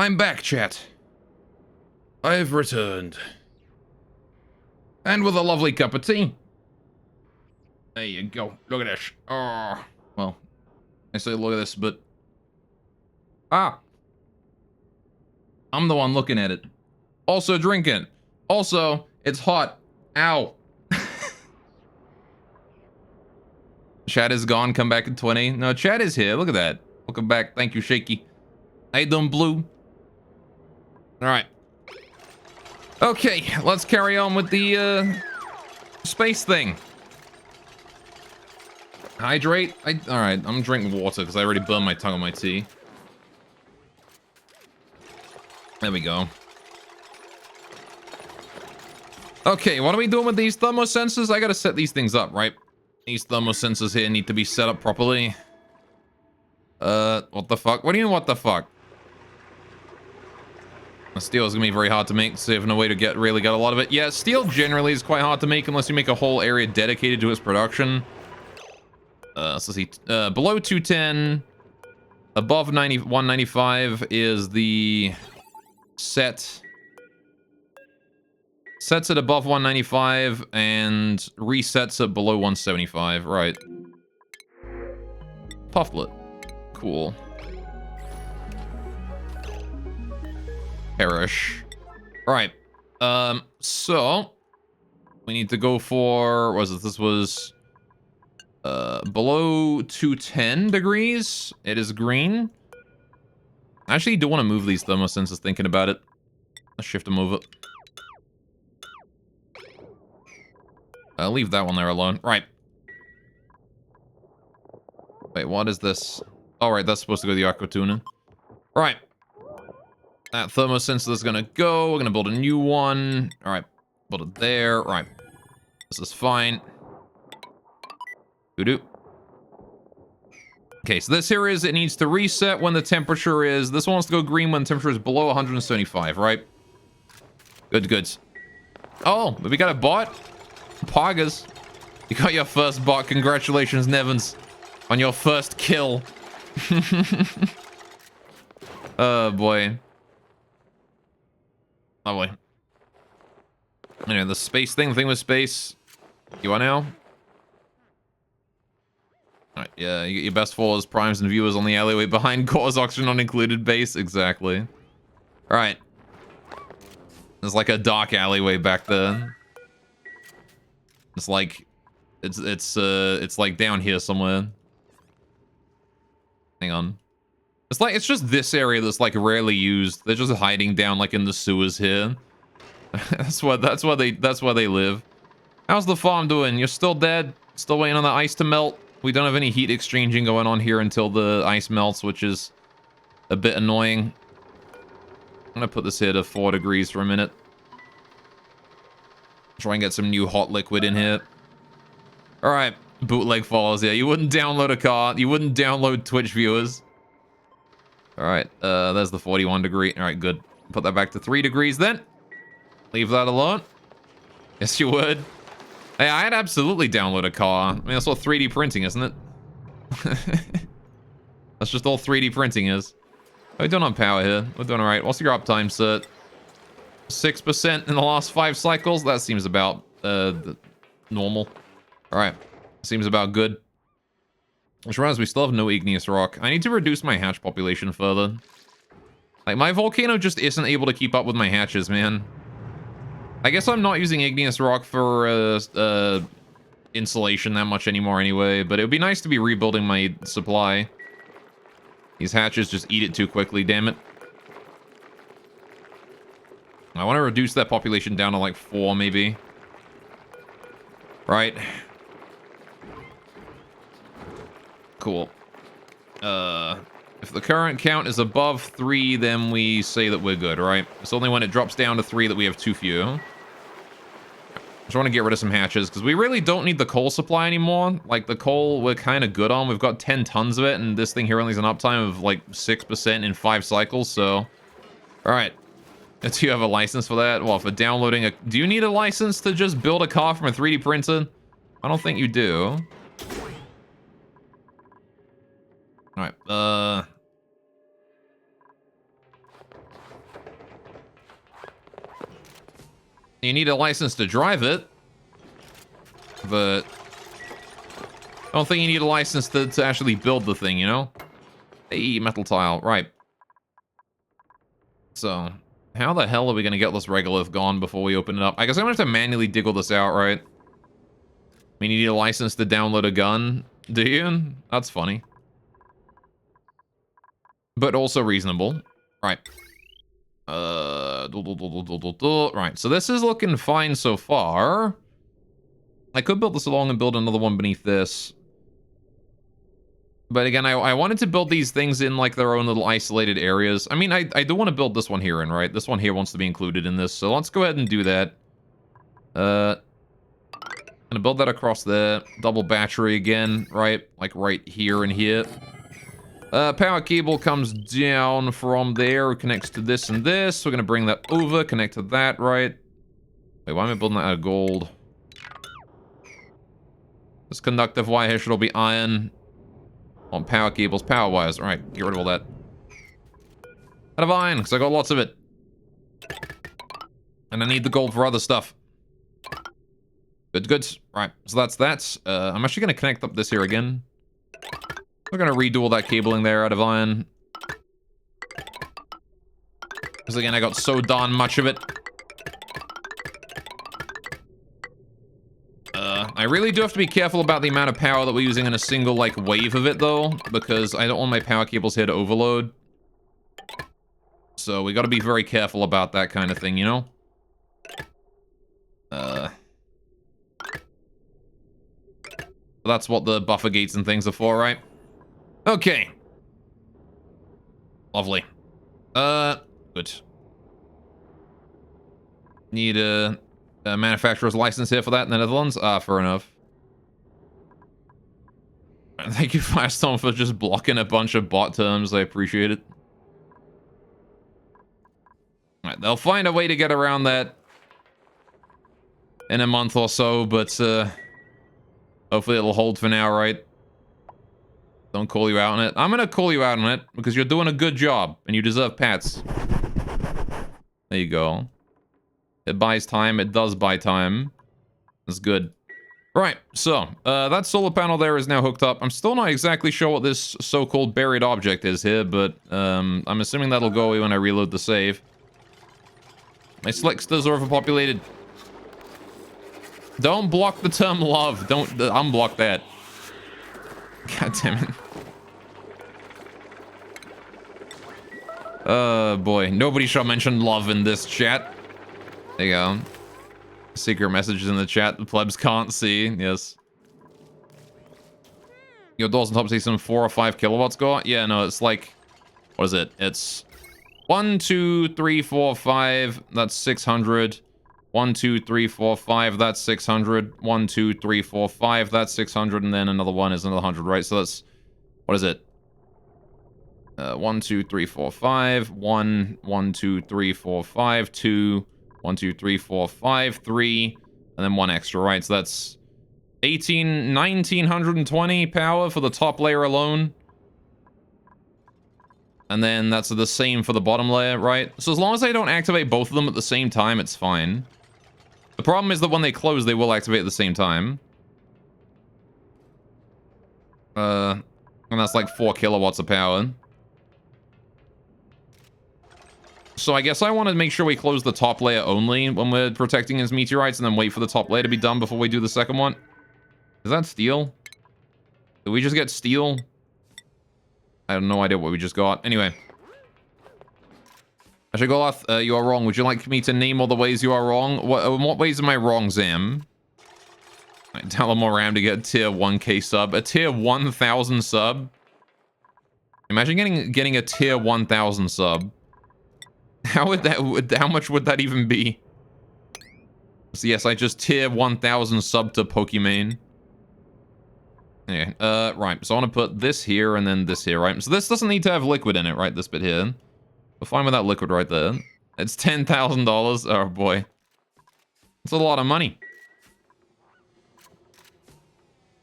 I'm back, chat. I've returned. And with a lovely cup of tea. There you go. Look at this. Oh, well, I say look at this, but... Ah. I'm the one looking at it. Also drinking. Also, it's hot. Ow. Chad is gone. Come back in 20. No, Chad is here. Look at that. Welcome back. Thank you, Shaky. How you doing, Blue? All right. Okay, let's carry on with the space thing. Hydrate. All right, I'm drinking water because I already burned my tongue on my tea. There we go. Okay, what are we doing with these thermosensors? I gotta set these things up, right? These thermosensors here need to be set up properly. What the fuck? What do you mean, what the fuck? Steel is gonna be very hard to make, so having a way to really get a lot of it. Yeah, steel generally is quite hard to make unless you make a whole area dedicated to its production. So let's see. Below 210, above 195 is the set. Sets it above 195 and resets it below 175. Right. Pufflet. Cool. Perish. Right. So we need to go for, what was it? This was below 210 degrees. It is green. I actually do want to move these thermosensors thinking about it. Let's shift them over. I'll leave that one there alone. Right. Wait, what is this? Oh, right, that's supposed to go to the aqua tuna. Right. That thermosensor is gonna go. We're gonna build a new one. All right, build it there. All right, this is fine. Doo-doo. Okay, so this here is, it needs to reset when the temperature is, this one wants to go green when the temperature is below 175, right? Good, good. Oh, we got a bot? Poggers. You got your first bot. Congratulations, Nevins, on your first kill. Oh, boy. Lovely. Anyway, the space thing with space. You are now? Alright, yeah, you get your best followers, primes, and viewers on the alleyway behind Cause Oxygen on included base. Exactly. Alright. There's like a dark alleyway back there. It's like... It's like down here somewhere. Hang on. It's just this area that's like rarely used. They're just hiding down like in the sewers here. that's where they live. How's the farm doing? You're still dead? Still waiting on the ice to melt? We don't have any heat exchanging going on here until the ice melts, which is a bit annoying. I'm gonna put this here to 4 degrees for a minute. Try and get some new hot liquid in here. Alright, bootleg follows. Yeah, you wouldn't download a car. You wouldn't download Twitch viewers. Alright, there's the 41 degree. Alright, good. Put that back to 3 degrees then. Leave that alone. Yes, you would. Hey, I'd absolutely download a car. I mean, that's all 3D printing, isn't it? That's just all 3D printing is. How are we doing on power here? We're doing alright. What's your uptime, sir? 6% in the last 5 cycles? That seems about normal. Alright. Seems about good. Which reminds me, we still have no igneous rock. I need to reduce my hatch population further. Like, my volcano just isn't able to keep up with my hatches, man. I guess I'm not using igneous rock for insulation that much anymore anyway, but it would be nice to be rebuilding my supply. These hatches just eat it too quickly, damn it. I want to reduce that population down to like 4, maybe. Right. Cool. If the current count is above 3, then we say that we're good, right? It's only when it drops down to 3 that we have too few. Just want to get rid of some hatches, because we really don't need the coal supply anymore. Like, the coal we're kind of good on. We've got 10 tons of it, and this thing here only has an uptime of, like, 6% in 5 cycles, so... Alright. Do you have a license for that? Well, for downloading a... Do you need a license to just build a car from a 3D printer? I don't think you do. Alright, You need a license to drive it, but I don't think you need a license to actually build the thing, you know? Hey, metal tile, right. So, how the hell are we gonna get this regolith gone before we open it up? I guess I'm gonna have to manually dig all this out, right? I mean, you need a license to download a gun, do you? That's funny. But also reasonable. Right. Right, so this is looking fine so far. I could build this along and build another one beneath this. But again, I wanted to build these things in like their own little isolated areas. I mean, I do want to build this one here in, right? This one here wants to be included in this, so let's go ahead and do that. Gonna build that across there. Double battery again, right? Like right here and here. Power cable comes down from there, connects to this and this. We're gonna bring that over, connect to that, right? Wait, why am I building that out of gold? This conductive wire here should all be iron. On power cables, power wires. Alright, get rid of all that. Out of iron, because I got lots of it. And I need the gold for other stuff. Good, good. Right, so that's that. I'm actually going to connect up this here again. We're going to redo all that cabling there out of iron. Because again, I got so darn much of it. I really do have to be careful about the amount of power that we're using in a single, like, wave of it, though. Because I don't want my power cables here to overload. So we gotta be very careful about that kind of thing, you know? That's what the buffer gates and things are for, right? Okay. Lovely. Good. Need a manufacturer's license here for that in the Netherlands? Fair enough. Thank you, Firestone, for just blocking a bunch of bot terms. I appreciate it. Alright, they'll find a way to get around that in a month or so, but hopefully it'll hold for now, right? Don't call you out on it. I'm gonna call you out on it because you're doing a good job and you deserve pats. There you go. It buys time. It does buy time. That's good. Right, so, that solar panel there is now hooked up. I'm still not exactly sure what this so-called buried object is here, but, I'm assuming that'll go away when I reload the save. My slicksters are overpopulated. Don't block the term love. Don't unblock that. God damn it. Boy. Nobody shall mention love in this chat. There you go. Secret messages in the chat the plebs can't see. Yes. Your doors on top say some 4 or 5 kilowatts go? Yeah, no, it's like... What is it? It's 1, 2, 3, 4, 5. That's 600. 1, 2, 3, 4, 5. That's 600. 1, 2, 3, 4, 5. That's 600. And then another one is another 100, right? So that's... What is it? 1, 2, 3, 4, 5. 1, 1, 2, 3, 4, 5. 2... 1, 2, 3, 4, 5, 3, and then 1 extra, right? So that's 1920 power for the top layer alone. And then that's the same for the bottom layer, right? So as long as I don't activate both of them at the same time, it's fine. The problem is that when they close, they will activate at the same time. And that's like 4 kilowatts of power. So I guess I want to make sure we close the top layer only when we're protecting his meteorites and then wait for the top layer to be done before we do the second one. Is that steel? Did we just get steel? I have no idea what we just got. Anyway. Ashigoloth, you are wrong. Would you like me to name all the ways you are wrong? In what ways am I wrong, Zam? Right, tell him around to get a tier 1k sub. A tier 1000 sub? Imagine getting a tier 1000 sub. How much would that even be? So yes, I just tier 1000 sub to Pokimane. Okay, right. So I want to put this here and then this here, right? So this doesn't need to have liquid in it, right? This bit here. We're fine with that liquid right there. It's $10,000. Oh boy. That's a lot of money.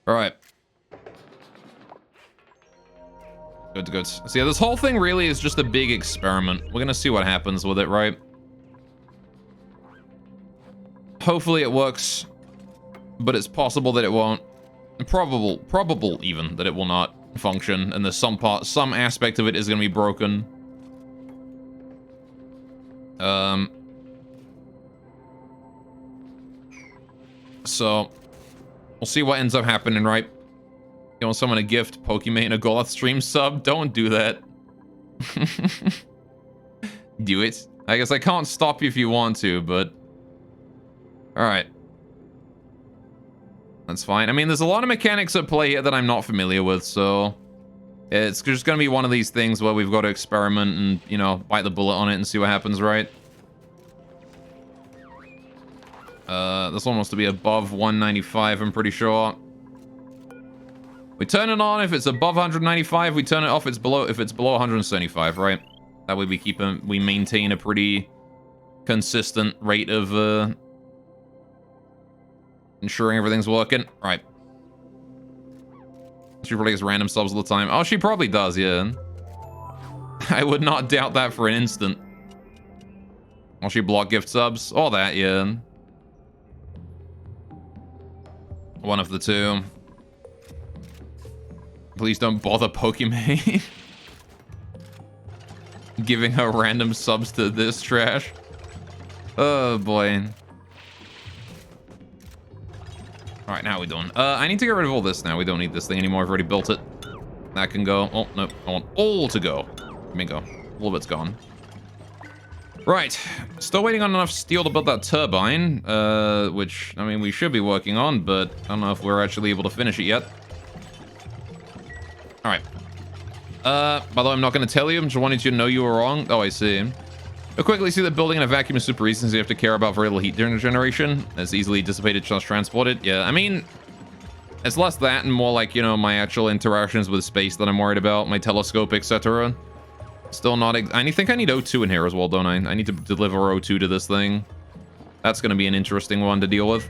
Alright. Good, good. So yeah, this whole thing really is just a big experiment. We're gonna see what happens with it, right? Hopefully it works, but it's possible that it won't. Probable even that it will not function, and there's some aspect of it is going to be broken. So we'll see what ends up happening, right? You want someone to gift Pokemon a Goloth stream sub? Don't do that. Do it. I guess I can't stop you if you want to, but all right. That's fine. I mean, there's a lot of mechanics at play here that I'm not familiar with, so it's just going to be one of these things where we've got to experiment and, you know, bite the bullet on it and see what happens, right? This one wants to be above 195, I'm pretty sure. We turn it on if it's above 195. We turn it off if it's below 175, right? That way we maintain a pretty consistent rate of ensuring everything's working. All right. She probably gets random subs all the time. Oh, she probably does, yeah. I would not doubt that for an instant. Will she block gift subs? All that, yeah. One of the two. Please don't bother Pokemon. Giving her random subs to this trash. Oh, boy. Alright, now we're done. I need to get rid of all this now. We don't need this thing anymore. I've already built it. That can go. Oh, no. I want all to go. Bingo. A little bit's gone. Right. Still waiting on enough steel to build that turbine. Which, I mean, we should be working on, but I don't know if we're actually able to finish it yet. Alright. By the way, I'm not going to tell you. I'm just wanting you to know you were wrong. Oh, I see. You'll quickly see that building in a vacuum is super easy since you have to care about very little heat during the generation. It's easily dissipated, just transported. Yeah, I mean, it's less that and more like, you know, my actual interactions with space that I'm worried about, my telescope, etc. Still not... I think I need O2 in here as well, don't I? I need to deliver O2 to this thing. That's going to be an interesting one to deal with.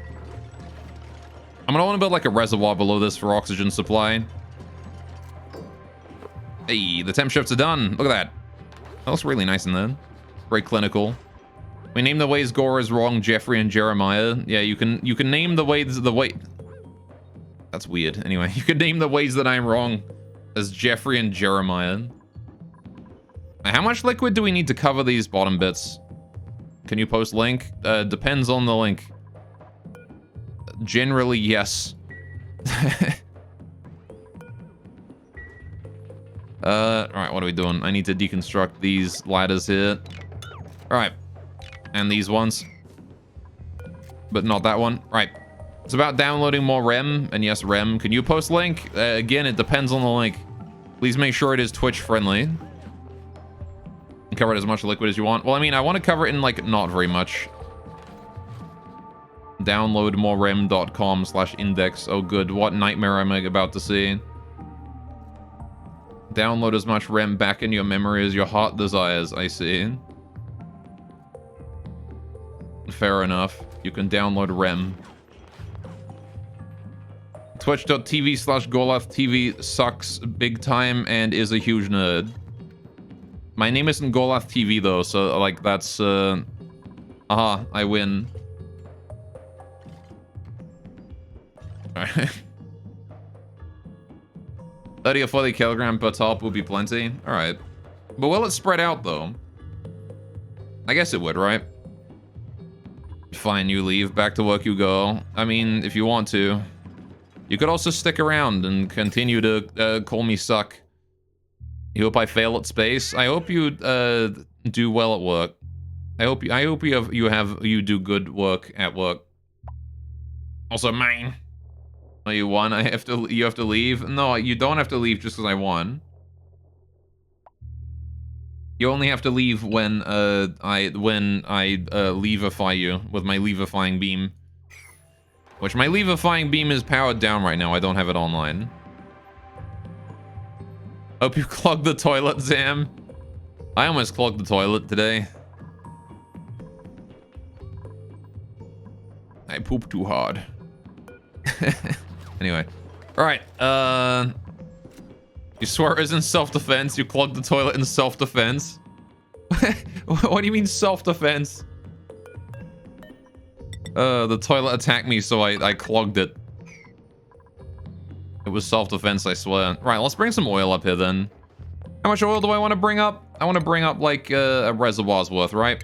I'm going to want to build like a reservoir below this for oxygen supply. Hey, the temp shifts are done. Look at that. That looks really nice in there. Very clinical. We name the ways Gore is wrong, Jeffrey and Jeremiah. Yeah, you can name the ways That's weird. Anyway, you can name the ways that I'm wrong as Jeffrey and Jeremiah. How much liquid do we need to cover these bottom bits? Can you post link? Depends on the link. Generally, yes. Alright, what are we doing? I need to deconstruct these ladders here. Alright. And these ones. But not that one. Right. It's about downloading more REM. And yes, REM. Can you post link? Again, it depends on the link. Please make sure it is Twitch friendly. And cover it as much liquid as you want. Well, I mean, I want to cover it in, like, not very much. Downloadmorerem.com/index. Oh, good. What nightmare am I about to see? Download as much REM back in your memory as your heart desires. I see. Fair enough. You can download REM. Twitch.tv/GolothTV sucks big time and is a huge nerd. My name isn't Goloth TV though, so like that's aha, I win. Alright. 30 or 40 kilogram per top would be plenty. Alright. But will it spread out though? I guess it would, right? Fine, you leave. Back to work you go. I mean, if you want to. You could also stick around and continue to call me suck. You hope I fail at space? I hope you do well at work. I hope you do good work at work. Also mine. Oh, you won? You have to leave? No, you don't have to leave just because I won. You only have to leave when I leavify you with my leavifying beam. Which my leavifying beam is powered down right now. I don't have it online. Hope you clogged the toilet, Zam. I almost clogged the toilet today. I pooped too hard. Anyway. Alright, you swear it was in self-defense? You clogged the toilet in self-defense? What do you mean self-defense? The toilet attacked me, so I clogged it. It was self-defense, I swear. Right, let's bring some oil up here then. How much oil do I want to bring up? I want to bring up like a reservoir's worth, right?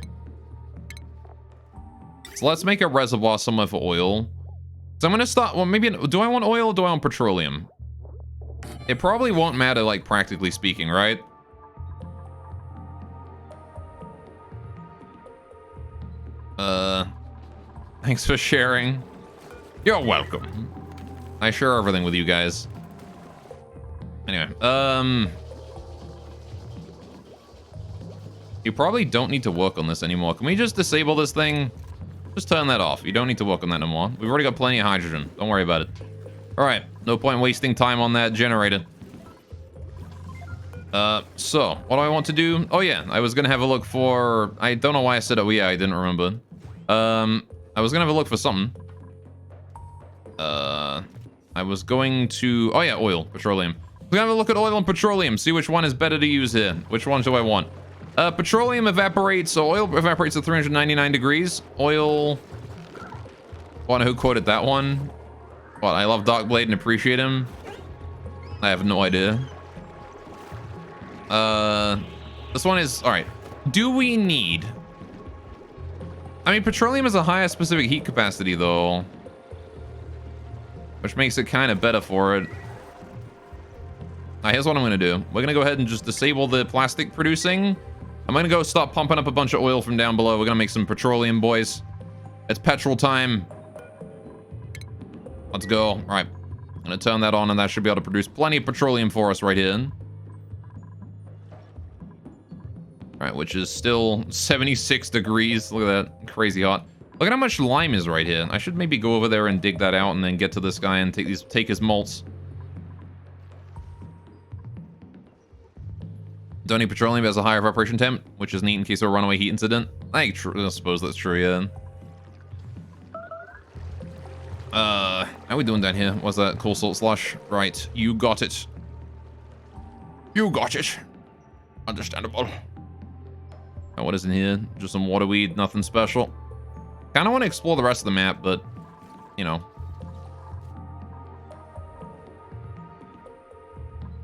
So let's make a reservoir somewhere for oil. So I'm going to start, well, maybe, do I want oil or do I want petroleum? It probably won't matter, like, practically speaking, right? Thanks for sharing. You're welcome. I share everything with you guys. Anyway, you probably don't need to work on this anymore. Can we just disable this thing? Just turn that off. You don't need to work on that no more. We've already got plenty of hydrogen. Don't worry about it. All right, no point wasting time on that generator. So, what do I want to do? Oh yeah, I was gonna have a look for... I don't know why I said, oh yeah, I didn't remember. I was gonna have a look for something. I was going to... Oh yeah, oil, petroleum. We're gonna have a look at oil and petroleum, see which one is better to use here. Which one do I want? Petroleum evaporates, so oil evaporates at 399 degrees. Oil... Wonder who quoted that one? What, I love Darkblade and appreciate him? I have no idea. This one is... Alright. Do we need... I mean, petroleum has a higher specific heat capacity, though. Which makes it kind of better for it. Alright, here's what I'm going to do. We're going to go ahead and just disable the plastic producing. I'm going to go start pumping up a bunch of oil from down below. We're going to make some petroleum, boys. It's petrol time. Let's go. All right. I'm going to turn that on, and that should be able to produce plenty of petroleum for us right here. All right, which is still 76 degrees. Look at that. Crazy hot. Look at how much lime is right here. I should maybe go over there and dig that out and then get to this guy and take his malts. Don't need petroleum, has a higher evaporation temp, which is neat in case of a runaway heat incident. I suppose that's true, yeah. How we doing down here? What's that? Cool salt slush. Right, you got it. You got it. Understandable. Oh, what is in here? Just some water weed, nothing special. Kind of want to explore the rest of the map, but, you know.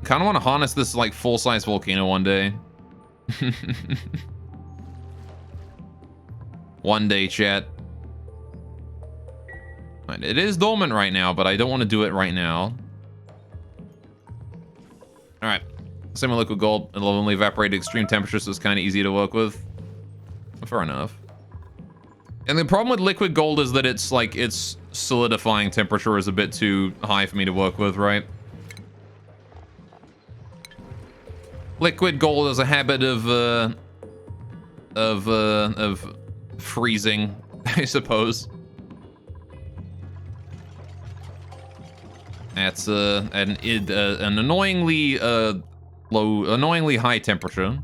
Kind of want to harness this, like, full-size volcano one day. One day, chat. Right, it is dormant right now, but I don't want to do it right now. Alright. Semi-liquid gold. It'll only evaporate at extreme temperatures, so it's kind of easy to work with. Fair enough. And the problem with liquid gold is that it's, like, its solidifying temperature is a bit too high for me to work with, right? Liquid gold has a habit of freezing, I suppose. That's an annoyingly annoyingly high temperature.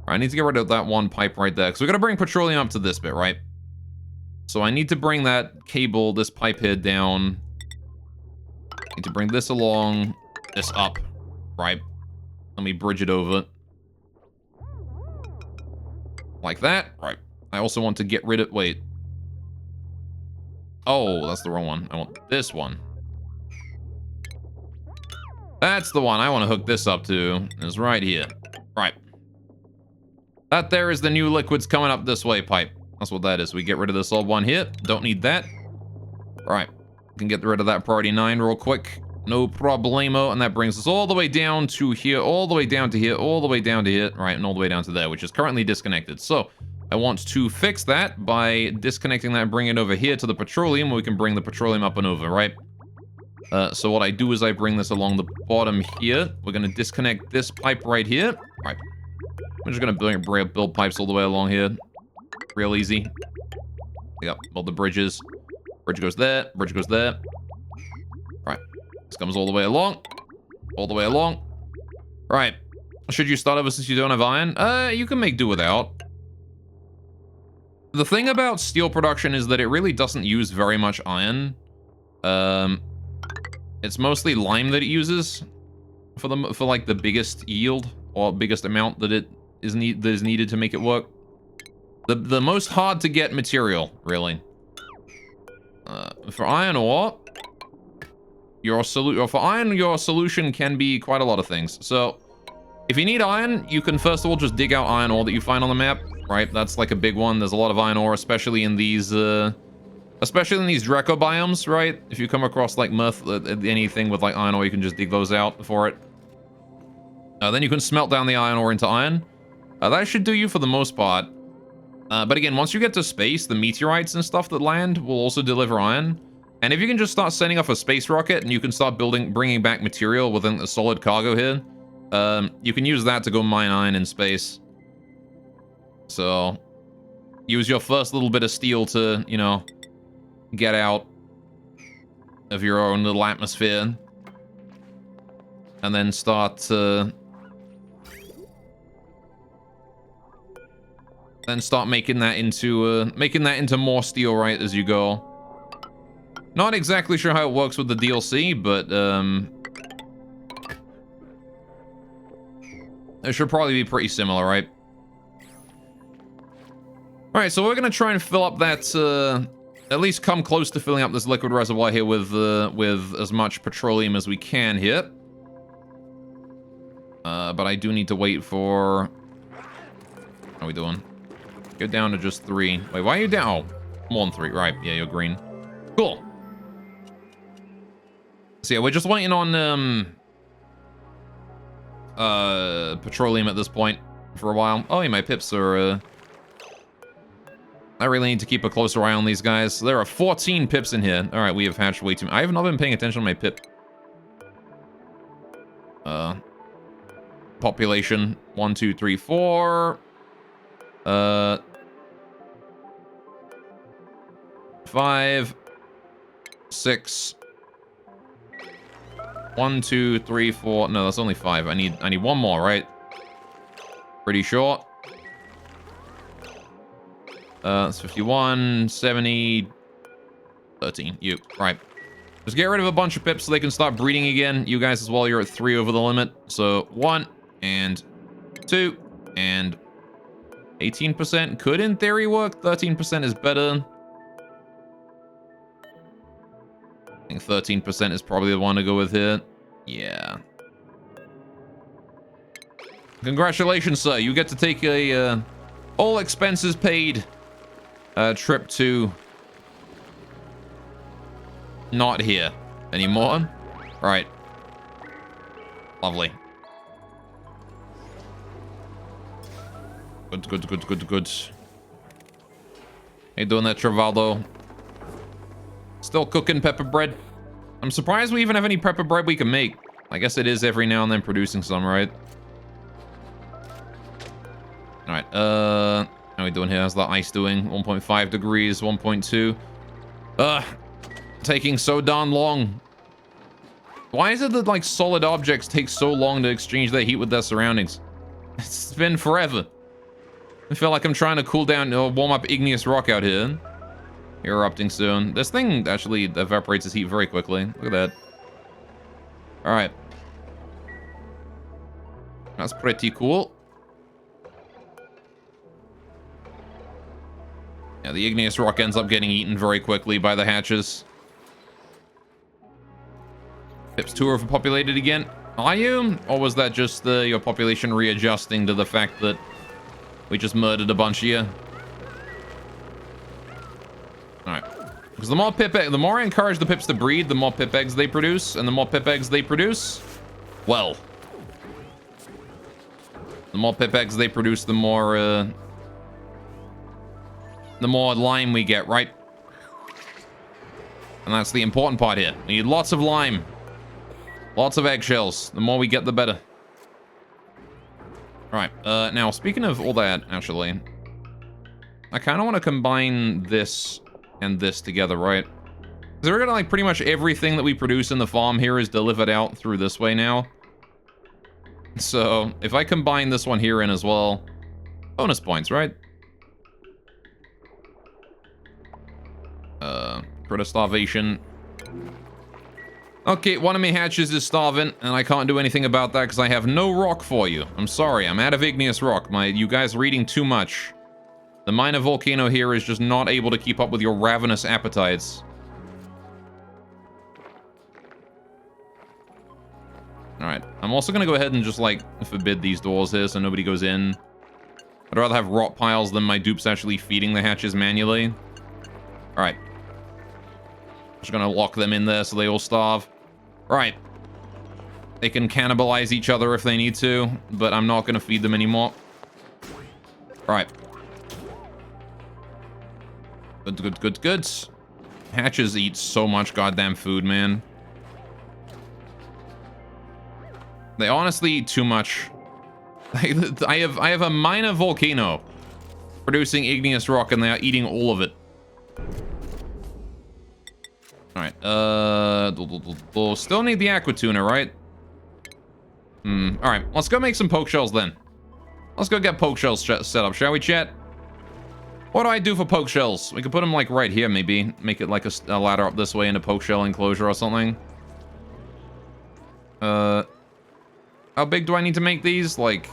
I need to get rid of that one pipe right there, because we're gonna bring petroleum up to this bit, right? So I need to bring that cable, this pipe head down. I need to bring this along, this up, right? Let me bridge it over. Like that, right. I also want to get rid of, wait. Oh, that's the wrong one. I want this one. That's the one I want to hook this up to. Is right here. Right. That there is the new liquids coming up this way pipe. That's what that is. We get rid of this old one here. Don't need that. Right. We can get rid of that priority 9 real quick. No problemo. And that brings us all the way down to here, all the way down to here, all the way down to here. Right, and all the way down to there, which is currently disconnected. So I want to fix that by disconnecting that and bring it over here to the petroleum. We can bring the petroleum up and over, right? So what I do is I bring this along the bottom here. We're going to disconnect this pipe right here. Right. I'm just going to build pipes all the way along here. Real easy. Yep, build the bridges. Bridge goes there. Bridge goes there. Right. This comes all the way along. All the way along. Right. Should you start over since you don't have iron? You can make do without. The thing about steel production is that it really doesn't use very much iron. It's mostly lime that it uses for like the biggest yield or biggest amount that is needed to make it work. The most hard to get material, really. For iron ore, your solution can be quite a lot of things. So, if you need iron, you can first of all just dig out iron ore that you find on the map, right? That's like a big one. There's a lot of iron ore, especially in these Draco biomes, right? If you come across like anything with like iron ore, you can just dig those out for it. Then you can smelt down the iron ore into iron. That should do you for the most part. But again, once you get to space, the meteorites and stuff that land will also deliver iron. And if you can just start sending off a space rocket and you can start bringing back material within the solid cargo here, you can use that to go mine iron in space. So, use your first little bit of steel to, you know, get out of your own little atmosphere. And then start making that into more steel, right, as you go. Not exactly sure how it works with the DLC, but it should probably be pretty similar, right? Alright, so we're gonna try and fill up that, at least come close to filling up this liquid reservoir here with as much petroleum as we can here. But I do need to wait for... How are we doing? Go down to just 3. Wait, why are you down? Oh, more than 3, right. Yeah, you're green. Cool. So yeah, we're just waiting on, petroleum at this point for a while. Oh, yeah, my pips are, I really need to keep a closer eye on these guys. There are 14 pips in here. All right, we have hatched way too many. I have not been paying attention to my pip. Population 1, 2, 3, 4. 5, 6. 1, 2, 3, 4. No, that's only 5. I need one more, right? Pretty sure. That's 51, 70, 13. You, right. Just get rid of a bunch of pips so they can start breeding again. You guys as well, you're at 3 over the limit. So 1 and 2 and 18% could in theory work. 13% is better. I think 13% is probably the one to go with here. Yeah. Congratulations, sir. You get to take a all expenses paid trip to not here anymore. Right. Lovely. Good, good, good, good, good. How you doing there, Travaldo? Still cooking pepper bread. I'm surprised we even have any pepper bread we can make. I guess it is every now and then producing some, right? Alright, how are we doing here? How's the ice doing? 1.5 degrees, 1.2. Taking so darn long. Why is it that, like, solid objects take so long to exchange their heat with their surroundings? It's been forever. I feel like I'm trying to cool down or warm up igneous rock out here. You're erupting soon. This thing actually evaporates its heat very quickly. Look at that. Alright. That's pretty cool. Yeah, the igneous rock ends up getting eaten very quickly by the hatches. Pips 2 are overpopulated again. Are you? Or was that just your population readjusting to the fact that we just murdered a bunch of you? Alright. Because the more I encourage the pips to breed, the more pip eggs they produce. And the more pip eggs they produce, well, the more pip eggs they produce, the more lime we get, right? And that's the important part here. We need lots of lime. Lots of eggshells. The more we get, the better. Alright, now, speaking of all that, actually, I kind of want to combine this and this together, right? Because we're gonna, like, pretty much everything that we produce in the farm here is delivered out through this way now. So, if I combine this one here in as well, bonus points, right? Critter starvation. Okay, one of my hatches is starving, and I can't do anything about that because I have no rock for you. I'm sorry, I'm out of igneous rock. You guys are eating too much. The minor volcano here is just not able to keep up with your ravenous appetites. Alright, I'm also gonna go ahead and just, like, forbid these doors here so nobody goes in. I'd rather have rot piles than my dupes actually feeding the hatches manually. Alright. Just gonna lock them in there so they all starve. Right. They can cannibalize each other if they need to, but I'm not gonna feed them anymore. Right. Good. Hatches eat so much goddamn food, man. They honestly eat too much. I have a minor volcano producing igneous rock, and they are eating all of it. All right. Still need the aqua tuna, right? All right. Let's go make some poke shells then. Let's go get poke shells set up, shall we, chat? What do I do for poke shells? We could put them like right here, maybe. Make it like a ladder up this way in a poke shell enclosure or something. How big do I need to make these? Like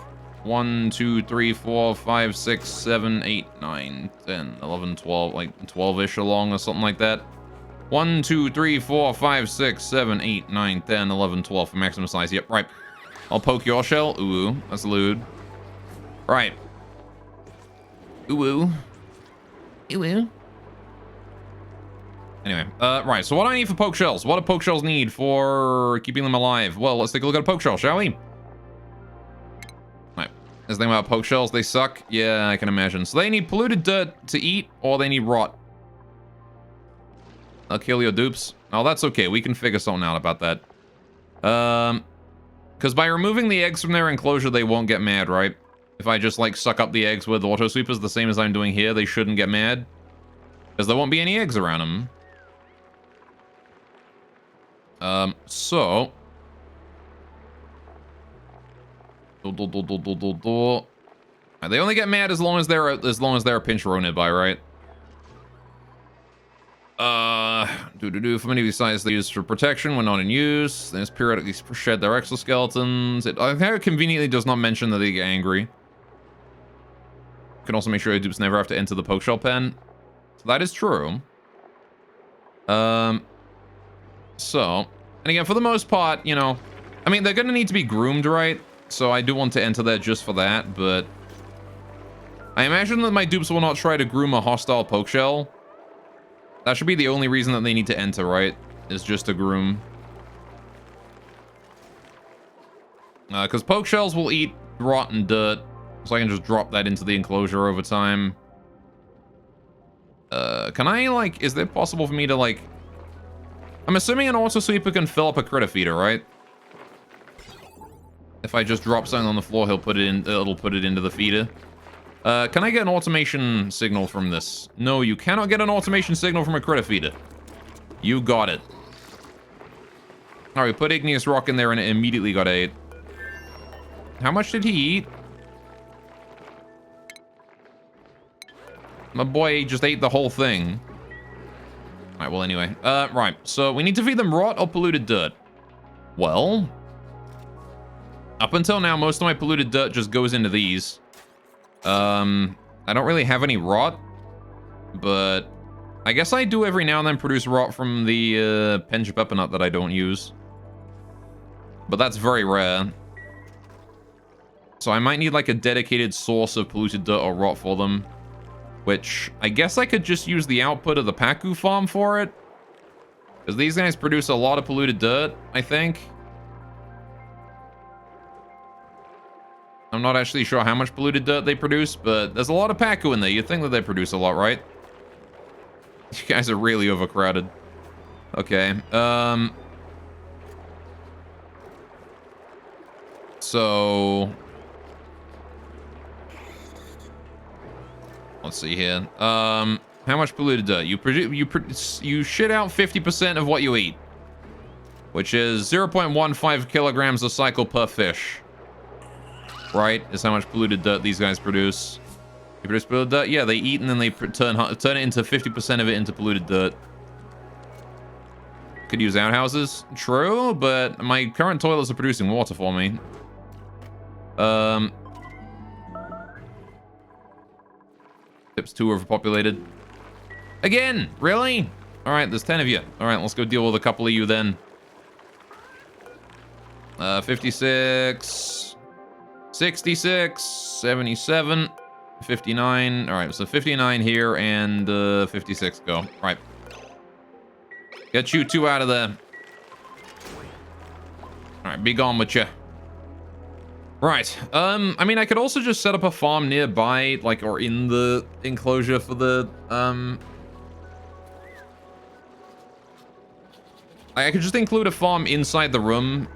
1, 2, 3, 4, 5, 6, 7, 8, 9, 10, 11, 12, like 12-ish along or something like that. 1, 2, 3, 4, 5, 6, 7, 8, 9, 10, 11, 12 for maximum size. Yep, right. I'll poke your shell. Ooh, that's lewd. Right. Ooh. Ooh. Anyway, right, so what do I need for poke shells? What do poke shells need for keeping them alive? Well, let's take a look at a poke shell, shall we? Right, this thing about poke shells, they suck. Yeah, I can imagine. So they need polluted dirt to eat, or they need rot. I'll kill your dupes. Oh, that's okay. We can figure something out about that. Because by removing the eggs from their enclosure, they won't get mad, right? If I just, like, suck up the eggs with auto sweepers the same as I'm doing here, they shouldn't get mad. Because there won't be any eggs around them. So... They only get mad as long as they're pinch row by, right? For many of these sites they use for protection when not in use. They just periodically shed their exoskeletons. I think it conveniently does not mention that they get angry. You can also make sure your dupes never have to enter the poke shell pen. So that is true. So, and again, for the most part, you know, I mean, they're gonna need to be groomed, right? So I do want to enter there just for that, but I imagine that my dupes will not try to groom a hostile poke shell. That should be the only reason that they need to enter, right? Is just to groom. Because poke shells will eat rotten dirt, so I can just drop that into the enclosure over time. Can I, like, is it possible for me to, like... I'm assuming an auto sweeper can fill up a critter feeder, right? If I just drop something on the floor, it'll put it into the feeder. Can I get an automation signal from this? No, you cannot get an automation signal from a critter feeder. You got it. Alright, we put igneous rock in there and it immediately got ate. How much did he eat? My boy just ate the whole thing. Alright, well, anyway. Right, so we need to feed them rot or polluted dirt. Well, up until now, most of my polluted dirt just goes into these. I don't really have any rot, but I guess I do every now and then produce rot from the Penja peppermint that I don't use. But that's very rare. So I might need like a dedicated source of polluted dirt or rot for them. Which, I guess I could just use the output of the Paku farm for it. Because these guys produce a lot of polluted dirt, I think. I'm not actually sure how much polluted dirt they produce, but there's a lot of Paku in there. You'd think that they produce a lot, right? You guys are really overcrowded. Okay, so... Let's see here. How much polluted dirt? You shit out 50% of what you eat. Which is 0.15 kilograms of cycle per fish. Right? Is how much polluted dirt these guys produce. You produce polluted dirt? Yeah, they eat and then they turn it into 50% of it into polluted dirt. Could use outhouses. True, but my current toilets are producing water for me. Tip's too overpopulated. Again? Really? Alright, there's 10 of you. Alright, let's go deal with a couple of you then. 56, 66, 77, 59. All right, so 59 here and 56 go. All right. Get you two out of there. All right, be gone with you. Right. I mean, I could also just set up a farm nearby, like, or in the enclosure for the, I could just include a farm inside the room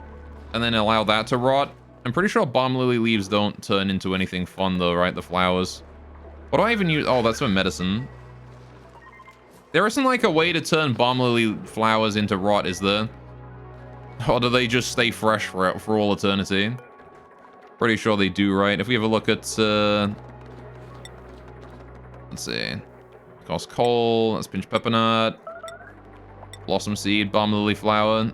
and then allow that to rot. I'm pretty sure balm lily leaves don't turn into anything fun though, right? The flowers. What do I even use? Oh, that's for medicine. There isn't like a way to turn balm lily flowers into rot, is there? Or do they just stay fresh for all eternity? Pretty sure they do, right? If we have a look at, let's see. Cost coal, that's pinch pepper nut. Blossom seed, balm lily flower.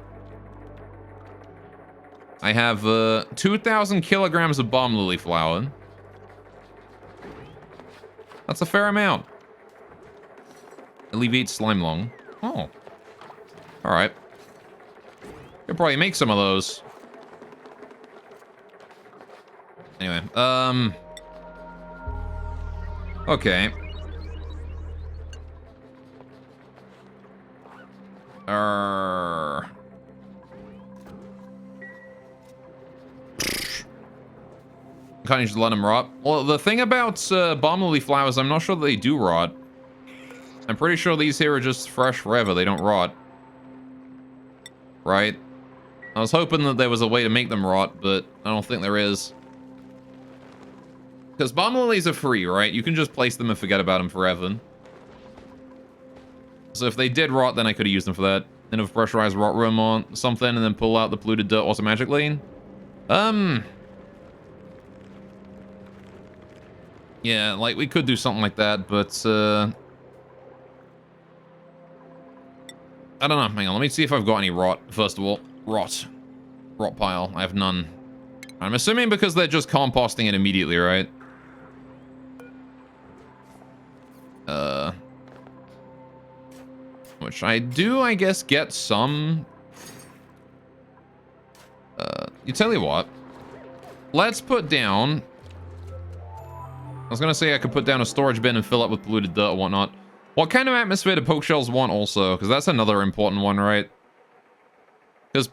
I have 2,000 kilograms of balm lily flower. That's a fair amount. Alleviate slime lung. Oh. Alright. Could probably make some of those. Anyway, okay. Can't you just let them rot? Well, the thing about balm lily flowers, I'm not sure that they do rot. I'm pretty sure these here are just fresh forever. They don't rot. Right? I was hoping that there was a way to make them rot, but I don't think there is. Because balm lilies are free, right? You can just place them and forget about them forever. So if they did rot, then I could have used them for that. In a pressurized rot room or something, and then pull out the polluted dirt automatically. Yeah, like, we could do something like that, but, I don't know. Hang on, let me see if I've got any rot, first of all. Rot. Rot pile. I have none. I'm assuming because they're just composting it immediately, right? Which I do, I guess, get some. You tell you what. Let's put down... I was gonna say I could put down a storage bin and fill it with polluted dirt or whatnot. What kind of atmosphere do poke shells want also? Because that's another important one, right? Because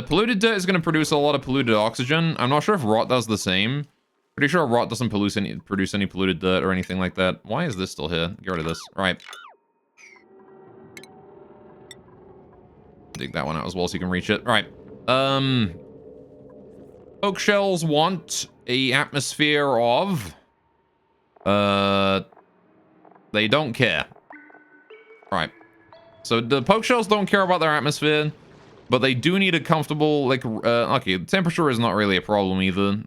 polluted dirt is going to produce a lot of polluted oxygen. I'm not sure if rot does the same. Pretty sure rot doesn't produce any polluted dirt or anything like that. Why is this still here? Get rid of this. All right. Dig that one out as well so you can reach it. All right. Poke shells want a atmosphere of... They don't care. Right. So the poke shells don't care about their atmosphere, but they do need a comfortable, like, okay, the temperature is not really a problem either.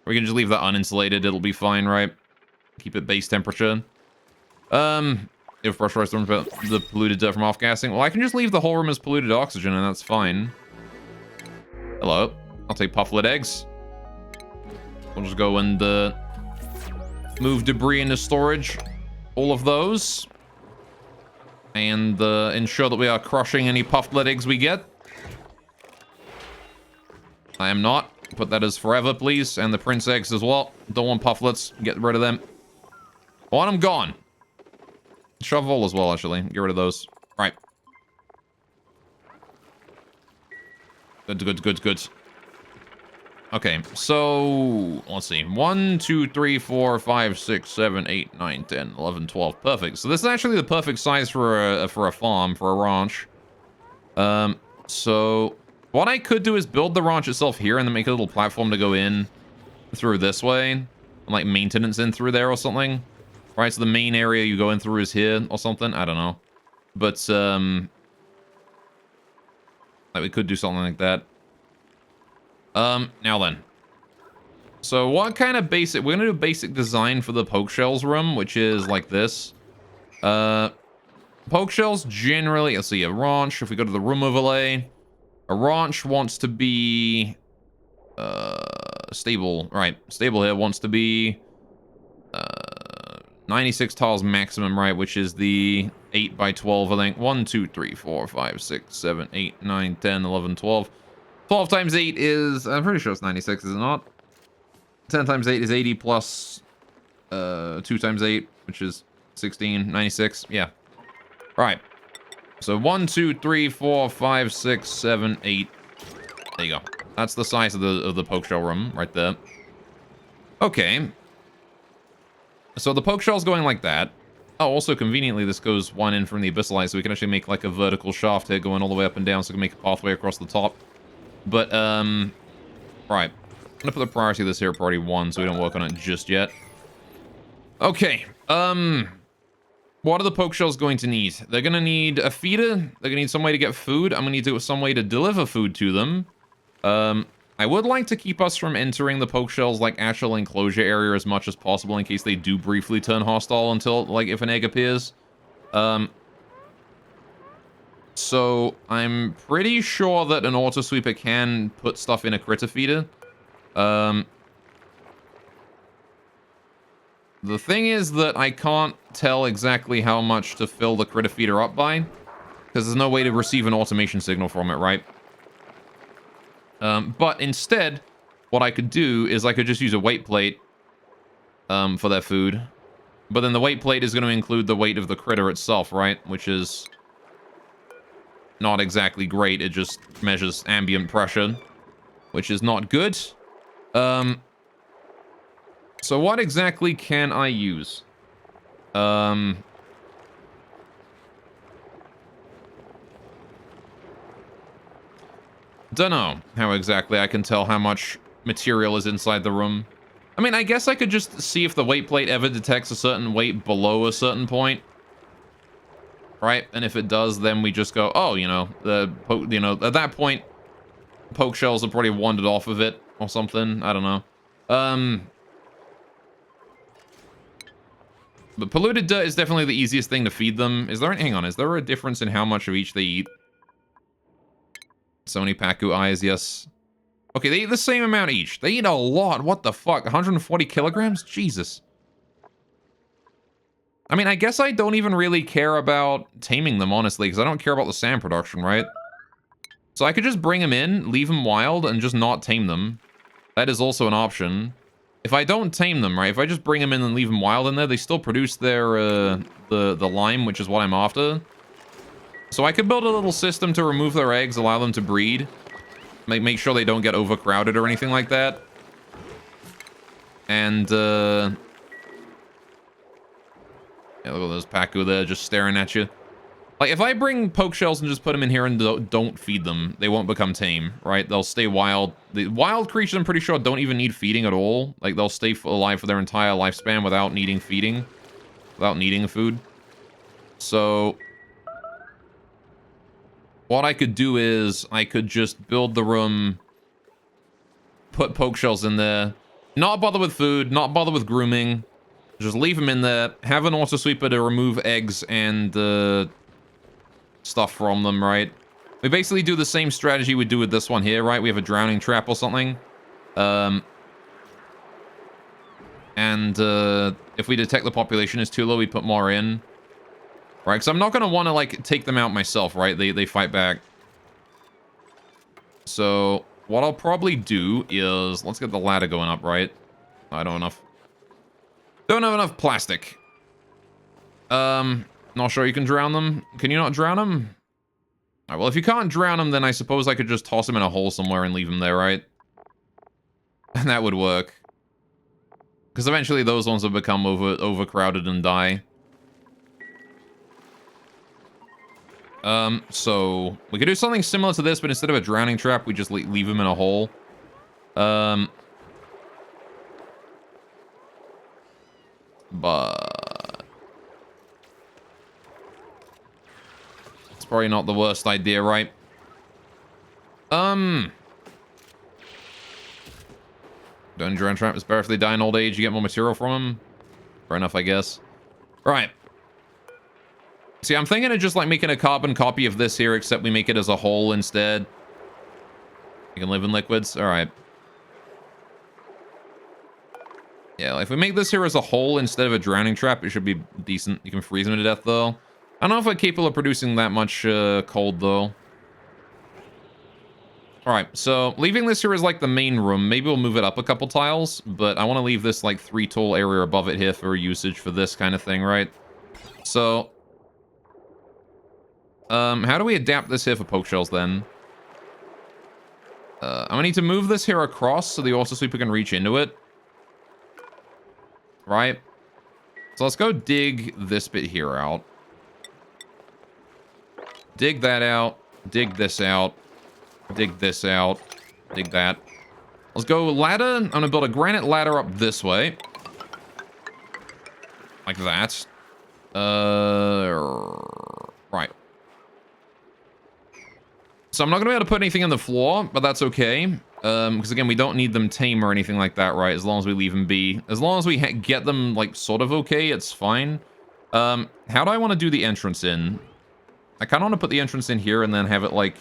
We can just leave that uninsulated, it'll be fine, right? Keep it base temperature. If pressurized to prevent the polluted dirt from off-gassing. Well, I can just leave the whole room as polluted oxygen, and that's fine. Hello. I'll take pufflet eggs. We'll just go and, move debris into storage. All of those. And ensure that we are crushing any pufflet eggs we get. I am not. Put that as forever, please. And the prince eggs as well. Don't want pufflets. Get rid of them. Want them gone. Shovel as well, actually. Get rid of those. All right. Good, good, good, good. Okay, so let's see. 1, 2, 3, 4, 5, 6, 7, 8, 9, 10, 11, 12. Perfect. So this is actually the perfect size for a farm, for a ranch. So what I could do is build the ranch itself here and then make a little platform to go in through this way. And like maintenance in through there or something. Right, so the main area you go in through is here or something. I don't know. But like we could do something like that. Now then. So what kind of basic... We're going to do basic design for the poke shells room, which is like this. Poke shells generally... Let's see, a ranch. If we go to the room overlay, a ranch wants to be... stable. Right, stable here wants to be... 96 tiles maximum, right, which is the 8 by 12, I think. 1, 2, 3, 4, 5, 6, 7, 8, 9, 10, 11, 12. 12 times 8 is... I'm pretty sure it's 96, is it not? 10 times 8 is 80 plus 2 times 8, which is 16, 96. Yeah. Right. So 1, 2, 3, 4, 5, 6, 7, 8. There you go. That's the size of the poke shell room right there. Okay. So the poke shell's going like that. Oh, also conveniently, this goes one in from the abyssal eye, so we can actually make like a vertical shaft here going all the way up and down, so we can make a pathway across the top. But, right. I'm gonna put the priority of this here at priority 1, so we don't work on it just yet. Okay. What are the poke shells going to need? They're gonna need a feeder. They're gonna need some way to get food. I'm gonna need some way to deliver food to them. I would like to keep us from entering the poke shell's, like, actual enclosure area as much as possible in case they do briefly turn hostile until, like, if an egg appears. So I'm pretty sure that an auto sweeper can put stuff in a critter feeder. The thing is that I can't tell exactly how much to fill the critter feeder up by, because there's no way to receive an automation signal from it, right? But instead, what I could do is I could just use a weight plate for their food. But then the weight plate is going to include the weight of the critter itself, right? Which is not exactly great. It just measures ambient pressure, which is not good. So what exactly can I use? Don't know how exactly I can tell how much material is inside the room. I mean, I guess I could just see if the weight plate ever detects a certain weight below a certain point. Right? And if it does, then we just go, oh, you know, at that point, poke shells have probably wandered off of it or something. I don't know. But polluted dirt is definitely the easiest thing to feed them. Hang on, is there a difference in how much of each they eat? So many Paku eyes, yes. Okay, they eat the same amount each. They eat a lot. What the fuck? 140 kilograms? Jesus. I mean, I guess I don't even really care about taming them, honestly, because I don't care about the sand production, right? So I could just bring them in, leave them wild, and just not tame them. That is also an option. If I don't tame them, right, if I just bring them in and leave them wild in there, they still produce their, the lime, which is what I'm after. So I could build a little system to remove their eggs, allow them to breed. Make sure they don't get overcrowded or anything like that. And, yeah, look at those Paku there just staring at you. Like, if I bring poke shells and just put them in here and don't feed them, they won't become tame, right? They'll stay wild. The wild creatures, I'm pretty sure, don't even need feeding at all. Like, they'll stay alive for their entire lifespan without needing feeding. Without needing food. So what I could do is I could just build the room, put poke shells in there, not bother with food, not bother with grooming, just leave them in there, have an auto sweeper to remove eggs and stuff from them, right? We basically do the same strategy we do with this one here, right? We have a drowning trap or something. If we detect the population is too low, we put more in. Right, because I'm not going to want to, like, take them out myself, right? They fight back. So, what I'll probably do is... Let's get the ladder going up, right? I don't have enough plastic. Not sure you can drown them. Can you not drown them? Alright, well, if you can't drown them, then I suppose I could just toss them in a hole somewhere and leave them there, right? And that would work. Because eventually those ones will become overcrowded and die. So we could do something similar to this, but instead of a drowning trap, we just leave them in a hole. But it's probably not the worst idea, right? Don't drown trap is better if they die in old age. You get more material from them. Fair enough, I guess. Right. See, I'm thinking of just, like, making a carbon copy of this here, except we make it as a whole instead. You can live in liquids? Alright. Yeah, if we make this here as a whole instead of a drowning trap, it should be decent. You can freeze them to death, though. I don't know if I'm capable of producing that much cold, though. All right, so leaving this here as like the main room. Maybe we'll move it up a couple tiles, but I want to leave this like 3 tall area above it here for usage for this kind of thing, right? So, how do we adapt this here for poke shells then? I'm gonna need to move this here across so the auto sweeper can reach into it. Right? So let's go dig this bit here out. Dig that out. Dig this out. Dig this out. Dig that. Let's go ladder. I'm gonna build a granite ladder up this way. Like that. Right. So I'm not gonna be able to put anything in the floor, but that's okay. Because again, we don't need them tame or anything like that, right? As long as we leave them be. As long as we get them, like, sort of okay, it's fine. How do I want to do the entrance in? I kind of want to put the entrance in here and then have it, like...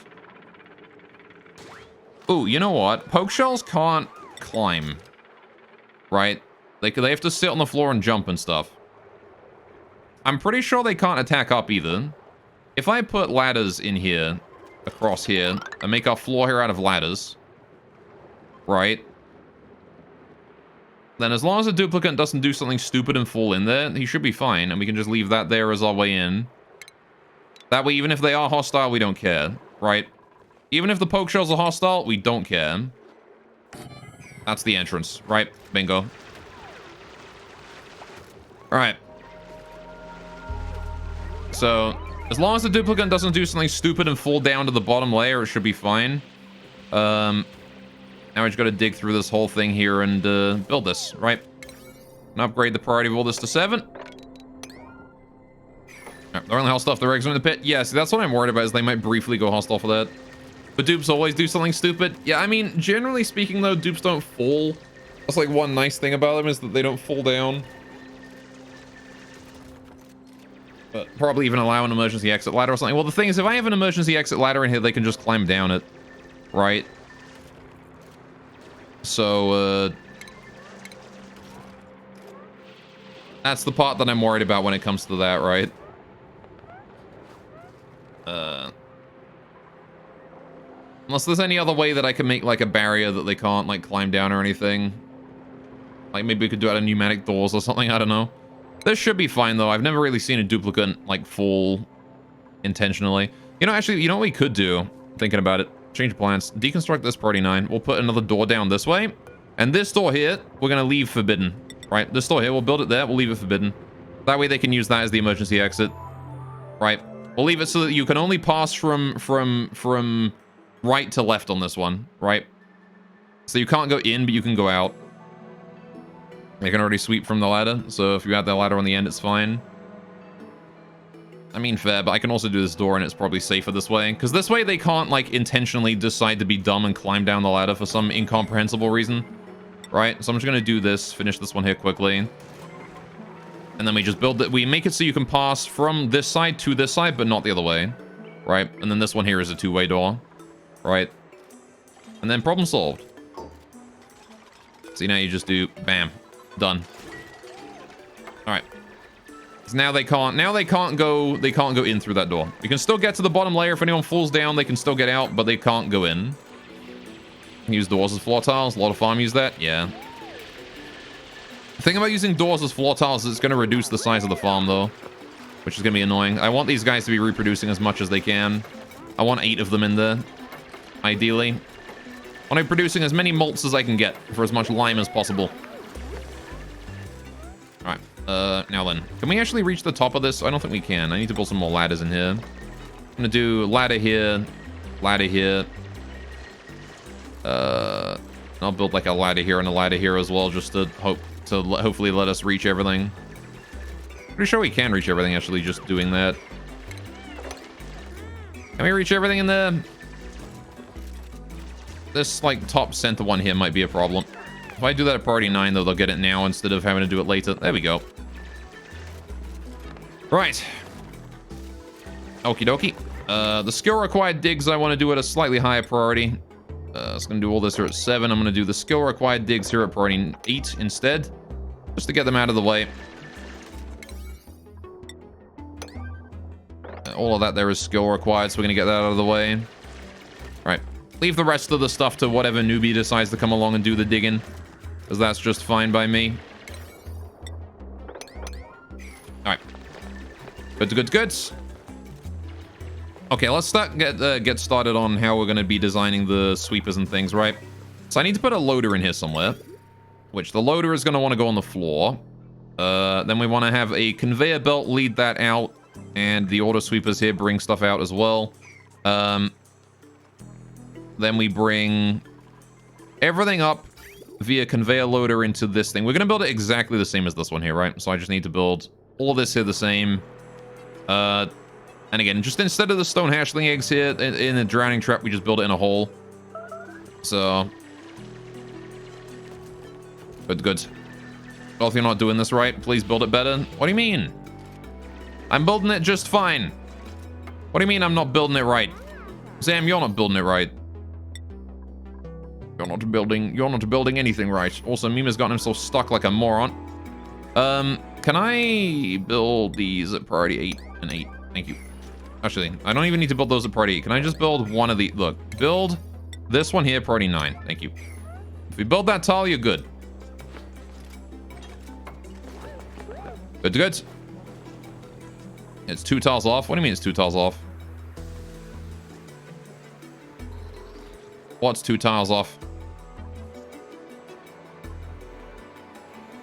Ooh, you know what? Poke shells can't climb. Right? They have to sit on the floor and jump and stuff. I'm pretty sure they can't attack up either. If I put ladders in here, across here, and make our floor here out of ladders... Right. Then as long as the duplicate doesn't do something stupid and fall in there, he should be fine. And we can just leave that there as our way in. That way, even if they are hostile, we don't care. Right? Even if the poke shells are hostile, we don't care. That's the entrance. Right? Bingo. Alright. So, as long as the duplicate doesn't do something stupid and fall down to the bottom layer, it should be fine. Now we just gotta dig through this whole thing here and build this, right? And upgrade the priority of all this to 7. Right, they're only hostile if the regs are in the pit. Yeah, see, that's what I'm worried about, is they might briefly go hostile for that. But dupes always do something stupid. Yeah, I mean, generally speaking, though, dupes don't fall. That's like one nice thing about them, is that they don't fall down. But probably even allow an emergency exit ladder or something. Well, the thing is, if I have an emergency exit ladder in here, they can just climb down it, right? So, that's the part that I'm worried about when it comes to that, right? Unless there's any other way that I can make, like, a barrier that they can't, like, climb down or anything. Like, maybe we could do it out of pneumatic doors or something, I don't know. This should be fine, though. I've never really seen a duplicate, like, fall intentionally. You know, actually, you know what we could do? Thinking about it. Change plans. Deconstruct this priority 9. We'll put another door down this way. And this door here, we're going to leave forbidden. Right? This door here, we'll build it there. We'll leave it forbidden. That way they can use that as the emergency exit. Right? We'll leave it so that you can only pass from right to left on this one. Right? So you can't go in, but you can go out. You can already sweep from the ladder. So if you add that ladder on the end, it's fine. I mean, fair, but I can also do this door and it's probably safer this way. Because this way they can't, like, intentionally decide to be dumb and climb down the ladder for some incomprehensible reason. Right? So I'm just going to do this, finish this one here quickly. And then we just build it. We make it so you can pass from this side to this side, but not the other way. Right? And then this one here is a two-way door. Right? And then problem solved. See, now you just do, bam, done. Alright. So now they can't go in through that door. You can still get to the bottom layer. If anyone falls down, they can still get out, but they can't go in. Use doors as floor tiles. A lot of farm use that. Yeah. The thing about using doors as floor tiles is it's going to reduce the size of the farm, though, which is going to be annoying. I want these guys to be reproducing as much as they can. I want 8 of them in there, ideally. I want to be producing as many molts as I can get for as much lime as possible. Alright, now then. Can we actually reach the top of this? I don't think we can. I need to build some more ladders in here. I'm going to do ladder here, ladder here. I'll build like a ladder here and a ladder here as well, just to hopefully let us reach everything. Pretty sure we can reach everything, actually, just doing that. Can we reach everything in there? This, like, top center one here might be a problem. If I do that at priority 9, though, they'll get it now instead of having to do it later. There we go. Right. Okie dokie. The skill required digs I want to do at a slightly higher priority. It's going to do all this here at 7. I'm going to do the skill required digs here at priority 8 instead. Just to get them out of the way. All of that there is skill required, so we're going to get that out of the way. Right. Leave the rest of the stuff to whatever newbie decides to come along and do the digging, because that's just fine by me. All right. Good. Okay, let's get started on how we're going to be designing the sweepers and things, right? So I need to put a loader in here somewhere, which the loader is going to want to go on the floor. Then we want to have a conveyor belt lead that out, and the auto sweepers here bring stuff out as well. Then we bring everything up via conveyor loader into this thing. We're going to build it exactly the same as this one here, right? So I just need to build all this here the same. And again, just instead of the stone hatchling eggs here in a drowning trap, we just build it in a hole. So, good. Well, if you're not doing this right, please build it better. What do you mean? I'm building it just fine. What do you mean I'm not building it right? Sam, you're not building it right. You're not building anything right. Also, Mima's gotten himself stuck like a moron. Can I build these at priority 8 and 8? Thank you. Actually, I don't even need to build those at priority 8. Can I just build one of the... Look, build this one here, priority 9. Thank you. If you build that tile, you're good. Good. It's 2 tiles off. What do you mean it's 2 tiles off? What's 2 tiles off?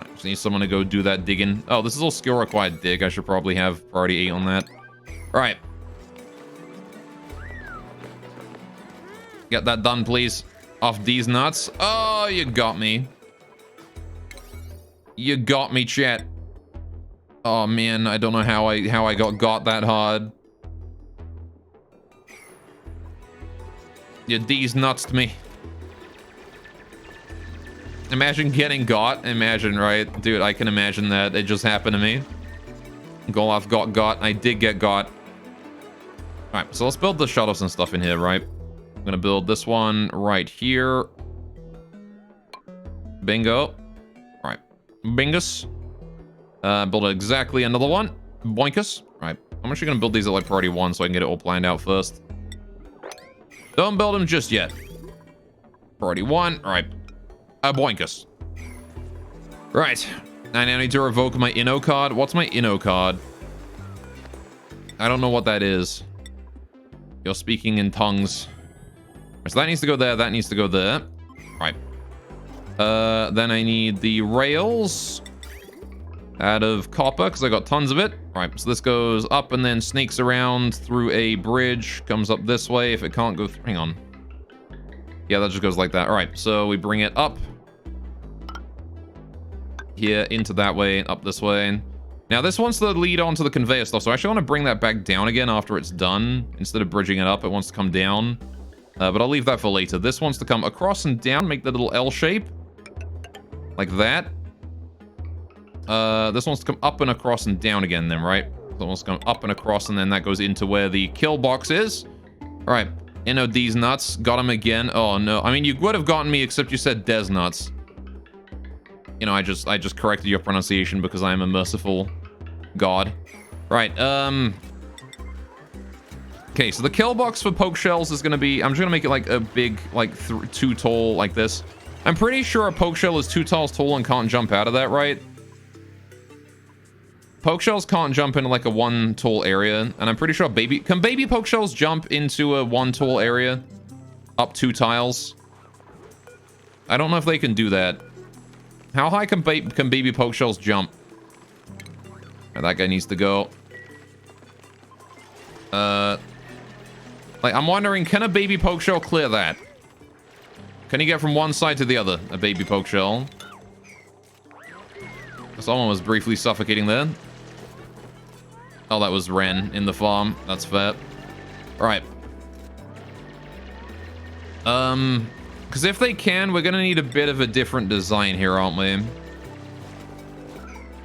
I just need someone to go do that digging. Oh, this is all skill required dig. I should probably have priority 8 on that. All right. Get that done, please. Off these nuts. Oh, you got me. You got me, chat. Oh man, I don't know how I got that hard. You D's nuts to me. Imagine getting got. Imagine, right? Dude, I can imagine that. It just happened to me. Golaf got. I did get got. Alright, so let's build the shuttles and stuff in here, right? I'm gonna build this one right here. Bingo. Alright. Bingus. Build exactly another one. Boinkus. Alright. I'm actually gonna build these at like priority 1 so I can get it all planned out first. Don't build them just yet. Priority 1. Alright. Boinkus. Right. I now need to revoke my Inno card. What's my Inno card? I don't know what that is. You're speaking in tongues. So that needs to go there. That needs to go there. Alright. Then I need the rails out of copper because I got tons of it. Alright, so this goes up and then snakes around through a bridge. Comes up this way. If it can't go through... Hang on. Yeah, that just goes like that. Alright, so we bring it up. Here, into that way, up this way. Now, this wants to lead onto the conveyor stuff, so I actually want to bring that back down again after it's done. Instead of bridging it up, it wants to come down. But I'll leave that for later. This wants to come across and down, make the little L shape. Like that. This wants to come up and across and down again then, right? That wants to come up and across, and then that goes into where the kill box is. Alright. Inno D's nuts. Got him again. Oh, no. I mean, you would have gotten me, except you said Des nuts. You know, I just corrected your pronunciation because I am a merciful god. Right, okay, so the kill box for poke shells is gonna be... I'm just gonna make it like a big, like, 2 tall like this. I'm pretty sure a poke shell is 2 tiles tall and can't jump out of that, right? Poke shells can't jump into like a 1 tall area, and I'm pretty sure can baby poke shells jump into a 1 tall area? Up 2 tiles? I don't know if they can do that. How high can baby poke shells jump? That guy needs to go. Like, I'm wondering, can a baby poke shell clear that? Can he get from one side to the other? A baby poke shell. Someone was briefly suffocating there. Oh, that was Ren in the farm. That's fair. Alright. Because if they can, we're gonna need a bit of a different design here, aren't we?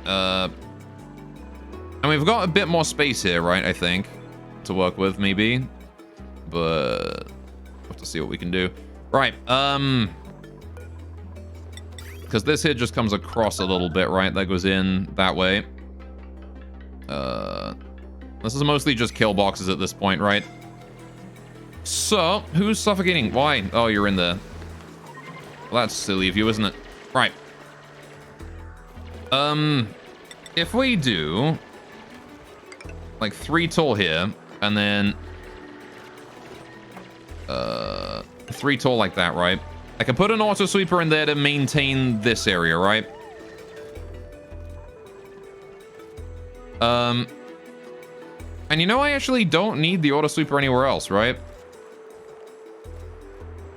And we've got a bit more space here, right, I think, to work with, maybe. But we'll have to see what we can do. Right, because this here just comes across a little bit, right? That goes in that way. This is mostly just kill boxes at this point, right? so who's suffocating? Why? Oh, you're in there. Well, that's silly of you, isn't it? Right. If we do like 3 tall here, and then 3 tall like that, right? I can put an auto sweeper in there to maintain this area, right? And you know, I actually don't need the auto sweeper anywhere else, right?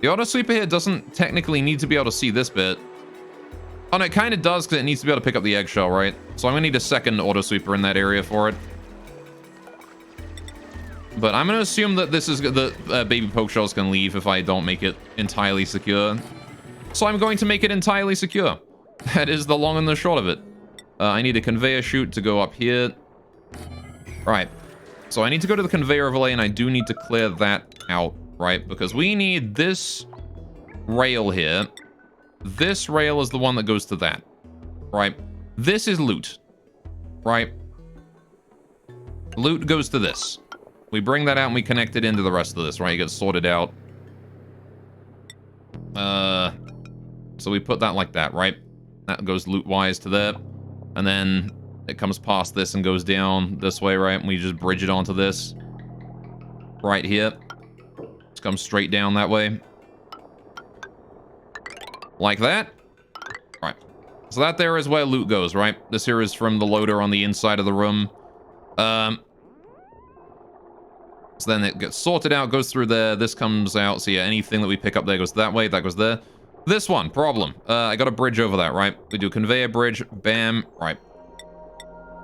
The auto sweeper here doesn't technically need to be able to see this bit. Oh, no, it kind of does, because it needs to be able to pick up the eggshell, right? So I'm going to need a second auto sweeper in that area for it. But I'm going to assume that this is the baby poke shells can leave if I don't make it entirely secure. So I'm going to make it entirely secure. That is the long and the short of it. I need a conveyor chute to go up here. Right. So I need to go to the conveyor overlay, and I do need to clear that out, right? Because we need this rail here. This rail is the one that goes to that, right? This is loot, right? Loot goes to this. We bring that out and we connect it into the rest of this, right? It gets sorted out. So we put that like that, right? That goes loot-wise to there. And then it comes past this and goes down this way, right? And we just bridge it onto this. Right here. Just comes straight down that way. Like that. Right. So that there is where loot goes, right? This here is from the loader on the inside of the room. So then it gets sorted out, goes through there. This comes out. So yeah, anything that we pick up there goes that way. That goes there. This one, problem. I got a bridge over that, right? We do conveyor bridge. Bam. Right.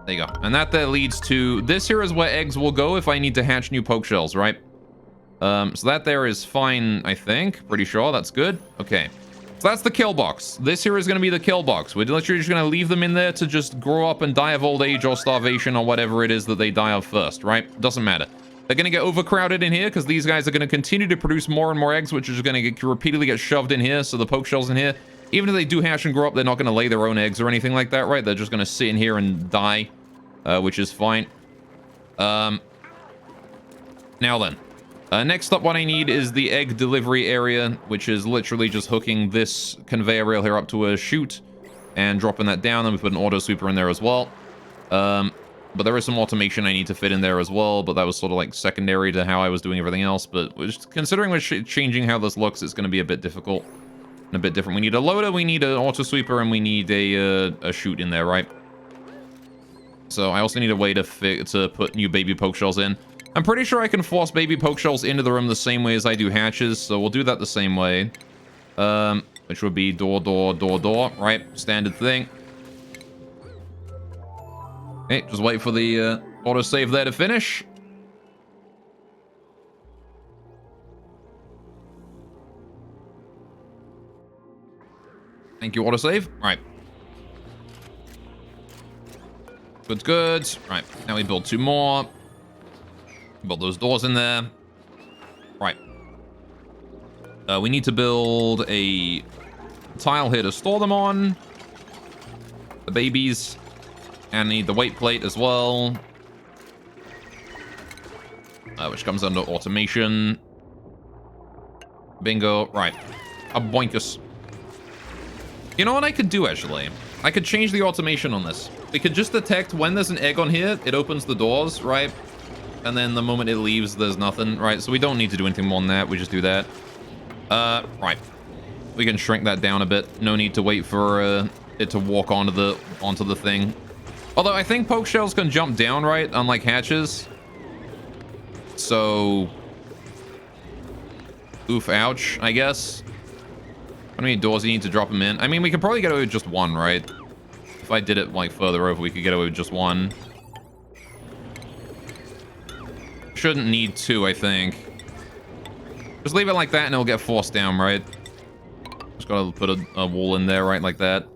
There you go. And that there leads to... This here is where eggs will go if I need to hatch new poke shells, right? So that there is fine, I think. Pretty sure. That's good. Okay. So that's the kill box. This here is going to be the kill box. We're literally just going to leave them in there to just grow up and die of old age or starvation or whatever it is that they die of first, right? Doesn't matter. They're going to get overcrowded in here because these guys are going to continue to produce more and more eggs, which is going to repeatedly get shoved in here. So the poke shells in here, even if they do hatch and grow up, they're not going to lay their own eggs or anything like that, right? They're just going to sit in here and die, which is fine. Now then. Next up, what I need is the egg delivery area, which is literally just hooking this conveyor rail here up to a chute and dropping that down. Then we put an auto sweeper in there as well. But there is some automation I need to fit in there as well, but that was sort of like secondary to how I was doing everything else. But considering we're changing how this looks, it's going to be a bit difficult and a bit different. We need a loader, we need an auto sweeper, and we need a chute in there, right? So I also need a way to put new baby poke shells in. I'm pretty sure I can force baby poke shells into the room the same way as I do hatches, so we'll do that the same way. Which would be door, door, door, door, right? Standard thing. Okay, just wait for the autosave there to finish. Thank you, autosave. All right. Good, good. Right, now we build 2 more. Build those doors in there. Right. We need to build a tile here to store them on. The babies. And need the weight plate as well. Which comes under automation. Bingo. Right. A boinkus. You know what I could do, actually? I could change the automation on this. We could just detect when there's an egg on here, it opens the doors, right? And then the moment it leaves, there's nothing, right? So we don't need to do anything more than that. We just do that. Right. We can shrink that down a bit. No need to wait for it to walk onto the thing. Although I think poke shells can jump down, right? Unlike hatches. So... Oof, ouch, I guess. How many doors do you need to drop them in? I mean, we could probably get away with just 1, right? If I did it, like, further over, we could get away with just 1. Shouldn't need 2, I think. Just leave it like that and it'll get forced down, right? Just gotta put a wall in there, right? Like that.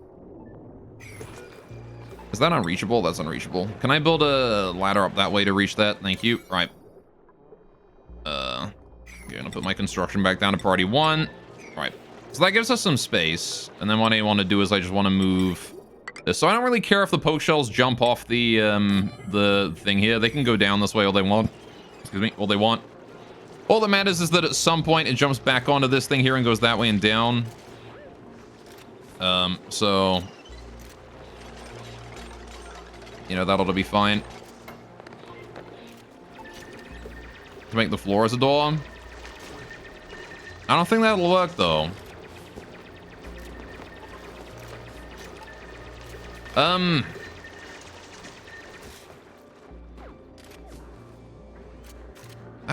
Is that unreachable? That's unreachable. Can I build a ladder up that way to reach that? Thank you. Right. I'm gonna put my construction back down to priority 1. Right. So that gives us some space. And then what I want to do is I just want to move this. So I don't really care if the poke shells jump off the thing here. They can go down this way all they want. Excuse me. All they want. All that matters is that at some point it jumps back onto this thing here and goes that way and down. So... You know, that ought to be fine. To make the floor as a door. I don't think that'll work, though. I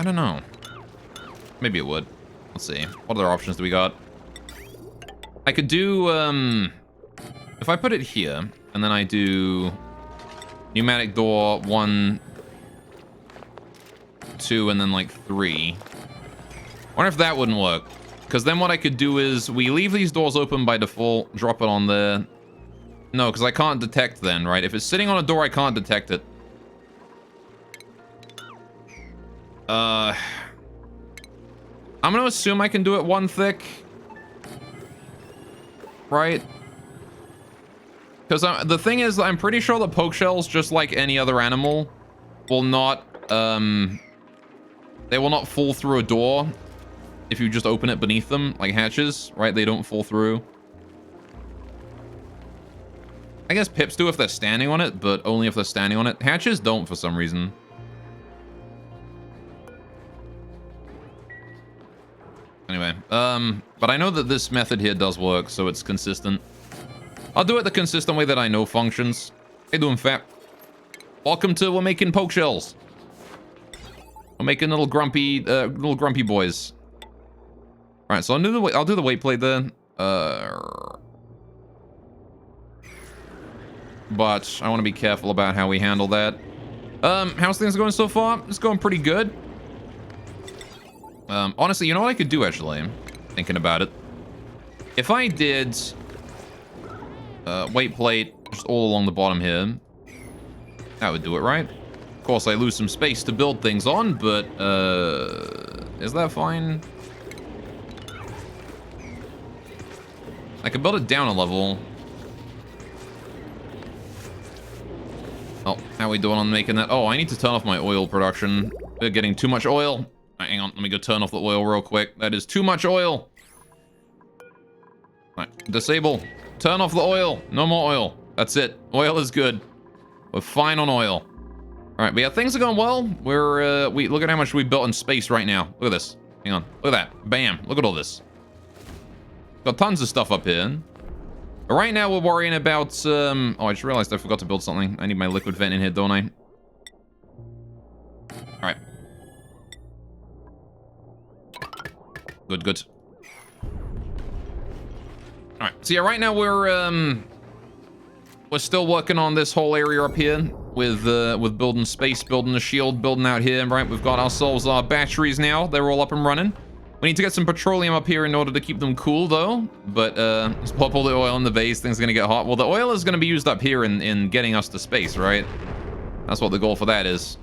don't know. Maybe it would. Let's see. What other options do we got? I could do, if I put it here, and then I do pneumatic door 1, 2, and then like 3. I wonder if that wouldn't work. Because then what I could do is we leave these doors open by default, drop it on there. No, because I can't detect then, right? If it's sitting on a door, I can't detect it. I'm gonna assume I can do it 1 thick. Right? Because the thing is, I'm pretty sure that poke shells, just like any other animal, will not, they will not fall through a door if you just open it beneath them, like hatches, right? They don't fall through. I guess pips do if they're standing on it, but only if they're standing on it. Hatches don't for some reason. Anyway, but I know that this method here does work, so it's consistent. I'll do it the consistent way that I know functions. How you doing, Fat? Welcome to We're Making Poke Shells. We're making little grumpy boys. All right, so I'll do the weight plate then. But I want to be careful about how we handle that. How's things going so far? It's going pretty good. Honestly, you know what I could do, actually? Thinking about it. If I did weight plate just all along the bottom here, that would do it, right? Of course, I lose some space to build things on, but is that fine? I could build it down a level. Oh, how are we doing on making that? Oh, I need to turn off my oil production. We're getting too much oil. Right, hang on, let me go turn off the oil real quick. That is too much oil. Right, disable. Turn off the oil. No more oil. That's it. Oil is good. We're fine on oil. All right, but yeah, things are going well. We're, we look at how much we built in space right now. Look at this. Hang on. Look at that. Bam. Look at all this. Got tons of stuff up here. But right now we're worrying about, oh, I just realized I forgot to build something. I need my liquid vent in here, don't I? All right. Good, good. All right, so yeah, right now we're still working on this whole area up here with building space, building the shield, building out here, right? We've got ourselves our batteries now. They're all up and running. We need to get some petroleum up here in order to keep them cool, though. But let's pop all the oil in the base. Things are gonna get hot. Well, the oil is gonna be used up here in getting us to space, right? That's what the goal for that is.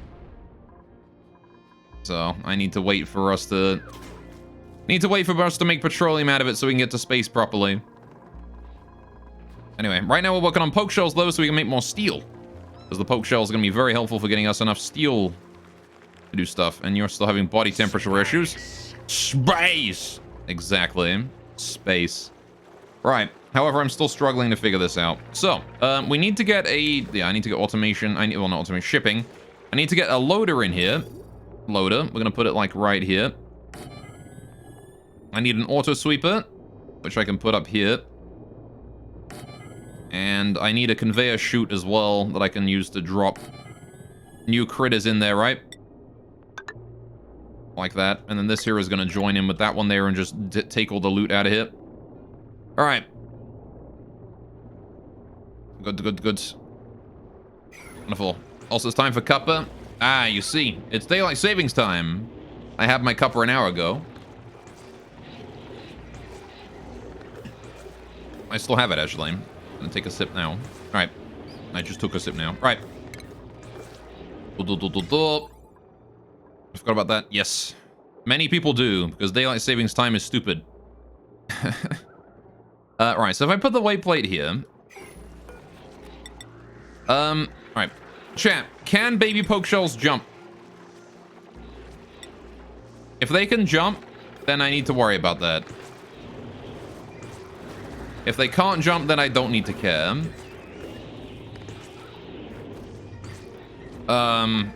So I need to wait for us to make petroleum out of it so we can get to space properly. Anyway, right now we're working on poke shells, though, so we can make more steel. Because the poke shell is going to be very helpful for getting us enough steel to do stuff. And you're still having body temperature issues. Space! Exactly. Space. Right. However, I'm still struggling to figure this out. So, we need to get a... Yeah, I need to get automation. Well, not automation. Shipping. I need to get a loader in here. Loader. We're going to put it, like, right here. I need an auto sweeper, which I can put up here. And I need a conveyor chute as well that I can use to drop new critters in there, right? Like that. And then this here is going to join in with that one there and just take all the loot out of here. All right. Good, good, good. Wonderful. Also, it's time for cuppa. Ah, you see. It's daylight savings time. I had my cuppa an hour ago. I still have it, actually. I'm gonna take a sip now. All right. I just took a sip now. All right. I forgot about that. Yes. Many people do, because daylight savings time is stupid. Right, so if I put the weight plate here... Alright. Chat, can baby poke shells jump? If they can jump, then I need to worry about that. If they can't jump, then I don't need to care. I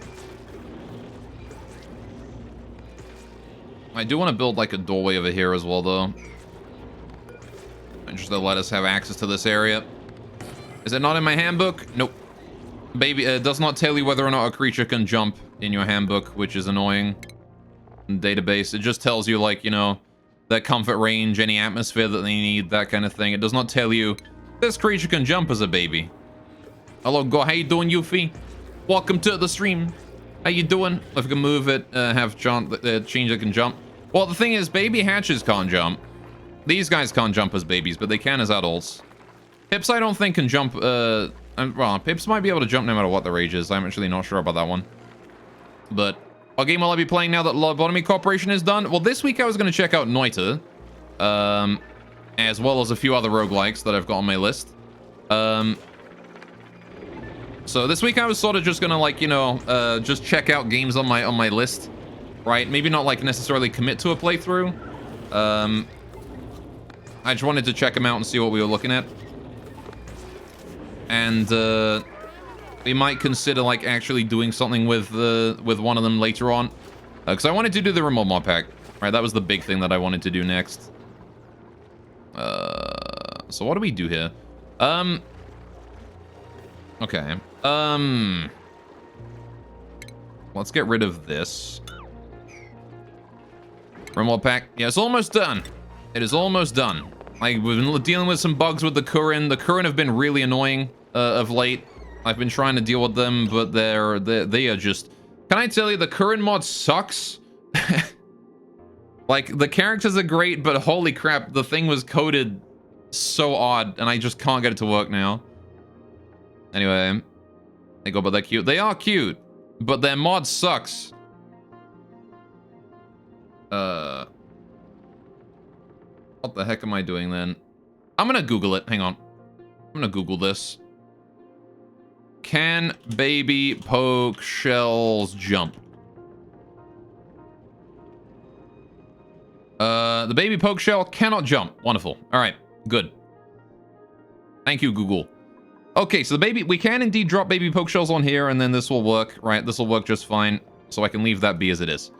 do want to build like a doorway over here as well, though. And just to let us have access to this area. Is it not in my handbook? Nope. Baby, it does not tell you whether or not a creature can jump in your handbook, which is annoying. In the database, it just tells you, like, you know, their comfort range, any atmosphere that they need, that kind of thing. It does not tell you this creature can jump as a baby. Hello, go. How you doing, Yuffie? Welcome to the stream. How you doing? If I can move it, have change that can jump. Well, the thing is, baby hatches can't jump. These guys can't jump as babies, but they can as adults. Pips, I don't think, can jump. Well, Pips might be able to jump no matter what their age is. I'm actually not sure about that one. But what game will I be playing now that Lobotomy Corporation is done? Well, this week I was going to check out Unedited, as well as a few other roguelikes that I've got on my list. So this week I was sort of just gonna, like, you know, just check out games on my list, right? Maybe not like necessarily commit to a playthrough. I just wanted to check them out and see what we were looking at, and we might consider like actually doing something with one of them later on, because I wanted to do the remote mod pack. Right, that was the big thing that I wanted to do next. So what do we do here? Okay. Let's get rid of this. Remote pack. Yeah, it's almost done. It is almost done. Like, we've been dealing with some bugs with the Kurin. The Kurin have been really annoying of late. I've been trying to deal with them, but they are just... Can I tell you, the Kurin mod sucks? Like, the characters are great, but holy crap, the thing was coded so odd, and I just can't get it to work now. Anyway, they go, but they're cute. They are cute, but their mod sucks. What the heck am I doing then? I'm gonna Google it. Hang on. I'm gonna Google this. Can baby poke shells jump? The baby poke shell cannot jump. Wonderful. All right, good. Thank you, Google. Okay, so the baby, we can indeed drop baby poke shells on here, and then this will work, right? This will work just fine, so I can leave that be as it is.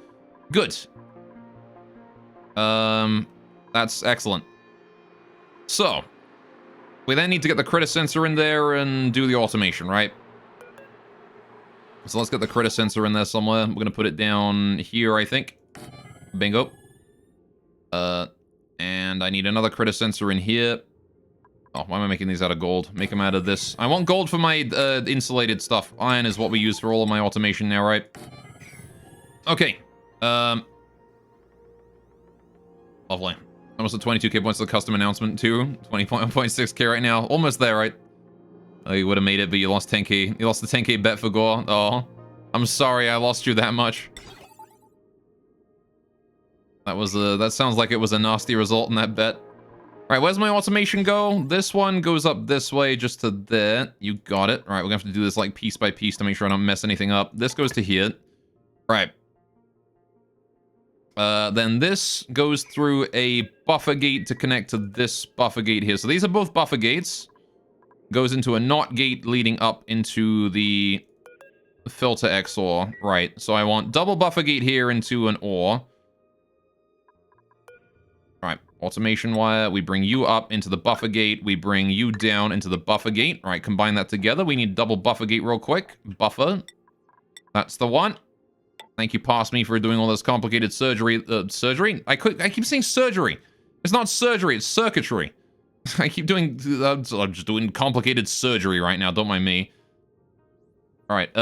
Good. That's excellent. So, we then need to get the critter sensor in there and do the automation, right? So let's get the critter sensor in there somewhere. We're gonna put it down here, I think. Bingo. And I need another critter sensor in here. Oh, why am I making these out of gold? Make them out of this. I want gold for my insulated stuff. Iron is what we use for all of my automation now, right? Okay. Lovely. Almost at 22k points to the custom announcement, too. 20.6k right now. Almost there, right? Oh, you would have made it, but you lost 10k. You lost the 10k bet for Gore. Oh, I'm sorry I lost you that much. That sounds like it was a nasty result in that bet. All right, where's my automation go? This one goes up this way, just to there. You got it. All right, we're gonna have to do this like piece by piece to make sure I don't mess anything up. This goes to here. All right. Then this goes through a buffer gate to connect to this buffer gate here. So these are both buffer gates. Goes into a NOT gate leading up into the filter XOR. Right, so I want double buffer gate here into an OR. Alright, automation wire. We bring you up into the buffer gate. We bring you down into the buffer gate. Alright, combine that together. We need double buffer gate real quick. Buffer. That's the one. Thank you, past me, for doing all this complicated surgery. Surgery? I keep saying surgery. It's not surgery, it's circuitry. I keep doing... I'm just doing complicated surgery right now. Don't mind me. Alright,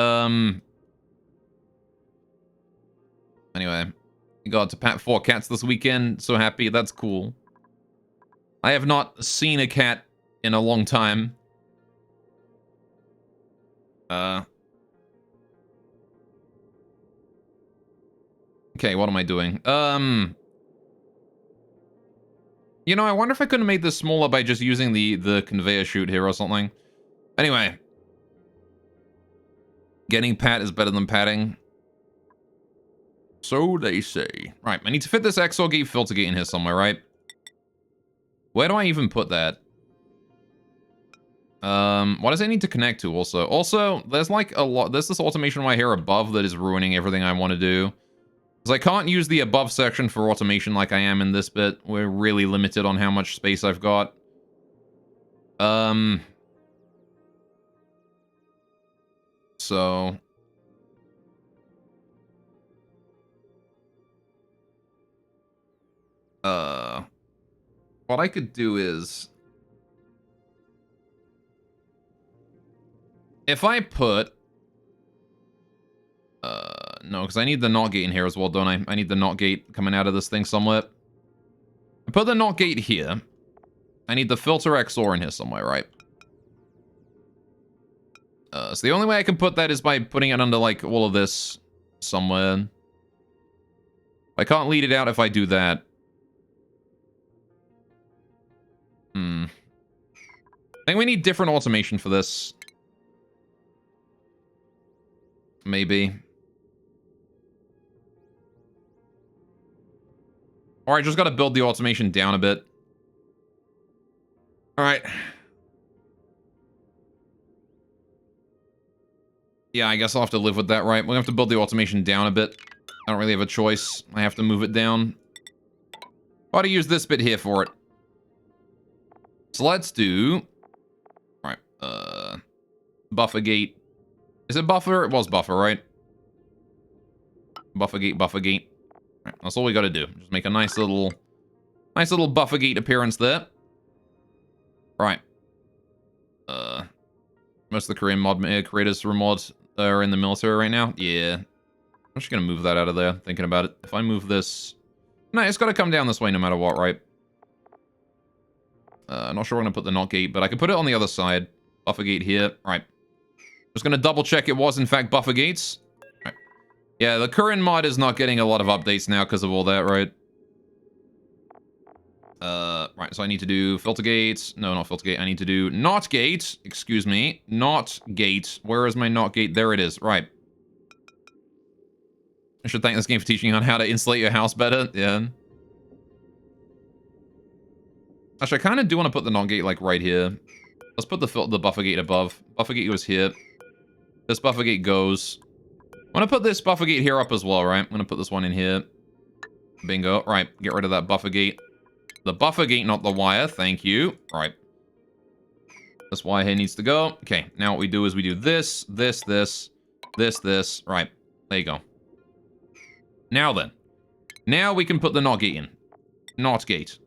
anyway. Got to pat 4 cats this weekend. So happy. That's cool. I have not seen a cat in a long time. Okay, what am I doing? You know, I wonder if I could have made this smaller by just using the conveyor chute here or something. Anyway. Getting pat is better than patting. So they say. Right, I need to fit this XOR gate filter gate in here somewhere, right? Where do I even put that? What does it need to connect to also? Also, there's like a lot, there's this automation right here above that is ruining everything I want to do. Because I can't use the above section for automation like I am in this bit. We're really limited on how much space I've got. So... what I could do is... if I put... no, because I need the NOT gate in here as well, don't I? I need the NOT gate coming out of this thing somewhere. I put the NOT gate here. I need the filter XOR in here somewhere, right? So the only way I can put that is by putting it under, like, all of this somewhere. I can't lead it out if I do that. I think we need different automation for this. Maybe. Or I just gotta build the automation down a bit. Alright. Yeah, I guess I'll have to live with that, right? We're gonna have to build the automation down a bit. I don't really have a choice. I have to move it down. Got to use this bit here for it. So let's do... Alright, buffer gate. Is it buffer? It was buffer, right? Buffer gate, buffer gate. Right, that's all we gotta do. Just make a nice little buffer gate appearance there. Right. Most of the Korean mod creators for mods are in the military right now. Yeah. I'm just gonna move that out of there, thinking about it. If I move this... No, it's gotta come down this way no matter what, right? I'm not sure I'm gonna put the NOT gate, but I can put it on the other side. Buffer gate here. Right. Just gonna double check it was in fact buffer gates. Right. Yeah, the current mod is not getting a lot of updates now because of all that, right? Right, so I need to do filter gates. No, not filter gate. I need to do NOT gate. Excuse me. NOT gate. Where is my NOT gate? There it is. Right. I should thank this game for teaching you on how to insulate your house better. Yeah. Actually, I kind of do want to put the NOT gate, like, right here. Let's put the buffer gate above. Buffer gate goes here. This buffer gate goes. I'm going to put this buffer gate here up as well, right? I'm going to put this one in here. Bingo. Right, get rid of that buffer gate. The buffer gate, not the wire. Thank you. Right. This wire here needs to go. Okay, now what we do is we do this, this, this, this. Right, there you go. Now then. Now we can put the NOT gate in. NOT gate.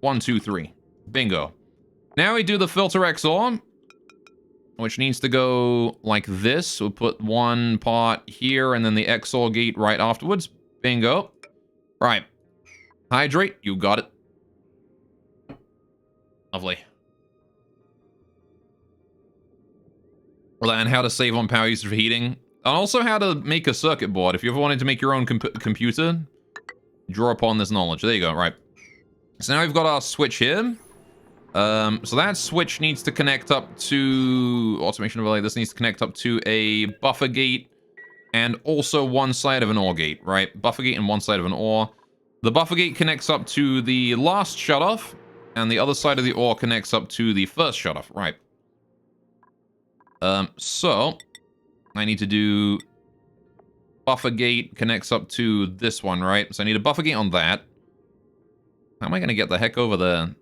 1, 2, 3. Bingo. Now we do the filter XOR, which needs to go like this. We'll put one part here and then the XOR gate right afterwards. Bingo. Right. Hydrate. You got it. Lovely. And how to save on power usage for heating. And also how to make a circuit board. If you ever wanted to make your own computer, draw upon this knowledge. There you go, right. So now we've got our switch here. So that switch needs to connect up to... Automation overlay. This needs to connect up to a buffer gate and also one side of an OR gate, right? Buffer gate and one side of an OR. The buffer gate connects up to the last shutoff, and the other side of the OR connects up to the first shutoff, right? So I need to do buffer gate connects up to this one, right? So I need a buffer gate on that. How am I gonna get the heck over there?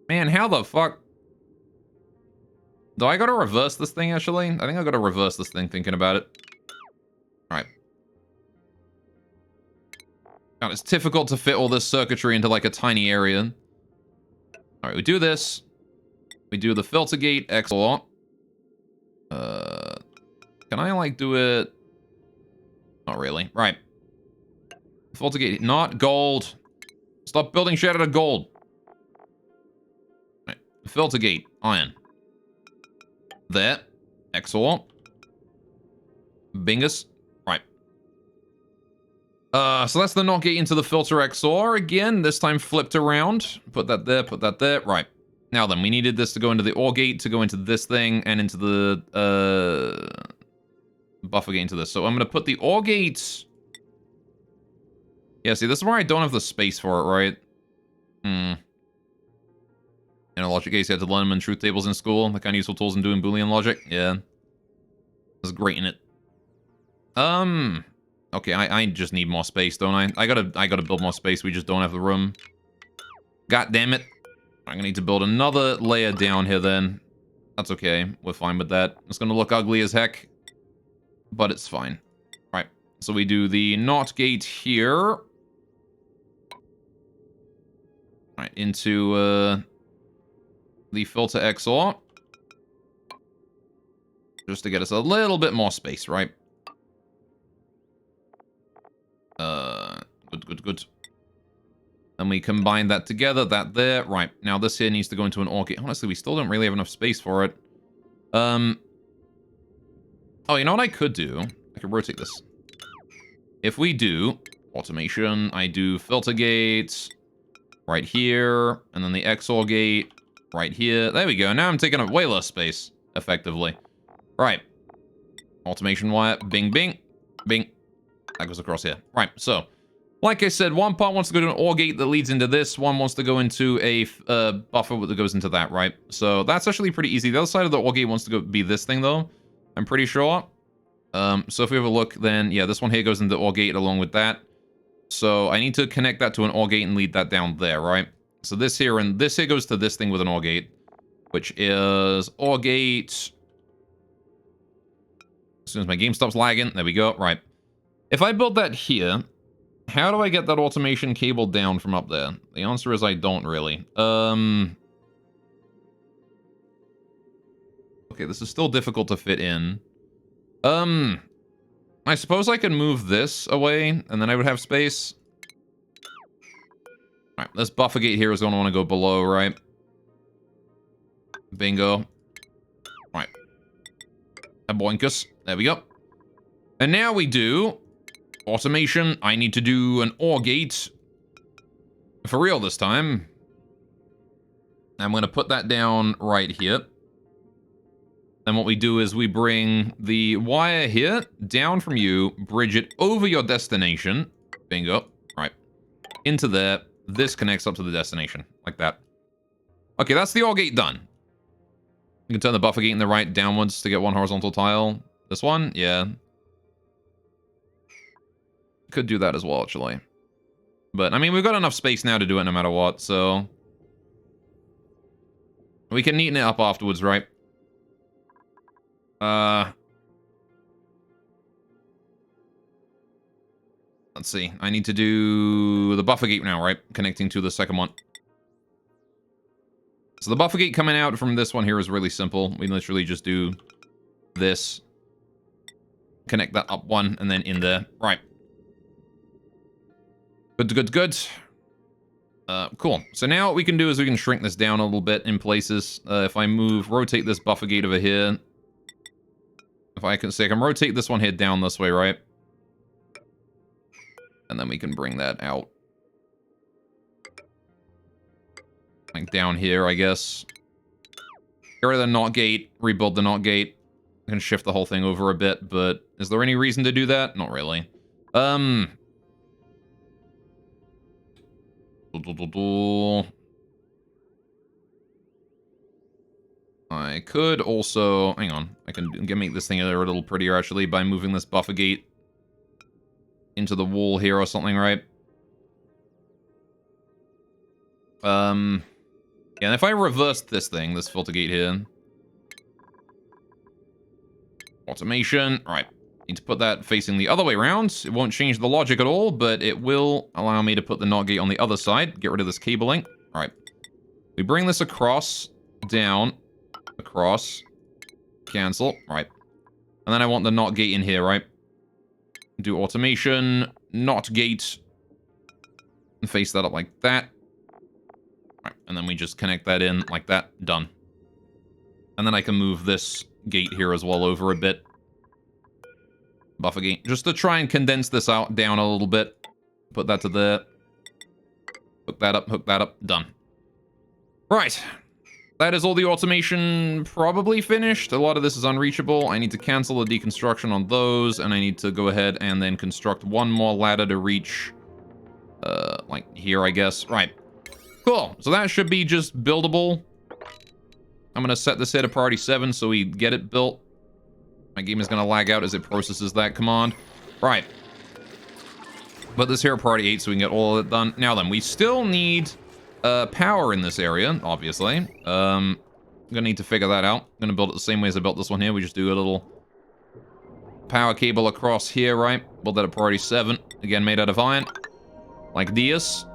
Man, how the fuck? Do I gotta reverse this thing, actually? I think I gotta reverse this thing, thinking about it. Alright. God, it's difficult to fit all this circuitry into, like, a tiny area. Alright, we do this. We do the filter gate XOR. Can I, like, do it? Not really. Right. Filter gate, not gold. Stop building shit out of gold. Right. Filter gate, iron. There. XOR. Bingus. Right. So that's the NOT gate into the filter XOR again. This time flipped around. Put that there, put that there. Right. Now then, we needed this to go into the OR gate, to go into this thing, and into the, buffer gate into this. So I'm going to put the OR gate Yeah, see, this is where I don't have the space for it, right? In a logic case, you had to learn them in truth tables in school. The kind of useful tools in doing Boolean logic. Yeah. That's great in it. Okay, I just need more space, don't I? I gotta build more space. We just don't have the room. God damn it. I'm gonna need to build another layer down here then. That's okay. We're fine with that. It's gonna look ugly as heck, but it's fine. Right. So we do the NOT gate here. Right, into the filter XOR. Just to get us a little bit more space, right? Good. Then we combine that together, that there. Right, now this here needs to go into an OR gate. Honestly, we still don't really have enough space for it. Oh, you know what I could do? I could rotate this. If we do automation, I do filter gates right here, and then the XOR gate right here. There we go. Now I'm taking up way less space, effectively. Right. Automation wire. Bing, bing. Bing. That goes across here. Right, so, like I said, one part wants to go to an OR gate that leads into this. One wants to go into a buffer that goes into that, right? So that's actually pretty easy. The other side of the OR gate wants to go be this thing, though. I'm pretty sure. So if we have a look, then, yeah, this one here goes into the OR gate along with that. So I need to connect that to an OR gate and lead that down there, right? So this here and this here goes to this thing with an OR gate, which is OR gate. As soon as my game stops lagging, there we go. Right. If I build that here, how do I get that automation cable down from up there? The answer is I don't really. Okay, this is still difficult to fit in. I suppose I can move this away, and then I would have space. Alright, this buffer gate here is going to want to go below, right? Bingo. Alright. A boinkus. There we go. And now we do automation. I need to do an OR gate. For real this time. I'm going to put that down right here. Then what we do is we bring the wire here down from you, bridge it over your destination. Bingo. Right. Into there. This connects up to the destination. Like that. Okay, that's the OR gate done. You can turn the buffer gate in the right downwards to get one horizontal tile. This one? Yeah. Could do that as well, actually. But, I mean, we've got enough space now to do it no matter what, so... We can neaten it up afterwards, right? Let's see. I need to do the buffer gate now, right? Connecting to the second one. So the buffer gate coming out from this one here is really simple. We literally just do this. Connect that up one, and then in there. Right. Good. Cool. So now what we can do is we can shrink this down a little bit in places. If I rotate this buffer gate over here. If I can say, I can rotate this one here down this way, right? And then we can bring that out. Like down here, I guess. Get rid of the NOT gate, rebuild the NOT gate. I can shift the whole thing over a bit, but is there any reason to do that? Not really. I could also... Hang on. I can make this thing a little prettier, actually, by moving this buffer gate into the wall here or something, right? Yeah, and if I reversed this thing, this filter gate here... Automation. Right. Need to put that facing the other way around. It won't change the logic at all, but it will allow me to put the NOT gate on the other side. Get rid of this cabling. All right. We bring this across, down, across, cancel. Right. And then I want the NOT gate in here, right? Do automation, NOT gate, and face that up like that. Right. And then we just connect that in like that. Done. And then I can move this gate here as well over a bit. Buffer gate. Just to try and condense this out down a little bit. Put that to there. Hook that up, done. Right. That is all the automation probably finished. A lot of this is unreachable. I need to cancel the deconstruction on those, and I need to go ahead and then construct one more ladder to reach Like here, I guess. Right. Cool. So that should be just buildable. I'm going to set this here to priority 7 so we get it built. My game is going to lag out as it processes that command. Right. Put this here at priority 8 so we can get all of it done. Now then, we still need power in this area, obviously. I'm going to need to figure that out. I'm going to build it the same way as I built this one here. We just do a little power cable across here, right? Build that at priority 7. Again, made out of iron. Like this.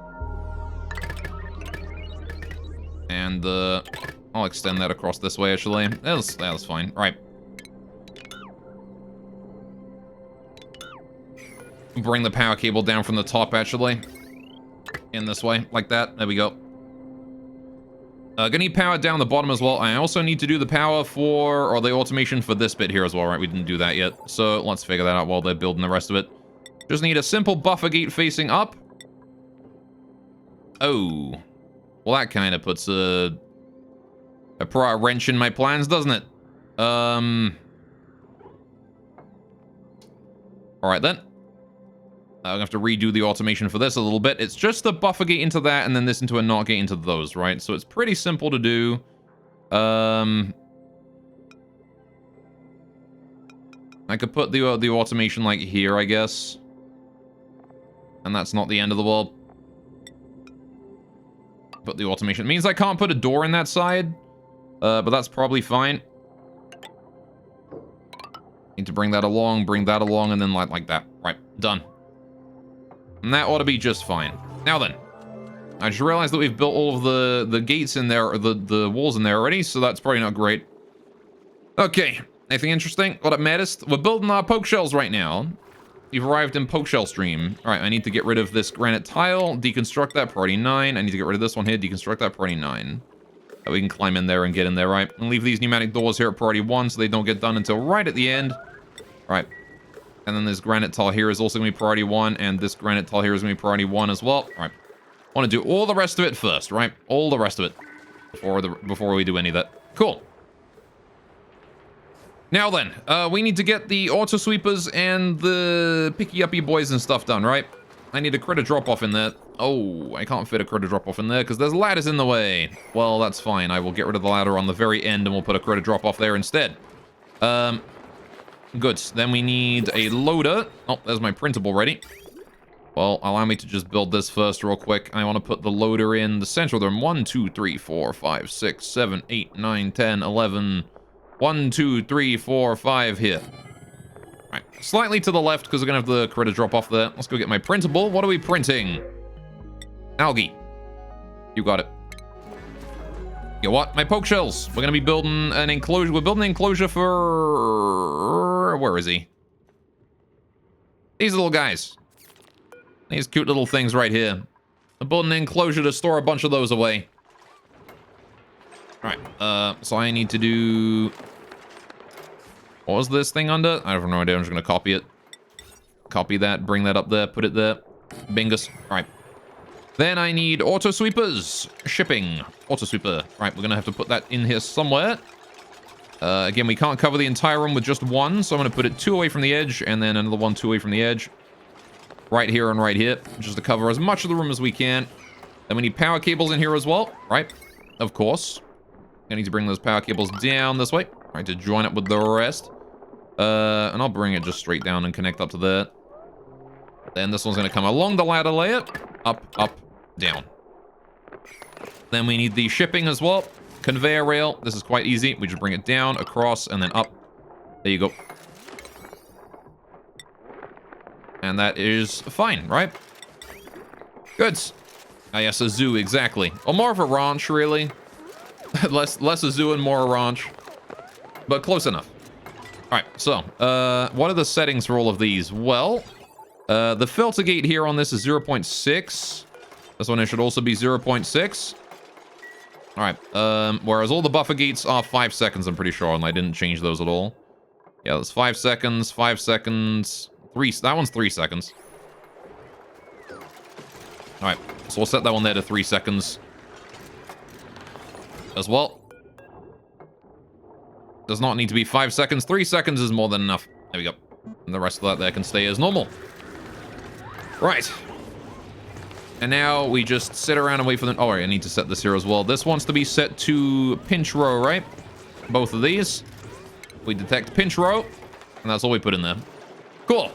And I'll extend that across this way, actually. That's fine. Right. Bring the power cable down from the top, actually. In this way, like that. There we go. Gonna need power down the bottom as well. I also need to do the power for, or the automation for this bit here as well, right? We didn't do that yet. So let's figure that out while they're building the rest of it. Just need a simple buffer gate facing up. Oh. Well, that kind of puts a wrench in my plans, doesn't it? Alright then. I'm gonna have to redo the automation for this a little bit. It's just the buffer gate into that, and then this into a NOT gate into those, right? So it's pretty simple to do. I could put the automation like here, I guess. And that's not the end of the world. Put the automation. It means I can't put a door in that side. But that's probably fine. Need to bring that along, and then like that. Right, done. And that ought to be just fine. Now then, I just realized that we've built all of the gates in there, or the walls in there already, so that's probably not great. Okay, anything interesting? What up, Maddest? We're building our poke shells right now. You've arrived in poke shell stream. All right, I need to get rid of this granite tile, deconstruct that, priority 9. I need to get rid of this one here, deconstruct that, priority 9. We can climb in there and get in there, right? And leave these pneumatic doors here at priority 1 so they don't get done until right at the end. Right. And then this granite tile here is also going to be priority 1, and this granite tile here is going to be priority 1 as well. All right. I want to do all the rest of it first, right? All the rest of it before we do any of that. Cool. Now then, we need to get the auto sweepers and the picky-uppy boys and stuff done, right? I need a critter drop-off in there. Oh, I can't fit a critter drop-off in there because there's ladders in the way. Well, that's fine. I will get rid of the ladder on the very end and we'll put a critter drop-off there instead. Good. Then we need a loader. Oh, there's my printable ready. Well, allow me to just build this first real quick. I want to put the loader in the center of them. 1, 2, 3, 4, 5, 6, 7, 8, 9, 10, 11. 1, 2, 3, 4, 5 here. Right, slightly to the left because we're going to have the critter drop off there. Let's go get my printable. What are we printing? Algae. You got it. You know what? My poke shells. We're going to be building an enclosure. We're building an enclosure for... Where is he? These little guys. These cute little things right here. I'm building an enclosure to store a bunch of those away. Alright, so I need to do... What was this thing under? I have no idea. I'm just going to copy it. Copy that, bring that up there, put it there. Bingus. Alright. Then I need auto sweepers. Shipping. Auto sweeper. Right, we're going to have to put that in here somewhere. Again, we can't cover the entire room with just one, so I'm going to put it 2 away from the edge, and then another one 2 away from the edge. Right here and right here, just to cover as much of the room as we can. Then we need power cables in here as well, right? Of course. I need to bring those power cables down this way, right, to join up with the rest. And I'll bring it just straight down and connect up to there. Then this one's going to come along the ladder layer. Up, up, down. Then we need the shipping as well. Conveyor rail. This is quite easy. We just bring it down, across, and then up. There you go. And that is fine, right? Good. Ah, yes, a zoo, exactly. Or more of a ranch, really. less a zoo and more a ranch. But close enough. Alright, so, what are the settings for all of these? Well, the filter gate here on this is 0.6. This one should also be 0.6. Alright, whereas all the buffer gates are 5 seconds, I'm pretty sure, and I didn't change those at all. Yeah, that's 5 seconds, 5 seconds, 3, that one's 3 seconds. Alright, so we'll set that one there to 3 seconds as well. Does not need to be 5 seconds. 3 seconds is more than enough. There we go. And the rest of that there can stay as normal. Right. And now we just sit around and wait for them. Oh, right, I need to set this here as well. This wants to be set to pinch row, right? Both of these. We detect pinch row, and that's all we put in there. Cool.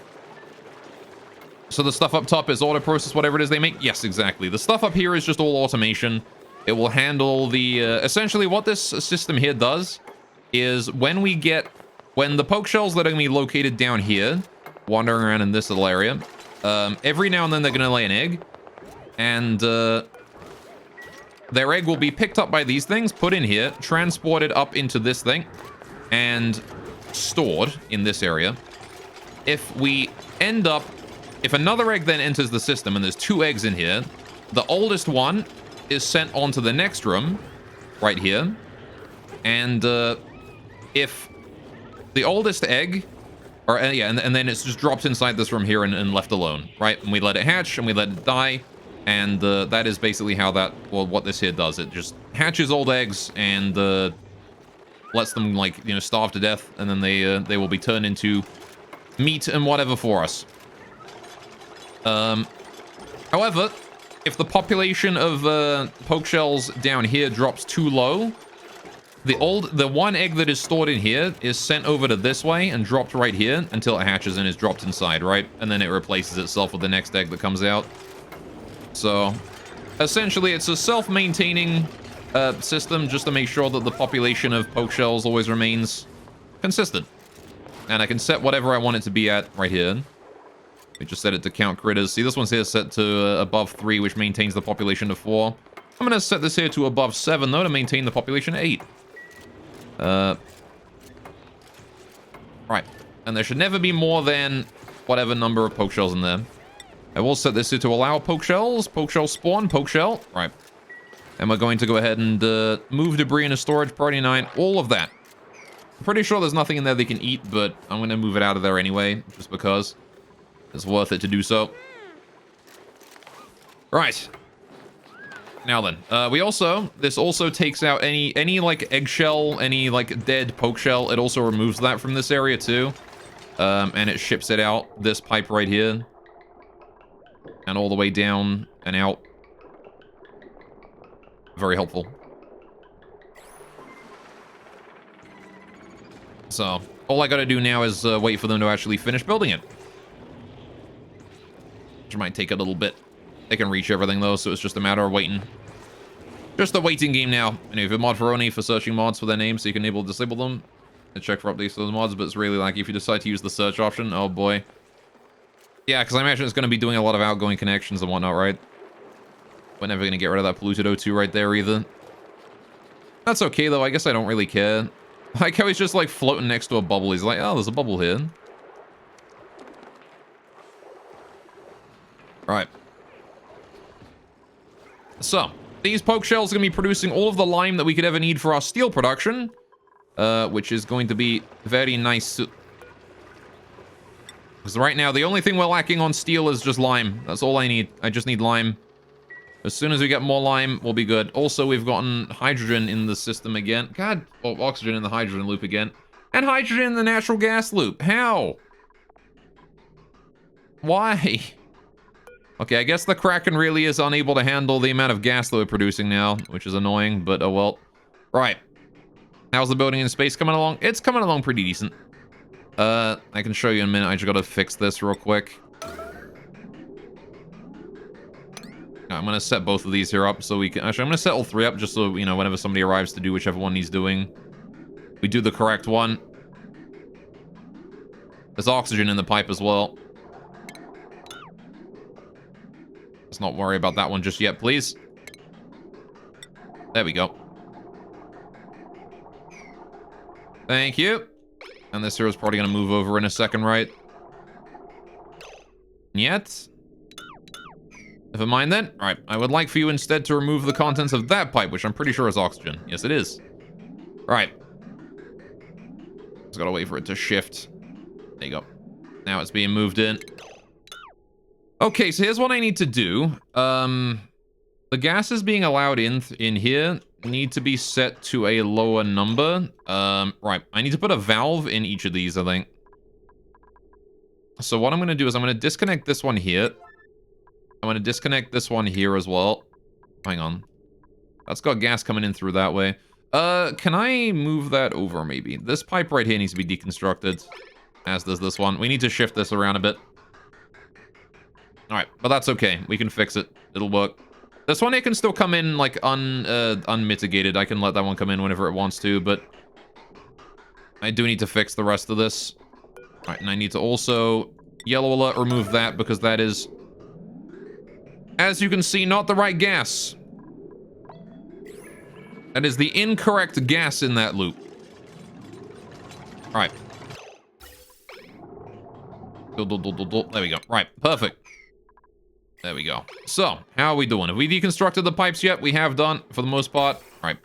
So the stuff up top is auto process, whatever it is they make. Yes, exactly. The stuff up here is just all automation. It will handle the... essentially, what this system here does is when the poke shells that are going to be located down here, wandering around in this little area, every now and then they're going to lay an egg. And their egg will be picked up by these things, put in here, transported up into this thing, and stored in this area. If another egg then enters the system, and there's 2 eggs in here, the oldest one is sent onto the next room, right here. And if the oldest egg, and then it's just dropped inside this room here and left alone, right? And we let it hatch, and we let it die. And that is basically how what this here does. It just hatches old eggs and lets them, like, starve to death, and then they will be turned into meat and whatever for us. However, if the population of poke shells down here drops too low, the one egg that is stored in here is sent over to this way and dropped right here until it hatches and is dropped inside, right? And then it replaces itself with the next egg that comes out. So, essentially, it's a self-maintaining system just to make sure that the population of poke shells always remains consistent. And I can set whatever I want it to be at right here. We just set it to count critters. See, this one's here set to above 3, which maintains the population of 4. I'm going to set this here to above 7, though, to maintain the population of 8. Right. And there should never be more than whatever number of poke shells in there. I will set this here to allow poke shells. Poke shell spawn, poke shell. Right. And we're going to go ahead and move debris into storage, priority 9, all of that. I'm pretty sure there's nothing in there they can eat, but I'm going to move it out of there anyway, just because it's worth it to do so. Right. Now then, this also takes out any like eggshell, any like dead poke shell. It also removes that from this area too. And it ships it out this pipe right here. And all the way down and out. Very helpful. So, all I gotta do now is wait for them to actually finish building it. Which might take a little bit. They can reach everything though, so it's just a matter of waiting. Just a waiting game now. And if you have mod for Oni for searching mods for their names, so you can enable to disable them. And check for updates to those mods, but it's really laggy if you decide to use the search option. Oh boy. Yeah, because I imagine it's going to be doing a lot of outgoing connections and whatnot, right? We're never going to get rid of that polluted O2 right there either. That's okay though, I guess I don't really care. Like how he's just like floating next to a bubble. He's like, oh, there's a bubble here. Right. So, these poke shells are going to be producing all of the lime that we could ever need for our steel production. Which is going to be very nice. Because right now, the only thing we're lacking on steel is just lime. That's all I need. I just need lime. As soon as we get more lime, we'll be good. Also, we've gotten hydrogen in the system again. God, oh, oxygen in the hydrogen loop again. And hydrogen in the natural gas loop. How? Why? Okay, I guess the Kraken really is unable to handle the amount of gas that we're producing now, which is annoying, but oh well. Right. How's the building in space coming along? It's coming along pretty decent. I can show you in a minute. I just gotta fix this real quick. I'm gonna set both of these here up so we can... Actually, I'm gonna set all 3 up just so, you know, whenever somebody arrives to do whichever one he's doing, we do the correct one. There's oxygen in the pipe as well. Let's not worry about that one just yet, please. There we go. Thank you. And this hero's probably going to move over in a second, right? Yet. Never mind then. All right. I would like for you instead to remove the contents of that pipe, which I'm pretty sure is oxygen. Yes, it is. All right. Just got to wait for it to shift. There you go. Now it's being moved in. Okay, so here's what I need to do. The gases being allowed in here need to be set to a lower number. Right, I need to put a valve in each of these, I think. So what I'm going to do is I'm going to disconnect this one here. I'm going to disconnect this one here as well. Hang on. That's got gas coming in through that way. Can I move that over, maybe? This pipe right here needs to be deconstructed, as does this one. We need to shift this around a bit. Alright, but that's okay. We can fix it. It'll work. This one, it can still come in, like, unmitigated. I can let that one come in whenever it wants to, but I do need to fix the rest of this. Alright, and I need to also yellow alert remove that, because that is, as you can see, not the right gas. That is the incorrect gas in that loop. Alright. There we go. Right, perfect. There we go. So, how are we doing? Have we deconstructed the pipes yet? We have done, for the most part. Right.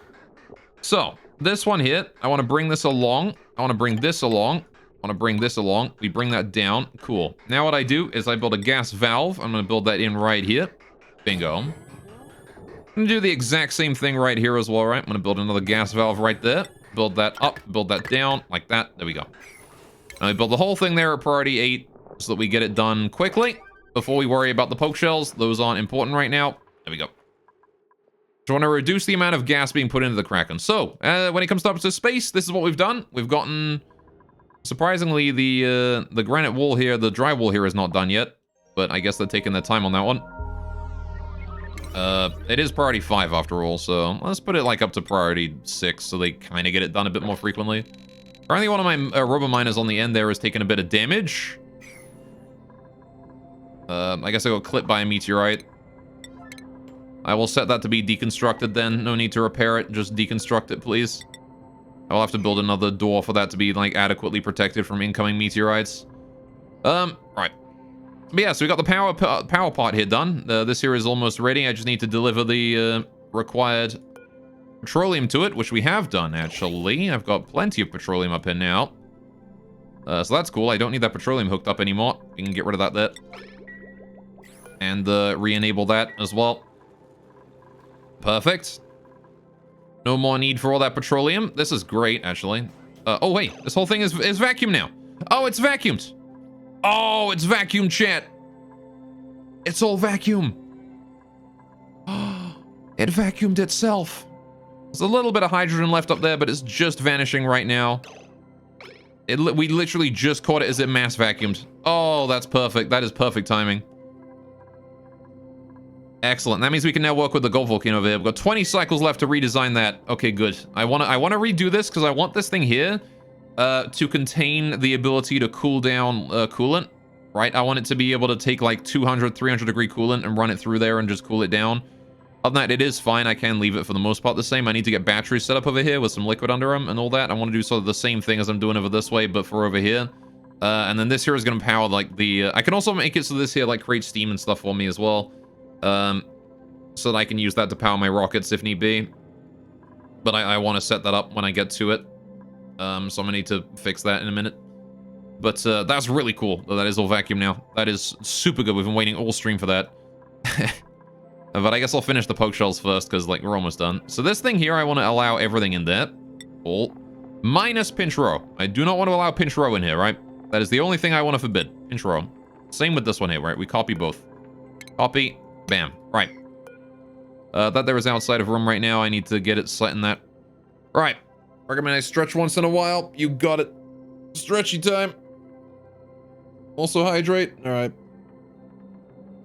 So, this one here, I want to bring this along. I want to bring this along. I want to bring this along. We bring that down. Cool. Now what I do is I build a gas valve. I'm going to build that in right here. Bingo. I'm going to do the exact same thing right here as well, right? I'm going to build another gas valve right there. Build that up, build that down, like that. There we go. And I build the whole thing there at priority 8 so that we get it done quickly. Before we worry about the poke shells, those aren't important right now. There we go. So I want to reduce the amount of gas being put into the Kraken. So, when it comes to space, this is what we've done. We've gotten, surprisingly, the granite wall here, the dry wall here is not done yet. But I guess they're taking their time on that one. It is priority 5 after all, so let's put it like up to priority 6 so they kind of get it done a bit more frequently. Apparently one of my rubber miners on the end there is taking a bit of damage. I guess I got clipped by a meteorite. I will set that to be deconstructed then. No need to repair it. Just deconstruct it, please. I will have to build another door for that to be, like, adequately protected from incoming meteorites. Right. But yeah, so we got the power part here done. This here is almost ready. I just need to deliver the required petroleum to it, which we have done, actually. I've got plenty of petroleum up here now. So that's cool. I don't need that petroleum hooked up anymore. We can get rid of that there. And re-enable that as well. Perfect. No more need for all that petroleum. This is great, actually. Oh, wait. This whole thing is vacuum now. Oh, it's vacuumed. Oh, it's vacuum, chat. It's all vacuum. It vacuumed itself. There's a little bit of hydrogen left up there, but it's just vanishing right now. We literally just caught it as it mass vacuumed. Oh, that's perfect. That is perfect timing. Excellent. That means we can now work with the gold volcano over here. We've got 20 cycles left to redesign that. Okay, good. I want to redo this because I want this thing here to contain the ability to cool down coolant, right? I want it to be able to take like 200, 300 degree coolant and run it through there and just cool it down. Other than that, it is fine. I can leave it for the most part the same. I need to get batteries set up over here with some liquid under them and all that. I want to do sort of the same thing as I'm doing over this way, but for over here. And then this here is going to power like the... I can also make it so this here like creates steam and stuff for me as well. So that I can use that to power my rockets if need be. But I want to set that up when I get to it. So I'm going to need to fix that in a minute. But that's really cool. That is all vacuum now. That is super good. We've been waiting all stream for that. But I guess I'll finish the poke shells first because like we're almost done. So this thing here, I want to allow everything in there. All. Minus pinch row. I do not want to allow pinch row in here, right? That is the only thing I want to forbid. Pinch row. Same with this one here, right? We copy both. Copy. Bam. Right. That there is outside of room right now. I need to get it set in that. Right. Recommend I stretch once in a while. You got it. Stretchy time. Also hydrate. All right.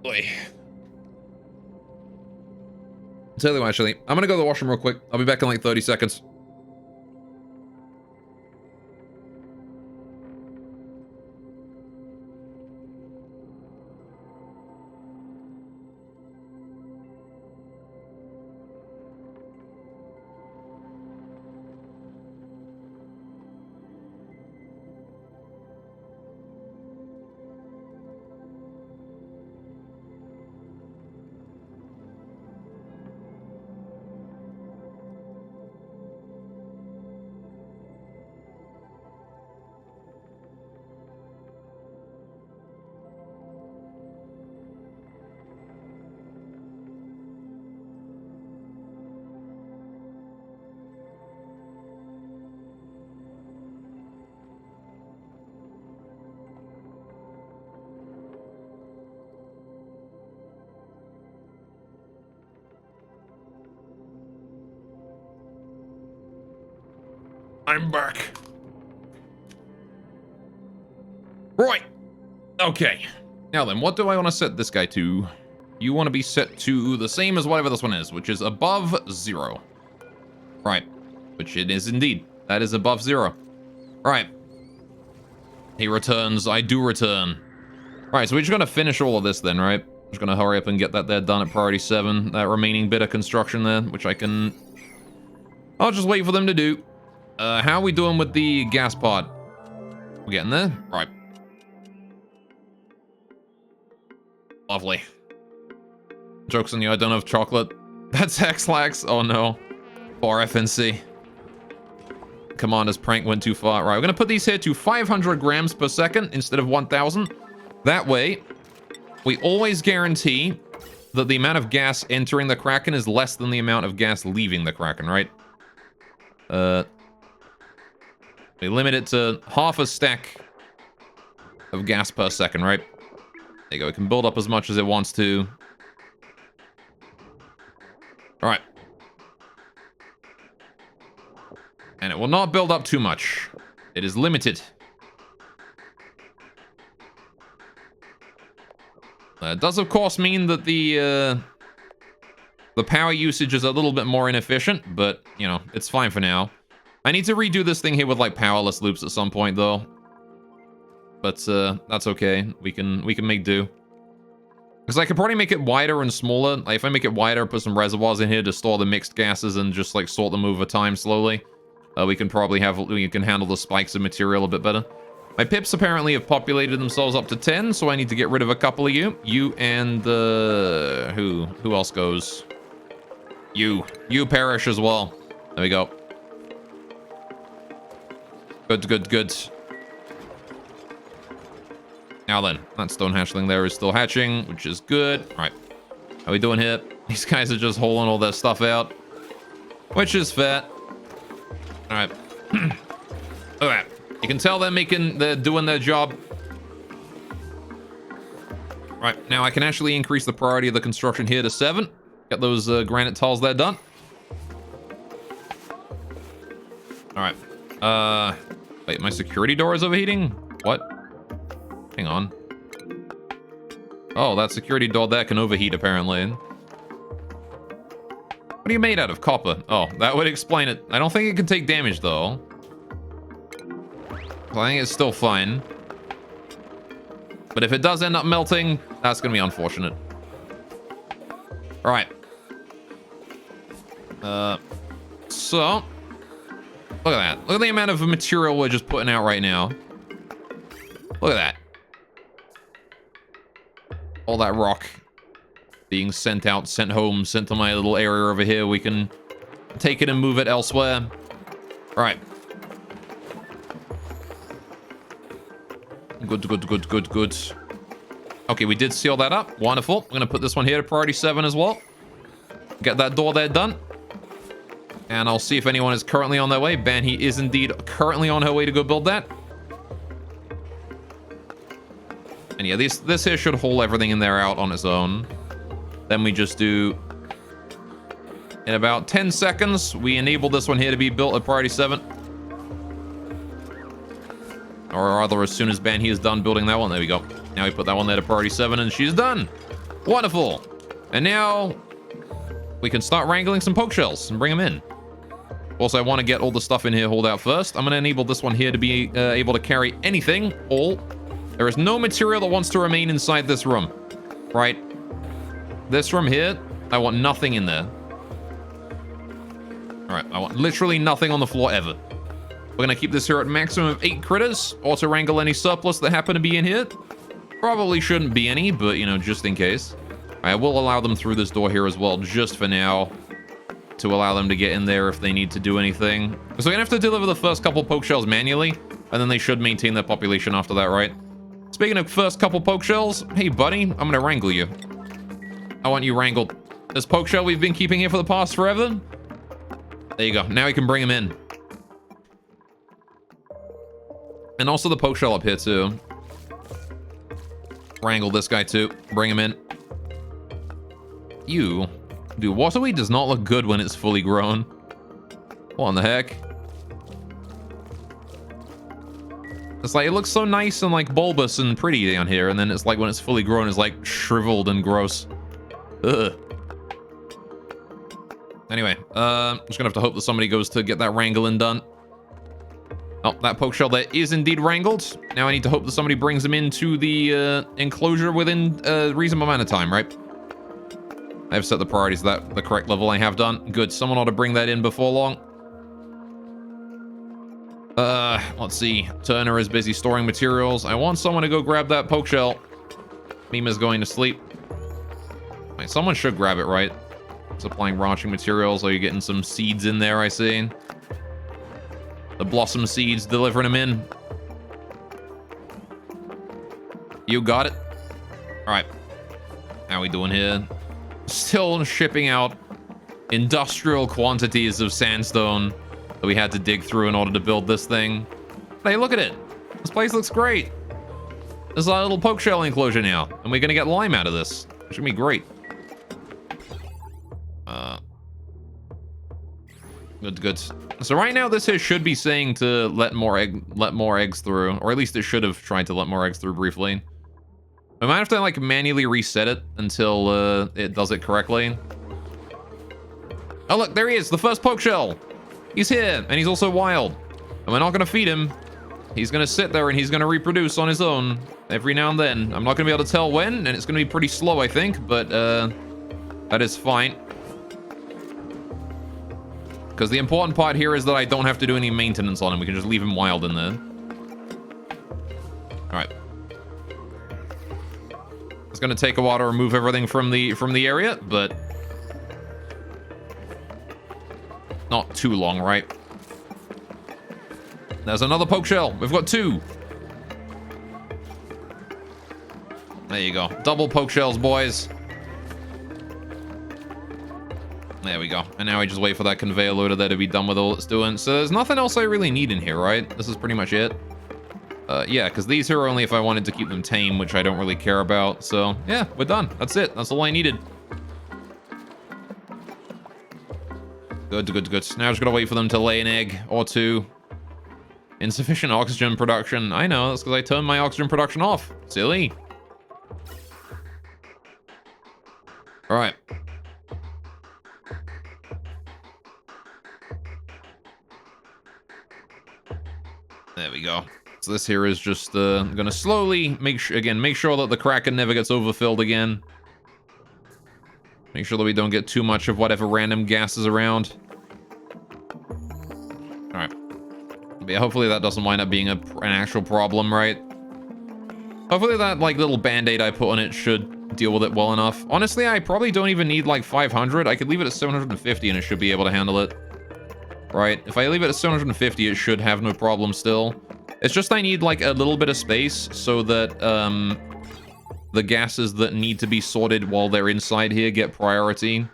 Boy. Tell you what, actually, I'm gonna go to the washroom real quick. I'll be back in like 30 seconds. I'm back. Right. Okay. Now then, what do I want to set this guy to? You want to be set to the same as whatever this one is, which is above 0. Right. Which it is indeed. That is above 0. Right. He returns. I do return. Right, so we're just going to finish all of this then, right? Just going to hurry up and get that there done at priority 7. That remaining bit of construction there, which I can... I'll just wait for them to do. How are we doing with the gas pod? We're getting there? Right. Lovely. Joke's on you, I don't have chocolate. That's X-Lax. Oh no. Or FNC. Commander's prank went too far. Right, we're going to put these here to 500 grams per second instead of 1,000. That way, we always guarantee that the amount of gas entering the Kraken is less than the amount of gas leaving the Kraken, right? We limit it to half a stack of gas per second, right? There you go. It can build up as much as it wants to. All right. And it will not build up too much. It is limited. It does, of course, mean that the power usage is a little bit more inefficient, but, you know, it's fine for now. I need to redo this thing here with, like, powerless loops at some point, though. But, that's okay. We can make do. Because I could probably make it wider and smaller. Like, if I make it wider, put some reservoirs in here to store the mixed gases and just, like, sort them over time slowly. We can probably we can handle the spikes of material a bit better. My pips apparently have populated themselves up to 10, so I need to get rid of a couple of you. You and, who else goes? You perish as well. There we go. Good. Now then, that stone hatchling there is still hatching, which is good. All right, how we doing here? These guys are just holing all their stuff out, which is fair. All right. Look at that. You can tell they're doing their job. Right, now I can actually increase the priority of the construction here to 7. Get those granite tiles there done. All right. Wait, my security door is overheating? What? Hang on. Oh, that security door there can overheat, apparently. What are you made out of? Copper. Oh, that would explain it. I don't think it can take damage, though. I think it's still fine. But if it does end up melting, that's going to be unfortunate. All right. So, look at that. Look at the amount of material we're just putting out right now. Look at that. All that rock being sent out, sent home, sent to my little area over here. We can take it and move it elsewhere. All right. Good. Okay, we did seal that up. Wonderful. I'm going to put this one here to priority 7 as well. Get that door there done. And I'll see if anyone is currently on their way. Banhi is indeed currently on her way to go build that. And yeah, this here should haul everything in there out on its own. Then we just do... In about 10 seconds, we enable this one here to be built at priority 7. Or rather, as soon as Banhi is done building that one. There we go. Now we put that one there to priority 7 and she's done. Wonderful. And now we can start wrangling some poke shells and bring them in. Also, I want to get all the stuff in here hauled out first. I'm going to enable this one here to be able to carry anything, all. There is no material that wants to remain inside this room. Right? This room here, I want nothing in there. Alright, I want literally nothing on the floor ever. We're going to keep this here at maximum of 8 critters. Auto wrangle any surplus that happen to be in here. Probably shouldn't be any, but, you know, just in case. I will allow them through this door here as well, just for now. To allow them to get in there if they need to do anything. So we're going to have to deliver the first couple poke shells manually. And then they should maintain their population after that, right? Speaking of first couple poke shells, hey, buddy, I'm going to wrangle you. I want you wrangled. This poke shell we've been keeping here for the past forever. There you go. Now we can bring him in. And also the poke shell up here, too. Wrangle this guy, too. Bring him in. You. Dude, waterweed does not look good when it's fully grown. What in the heck? It's like, it looks so nice and like bulbous and pretty down here, and then it's like when it's fully grown, it's like shriveled and gross. Ugh. Anyway, I'm just gonna have to hope that somebody goes to get that wrangling done. Oh, that poke shell there is indeed wrangled. Now I need to hope that somebody brings him into the enclosure within a reasonable amount of time, right? I have set the priorities to that the correct level. I have done. Good. Someone ought to bring that in before long. Let's see. Turner is busy storing materials. I want someone to go grab that poke shell. Mima's going to sleep. Wait, someone should grab it, right? Supplying ranching materials. Are you getting some seeds in there, I see? The blossom seeds, delivering them in. You got it? Alright. How we doing here? Still shipping out industrial quantities of sandstone that we had to dig through in order to build this thing. Hey, look at it. This place looks great. There's a little poke shell enclosure now, and we're gonna get lime out of this. It should be great. Good. So right now this here should be saying to let more eggs through, or at least it should have tried to let more eggs through briefly. I might have to like manually reset it until it does it correctly. Oh look, there he is, the first poke shell. He's here, and he's also wild. And we're not gonna feed him. He's gonna sit there and he's gonna reproduce on his own every now and then. I'm not gonna be able to tell when, and it's gonna be pretty slow, I think, but that is fine. Because the important part here is that I don't have to do any maintenance on him. We can just leave him wild in there. Alright. It's gonna take a while to remove everything from the area, but not too long, right? There's another poke shell. We've got 2. There you go. Double poke shells, boys. There we go. And now I just wait for that conveyor loader there to be done with all it's doing. So there's nothing else I really need in here, right? This is pretty much it. Yeah, because these here are only if I wanted to keep them tame, which I don't really care about. So, yeah, we're done. That's it. That's all I needed. Good. Now just gotta wait for them to lay an egg or 2. Insufficient oxygen production. I know, that's because I turned my oxygen production off. Silly. Alright. There we go. So this here is just gonna slowly make sure that the Kraken never gets overfilled again. Make sure that we don't get too much of whatever random gas is around. Alright. But yeah, hopefully that doesn't wind up being an actual problem, right? Hopefully that like little band-aid I put on it should deal with it well enough. Honestly, I probably don't even need like 500. I could leave it at 750 and it should be able to handle it. Right? If I leave it at 750, it should have no problem still. It's just I need like a little bit of space so that the gases that need to be sorted while they're inside here get priority.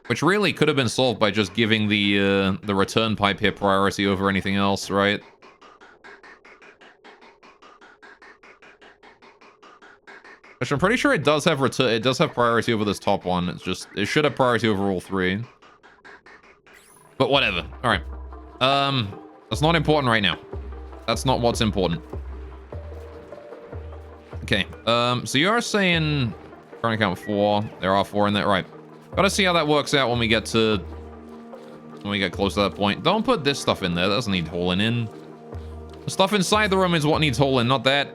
Which really could have been solved by just giving the return pipe here priority over anything else, right? Which I'm pretty sure it does have priority over this top one. It should have priority over all 3. But whatever. All right. That's not important right now. That's not what's important. Okay. So you are saying current count 4. There are 4 in there, right? Gotta see how that works out when we get close to that point. Don't put this stuff in there. That doesn't need holing in. The stuff inside the room is what needs holing, not that.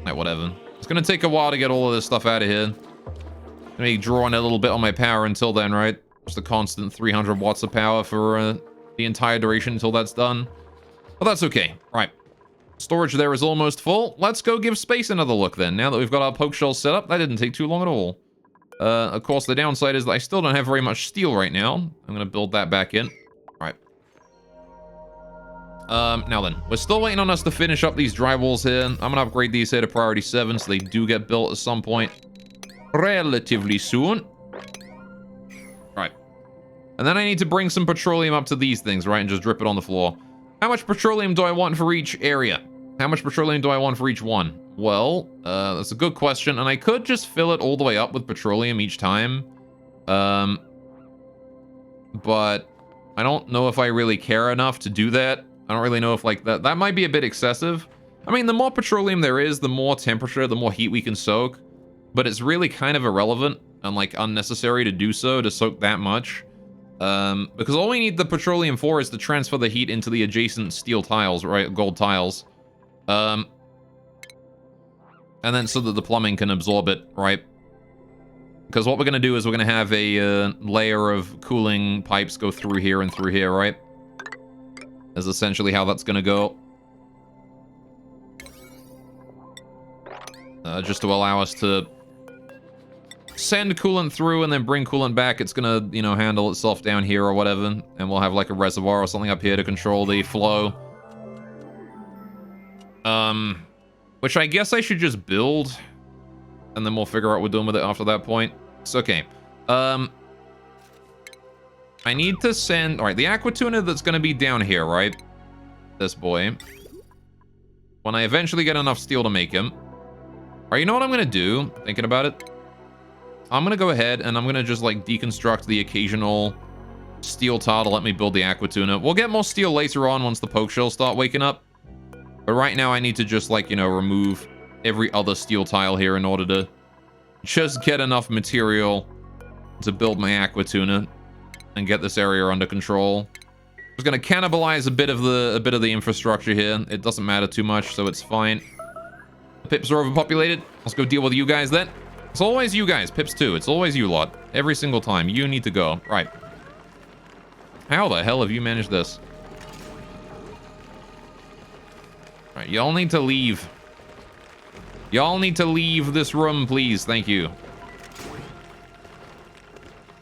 Like, whatever. It's gonna take a while to get all of this stuff out of here. Let me draw on a little bit on my power until then, right? Just a constant 300 watts of power for the entire duration until that's done. But that's okay. Right. Storage there is almost full. Let's go give space another look then. Now that we've got our poke shells set up, that didn't take too long at all. Of course, the downside is that I still don't have very much steel right now. I'm going to build that back in. All right. Now then, we're still waiting on us to finish up these drywalls here. I'm going to upgrade these here to priority 7 so they do get built at some point relatively soon. Right. And then I need to bring some petroleum up to these things, right? And just drip it on the floor. How much petroleum do I want for each area? How much petroleum do I want for each one? Well, that's a good question. And I could just fill it all the way up with petroleum each time. But I don't know if I really care enough to do that. I don't really know if, like, that might be a bit excessive. I mean, the more petroleum there is, the more temperature, the more heat we can soak. But it's really kind of irrelevant and, like, unnecessary to do so, to soak that much. Because all we need the petroleum for is to transfer the heat into the adjacent steel tiles, right? Gold tiles. And then so that the plumbing can absorb it, right? Because what we're going to do is we're going to have a layer of cooling pipes go through here and through here, right? Is essentially how that's going to go. Just to allow us to send coolant through and then bring coolant back. It's going to, you know, handle itself down here or whatever. And we'll have like a reservoir or something up here to control the flow. Which I guess I should just build. And then we'll figure out what we're doing with it after that point. It's okay. I need to send... Alright, the aqua tuna that's going to be down here, right? This boy. When I eventually get enough steel to make him. Alright, you know what I'm going to do? Thinking about it. I'm going to go ahead and I'm going to just, like, deconstruct the occasional steel tile to let me build the aqua tuna. We'll get more steel later on once the poke shells start waking up. But right now I need to just, like, you know, remove every other steel tile here in order to just get enough material to build my aqua tuna and get this area under control. I'm just gonna cannibalize a bit of the infrastructure here. It doesn't matter too much, so it's fine. The pips are overpopulated. Let's go deal with you guys then. It's always you guys, pips too. It's always you lot. Every single time. You need to go. Right. How the hell have you managed this? Alright, y'all need to leave. Y'all need to leave this room, please. Thank you.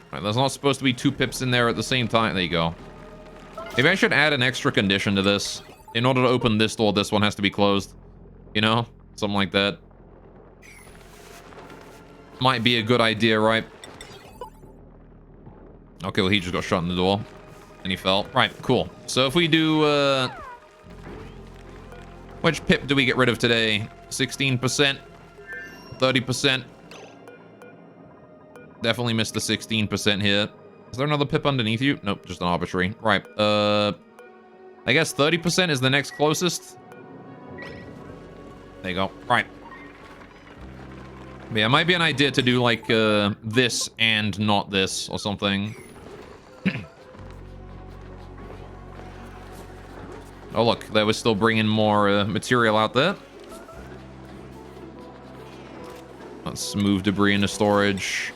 Alright, there's not supposed to be two pips in there at the same time. There you go. Maybe I should add an extra condition to this. In order to open this door, this one has to be closed. You know? Something like that. Might be a good idea, right? Okay, well, he just got shot in the door. And he fell. Right, cool. So if we do, which pip do we get rid of today? 16%? 30%? Definitely missed the 16% here. Is there another pip underneath you? Nope, just an arbitrary. Right, I guess 30% is the next closest. There you go. Right. Yeah, it might be an idea to do, like, this and not this or something. Oh, look, they were still bringing more material out there. Let's move debris into storage.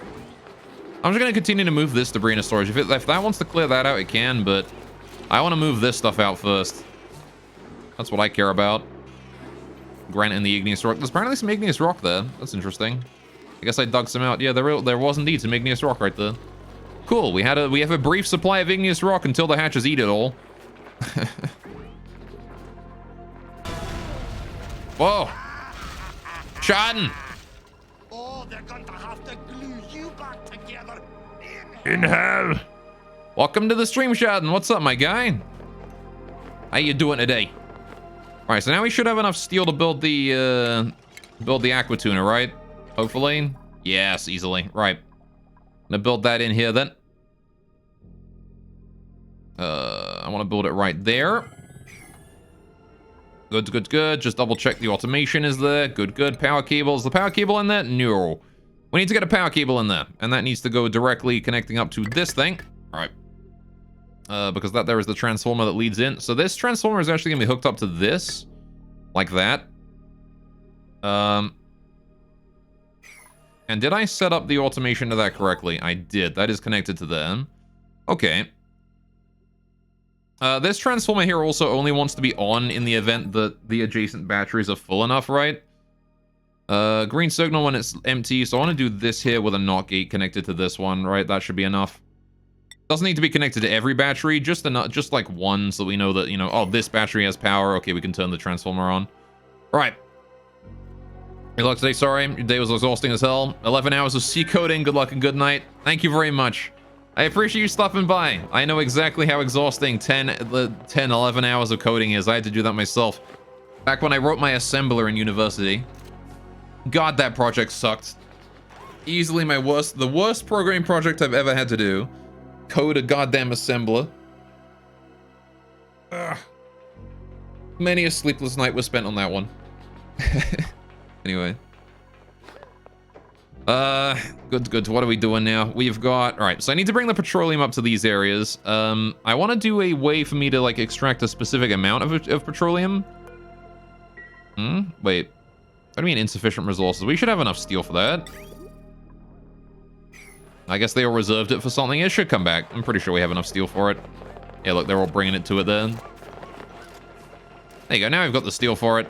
I'm just going to continue to move this debris into storage. If that wants to clear that out, it can, but I want to move this stuff out first. That's what I care about. Granite in the igneous rock. There's apparently some igneous rock there. That's interesting. I guess I dug some out. Yeah, there was indeed some igneous rock right there. Cool. We have a brief supply of igneous rock until the hatches eat it all. Whoa! Schaden! Oh, they're going to have to glue you back together In hell. Welcome to the stream, Schaden. What's up, my guy? How you doing today? All right, so now we should have enough steel to build the aqua tuna, right? Hopefully. Yes, easily. Right. Gonna build that in here then. I want to build it right there. Good, good, good. Just double check the automation is there. Good, good. Power cable. Is the power cable in there? No. We need to get a power cable in there. And that needs to go directly connecting up to this thing. All right. Because that there is the transformer that leads in. So this transformer is actually going to be hooked up to this. Like that. And did I set up the automation to that correctly? I did. That is connected to them. Okay. This transformer here also only wants to be on in the event that the adjacent batteries are full enough, right? Green signal when it's empty. So I want to do this here with a NOT gate connected to this one, right? That should be enough. Doesn't need to be connected to every battery, just like one, so we know that, you know, oh, this battery has power. Okay, we can turn the transformer on. All right. Good luck today. Sorry, your day was exhausting as hell. 11 hours of C coding. Good luck and good night. Thank you very much. I appreciate you stopping by. I know exactly how exhausting 11 hours of coding is. I had to do that myself. Back when I wrote my assembler in university. God, that project sucked. Easily the worst programming project I've ever had to do. Code a goddamn assembler. Ugh. Many a sleepless night was spent on that one. Anyway. Good. What are we doing now? We've got... Alright, so I need to bring the petroleum up to these areas. I want to do a way for me to, like, extract a specific amount of petroleum. Wait. What do you mean insufficient resources? We should have enough steel for that. I guess they all reserved it for something. It should come back. I'm pretty sure we have enough steel for it. Yeah, look, they're all bringing it to it there. There you go. Now we've got the steel for it.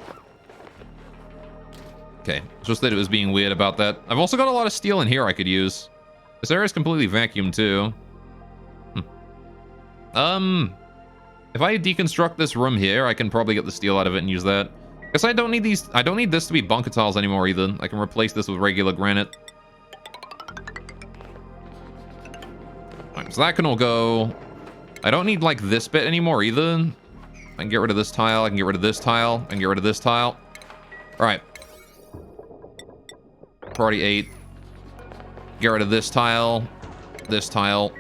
Okay, it's just that it was being weird about that. I've also got a lot of steel in here I could use. This area is completely vacuumed too. If I deconstruct this room here, I can probably get the steel out of it and use that. Guess I don't need these. I don't need this to be bunker tiles anymore either. I can replace this with regular granite. Alright, so that can all go. I don't need like this bit anymore either. I can get rid of this tile. I can get rid of this tile. I can get rid of this tile. Alright. Priority 8. Get rid of this tile. This tile.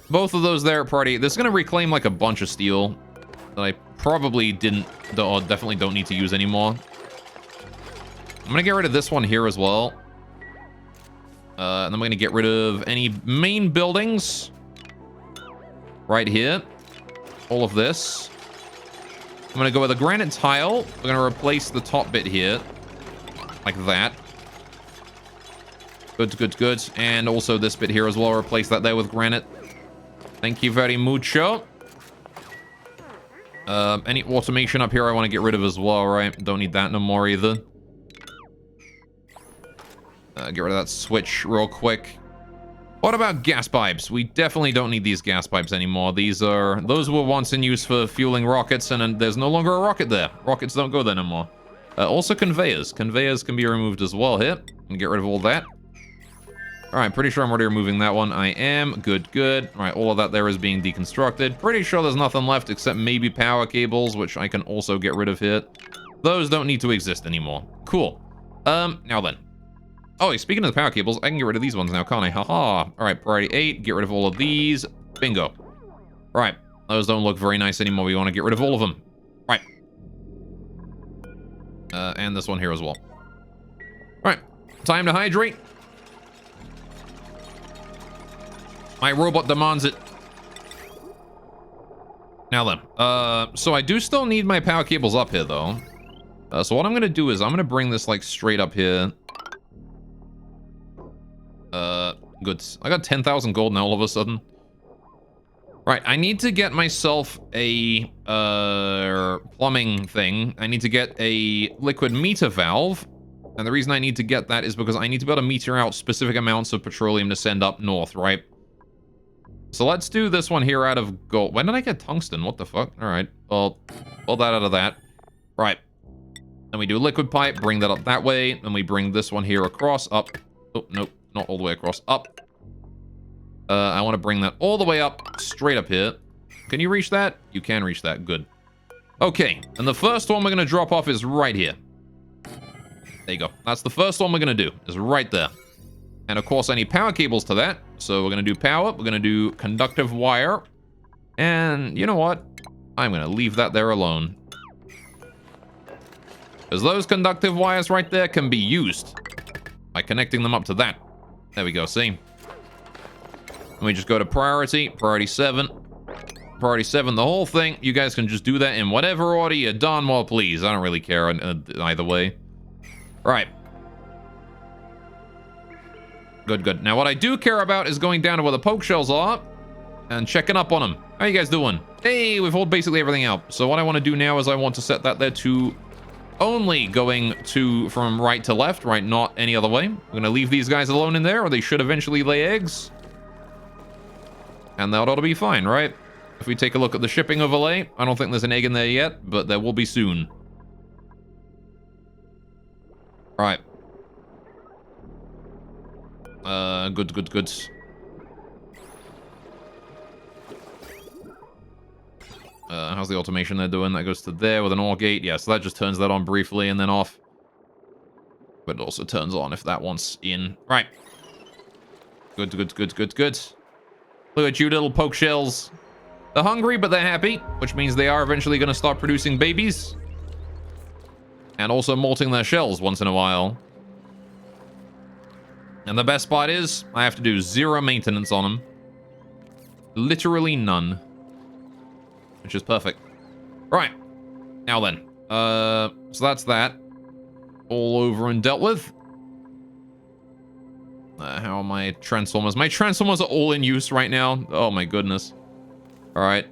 Both of those there at priority 8. This is going to reclaim like a bunch of steel that I probably definitely don't need to use anymore. I'm going to get rid of this one here as well. And I'm going to get rid of any main buildings. Right here. All of this. I'm going to go with a granite tile. We're going to replace the top bit here. Like that. Good. And also this bit here as well. Replace that there with granite. Thank you very mucho. Any automation up here I want to get rid of as well, right? Don't need that no more either. Get rid of that switch real quick. What about gas pipes? We definitely don't need these gas pipes anymore. Those were once in use for fueling rockets, and there's no longer a rocket there. Rockets don't go there no more. Also conveyors. Conveyors can be removed as well here. And get rid of all that. Alright, pretty sure I'm already removing that one. I am. Good. Alright, all of that there is being deconstructed. Pretty sure there's nothing left except maybe power cables, which I can also get rid of here. Those don't need to exist anymore. Cool. Now then. Oh, speaking of the power cables, I can get rid of these ones now, can't I? Haha. Alright, priority 8. Get rid of all of these. Bingo. Alright. Those don't look very nice anymore. We want to get rid of all of them. Right. And this one here as well. Alright. Time to hydrate. My robot demands it. Now then. So I do still need my power cables up here, though. So what I'm going to do is I'm going to bring this, like, straight up here. Good. I got 10,000 gold now all of a sudden. Right, I need to get myself a, plumbing thing. I need to get a liquid meter valve. And the reason I need to get that is because I need to be able to meter out specific amounts of petroleum to send up north, right? So let's do this one here out of gold. When did I get tungsten? What the fuck? Alright, well, pull that out of that. Right. Then we do liquid pipe, bring that up that way. Then we bring this one here across, up. Oh, nope, not all the way across, up. I want to bring that all the way up, straight up here. Can you reach that? You can reach that, good. Okay, and the first one we're going to drop off is right here. There you go. That's the first one we're going to do, is right there. And of course, I need power cables to that. So we're going to do power, we're going to do conductive wire. And you know what? I'm going to leave that there alone. Because those conductive wires right there can be used by connecting them up to that. There we go, see? And we just go to priority 7. Priority 7, the whole thing. You guys can just do that in whatever order you darn well please. I don't really care either way. Right. Good. Now, what I do care about is going down to where the poke shells are and checking up on them. How you guys doing? Hey, we've hauled basically everything out. So what I want to do now is I want to set that there to only going to from right to left, right? Not any other way. We're going to leave these guys alone in there, or they should eventually lay eggs. And that ought to be fine, right? If we take a look at the shipping overlay, I don't think there's an egg in there yet, but there will be soon. All right. Good. How's the automation they're doing? That goes to there with an OR gate. Yeah, so that just turns that on briefly and then off. But it also turns on if that one's in. Right. Good. Look at you little poke shells. They're hungry, but they're happy, which means they are eventually going to start producing babies. And also molting their shells once in a while. And the best part is, I have to do 0 maintenance on them. Literally none. Which is perfect. Right. Now then. So that's that. All over and dealt with. How are my transformers? My transformers are all in use right now. Oh my goodness. Alright.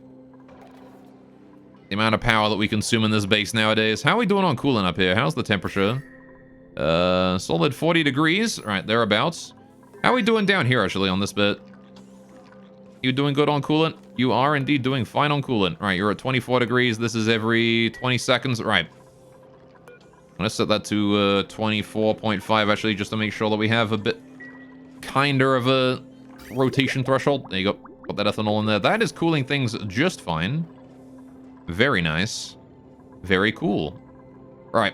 The amount of power that we consume in this base nowadays. How are we doing on coolant up here? How's the temperature? Solid 40 degrees. Alright, thereabouts. How are we doing down here, actually, on this bit? You doing good on coolant? You are indeed doing fine on coolant. Alright, you're at 24 degrees. This is every 20 seconds. Right. I'm gonna set that to 24.5, actually, just to make sure that we have a bit kinder of a rotation threshold. There you go. Put that ethanol in there. That is cooling things just fine. Very nice. Very cool. Right.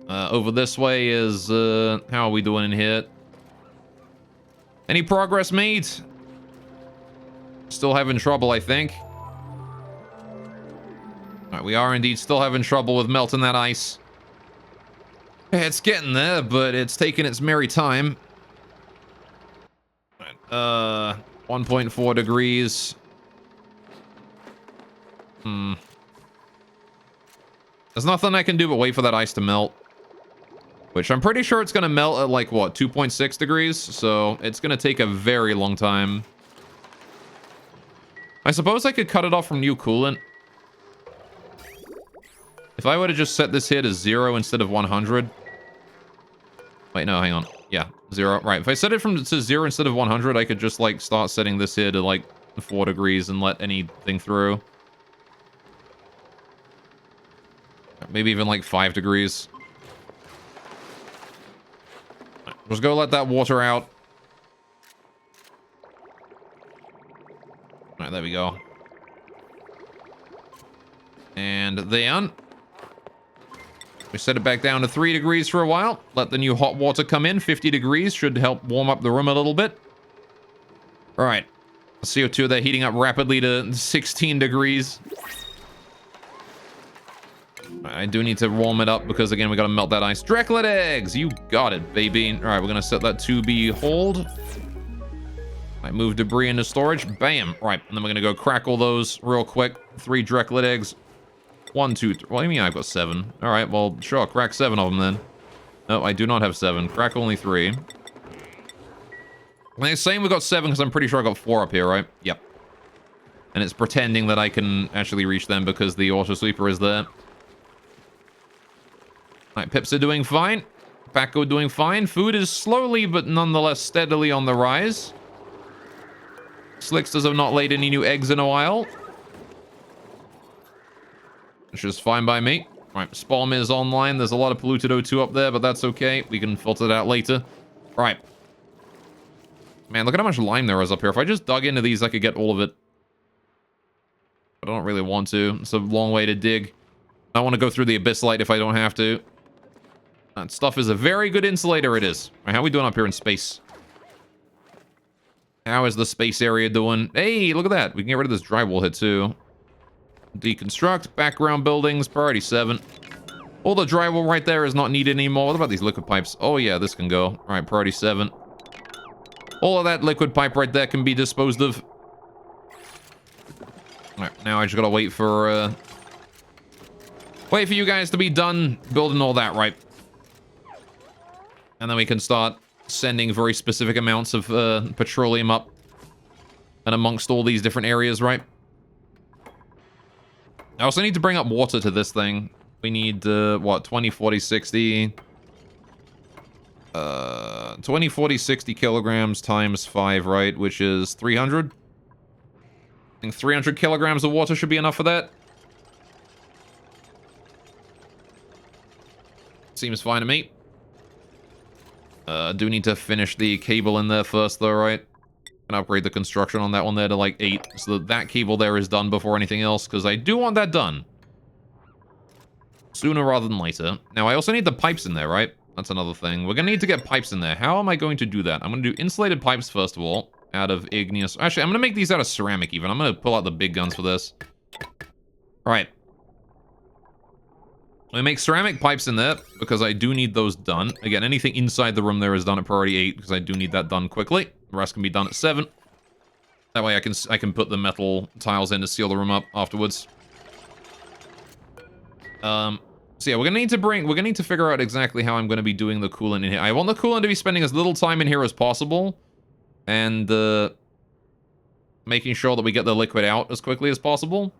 Over this way is, how are we doing in here? Any progress made? Still having trouble, I think. Alright, we are indeed still having trouble with melting that ice. It's getting there, but it's taking its merry time. Alright, 1.4 degrees. There's nothing I can do but wait for that ice to melt. Which I'm pretty sure it's going to melt at like, what, 2.6 degrees? So it's going to take a very long time. I suppose I could cut it off from new coolant. If I were to just set this here to 0 instead of 100. Wait, no, hang on. Yeah, 0. Right, if I set it to 0 instead of 100, I could just, like, start setting this here to, like, 4 degrees and let anything through. Maybe even, like, 5 degrees. Just go let that water out. Alright, there we go. And then we set it back down to 3 degrees for a while. Let the new hot water come in. 50 degrees should help warm up the room a little bit. Alright. CO2 there heating up rapidly to 16 degrees. I do need to warm it up because, again, we gotta melt that ice. Draclet eggs! You got it, baby. Alright, we're gonna set that to be hold. I move debris into storage. Bam! Right, and then we're gonna go crack all those real quick. 3 Draclet eggs. 1, 2, 3. What do you mean I've got 7? Alright, well, sure, crack 7 of them then. No, I do not have 7. Crack only 3. And it's saying we got 7 because I'm pretty sure I got 4 up here, right? Yep. And it's pretending that I can actually reach them because the auto sweeper is there. Alright, Pips are doing fine. Paco doing fine. Food is slowly but nonetheless steadily on the rise. Slicksters have not laid any new eggs in a while. Which is fine by me. Alright, Spalm is online. There's a lot of polluted O2 up there, but that's okay. We can filter that out later. Right. Man, look at how much lime there is up here. If I just dug into these, I could get all of it. But I don't really want to. It's a long way to dig. I want to go through the abyssite if I don't have to. That stuff is a very good insulator, it is. Right, how are we doing up here in space? How is the space area doing? Hey, look at that. We can get rid of this drywall here, too. Deconstruct. Background buildings. Priority 7. All the drywall right there is not needed anymore. What about these liquid pipes? Oh, yeah, this can go. All right, priority 7. All of that liquid pipe right there can be disposed of. All right, now I just gotta wait for you guys to be done building all that, right? And then we can start sending very specific amounts of petroleum up and amongst all these different areas, right? I also need to bring up water to this thing. We need, what, 20, 40, 60... 20, 40, 60 kilograms times 5, right? Which is 300? I think 300 kilograms of water should be enough for that. Seems fine to me. Do need to finish the cable in there first, though, right? And upgrade the construction on that one there to, like, 8. So that cable there is done before anything else, because I do want that done. Sooner rather than later. Now, I also need the pipes in there, right? That's another thing. We're going to need to get pipes in there. How am I going to do that? I'm going to do insulated pipes, first of all. out of igneous. Actually, I'm going to make these out of ceramic even. I'm going to pull out the big guns for this. All right. I make ceramic pipes in there because I do need those done. Again, anything inside the room there is done at priority 8 because I do need that done quickly. The rest can be done at 7. That way I can put the metal tiles in to seal the room up afterwards. So yeah, we're gonna need to figure out exactly how I'm gonna be doing the coolant in here. I want the coolant to be spending as little time in here as possible, and making sure that we get the liquid out as quickly as possible.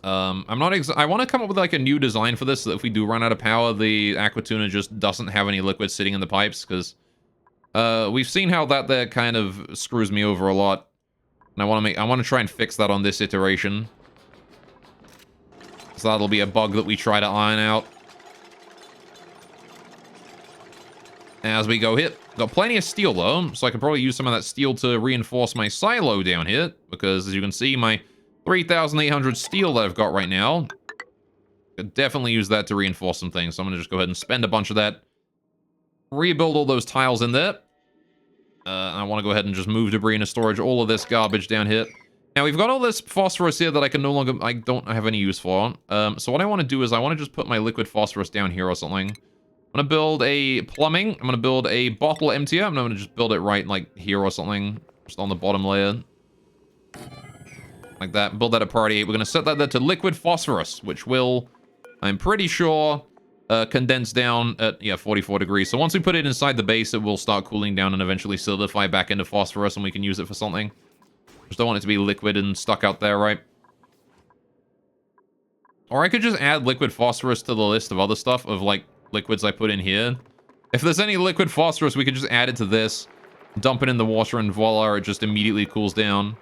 I want to come up with like a new design for this so that if we do run out of power, the aqua tuna just doesn't have any liquid sitting in the pipes, because we've seen how that there kind of screws me over a lot, and I want to try and fix that on this iteration. So that'll be a bug that we try to iron out as we go here. Got plenty of steel though, so I can probably use some of that steel to reinforce my silo down here, because as you can see, my 3,800 steel that I've got right now, could definitely use that to reinforce some things. So I'm gonna just go ahead and spend a bunch of that, rebuild all those tiles in there. I want to go ahead and just move debris into storage, all of this garbage down here. Now, we've got all this phosphorus here that I don't have any use for. So what I want to do is I want to just put my liquid phosphorus down here or something. I'm going to build a plumbing. I'm going to build a bottle emptier. I'm going to just build it right, like, here or something. Just on the bottom layer. Like that. Build that at priority 8. We're going to set that there to liquid phosphorus, which will, I'm pretty sure, condense down at, yeah, 44 degrees. So once we put it inside the base, it will start cooling down and eventually solidify back into phosphorus, and we can use it for something. Just don't want it to be liquid and stuck out there, right? Or I could just add liquid phosphorus to the list of other stuff of, like, liquids I put in here. If there's any liquid phosphorus, we could just add it to this, dump it in the water, and voila, it just immediately cools down.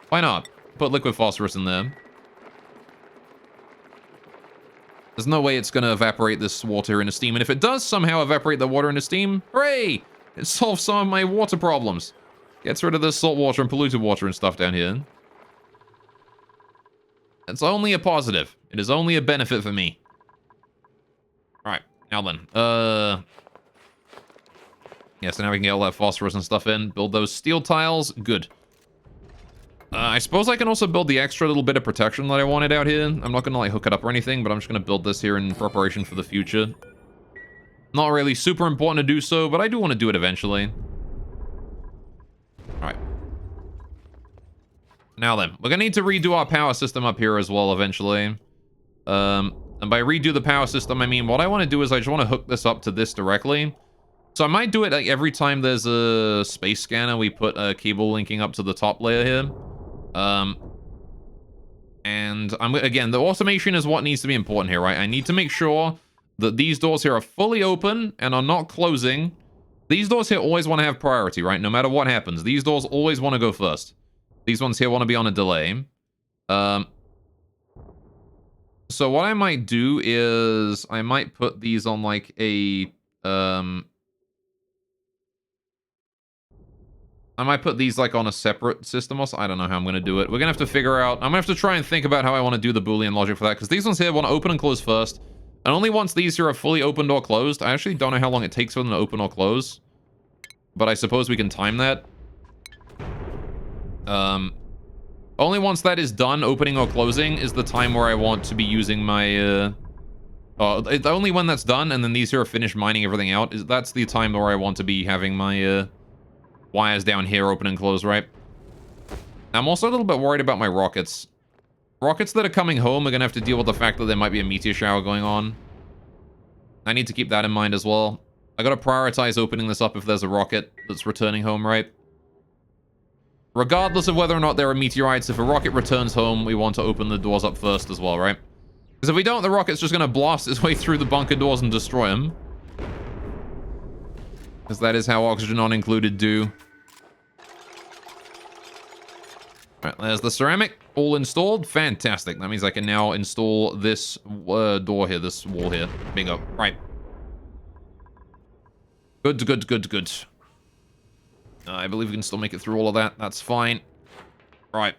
Why not? Put liquid phosphorus in there. There's no way it's going to evaporate this water into steam, and if it does somehow evaporate the water into steam, hooray! It solves some of my water problems. Gets rid of the salt water and polluted water and stuff down here. It's only a positive. It is only a benefit for me. Alright, now then. Yeah, so now we can get all that phosphorus and stuff in. Build those steel tiles. Good. I suppose I can also build the extra little bit of protection that I wanted out here. I'm not going to, like, hook it up or anything, but I'm just going to build this here in preparation for the future. Not really super important to do so, but I do want to do it eventually. Alright. Now then, we're gonna need to redo our power system up here as well eventually. And by redo the power system, I mean what I want to do is I just want to hook this up to this directly. So I might do it like every time there's a space scanner, we put a cable linking up to the top layer here. And again, the automation is what needs to be important here, right? I need to make sure that these doors here are fully open and are not closing. These doors here always want to have priority, right? No matter what happens. These doors always want to go first. These ones here want to be on a delay. So what I might do is I might put these on like a... I might put these like on a separate system or so. I don't know how I'm going to do it. We're going to have to figure out... I'm going to have to try and think about how I want to do the Boolean logic for that. Because these ones here want to open and close first. And only once these here are fully opened or closed. I actually don't know how long it takes for them to open or close. But I suppose we can time that. Only once that is done, opening or closing, is the time where I want to be using my... only when that's done, and then these here are finished mining everything out, that's the time where I want to be having my wires down here open and close, right? I'm also a little bit worried about my rockets. Rockets that are coming home are going to have to deal with the fact that there might be a meteor shower going on. I need to keep that in mind as well. I got to prioritize opening this up if there's a rocket that's returning home, right? Regardless of whether or not there are meteorites, if a rocket returns home, we want to open the doors up first as well, right? Because if we don't, the rocket's just going to blast its way through the bunker doors and destroy them. Because that is how oxygen not included do. Alright, there's the ceramic. All installed. Fantastic. That means I can now install this door here, this wall here. Bingo. Right. Good, good, good, good. I believe we can still make it through all of that. That's fine. Right.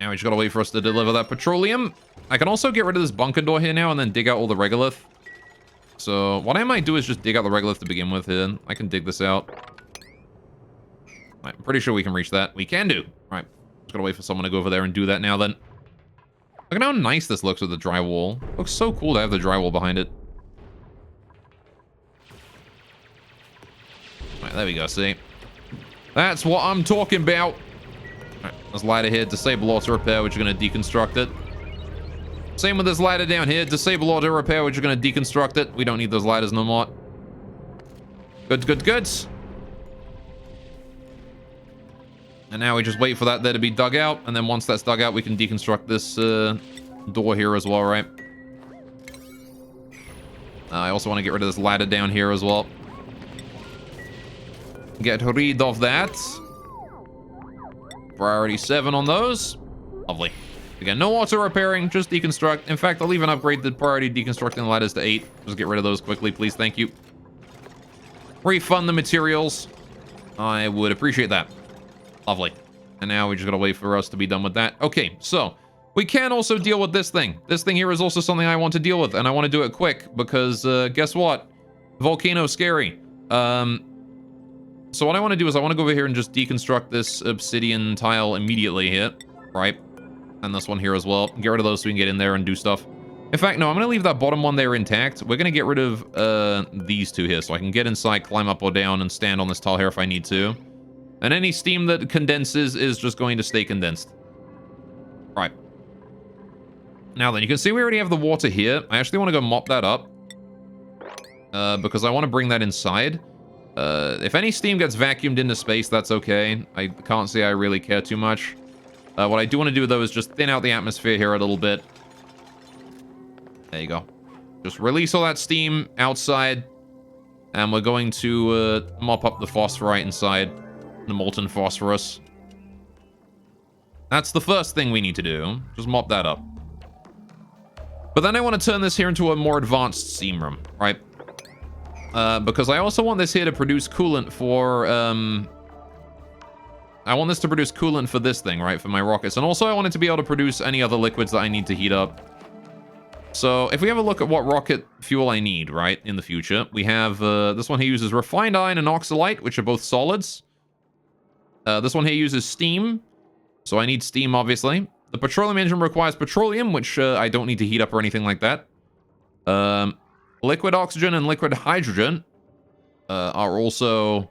Now we just gotta wait for us to deliver that petroleum. I can also get rid of this bunker door here now and then dig out all the regolith. So what I might do is just dig out the regolith to begin with here. I can dig this out. Right, I'm pretty sure we can reach that. We can do. Right. Just gotta wait for someone to go over there and do that now then. Look at how nice this looks with the drywall. Looks so cool to have the drywall behind it. Right, there we go, see? That's what I'm talking about. Alright, there's a ladder here. Disable auto repair, which is going to deconstruct it. Same with this ladder down here. Disable auto repair, which is going to deconstruct it. We don't need those ladders no more. Good, good, good. And now we just wait for that there to be dug out. And then once that's dug out, we can deconstruct this door here as well, right? I also want to get rid of this ladder down here as well. Get rid of that. Priority 7 on those. Lovely. Again, no auto repairing, just deconstruct. In fact, I'll even upgrade the priority deconstructing the ladders to 8. Just get rid of those quickly, please. Thank you. Refund the materials. I would appreciate that. Lovely. And now we just gotta wait for us to be done with that. Okay, so we can also deal with this thing. This thing here is also something I want to deal with, and I want to do it quick because guess what? Volcano's scary. So what I want to do is I want to go over here and just deconstruct this obsidian tile immediately here, right? And this one here as well. Get rid of those so we can get in there and do stuff. In fact, no, I'm going to leave that bottom one there intact. We're going to get rid of these two here so I can get inside, climb up or down, and stand on this tile here if I need to. And any steam that condenses is just going to stay condensed. Right. Now then, you can see we already have the water here. I actually want to go mop that up. Because I want to bring that inside. If any steam gets vacuumed into space, that's okay. I can't say I really care too much. What I do want to do, though, is just thin out the atmosphere here a little bit. There you go. Just release all that steam outside. And we're going to mop up the phosphorite inside. The molten phosphorus. That's the first thing we need to do. Just mop that up. But then I want to turn this here into a more advanced steam room, right? Because I also want this here to produce coolant for, I want this to produce coolant for this thing, right? For my rockets. And also I want it to be able to produce any other liquids that I need to heat up. So if we have a look at what rocket fuel I need, right, in the future, we have, this one here uses refined iron and oxalite, which are both solids. This one here uses steam. So I need steam, obviously. The petroleum engine requires petroleum, which I don't need to heat up or anything like that. Liquid oxygen and liquid hydrogen are also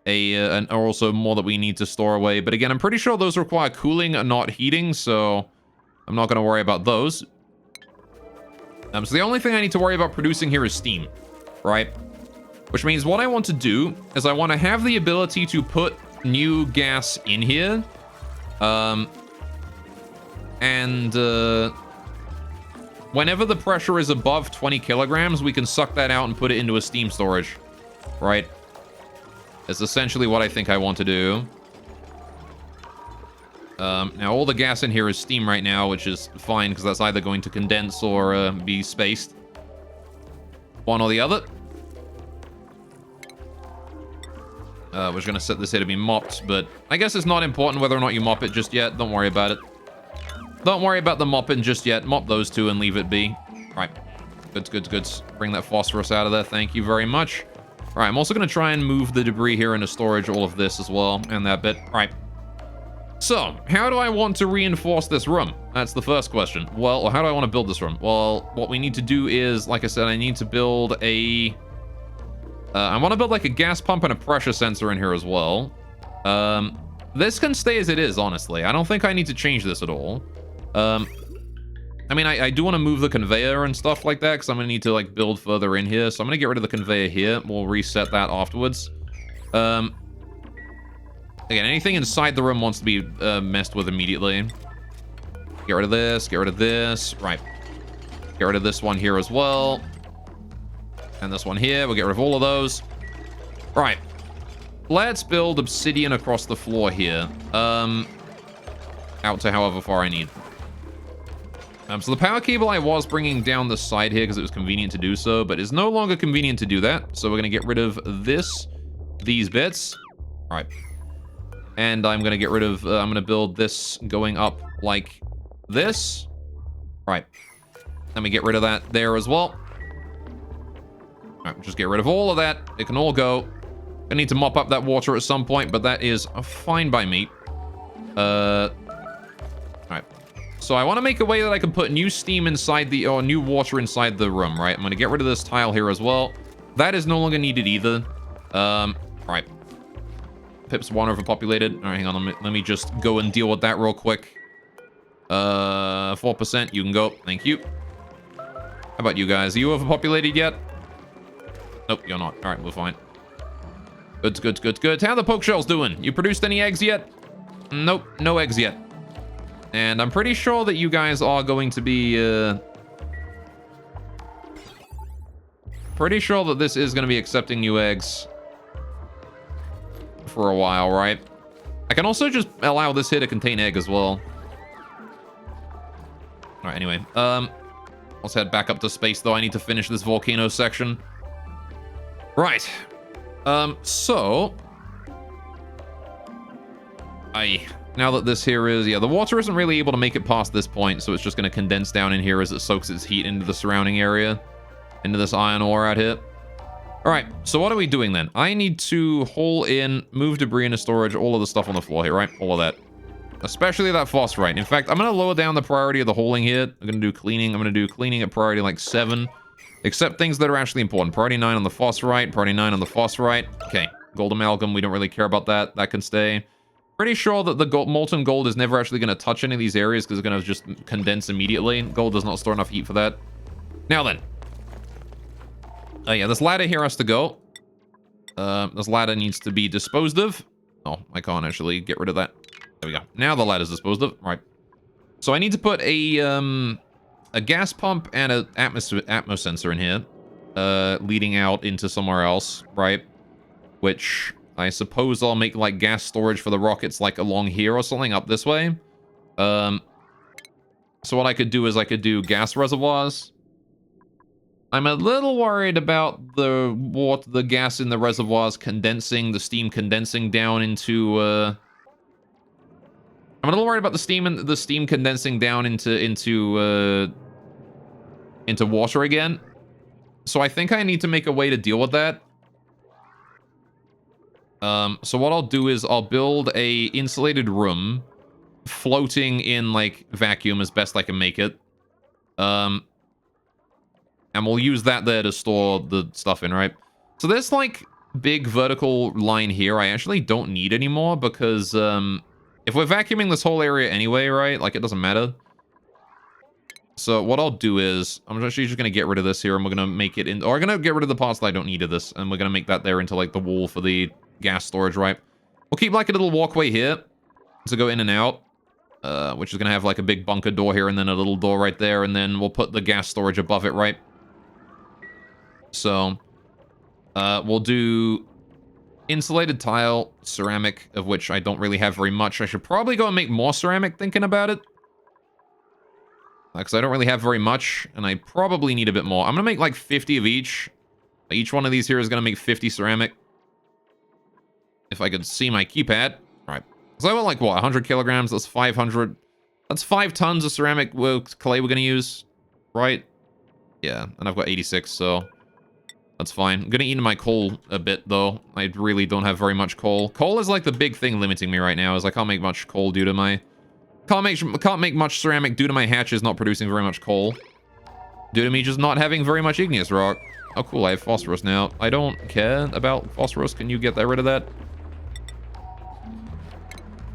more that we need to store away. But again, I'm pretty sure those require cooling and not heating, so I'm not going to worry about those. So the only thing I need to worry about producing here is steam, right? Which means what I want to do is I want to have the ability to put new gas in here. Whenever the pressure is above 20 kilograms, we can suck that out and put it into a steam storage, right? That's essentially what I think I want to do. Now, all the gas in here is steam right now, which is fine, because that's either going to condense or be spaced. One or the other. We're just going to set this here to be mopped, but I guess it's not important whether or not you mop it just yet. Don't worry about it. Don't worry about the mopping just yet. Mop those two and leave it be. Right. Good, good, good. Bring that phosphorus out of there. Thank you very much. All right, I'm also going to try and move the debris here into storage, all of this as well, and that bit. All right. So, how do I want to reinforce this room? That's the first question. Well, how do I want to build this room? Well, what we need to do is, like I said, I need to build a... I want to build like a gas pump and a pressure sensor in here as well. This can stay as it is, honestly. I don't think I need to change this at all. I mean, I do want to move the conveyor and stuff like that, because I'm going to need to, like, build further in here. So I'm going to get rid of the conveyor here. We'll reset that afterwards. Again, anything inside the room wants to be messed with immediately. Get rid of this. Get rid of this. Right. Get rid of this one here as well. And this one here. We'll get rid of all of those. Right. Let's build obsidian across the floor here. Out to however far I need. So the power cable I was bringing down the side here because it was convenient to do so, but it's no longer convenient to do that. So we're going to get rid of these bits. All right. And I'm going to get rid of, I'm going to build this going up like this. All right. Let me get rid of that there as well. Alright, just get rid of all of that. It can all go. I need to mop up that water at some point, but that is fine by me. Alright. So I want to make a way that I can put new steam inside the, or new water inside the room, right? I'm going to get rid of this tile here as well. That is no longer needed either. Alright. Pip's one overpopulated. Alright, hang on. Let me just go and deal with that real quick. 4%. You can go. Thank you. How about you guys? Are you overpopulated yet? Nope, you're not. Alright, we're fine. Good, good, good, good. How are the poke shells doing? You produced any eggs yet? Nope, no eggs yet. And I'm pretty sure that you guys are going to be, pretty sure that this is going to be accepting new eggs for a while, right? I can also just allow this here to contain egg as well. Alright, anyway. Let's head back up to space, though. I need to finish this volcano section. Right. So... Now that this here is... Yeah, the water isn't really able to make it past this point, so it's just going to condense down in here as it soaks its heat into the surrounding area. Into this iron ore out here. Alright, so what are we doing then? I need to haul in, move debris into storage, all of the stuff on the floor here, right? All of that. Especially that phosphorite. In fact, I'm going to lower down the priority of the hauling here. I'm going to do cleaning. I'm going to do cleaning at priority like 7. Except things that are actually important. Priority 9 on the phosphorite. Priority 9 on the phosphorite. Okay. Gold amalgam. We don't really care about that. That can stay. Pretty sure that the molten gold is never actually going to touch any of these areas because it's going to just condense immediately. Gold does not store enough heat for that. Now then. Oh yeah, this ladder here has to go. This ladder needs to be disposed of. Oh, I can't actually get rid of that. There we go. Now the ladder's disposed of. Right. So I need to put a gas pump and an atmos sensor in here. Leading out into somewhere else, right? Which I suppose I'll make like gas storage for the rockets like along here or something up this way. So what I could do is I could do gas reservoirs. I'm a little worried about the gas in the reservoirs condensing, the steam condensing down into I'm a little worried about the steam condensing down into water again. So I think I need to make a way to deal with that. So what I'll do is I'll build a insulated room floating in like vacuum as best I can make it. And we'll use that there to store the stuff in, right? So this like big vertical line here I actually don't need anymore because if we're vacuuming this whole area anyway, right? Like it doesn't matter. So what I'll do is I'm actually just going to get rid of this here and we're going to make it in, or I'm going to get rid of the parts that I don't need of this and we're going to make that there into like the wall for the gas storage, right? We'll keep like a little walkway here to go in and out, which is going to have like a big bunker door here and then a little door right there, and then we'll put the gas storage above it, right? So we'll do insulated tile, ceramic, of which I don't really have very much. I should probably go and make more ceramic thinking about it. Because I don't really have very much, and I probably need a bit more. I'm going to make like 50 of each. Each one of these here is going to make 50 ceramic. If I could see my keypad. All right. So I want like, what, 100 kilograms? That's 500. That's 5 tons of ceramic clay we're going to use. Right? Yeah, and I've got 86, so that's fine. I'm going to eat my coal a bit, though. I really don't have very much coal. Coal is like the big thing limiting me right now, is I can't make much coal due to my... Can't make much ceramic due to my hatches not producing very much coal. Due to me just not having very much igneous rock. Oh, cool, I have phosphorus now. I don't care about phosphorus. Can you get rid of that?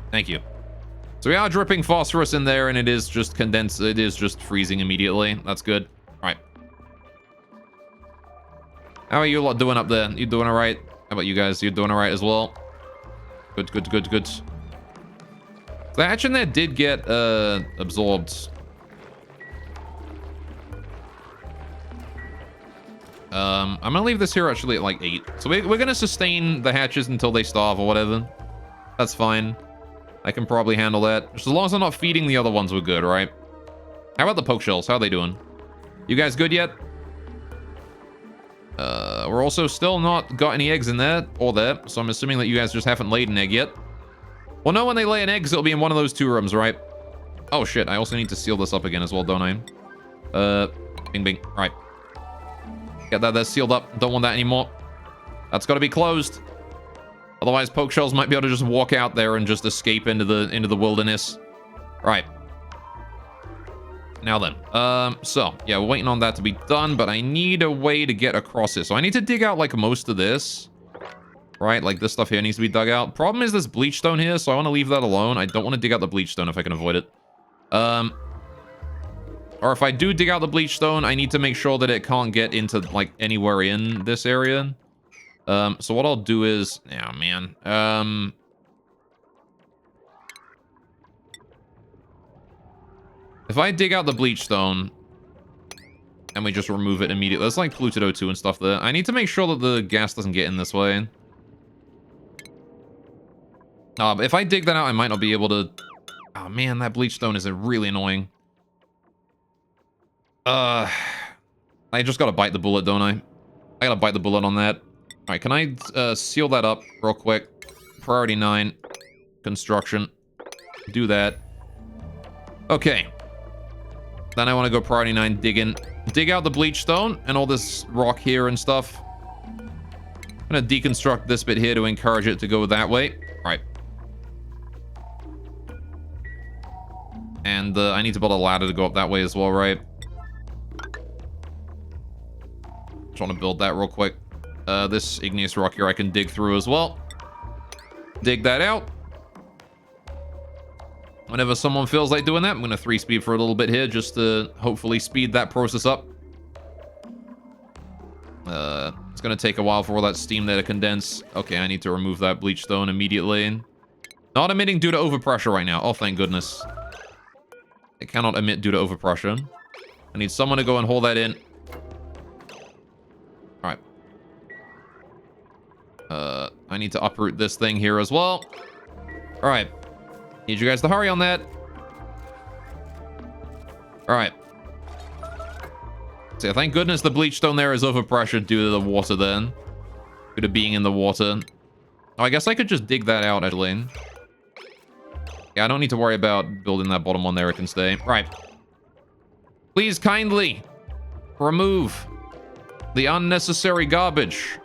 Thank you. So we are dripping phosphorus in there, and it is just condensed. It is just freezing immediately. That's good. All right. How are you lot doing up there? You doing all right? How about you guys? You doing all right as well? Good, good, good, good. The hatch in there did get absorbed. I'm gonna leave this here actually at like 8. So we're gonna sustain the hatches until they starve or whatever. That's fine. I can probably handle that. Just as long as I'm not feeding the other ones, we're good, right? How about the poke shells? How are they doing? You guys good yet? We're also still not got any eggs in there or there, so I'm assuming that you guys just haven't laid an egg yet. Well, no, when they lay an egg, it'll be in one of those 2 rooms, right? Oh, shit. I also need to seal this up again as well, don't I? Bing, bing. All right. Get that there sealed up. Don't want that anymore. That's got to be closed. Otherwise, poke shells might be able to just walk out there and just escape into the wilderness. Right. Now then. So, yeah, we're waiting on that to be done, but I need a way to get across it. So I need to dig out, like, most of this. Right? Like, this stuff here needs to be dug out. Problem is this bleach stone here, so I want to leave that alone. I don't want to dig out the bleach stone if I can avoid it. Or if I do dig out the bleach stone, I need to make sure that it can't get into, like, anywhere in this area. So what I'll do is... Oh, man. If I dig out the bleach stone, and we just remove it immediately... There's, like, polluted O2 and stuff there. I need to make sure that the gas doesn't get in this way. But if I dig that out, I might not be able to... Oh, man, that bleach stone is really annoying. I just gotta bite the bullet, don't I? I gotta bite the bullet on that. Alright, can I seal that up real quick? Priority 9. Construction. Do that. Okay. Then I want to go priority 9 digging. Dig out the bleach stone and all this rock here and stuff. I'm gonna deconstruct this bit here to encourage it to go that way. Alright. And I need to build a ladder to go up that way as well, right? Just want to build that real quick. This igneous rock here I can dig through as well. Dig that out. Whenever someone feels like doing that, I'm going to 3-speed for a little bit here just to hopefully speed that process up. It's going to take a while for all that steam there to condense. Okay, I need to remove that bleach stone immediately. Not emitting due to overpressure right now. Oh, thank goodness. It cannot emit due to overpressure. I need someone to go and hold that in. Alright. I need to uproot this thing here as well. Alright. Need you guys to hurry on that. Alright. So yeah, thank goodness the bleach stone there is overpressured due to the water then. Due to being in the water. Oh, I guess I could just dig that out, actually. Yeah, I don't need to worry about building that bottom one there. It can stay. Right. Please kindly remove the unnecessary garbage.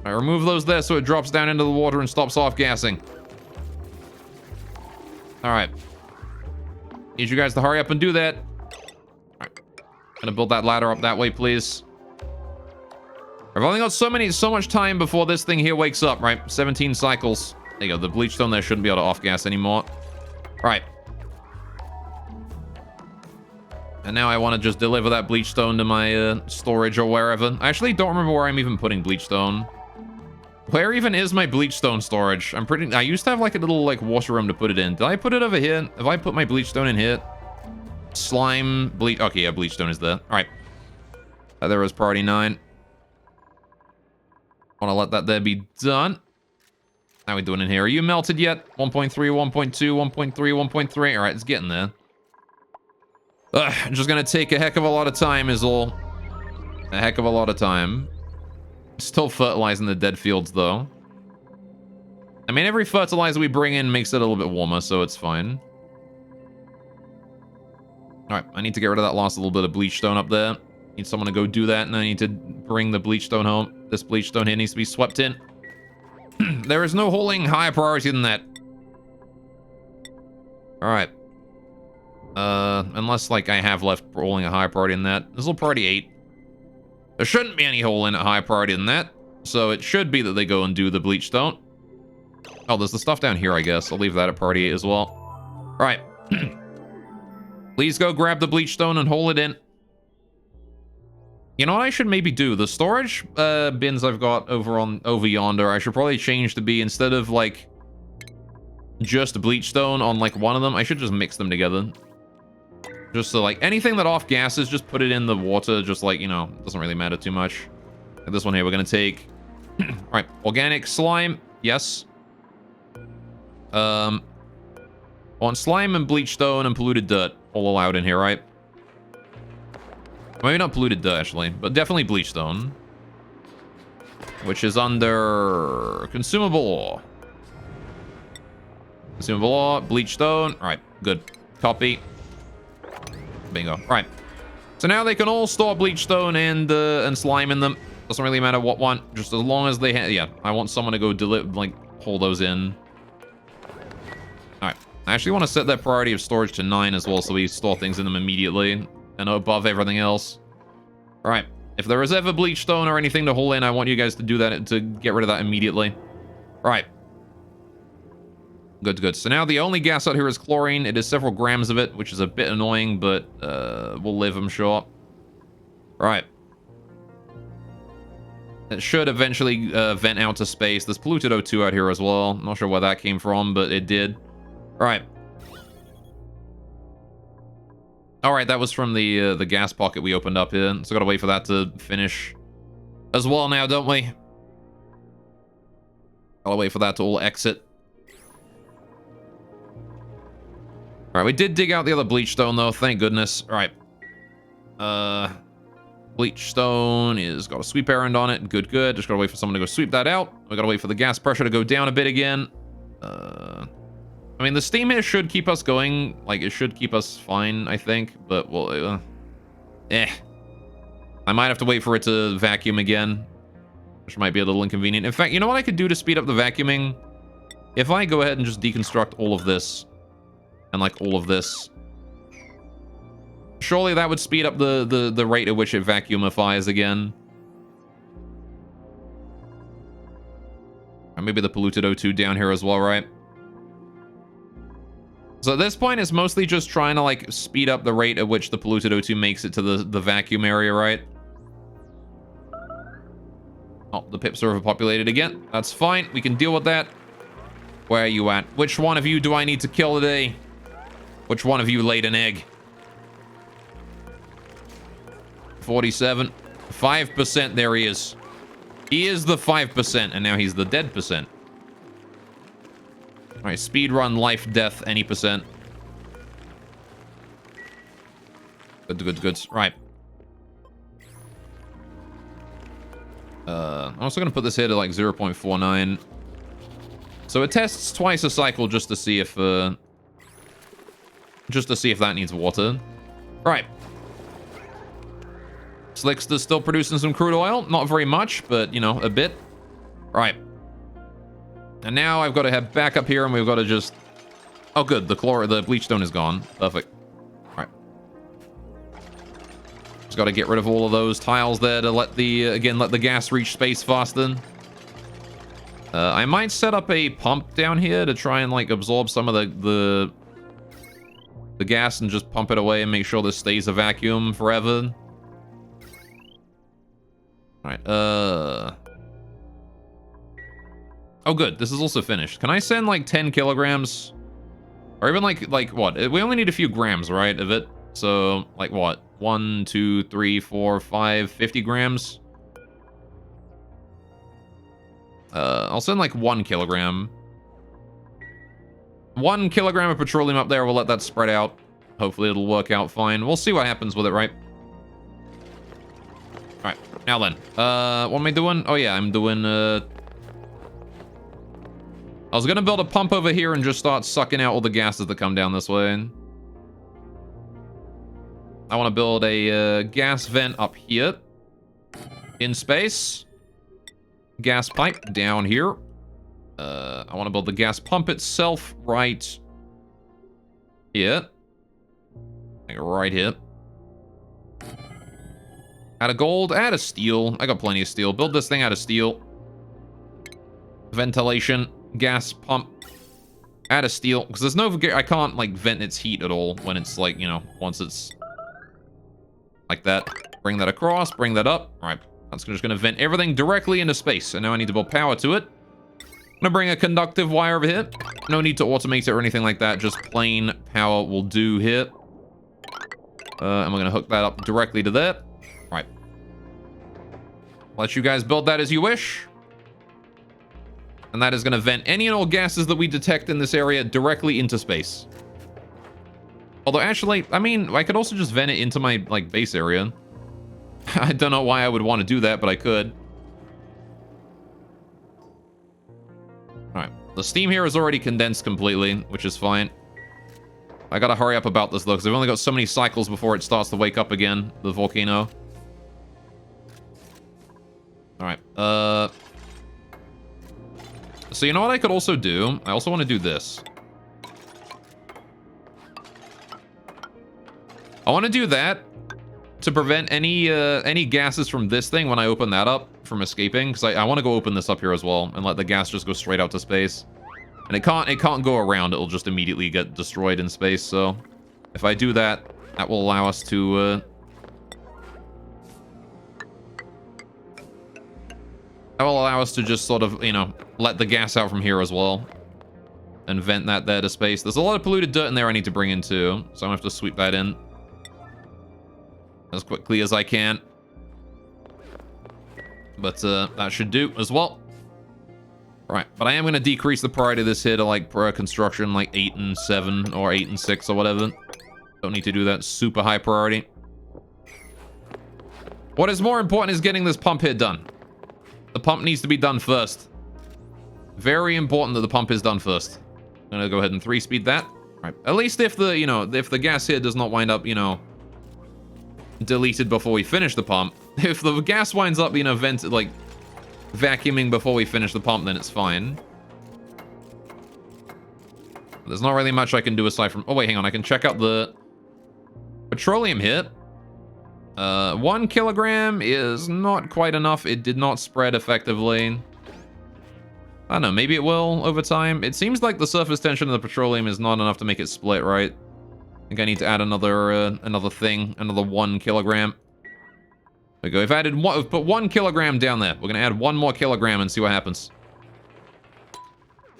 I remove those there so it drops down into the water and stops off-gassing. Alright. Need you guys to hurry up and do that. Alright. Gonna build that ladder up that way, please. I've only got so much time before this thing here wakes up, right? 17 cycles. There you go. The bleach stone there shouldn't be able to off-gas anymore. Alright. And now I want to just deliver that bleach stone to my storage or wherever. I actually don't remember where I'm even putting bleach stone. Where even is my bleach stone storage? I used to have like a little like water room to put it in. Did I put it over here? Have I put my bleach stone in here? Slime, bleach. Okay, yeah, bleach stone is there. All right. There was priority 9. Want to let that there be done. How are we doing in here? Are you melted yet? 1.3, 1.2, 1.3, 1.3. All right, it's getting there. Just gonna take a heck of a lot of time is all. A heck of a lot of time. Still fertilizing the dead fields, though. I mean, every fertilizer we bring in makes it a little bit warmer, so it's fine. Alright, I need to get rid of that last little bit of bleach stone up there. Need someone to go do that, and I need to bring the bleach stone home. This bleach stone here needs to be swept in. There is no hauling higher priority than that. Alright. Unless, like, I have left hauling a higher priority than that. This is priority 8. There shouldn't be any hole in at higher priority than that. So it should be that they go and do the bleach stone. Oh, there's the stuff down here, I guess. I'll leave that at priority 8 as well. All right. Please go grab the bleach stone and hold it in. You know what I should maybe do? The storage bins I've got over yonder, I should probably change to be, instead of like just bleach stone on like one of them, I should just mix them together. Just so, like, anything that off-gasses, just put it in the water, just like, you know, doesn't really matter too much. Like this one here, we're gonna take... Alright, organic slime, yes. On slime and bleach stone and polluted dirt, all allowed in here, right? Maybe not polluted dirt, actually, but definitely bleach stone. Which is under... consumable ore. Consumable ore, bleach stone, alright, good. Copy. Bingo. All right. So now they can all store bleach stone and slime in them. Doesn't really matter what one, just as long as they yeah, I want someone to go haul those in. Alright. I actually want to set that priority of storage to 9 as well, so we store things in them immediately and above everything else. Alright. If there is ever bleach stone or anything to haul in, I want you guys to do that, to get rid of that immediately. Alright. Good, good. So now the only gas out here is chlorine. It is several grams of it, which is a bit annoying, but we'll live, I'm sure. Right. It should eventually vent out to space. There's polluted O2 out here as well. Not sure where that came from, but it did. Right. Alright, that was from the gas pocket we opened up here. So gotta wait for that to finish as well now, don't we? Gotta wait for that to all exit. Alright, we did dig out the other bleach stone, though. Thank goodness. Alright. Bleach stone is got a sweep errand on it. Good, good. Just gotta wait for someone to go sweep that out. We gotta wait for the gas pressure to go down a bit again. I mean, the steam here should keep us going. Like, it should keep us fine, I think. But, well, I might have to wait for it to vacuum again, which might be a little inconvenient. In fact, you know what I could do to speed up the vacuuming? If I go ahead and just deconstruct all of this, and, like, all of this, surely that would speed up the rate at which it vacuumifies again. And maybe the polluted O2 down here as well, right? So at this point, it's mostly just trying to, like, speed up the rate at which the polluted O2 makes it to the vacuum area, right? Oh, the pips are overpopulated again. That's fine. We can deal with that. Where are you at? Which one of you do I need to kill today? Which one of you laid an egg? 47. 5%. There he is. He is the 5%, and now he's the dead percent. Alright, speed run, life, death, any percent. Good, good, good. Right. I'm also going to put this here to like 0.49. So it tests twice a cycle just to see if that needs water. Right. Slickster's still producing some crude oil. Not very much, but, you know, a bit. Right. And now I've got to head back up here, and we've got to just... Oh, good. The bleach stone is gone. Perfect. All right. Just got to get rid of all of those tiles there to let the gas reach space faster. I might set up a pump down here to try and, like, absorb some of the gas and just pump it away and make sure this stays a vacuum forever. All right. Oh, good. This is also finished. Can I send, like, 10 kilograms? Or even, like what? We only need a few grams, right, of it? So, like, what? 1, 2, 3, 4, 5, 50 grams? I'll send, like, 1 kilogram. 1 kilogram of petroleum up there. We'll let that spread out. Hopefully it'll work out fine. We'll see what happens with it, right? Alright, now then. What am I doing? Oh, yeah, I'm doing, I was gonna build a pump over here and just start sucking out all the gases that come down this way. I want to build a gas vent up here. In space. Gas pipe down here. I want to build the gas pump itself right here. Like right here. Out of gold, out of steel. I got plenty of steel. Build this thing out of steel. Ventilation. Gas pump out of steel, because there's no, I can't like vent its heat at all when it's like, you know, once it's like that. Bring that across, bring that up. All right, that's just gonna vent everything directly into space. And now I need to build power to it. I'm gonna bring a conductive wire over here. No need to automate it or anything like that, just plain power will do here. And we're gonna hook that up directly to that. All right, let you guys build that as you wish. And that is going to vent any and all gases that we detect in this area directly into space. Although, actually, I mean, I could also just vent it into my, like, base area. I don't know why I would want to do that, but I could. Alright. The steam here is already condensed completely, which is fine. I gotta hurry up about this, though, because I've only got so many cycles before it starts to wake up again, the volcano. Alright, so you know what I could also do? I also want to do this. I want to do that to prevent any gases from this thing when I open that up from escaping, because I want to go open this up here as well and let the gas just go straight out to space. And it can't go around, it'll just immediately get destroyed in space, so if I do that, that will allow us to just sort of, you know, let the gas out from here as well. And vent that there to space. There's a lot of polluted dirt in there I need to bring in too, so I'm gonna have to sweep that in as quickly as I can. But that should do as well. Right, but I am gonna decrease the priority of this here to like construction like 8 and 7 or 8 and 6 or whatever. Don't need to do that super high priority. What is more important is getting this pump here done. The pump needs to be done first. Very important that the pump is done first. I'm gonna go ahead and 3-speed that. Right. At least if the, you know, if the gas here does not wind up, you know, deleted before we finish the pump. If the gas winds up, you know, like vacuuming before we finish the pump, then it's fine. There's not really much I can do aside from... Oh, wait, hang on. I can check out the petroleum here. 1 kilogram is not quite enough. It did not spread effectively. I don't know. Maybe it will over time. It seems like the surface tension of the petroleum is not enough to make it split, right? I think I need to add another thing. Another 1 kilogram. There we go. We've added one... We've put 1 kilogram down there. We're going to add 1 more kilogram and see what happens.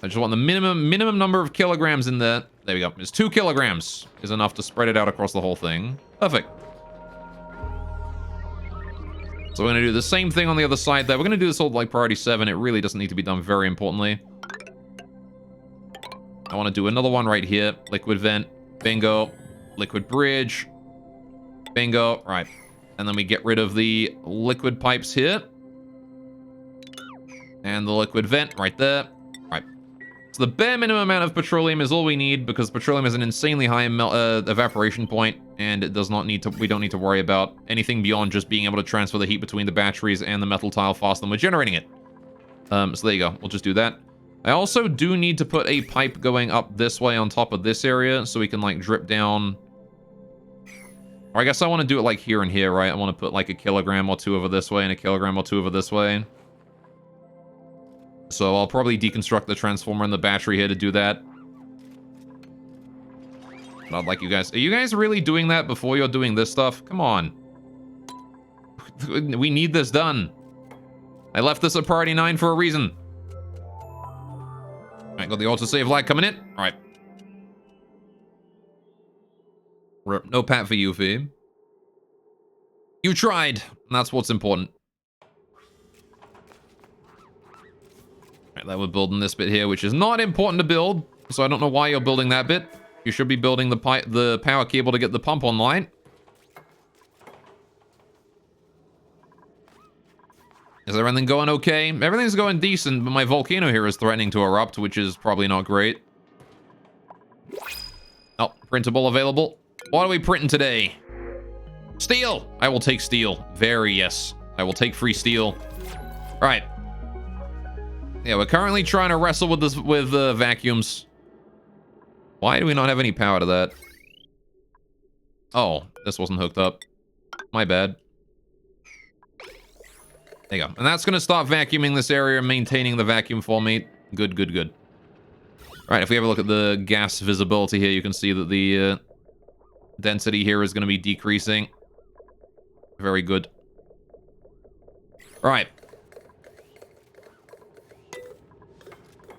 I just want the minimum number of kilograms in there. There we go. It's 2 kilograms is enough to spread it out across the whole thing. Perfect. So we're going to do the same thing on the other side there. We're going to do this all like priority 7. It really doesn't need to be done very importantly. I want to do another one right here. Liquid vent. Bingo. Liquid bridge. Bingo. Right. And then we get rid of the liquid pipes here. And the liquid vent right there. Right. So the bare minimum amount of petroleum is all we need because petroleum has an insanely high evaporation point, and it does not need to. We don't need to worry about anything beyond just being able to transfer the heat between the batteries and the metal tile faster than we're generating it. So there you go. We'll just do that. I also do need to put a pipe going up this way on top of this area so we can like drip down. Or I guess I want to do it like here and here, right? I want to put like a kilogram or 2 over this way and a kilogram or 2 over this way. So I'll probably deconstruct the transformer and the battery here to do that. But I'd like you guys... Are you guys really doing that before you're doing this stuff? Come on. We need this done. I left this at priority 9 for a reason. Alright, got the autosave light coming in. Alright. No pat for you, Fee. You tried. And that's what's important. That we're building this bit here, which is not important to build, so I don't know why you're building that bit. You should be building the power cable to get the pump online. Is everything going okay? Everything's going decent, but my volcano here is threatening to erupt, which is probably not great. Oh, printable available. What are we printing today? Steel! I will take steel. Very yes. I will take free steel. All right. Yeah, we're currently trying to wrestle with this with vacuums. Why do we not have any power to that? Oh, this wasn't hooked up. My bad. There you go. And that's going to start vacuuming this area and maintaining the vacuum for me. Good, good, good. All right, if we have a look at the gas visibility here, you can see that the density here is going to be decreasing. Very good. All right.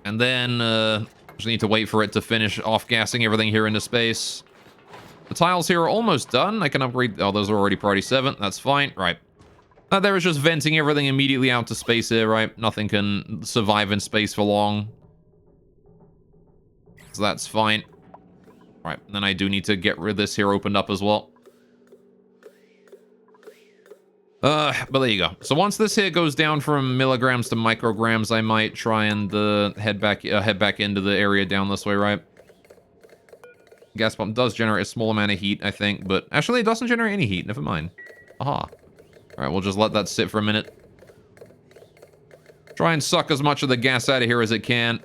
And then, just need to wait for it to finish off-gassing everything here into space. The tiles here are almost done. I can upgrade... Oh, those are already priority 7. That's fine. Right. There is just venting everything immediately out to space here, right? Nothing can survive in space for long. So that's fine. Right. And then I do need to get rid of this here opened up as well. But there you go. So once this here goes down from milligrams to micrograms, I might try and head back into the area down this way, right? gas pump does generate a small amount of heat, I think, but actually it doesn't generate any heat. Never mind. Aha. All right, we'll just let that sit for a minute. Try and suck as much of the gas out of here as it can.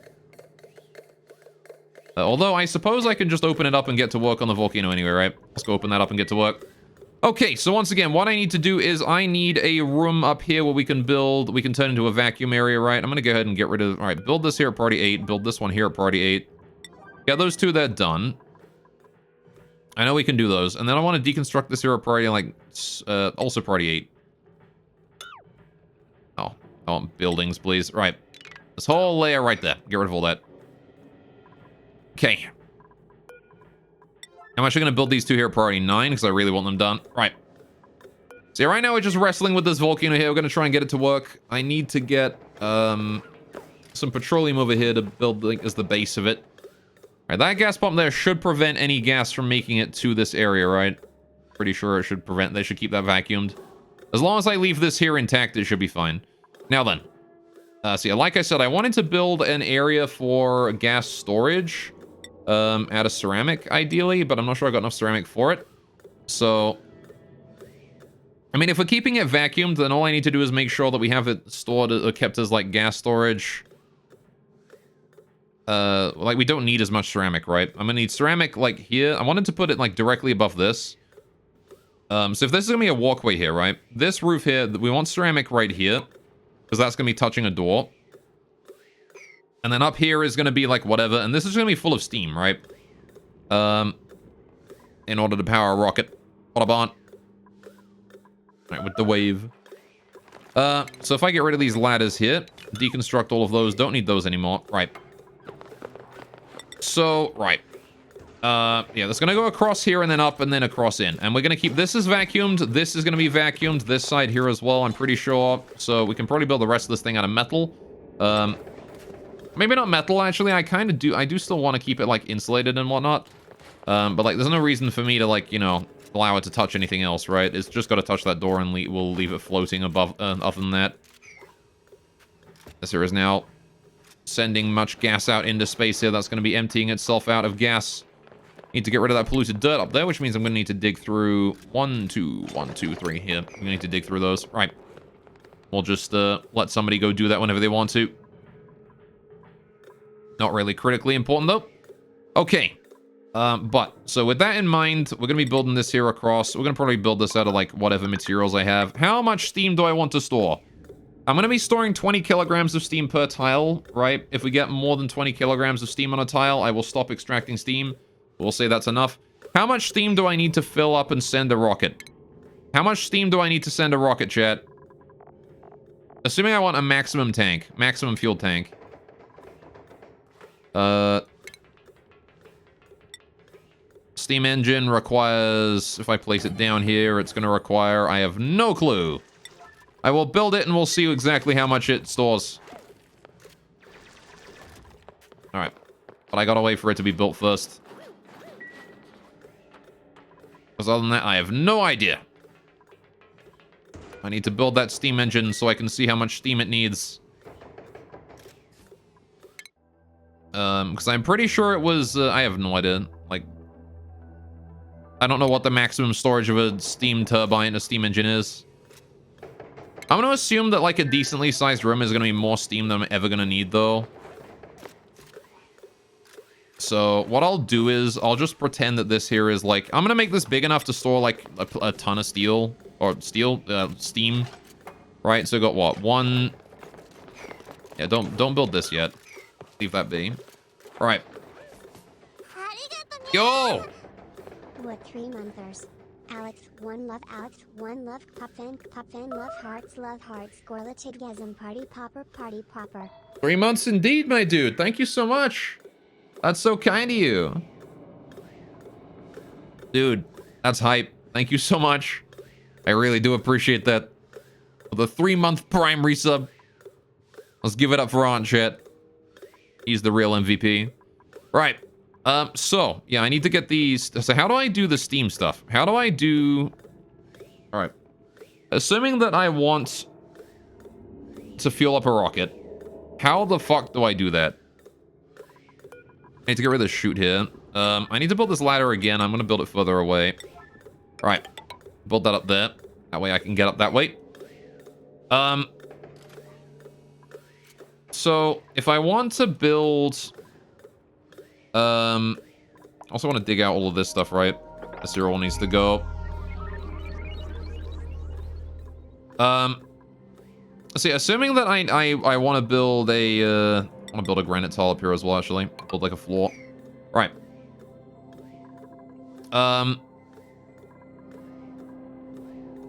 Although I suppose I can just open it up and get to work on the volcano anyway, right? Let's go open that up and get to work. Okay, so once again, what I need to do is I need a room up here where we can turn into a vacuum area, right? I'm gonna go ahead and get rid of, all right, build this here at party 8, build this one here at party 8. Get those two there done. I know we can do those. And then I want to deconstruct this here at party, like, also party 8. Oh, I want buildings, please. Right. This whole layer right there. Get rid of all that. Okay. I'm actually going to build these two here at priority 9 because I really want them done. Right. See, right now we're just wrestling with this volcano here. We're going to try and get it to work. I need to get some petroleum over here to build like, as the base of it. All right, that gas pump there should prevent any gas from making it to this area, right? Pretty sure it should prevent. They should keep that vacuumed. As long as I leave this here intact, it should be fine. Now then. So yeah, like I said, I wanted to build an area for gas storage. Out of ceramic, ideally, but I'm not sure I got enough ceramic for it. So, I mean, if we're keeping it vacuumed, then all I need to do is make sure that we have it stored or kept as, like, gas storage. Like, we don't need as much ceramic, right? I'm gonna need ceramic, like, here. I wanted to put it, like, directly above this. So if this is gonna be a walkway here, right? This roof here, we want ceramic right here, because that's gonna be touching a door. And then up here is going to be like whatever. And this is going to be full of steam, right? In order to power a rocket. Autobahn. Alright, with the wave. So if I get rid of these ladders here, deconstruct all of those. Don't need those anymore. Right. So, right. Yeah, that's going to go across here and then up and then across in. And we're going to keep this is vacuumed. This is going to be vacuumed. This side here as well, I'm pretty sure. So we can probably build the rest of this thing out of metal. Maybe not metal, actually. I do still want to keep it, like, insulated and whatnot. But, like, there's no reason for me to, like, you know, allow it to touch anything else, right? It's just got to touch that door and we'll leave it floating above, other than that. This here is now sending much gas out into space here. That's going to be emptying itself out of gas. Need to get rid of that polluted dirt up there, which means I'm going to need to dig through 1, 2, 1, 2, 3 here. I'm going to need to dig through those. Right. We'll just, let somebody go do that whenever they want to. Not really critically important, though. Okay. So with that in mind, we're going to be building this here across. We're going to probably build this out of, like, whatever materials I have. How much steam do I want to store? I'm going to be storing 20 kilograms of steam per tile, right? If we get more than 20 kilograms of steam on a tile, I will stop extracting steam. We'll say that's enough. How much steam do I need to fill up and send a rocket? How much steam do I need to send a rocket, chat? Assuming I want a maximum tank. Maximum fuel tank. Steam engine requires, if I place it down here, it's going to require, I have no clue. I will build it and we'll see exactly how much it stores. Alright. But I gotta wait for it to be built first. Because other than that, I have no idea. I need to build that steam engine so I can see how much steam it needs. Because I'm pretty sure it was, I have no idea. Like, I don't know what the maximum storage of a steam turbine, a steam engine is. I'm going to assume that, like, a decently sized room is going to be more steam than I'm ever going to need, though. So, what I'll do is, I'll just pretend that this here is, like, I'm going to make this big enough to store, like, a ton of steel, or steam. Right, so got what? One... Yeah, don't build this yet. Leave that be. Alright. Yo! What 3-monthers? Alex, one love, Puffin, love hearts, Gorlachid gasm, party popper. 3 months indeed, my dude. Thank you so much. That's so kind of you. Dude, that's hype. Thank you so much. I really do appreciate that. The 3-month prime resub. Let's give it up for On Chat. He's the real MVP. Right. So, yeah, I need to get these. So how do I do the steam stuff? How do I do... All right. Assuming that I want to fuel up a rocket, how the fuck do I do that? I need to get rid of the chute here. I need to build this ladder again. I'm going to build it further away. Right. Build that up there. That way I can get up that way. So, if I want to build... I also want to dig out all of this stuff, right? This here all needs to go. See, assuming that I want to build a, granite tile up here as well, actually. Build like a floor. Right.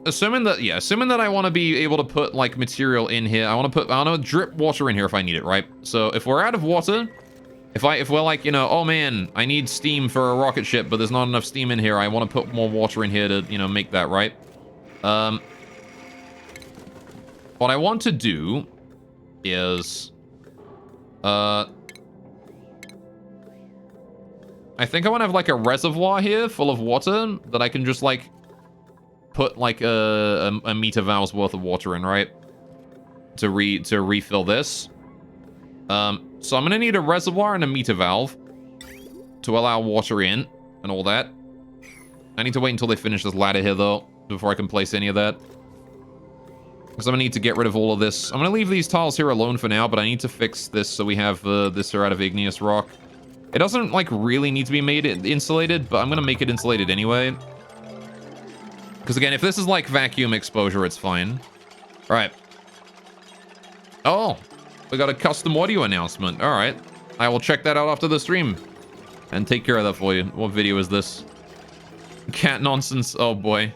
Assuming that I want to be able to put like material in here, I want to drip water in here if I need it, right? So if we're out of water, if we're like, you know, oh man, I need steam for a rocket ship, but there's not enough steam in here, I want to put more water in here to, you know, make that, right? What I want to do is, I think I want to have like a reservoir here full of water that I can just like put like a meter valve's worth of water in, right? To refill this. So I'm gonna need a reservoir and a meter valve to allow water in and all that. I need to wait until they finish this ladder here though before I can place any of that. Because I'm gonna need to get rid of all of this. I'm gonna leave these tiles here alone for now, but I need to fix this so we have this here out of igneous rock. It doesn't like really need to be made insulated, but I'm gonna make it insulated anyway. Because again, if this is like vacuum exposure, it's fine. All right. Oh, we got a custom audio announcement. All right. I will check that out after the stream and take care of that for you. What video is this? Cat nonsense. Oh boy.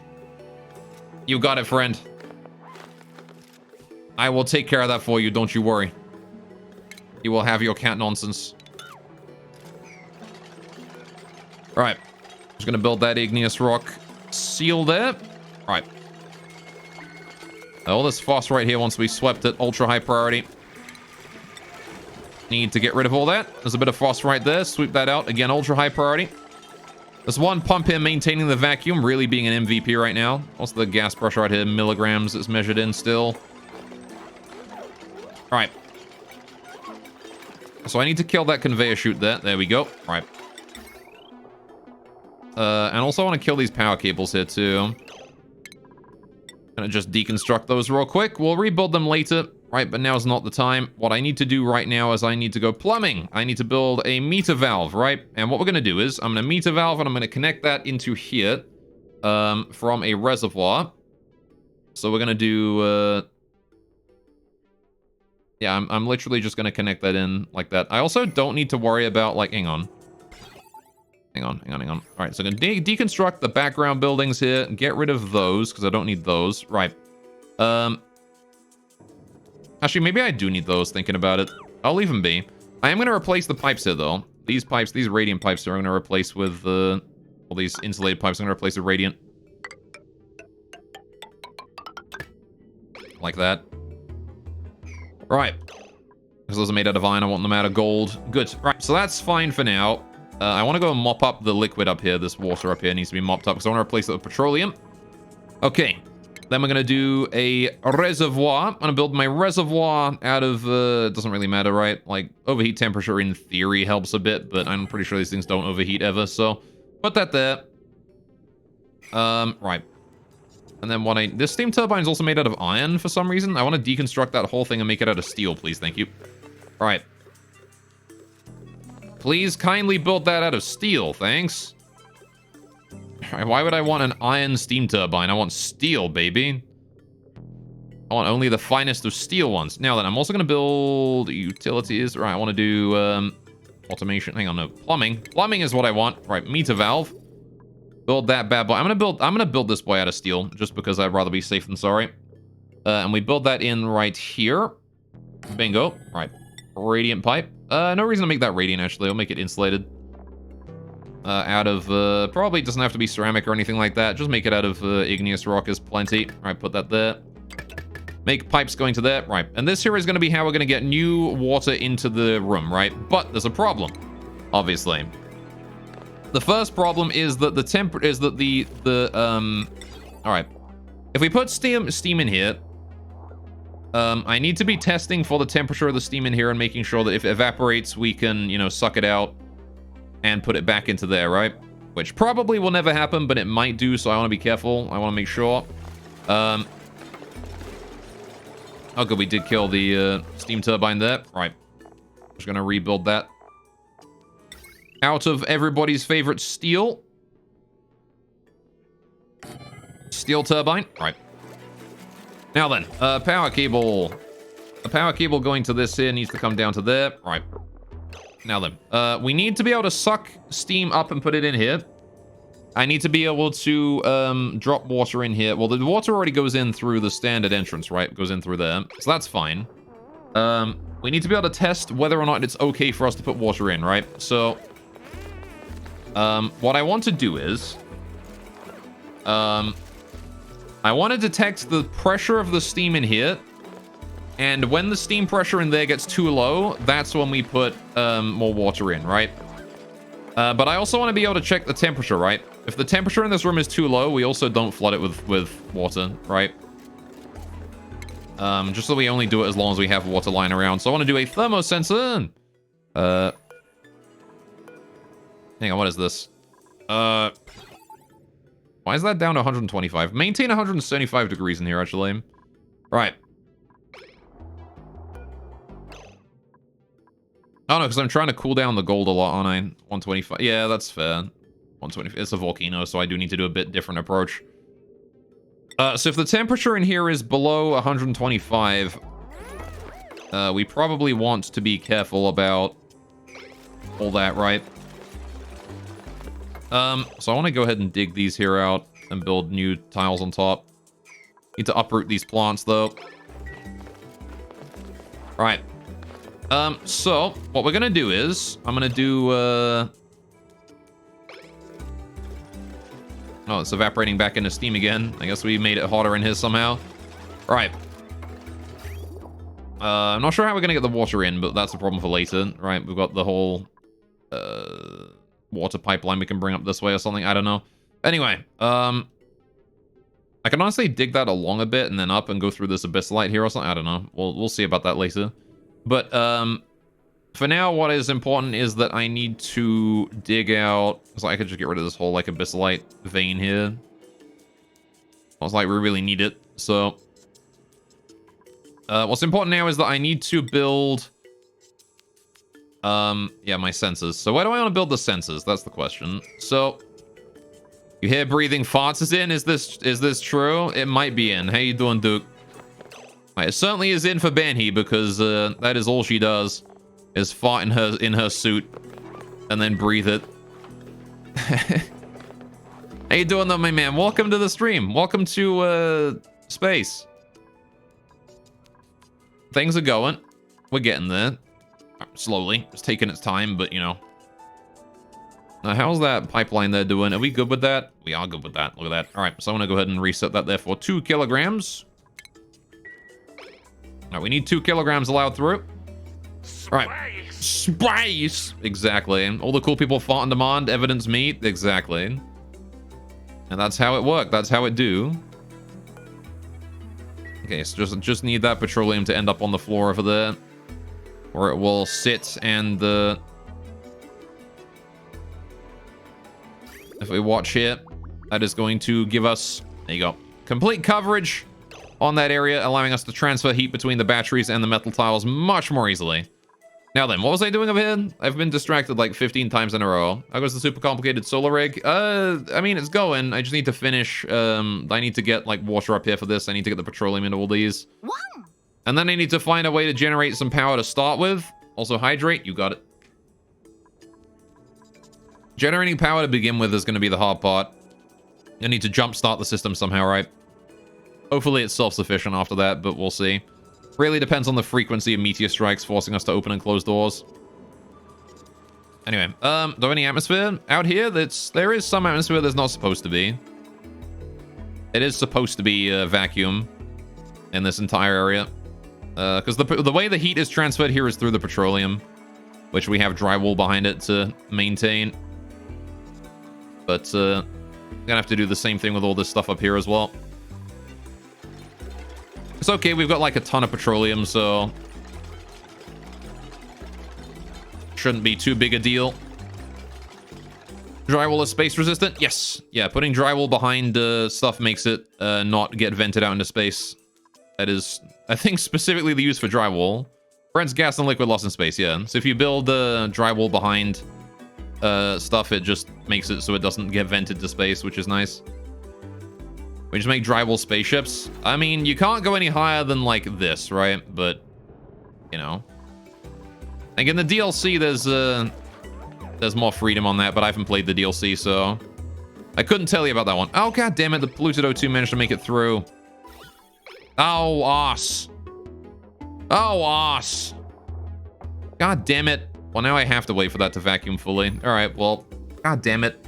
You got it, friend. I will take care of that for you. Don't you worry. You will have your cat nonsense. All right. Just gonna build that igneous rock seal there. All right. All this phosphorite here once we swept it. Ultra high priority. Need to get rid of all that. There's a bit of phosphorite there. Sweep that out. Again, ultra high priority. There's one pump here maintaining the vacuum. Really being an MVP right now. What's the gas pressure right here? Milligrams it's measured in still. All right. So I need to kill that conveyor chute there. There we go. All right. And also I want to kill these power cables here too. Gonna just deconstruct those real quick. We'll rebuild them later, right? But now's not the time. What I need to do right now is I need to go plumbing. I need to build a meter valve, right? And what we're gonna do is I'm gonna meter valve and I'm gonna connect that into here from a reservoir. So we're gonna do yeah, I'm literally just gonna connect that in like that. I also don't need to worry about like, hang on. All right, so I'm gonna deconstruct the background buildings here, get rid of those because I don't need those. Right. Actually, maybe I do need those. Thinking about it, I'll leave them be. I am gonna replace the pipes here though. These pipes, these radiant pipes, are gonna replace with all these insulated pipes. I'm gonna replace with radiant, like that. Right. Because those are made out of iron. I want them out of gold. Good. Right. So that's fine for now. I want to go and mop up the liquid up here. This water up here needs to be mopped up because I want to replace it with petroleum. Okay. Then we're going to do a reservoir. I'm going to build my reservoir out of... it doesn't really matter, right? Like, overheat temperature in theory helps a bit, but I'm pretty sure these things don't overheat ever, so put that there. Right. And then this steam turbine is also made out of iron for some reason. I want to deconstruct that whole thing and make it out of steel, please. Thank you. All right. Please kindly build that out of steel, thanks. Why would I want an iron steam turbine? I want steel, baby. I want only the finest of steel ones. Now then, I'm also going to build utilities. Right, I want to do automation. Hang on, no, plumbing. Plumbing is what I want. Right, meter valve. Build that bad boy. I'm gonna build this boy out of steel just because I'd rather be safe than sorry. And we build that in right here. Bingo. Right, radiant pipe. No reason to make that radiant, actually. I'll make it insulated. Out of, probably doesn't have to be ceramic or anything like that. Just make it out of igneous rock is plenty. All right, put that there. Make pipes going to there. Right, and this here is going to be how we're going to get new water into the room, right? But there's a problem, obviously. The first problem is that all right. If we put steam in here, I need to be testing for the temperature of the steam in here and making sure that if it evaporates, we can, you know, suck it out and put it back into there, right? Which probably will never happen, but it might do, so I want to be careful. I want to make sure. Oh, good, we did kill the steam turbine there. Right. Just going to rebuild that. Out of everybody's favorite steel. Steel turbine. Right. Now then, power cable. The power cable going to this here needs to come down to there. Right. Now then, we need to be able to suck steam up and put it in here. I need to be able to drop water in here. Well, the water already goes in through the standard entrance, right? It goes in through there. So that's fine. We need to be able to test whether or not it's okay for us to put water in, right? So, what I want to do is... I want to detect the pressure of the steam in here. And when the steam pressure in there gets too low, that's when we put more water in, right? But I also want to be able to check the temperature, right? If the temperature in this room is too low, we also don't flood it with water, right? Just so we only do it as long as we have water lying around. So I want to do a thermosensor. Hang on, what is this? Why is that down to 125? Maintain 175 degrees in here, actually. Right. Oh, no, because I'm trying to cool down the gold a lot, aren't I? 125. Yeah, that's fair. 120. It's a volcano, so I do need to do a bit different approach. So if the temperature in here is below 125, we probably want to be careful about all that, right? So I want to go ahead and dig these here out and build new tiles on top. Need to uproot these plants, though. Right. So what we're gonna do is I'm gonna do oh, it's evaporating back into steam again. I guess we made it hotter in here somehow. Right. I'm not sure how we're gonna get the water in, but that's a problem for later. Right, we've got the whole water pipeline we can bring up this way or something. I don't know. Anyway, I can honestly dig that along a bit and then up and go through this abyssalite here or something. I don't know. We'll see about that later. But for now, what is important is that I need to dig out... So I could just get rid of this whole like abyssalite vein here. I was like, we really need it. So what's important now is that I need to build... yeah, my sensors. So where do I want to build the sensors? That's the question. So you hear breathing farts is in. Is this true? It might be in. How you doing, Duke? It certainly is in for Benhi because that is all she does is fart in her suit and then breathe it. How you doing though, my man? Welcome to the stream. Welcome to space. Things are going. We're getting there. Slowly. It's taking its time, but you know. Now, how's that pipeline there doing? Are we good with that? We are good with that. Look at that. All right, so I'm going to go ahead and reset that there for 2 kilograms. All right, we need 2 kilograms allowed through. All right. Spice! Exactly. All the cool people fought on demand. Evidence meet. Exactly. And that's how it worked. That's how it do. Okay, so just need that petroleum to end up on the floor over there. Or it will sit and... if we watch here, that is going to give us... There you go. Complete coverage on that area, allowing us to transfer heat between the batteries and the metal tiles much more easily. Now then, what was I doing over here? I've been distracted like 15 times in a row. How goes the super complicated solar rig? I mean, it's going. I just need to finish. I need to get like water up here for this. I need to get the petroleum into all these. And then I need to find a way to generate some power to start with. Also hydrate, you got it. Generating power to begin with is going to be the hard part. I need to jumpstart the system somehow, right? Hopefully it's self-sufficient after that, but we'll see. Really depends on the frequency of meteor strikes forcing us to open and close doors. Anyway, do I have any atmosphere out here? There is some atmosphere there's not supposed to be. It is supposed to be vacuum in this entire area. Because the way the heat is transferred here is through the petroleum, which we have drywall behind it to maintain. But gonna have to do the same thing with all this stuff up here as well. It's okay, we've got like a ton of petroleum, so shouldn't be too big a deal. Drywall is space resistant? Yes. Yeah, putting drywall behind stuff makes it not get vented out into space. That is, I think, specifically the use for drywall. Prevents gas and liquid loss in space, yeah. So if you build drywall behind stuff, it just makes it so it doesn't get vented to space, which is nice. We just make drywall spaceships. I mean, you can't go any higher than, like, this, right? But, you know. Like, in the DLC, there's more freedom on that, but I haven't played the DLC, so I couldn't tell you about that one. Oh, god damn it, the polluted O2 managed to make it through. Oh, ass. Oh, ass. God damn it. Well, now I have to wait for that to vacuum fully. All right, well, god damn it.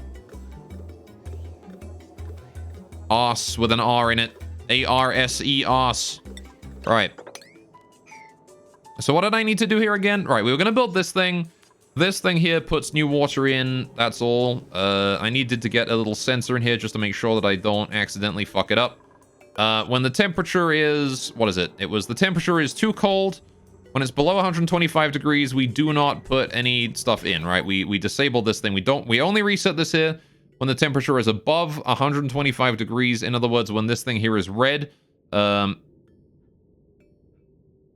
Ass with an R in it. A-R-S-E, ass. All right. So what did I need to do here again? Right, we were going to build this thing. This thing here puts new water in. That's all. I needed to get a little sensor in here just to make sure that I don't accidentally fuck it up. When the temperature is... What is it? The temperature is too cold. When it's below 125 degrees, we do not put any stuff in, right? We disable this thing. We only reset this here when the temperature is above 125 degrees. In other words, when this thing here is red. All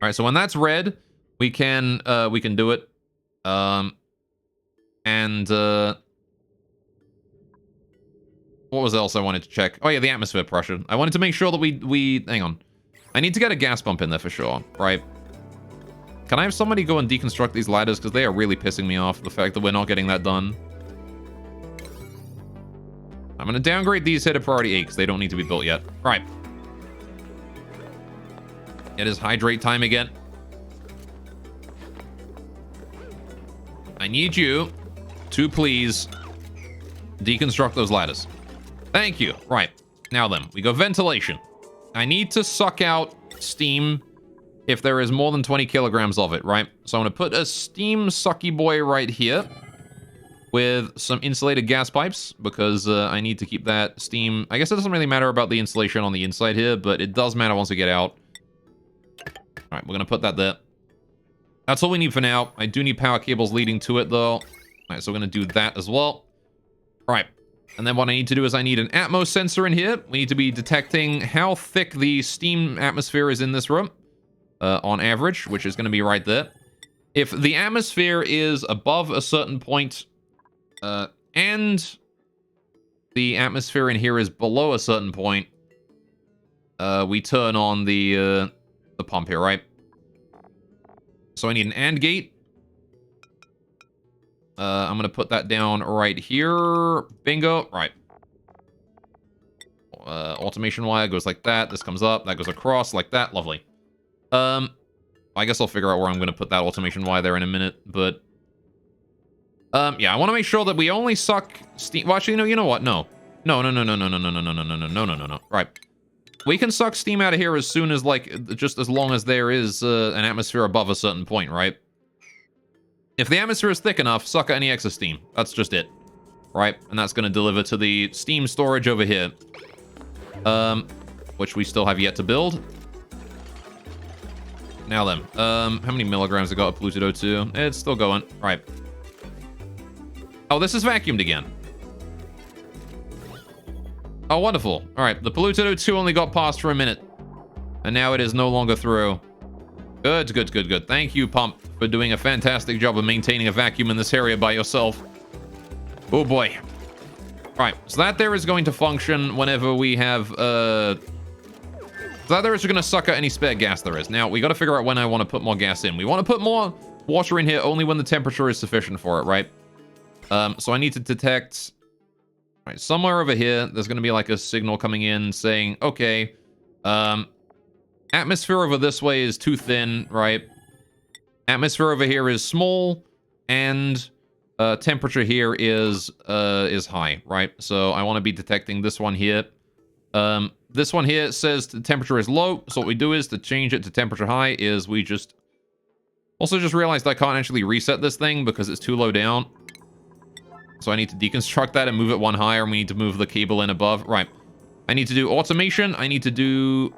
right, so when that's red, we can do it. What was else I wanted to check? Oh yeah, the atmosphere pressure. I wanted to make sure that we hang on. I need to get a gas pump in there for sure, right? Can I have somebody go and deconstruct these ladders? Because they are really pissing me off, the fact that we're not getting that done. I'm going to downgrade these here to priority 8 because they don't need to be built yet. Right. It is hydrate time again. I need you to please deconstruct those ladders. Thank you. Right. Now then, we go ventilation. I need to suck out steam if there is more than 20 kilograms of it, right? So I'm going to put a steam sucky boy right here with some insulated gas pipes because I need to keep that steam. I guess it doesn't really matter about the insulation on the inside here, but it does matter once we get out. All right, we're going to put that there. That's all we need for now. I do need power cables leading to it, though. All right, so we're going to do that as well. All right. And then what I need to do is I need an Atmos sensor in here. We need to be detecting how thick the steam atmosphere is in this room on average, which is going to be right there. If the atmosphere is above a certain point and the atmosphere in here is below a certain point, we turn on the pump here, right? So I need an AND gate. I'm going to put that down right here. Bingo. Right. Automation wire goes like that. This comes up. That goes across like that. Lovely. I guess I'll figure out where I'm going to put that automation wire there in a minute. But, yeah, I want to make sure that we only suck steam. Well, actually, no, you know what? No. No. Right. We can suck steam out of here as soon as, like, just as long as there is an atmosphere above a certain point, right? If the atmosphere is thick enough, suck out any excess steam. That's just it. Right? And that's going to deliver to the steam storage over here. Which we still have yet to build. Now then, how many milligrams have got of polluted O2? It's still going. Right. Oh, this is vacuumed again. Oh, wonderful. All right, the polluted O2 only got past for a minute. And now it is no longer through. Good. Thank you, pump, for doing a fantastic job of maintaining a vacuum in this area by yourself. Oh, boy. Right, so that there is going to function whenever we have, so that there is going to suck out any spare gas there is. Now, we got to figure out when I want to put more gas in. We want to put more water in here only when the temperature is sufficient for it, right? So I need to detect... Right, somewhere over here, there's going to be like a signal coming in saying, okay, atmosphere over this way is too thin, right? Atmosphere over here is small, and temperature here is high, right? So I want to be detecting this one here. This one here says the temperature is low, so what we do is to change it to temperature high is we just... Also just realized I can't actually reset this thing because it's too low down. So I need to deconstruct that and move it one higher, and we need to move the cable in above. Right. I need to do automation. I need to do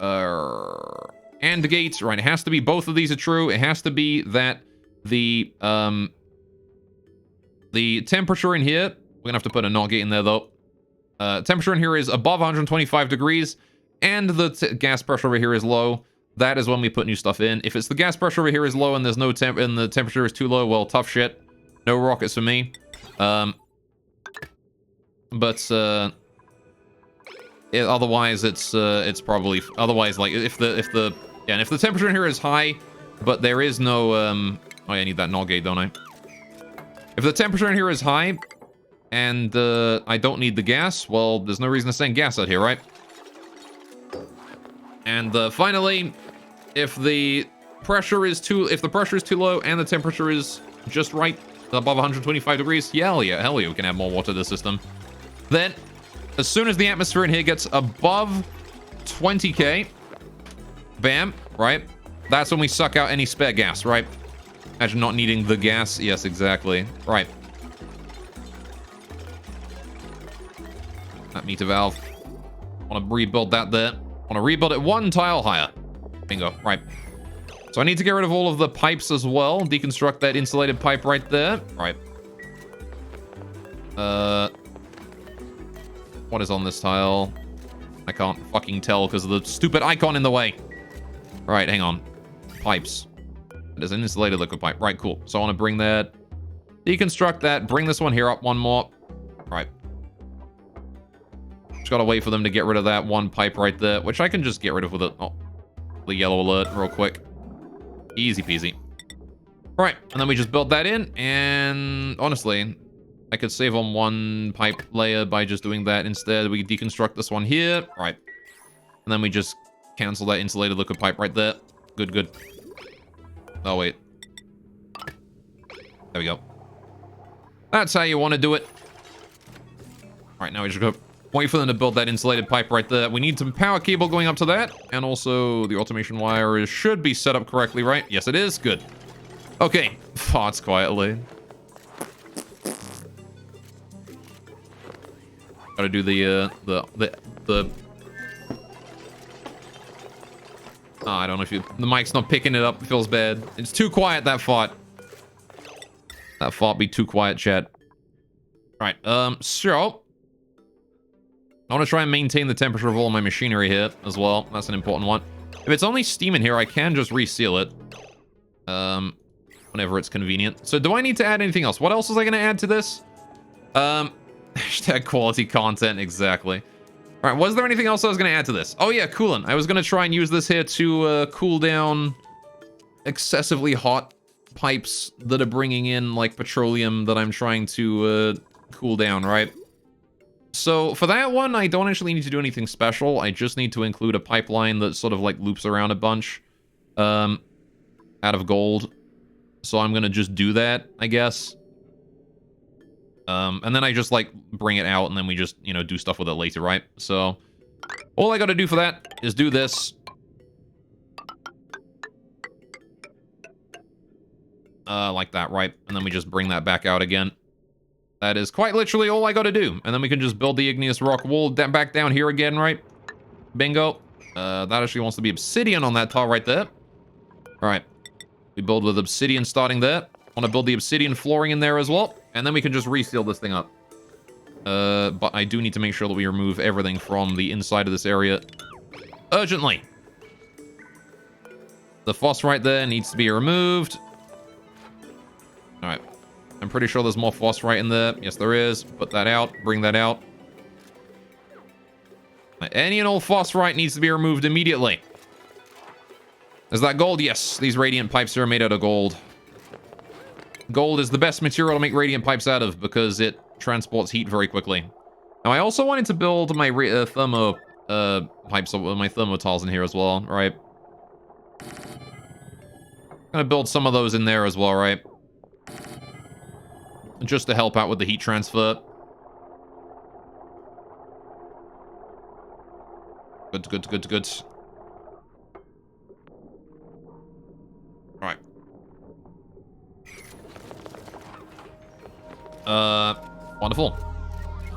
AND gates. Right. It has to be both of these are true. It has to be that the temperature in here We're gonna have to put a NOT gate in there, though. Temperature in here is above 125 degrees, and the gas pressure over here is low. That is when we put new stuff in. If it's the gas pressure over here is low and there's no temp and the temperature is too low, well, tough shit. No rockets for me. Otherwise it's probably otherwise, like if the temperature in here is high, but there is no oh yeah, I need that NOT gate, don't I? If the temperature in here is high and I don't need the gas, well, there's no reason to send gas out here, right? And finally, if the pressure is too low and the temperature is just right, above 125 degrees, hell yeah, we can add more water to the system. Then, as soon as the atmosphere in here gets above 20k, bam, right? That's when we suck out any spare gas, right? Imagine not needing the gas. Yes, exactly. Right. That meter valve. Want to rebuild that there. Want to rebuild it one tile higher. Bingo. Right. So I need to get rid of all of the pipes as well. Deconstruct that insulated pipe right there. Right. What is on this tile? I can't fucking tell because of the stupid icon in the way. Right, hang on. Pipes. There's an insulated liquid pipe. Right, cool. So I want to bring that, deconstruct that, bring this one here up one more. Right. Just gotta wait for them to get rid of that one pipe right there, which I can just get rid of with the yellow alert real quick. Easy peasy. Right, and then we just build that in, and honestly, I could save on one pipe layer by just doing that instead. We deconstruct this one here. Right. And then we just cancel that insulated liquid pipe right there. Good, good. Oh, wait. There we go. That's how you want to do it. Alright, now we just go wait for them to build that insulated pipe right there. We need some power cable going up to that. And also, the automation wire should be set up correctly, right? Yes, it is. Good. Okay. Farts quietly. Gotta do the oh, I don't know if the mic's not picking it up. It feels bad. It's too quiet, that fart. That fart be too quiet, chat. Alright, so I want to try and maintain the temperature of all my machinery here as well. That's an important one. If it's only steam in here, I can just reseal it. Whenever it's convenient. So do I need to add anything else? What else was I going to add to this? Hashtag quality content, exactly. All right, was there anything else I was going to add to this? Oh yeah, coolant. I was going to try and use this here to cool down excessively hot pipes that are bringing in like petroleum that I'm trying to cool down, right? So for that one, I don't actually need to do anything special. I just need to include a pipeline that sort of like loops around a bunch out of gold. So I'm going to just do that, I guess. And then I just like bring it out and then we just, you know, do stuff with it later, right? So all I got to do for that is do this. Like that, right? And then we just bring that back out again. That is quite literally all I got to do. And then we can just build the igneous rock wall back down here again, right? Bingo. That actually wants to be obsidian on that tile right there. All right. We build with obsidian starting there. Want to build the obsidian flooring in there as well. And then we can just reseal this thing up. But I do need to make sure that we remove everything from the inside of this area urgently. The phosphorite there needs to be removed. All right. I'm pretty sure there's more phosphorite in there. Yes, there is. Put that out. Bring that out. Any and all phosphorite needs to be removed immediately. Is that gold? Yes. These radiant pipes are made out of gold. Gold is the best material to make radiant pipes out of because it transports heat very quickly. Now, I also wanted to build my thermo pipes, my thermo tiles in here as well, right? Gonna build some of those in there as well, right? Just to help out with the heat transfer. Good, good, good, good. Right. Wonderful.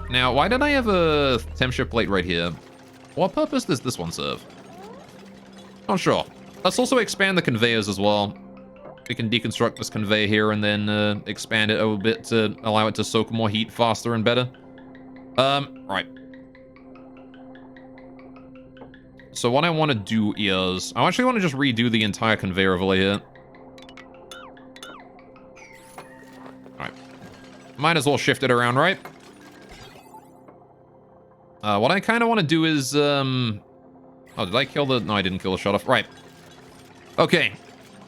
Now, why did I have a temp shift plate right here? What purpose does this one serve? Not sure. Let's also expand the conveyors as well. We can deconstruct this conveyor here and then expand it a bit to allow it to soak more heat faster and better. Right. So what I want to do is... I actually want to just redo the entire conveyor overlay here. Alright. Might as well shift it around, right? What I kind of want to do is... Oh, did I kill the... No, I didn't kill the shut-off. Right. Okay.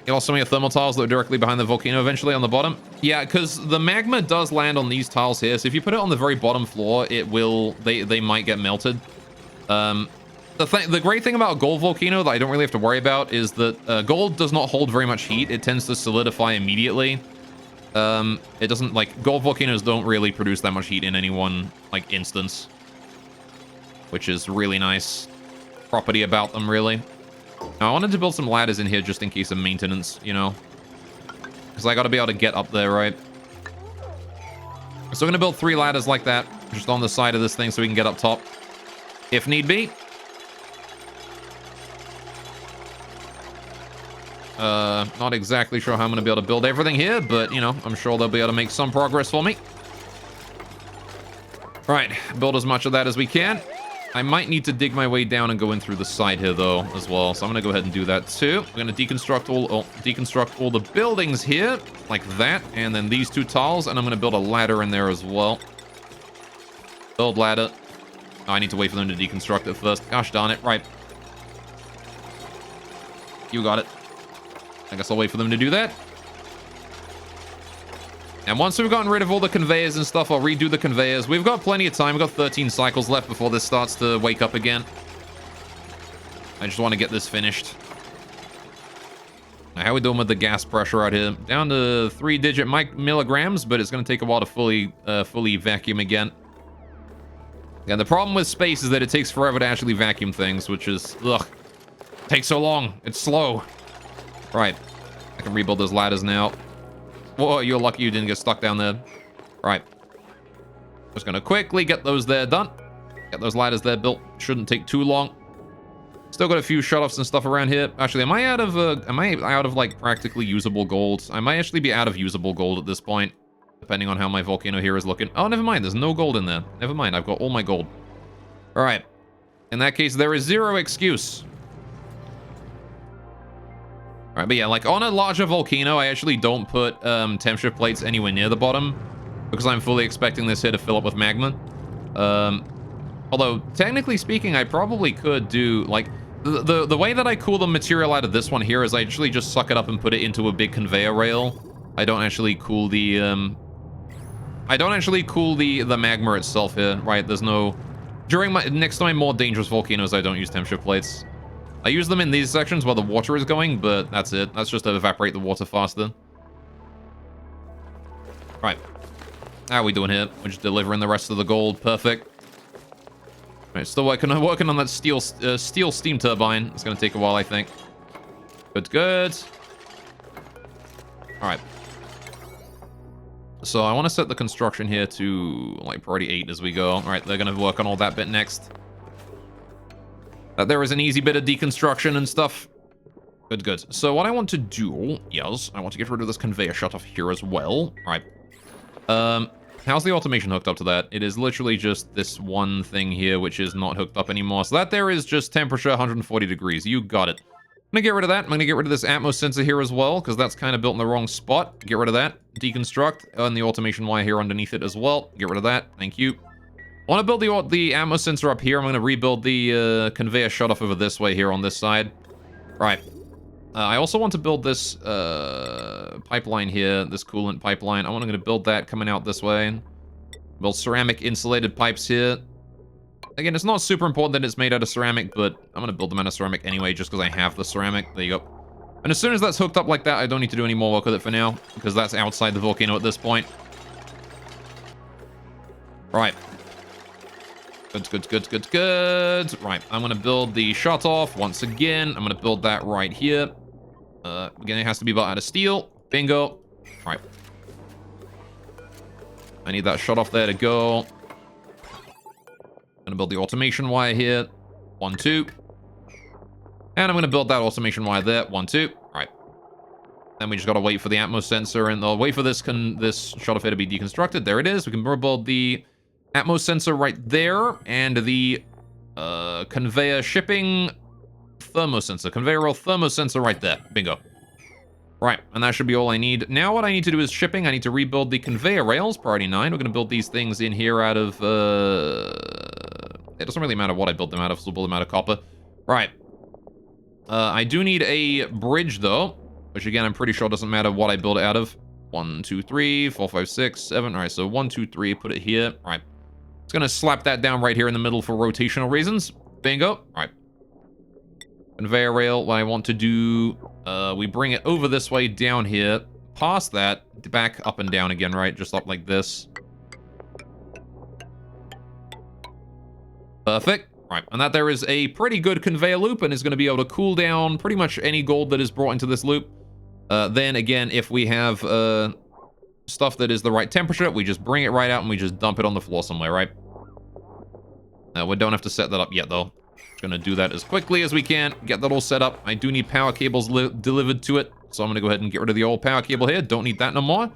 You lost some of your thermal tiles that are directly behind the volcano eventually on the bottom. Yeah, because the magma does land on these tiles here, so if you put it on the very bottom floor, it will... They might get melted. The great thing about gold volcano that I don't really have to worry about is that gold does not hold very much heat. It tends to solidify immediately. It doesn't... Like, gold volcanoes don't really produce that much heat in any one, like, instance. Which is really nice property about them, really. Now, I wanted to build some ladders in here just in case of maintenance, you know? Because I gotta be able to get up there, right? So we're gonna build 3 ladders like that, just on the side of this thing so we can get up top, if need be. Not exactly sure how I'm gonna be able to build everything here, but, you know, I'm sure they'll be able to make some progress for me. Right, build as much of that as we can. I might need to dig my way down and go in through the side here, though, as well. So I'm going to go ahead and do that, too. We're going to deconstruct all the buildings here, like that. And then these 2 tiles, and I'm going to build a ladder in there as well. Build ladder. Oh, I need to wait for them to deconstruct it first. Gosh darn it. Right. You got it. I guess I'll wait for them to do that. And once we've gotten rid of all the conveyors and stuff, I'll redo the conveyors. We've got plenty of time. We've got 13 cycles left before this starts to wake up again. I just want to get this finished. Now, how are we doing with the gas pressure out here? Down to 3-digit milligrams, but it's going to take a while to fully vacuum again. And the problem with space is that it takes forever to actually vacuum things, which is, ugh. Takes so long. It's slow. Right. I can rebuild those ladders now. Whoa, you're lucky you didn't get stuck down there. Right. Just gonna quickly get those there done. Get those ladders there built. Shouldn't take too long. Still got a few shut-offs and stuff around here. Actually, am I out of like practically usable gold? I might actually be out of usable gold at this point, depending on how my volcano here is looking. Oh, never mind. There's no gold in there. Never mind. I've got all my gold. All right. In that case, there is zero excuse. Alright, but yeah, like on a larger volcano, I actually don't put temperature plates anywhere near the bottom because I'm fully expecting this here to fill up with magma. Although, technically speaking, I probably could do, like, the way that I cool the material out of this one here is I actually just suck it up and put it into a big conveyor rail. I don't actually cool the, the magma itself here, right? There's no... Next to my more dangerous volcanoes, I don't use temperature plates. I use them in these sections where the water is going, but that's it. That's just to evaporate the water faster. Right. How are we doing here? We're just delivering the rest of the gold. Perfect. Right, still working on that steel steam turbine. It's going to take a while, I think. Good. All right. So I want to set the construction here to like priority 8 as we go. All right, they're going to work on all that bit next. There is an easy bit of deconstruction and stuff. Good. So what I want to do is I want to get rid of this conveyor shut off here as well. All right. How's the automation hooked up to that? It is literally just this one thing here, which is not hooked up anymore. So that there is just temperature 140 degrees. You got it. I'm gonna get rid of that. I'm gonna get rid of this Atmos sensor here as well, because that's kind of built in the wrong spot. Get rid of that. Deconstruct. And the automation wire here underneath it as well. Get rid of that. Thank you. I want to build the Atmos sensor up here. I'm going to rebuild the conveyor shut-off over this way here on this side. Right. I also want to build this pipeline here, this coolant pipeline. I'm going to build that coming out this way. Build ceramic insulated pipes here. Again, it's not super important that it's made out of ceramic, but I'm going to build them out of ceramic anyway, just because I have the ceramic. There you go. And as soon as that's hooked up like that, I don't need to do any more work with it for now, because that's outside the volcano at this point. Right. Good. Right, I'm going to build the shut-off once again. I'm going to build that right here. Again, it has to be built out of steel. Bingo. Right. I need that shut-off there to go. I'm going to build the automation wire here. 1, 2. And I'm going to build that automation wire there. 1, 2. Right. Then we just gotta wait for the Atmos sensor, and they'll wait for this shuttle fair to be deconstructed. There it is. We can rebuild the Atmos sensor right there, and the conveyor shipping thermosensor, conveyor rail thermosensor right there. Bingo. Right, and that should be all I need. Now what I need to do is shipping. I need to rebuild the conveyor rails, priority 9. We're going to build these things in here out of... It doesn't really matter what I build them out of, so we'll build them out of copper. Right. I do need a bridge, though, which, again, I'm pretty sure doesn't matter what I build it out of. 1, 2, 3, 4, 5, 6, 7. All right, so 1, 2, 3, put it here. All right. It's going to slap that down right here in the middle for rotational reasons. Bingo. All right. Conveyor rail, what I want to do, we bring it over this way, down here, past that, back up and down again, right? Just up like this. Perfect. Right, and that there is a pretty good conveyor loop and is going to be able to cool down pretty much any gold that is brought into this loop. Then again, if we have stuff that is the right temperature, we just bring it right out and we just dump it on the floor somewhere, right? We don't have to set that up yet, though. Gonna do that as quickly as we can, get that all set up. I do need power cables delivered to it, so I'm gonna go ahead and get rid of the old power cable here. Don't need that no more.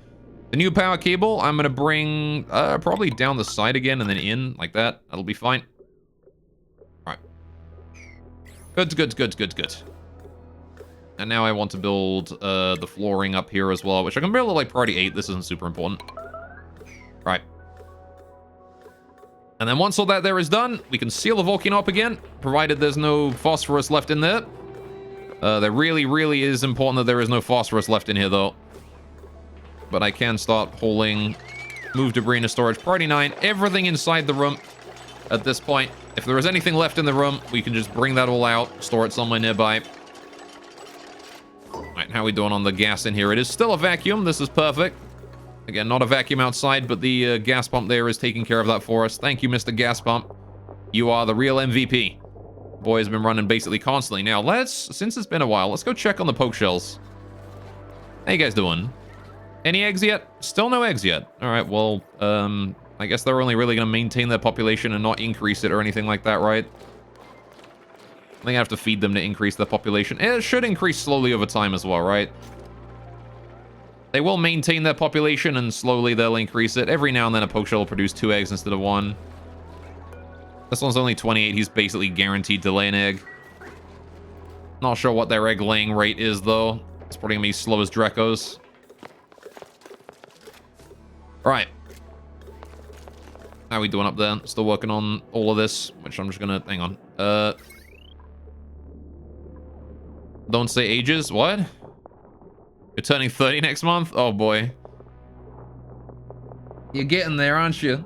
The new power cable, I'm gonna bring probably down the side again and then in like that. That'll be fine. All right. Good. And now I want to build the flooring up here as well, which I can build at like priority 8. This isn't super important. Right. And then once all that there is done, we can seal the volcano up again, provided there's no phosphorus left in there. There really is important that there is no phosphorus left in here, though. But I can start hauling, move debris into storage. Priority 9, everything inside the room at this point. If there is anything left in the room, we can just bring that all out, store it somewhere nearby. All right, how are we doing on the gas in here? It is still a vacuum. This is perfect. Again, not a vacuum outside, but the gas pump there is taking care of that for us. Thank you, Mr. Gas Pump. You are the real MVP. Boy has been running basically constantly. Now, since it's been a while, let's go check on the poke shells. How you guys doing? Any eggs yet? Still no eggs yet. All right, well, I guess they're only really going to maintain their population and not increase it or anything like that, right? I think I have to feed them to increase their population. It should increase slowly over time as well, right? They will maintain their population, and slowly they'll increase it. Every now and then a poke shell will produce 2 eggs instead of 1. This one's only 28. He's basically guaranteed to lay an egg. Not sure what their egg laying rate is, though. It's probably going to be slow as Draco's. Right. How are we doing up there? Still working on all of this, which I'm just going to... Hang on. Don't say ages. What? You're turning 30 next month? Oh, boy. You're getting there, aren't you?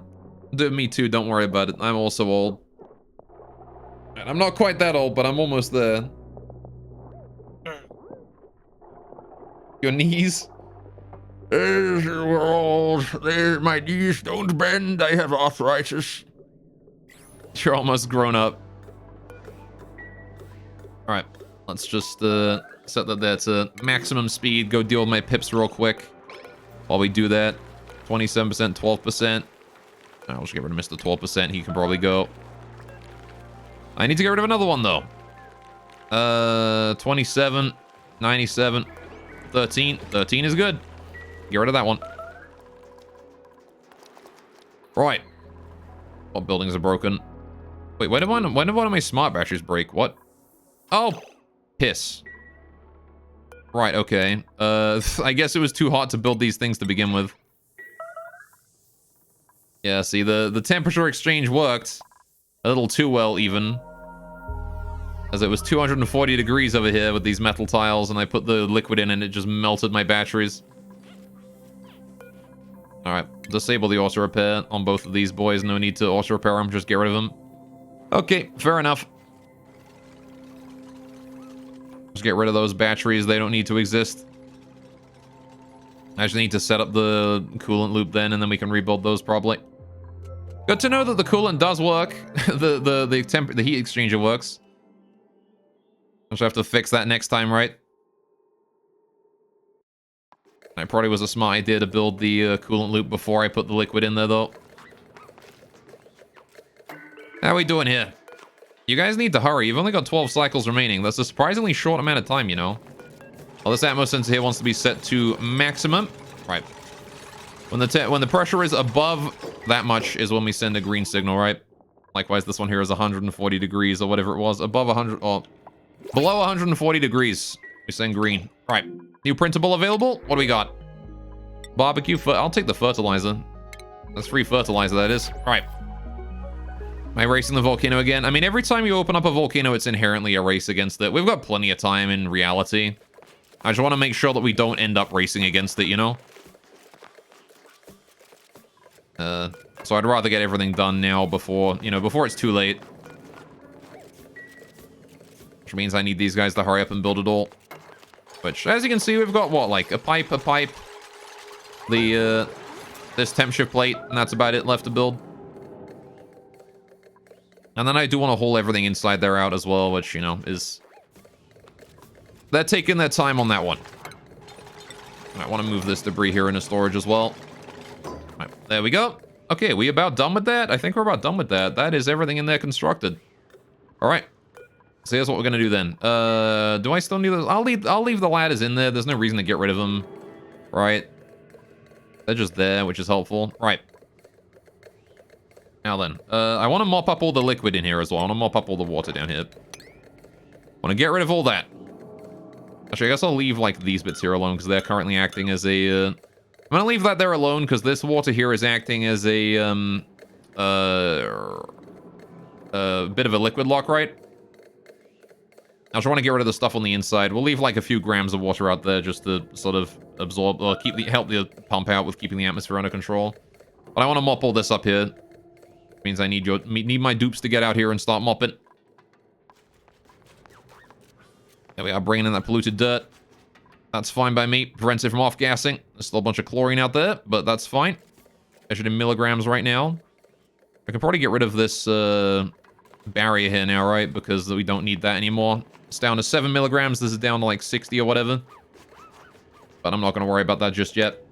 Me too. Don't worry about it. I'm also old. And I'm not quite that old, but I'm almost there. Your knees? We're old. My knees don't bend. I have arthritis. You're almost grown up. Alright. Let's just set that there to maximum speed. Go deal with my pips real quick. While we do that. 27%, 12%. I'll just get rid of Mr. 12%. He can probably go. I need to get rid of another one, though. 27, 97, 13. 13 is good. Get rid of that one. Right. What buildings are broken? Wait, when did one of my smart batteries break? What? Oh, piss. Right, okay. I guess it was too hot to build these things to begin with. Yeah, see, the temperature exchange worked a little too well, even. As it was 240 degrees over here with these metal tiles, and I put the liquid in and it just melted my batteries. Alright, disable the auto repair on both of these boys. No need to auto repair them, just get rid of them. Okay, fair enough. Just get rid of those batteries, they don't need to exist. I just need to set up the coolant loop then, and then we can rebuild those probably. Good to know that the coolant does work. the heat exchanger works. I just have to fix that next time, right? It probably was a smart idea to build the coolant loop before I put the liquid in there, though. How are we doing here? You guys need to hurry. You've only got 12 cycles remaining. That's a surprisingly short amount of time, you know. Well, this atmo sensor here wants to be set to maximum. Right. When the pressure is above that much is when we send a green signal, right? Likewise, this one here is 140 degrees or whatever it was. Above 100, or below 140 degrees, we send green. All right. New printable available. What do we got? Barbecue. I'll take the fertilizer. That's free fertilizer, that is. All right. Am I racing the volcano again? I mean, every time you open up a volcano, it's inherently a race against it. We've got plenty of time in reality. I just want to make sure that we don't end up racing against it, you know? So I'd rather get everything done now before, you know, before it's too late. Which means I need these guys to hurry up and build it all. Which, as you can see, we've got, what, like, a pipe, this temp shift plate, and that's about it left to build. And then I do want to haul everything inside there out as well, which, you know, is... They're taking their time on that one. I want to move this debris here into storage as well. Right, there we go. Okay, we about done with that? I think we're about done with that. That is everything in there constructed. All right. So here's what we're going to do then. Do I still need those? I'll leave the ladders in there. There's no reason to get rid of them. Right. They're just there, which is helpful. Right. Now then, I want to mop up all the liquid in here as well. I want to mop up all the water down here. Want to get rid of all that. Actually, I guess I'll leave, like, these bits here alone, because they're currently acting as a, I'm gonna leave that there alone, because this water here is acting as a, bit of a liquid lock, right? I just want to get rid of the stuff on the inside. We'll leave, like, a few grams of water out there just to sort of absorb, or help the pump out with keeping the atmosphere under control. But I want to mop all this up here. Means I need my dupes to get out here and start mopping. There we are, bringing in that polluted dirt. That's fine by me. Prevents it from off-gassing. There's still a bunch of chlorine out there, but that's fine. Measured in milligrams right now. I can probably get rid of this barrier here now, right? Because we don't need that anymore. It's down to 7 milligrams. This is down to like 60 or whatever. But I'm not going to worry about that just yet.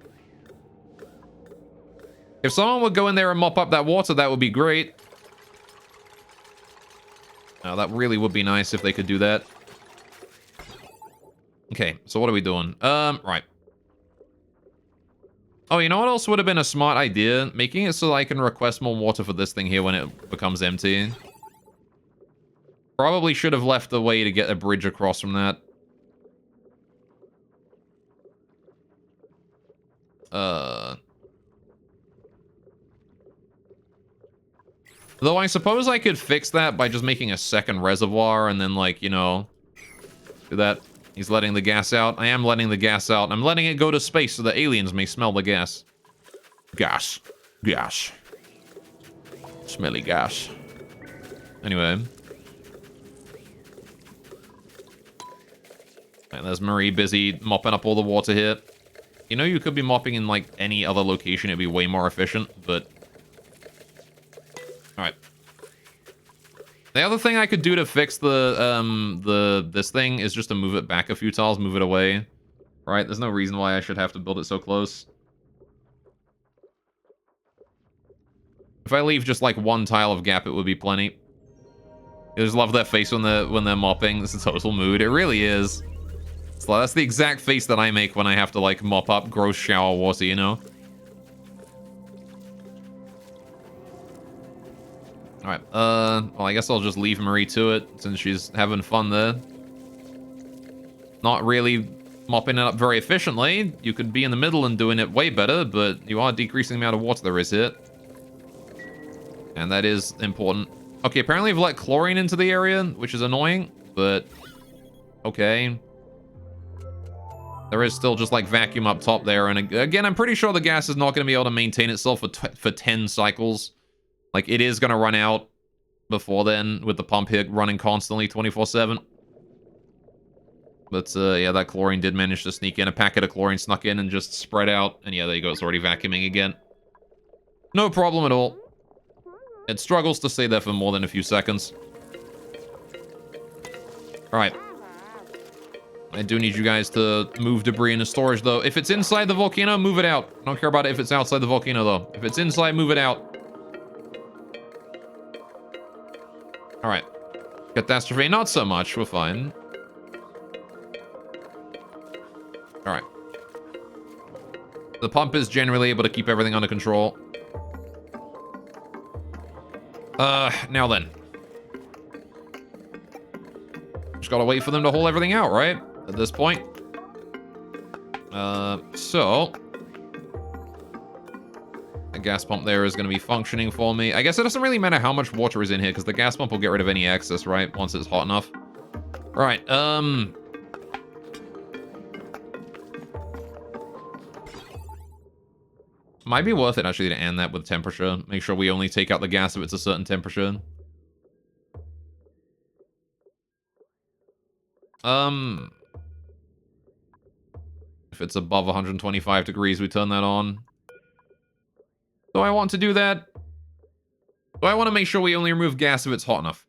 If someone would go in there and mop up that water, that would be great. Now, that really would be nice if they could do that. Okay, so what are we doing? Right. Oh, you know what else would have been a smart idea? Making it so I can request more water for this thing here when it becomes empty. Probably should have left a way to get a bridge across from that. Though I suppose I could fix that by just making a second reservoir and then, like, you know, do that. He's letting the gas out. I am letting the gas out. I'm letting it go to space so the aliens may smell the gas. Gas. Gas. Smelly gas. Anyway. Right, there's Marie busy mopping up all the water here. You know, you could be mopping in, like, any other location. It'd be way more efficient, but... Alright. The other thing I could do to fix this thing is just to move it back a few tiles, move it away. Right? There's no reason why I should have to build it so close. If I leave just like one tile of gap, it would be plenty. I just love that face when they're mopping. This is a total mood. It really is. So that's the exact face that I make when I have to like mop up gross shower water, you know? Alright, well, I guess I'll just leave Marie to it, since she's having fun there. Not really mopping it up very efficiently. You could be in the middle and doing it way better, but you are decreasing the amount of water there is here. And that is important. Okay, apparently I've let chlorine into the area, which is annoying, but... Okay. There is still just, like, vacuum up top there, and again, I'm pretty sure the gas is not going to be able to maintain itself for 10 cycles. Like, it is going to run out before then, with the pump here running constantly 24/7. But, yeah, that chlorine did manage to sneak in. A packet of chlorine snuck in and just spread out. And yeah, there you go. It's already vacuuming again. No problem at all. It struggles to stay there for more than a few seconds. Alright. I do need you guys to move debris into storage, though. If it's inside the volcano, move it out. I don't care about it if it's outside the volcano, though. If it's inside, move it out. Alright. Catastrophe, not so much. We're fine. All right. The pump is generally able to keep everything under control. Now then. Just gotta wait for them to haul everything out, right? At this point. So... the gas pump there is gonna be functioning for me. I guess it doesn't really matter how much water is in here, because the gas pump will get rid of any excess, right? Once it's hot enough. Right, might be worth it, actually, to end that with temperature. Make sure we only take out the gas if it's a certain temperature. If it's above 125 degrees, we turn that on. Do I want to do that? Do I want to make sure we only remove gas if it's hot enough?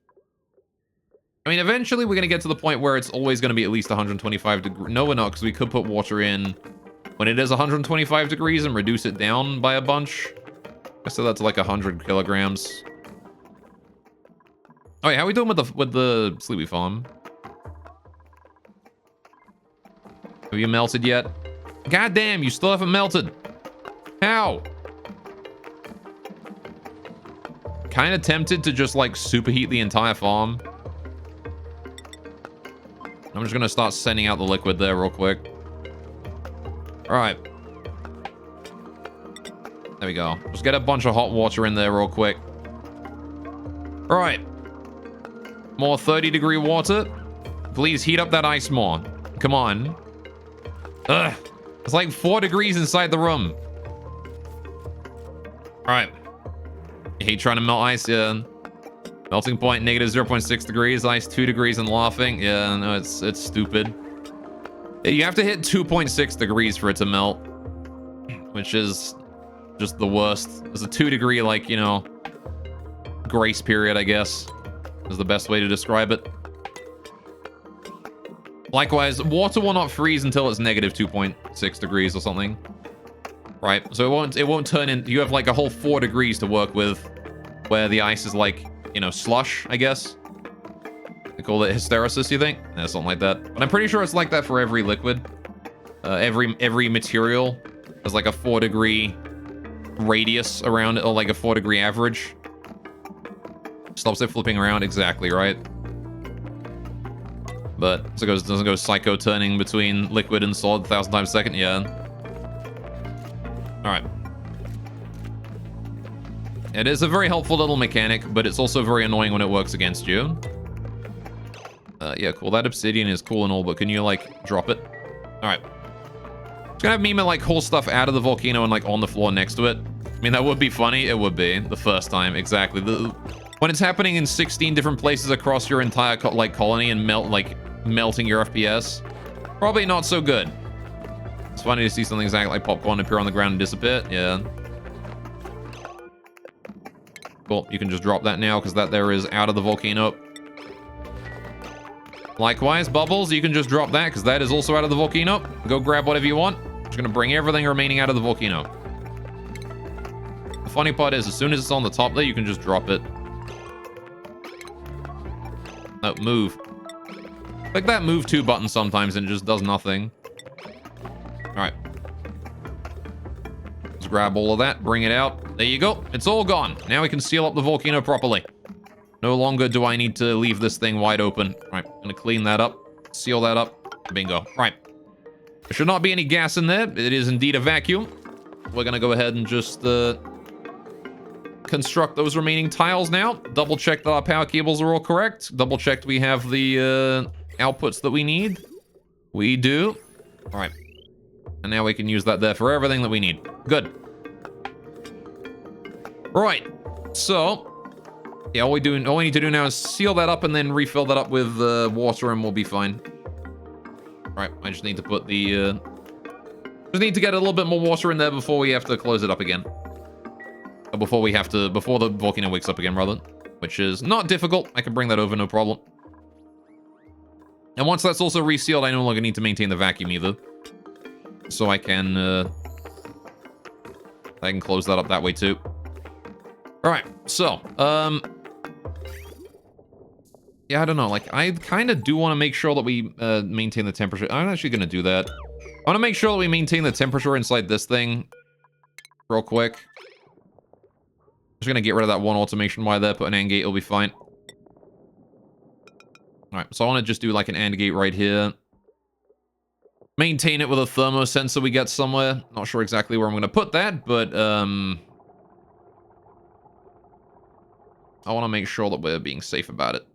I mean, eventually we're going to get to the point where it's always going to be at least 125 degrees. No, we're not, because we could put water in when it is 125 degrees and reduce it down by a bunch. So that's like 100 kilograms. Oh, wait, how are we doing with the Sleepy Farm? Have you melted yet? God damn, you still haven't melted. How? Kind of tempted to just like superheat the entire farm. I'm just gonna start sending out the liquid there real quick. All right. There we go. Just get a bunch of hot water in there real quick. All right. More 30-degree water. Please heat up that ice more. Come on. Ugh. It's like 4 degrees inside the room. All right. You hate trying to melt ice, yeah. Melting point negative 0.6 degrees, ice 2 degrees and laughing. Yeah, no, it's stupid. You have to hit 2.6 degrees for it to melt, which is just the worst. There's a 2-degree, like, you know, grace period, I guess, is the best way to describe it. Likewise, water will not freeze until it's negative 2.6 degrees or something. Right, so it won't turn in. You have like a whole 4 degrees to work with, where the ice is like, you know, slush, I guess. They call it hysteresis, you think? Yeah, something like that. But I'm pretty sure it's like that for every liquid. Every material has like a 4-degree radius around it, or like a 4-degree average. Stops it flipping around, exactly, right? But so it doesn't go psycho turning between liquid and solid 1,000 times a second, yeah. Alright. It is a very helpful little mechanic, but it's also very annoying when it works against you. Yeah, cool. That obsidian is cool and all, but can you, like, drop it? Alright. It's gonna have Mima, like, haul stuff out of the volcano and, like, on the floor next to it. I mean, that would be funny. It would be. The first time, exactly. When it's happening in 16 different places across your entire, colony and melting your FPS, probably not so good. It's funny to see something exactly like popcorn appear on the ground and disappear. Yeah. Cool. You can just drop that now because that there is out of the volcano. Likewise, Bubbles, you can just drop that because that is also out of the volcano. Go grab whatever you want. Just going to bring everything remaining out of the volcano. The funny part is, as soon as it's on the top there, you can just drop it. Oh, move. Click that move to button sometimes and it just does nothing. Alright. Let's grab all of that, bring it out. There you go. It's all gone. Now we can seal up the volcano properly. No longer do I need to leave this thing wide open. Alright, I'm gonna clean that up, seal that up. Bingo. Right. There should not be any gas in there. It is indeed a vacuum. We're gonna go ahead and just construct those remaining tiles now. Double check that our power cables are all correct. Double checked we have the outputs that we need. We do. Alright. And now we can use that there for everything that we need. Good. Right. So, yeah, all we need to do now is seal that up and then refill that up with water and we'll be fine. Right, I just need to put the... just need to get a little bit more water in there before we have to close it up again. Or before the volcano wakes up again, rather. Which is not difficult. I can bring that over, no problem. And once that's also resealed, I no longer need to maintain the vacuum either. So I can close that up that way too. Alright, so, yeah, I don't know, like, I kind of do want to make sure that we maintain the temperature. I'm actually going to do that. I want to make sure that we maintain the temperature inside this thing real quick. Just gonna get rid of that one automation wire there, put an AND gate, it'll be fine. Alright, so I want to just do like an AND gate right here. Maintain it with a thermo sensor we get somewhere. Not sure exactly where I'm gonna put that, but I want to make sure that we're being safe about it.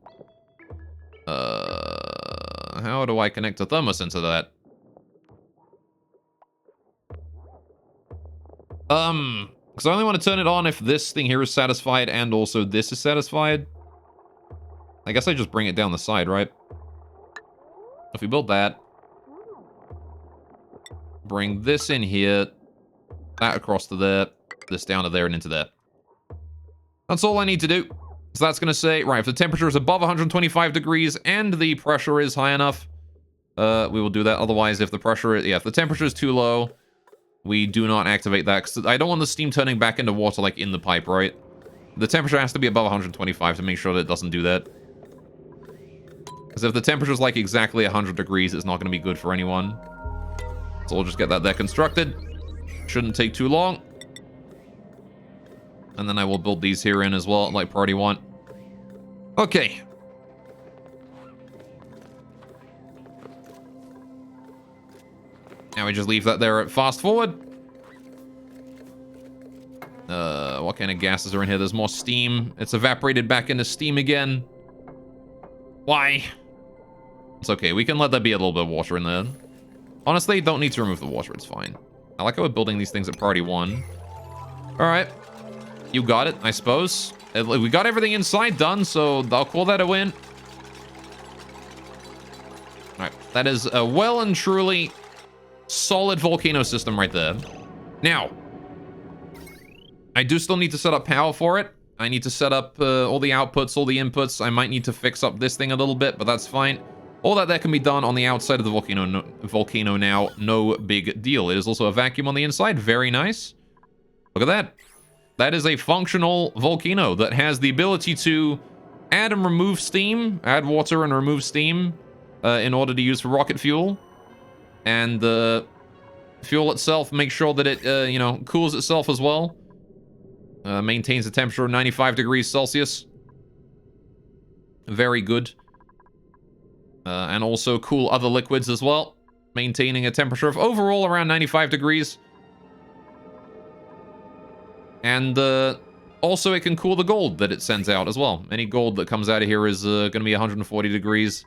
How do I connect a thermo sensor to that? Because I only want to turn it on if this thing here is satisfied and also this is satisfied. I guess I just bring it down the side, right? If we build that, bring this in here, that across to there, this down to there and into there. That's all I need to do. So that's going to say, right, if the temperature is above 125 degrees and the pressure is high enough, we will do that. Otherwise, if the pressure, if the temperature is too low, we do not activate that. Because I don't want the steam turning back into water like in the pipe, right? The temperature has to be above 125 to make sure that it doesn't do that. Because if the temperature is like exactly 100 degrees, it's not going to be good for anyone. So we'll just get that there constructed. Shouldn't take too long. And then I will build these here in as well, like priority 1. Okay. Now we just leave that there at fast forward. What kind of gases are in here? There's more steam. It's evaporated back into steam again. Why? It's okay. We can let there be a little bit of water in there. Honestly, don't need to remove the water. It's fine. I like how we're building these things at priority 1. All right. You got it, I suppose. We got everything inside done, so I'll call that a win. All right. That is a well and truly solid volcano system right there. Now, I do still need to set up power for it. I need to set up all the outputs, all the inputs. I might need to fix up this thing a little bit, but that's fine. All that can be done on the outside of the volcano now. No big deal. It is also a vacuum on the inside. Very nice. Look at that. That is a functional volcano that has the ability to add and remove steam, add water and remove steam in order to use for rocket fuel. And the fuel itself, make sure that it, cools itself as well. Maintains a temperature of 95 degrees Celsius. Very good. And also cool other liquids as well. Maintaining a temperature of overall around 95 degrees. And also it can cool the gold that it sends out as well. Any gold that comes out of here is going to be 140 degrees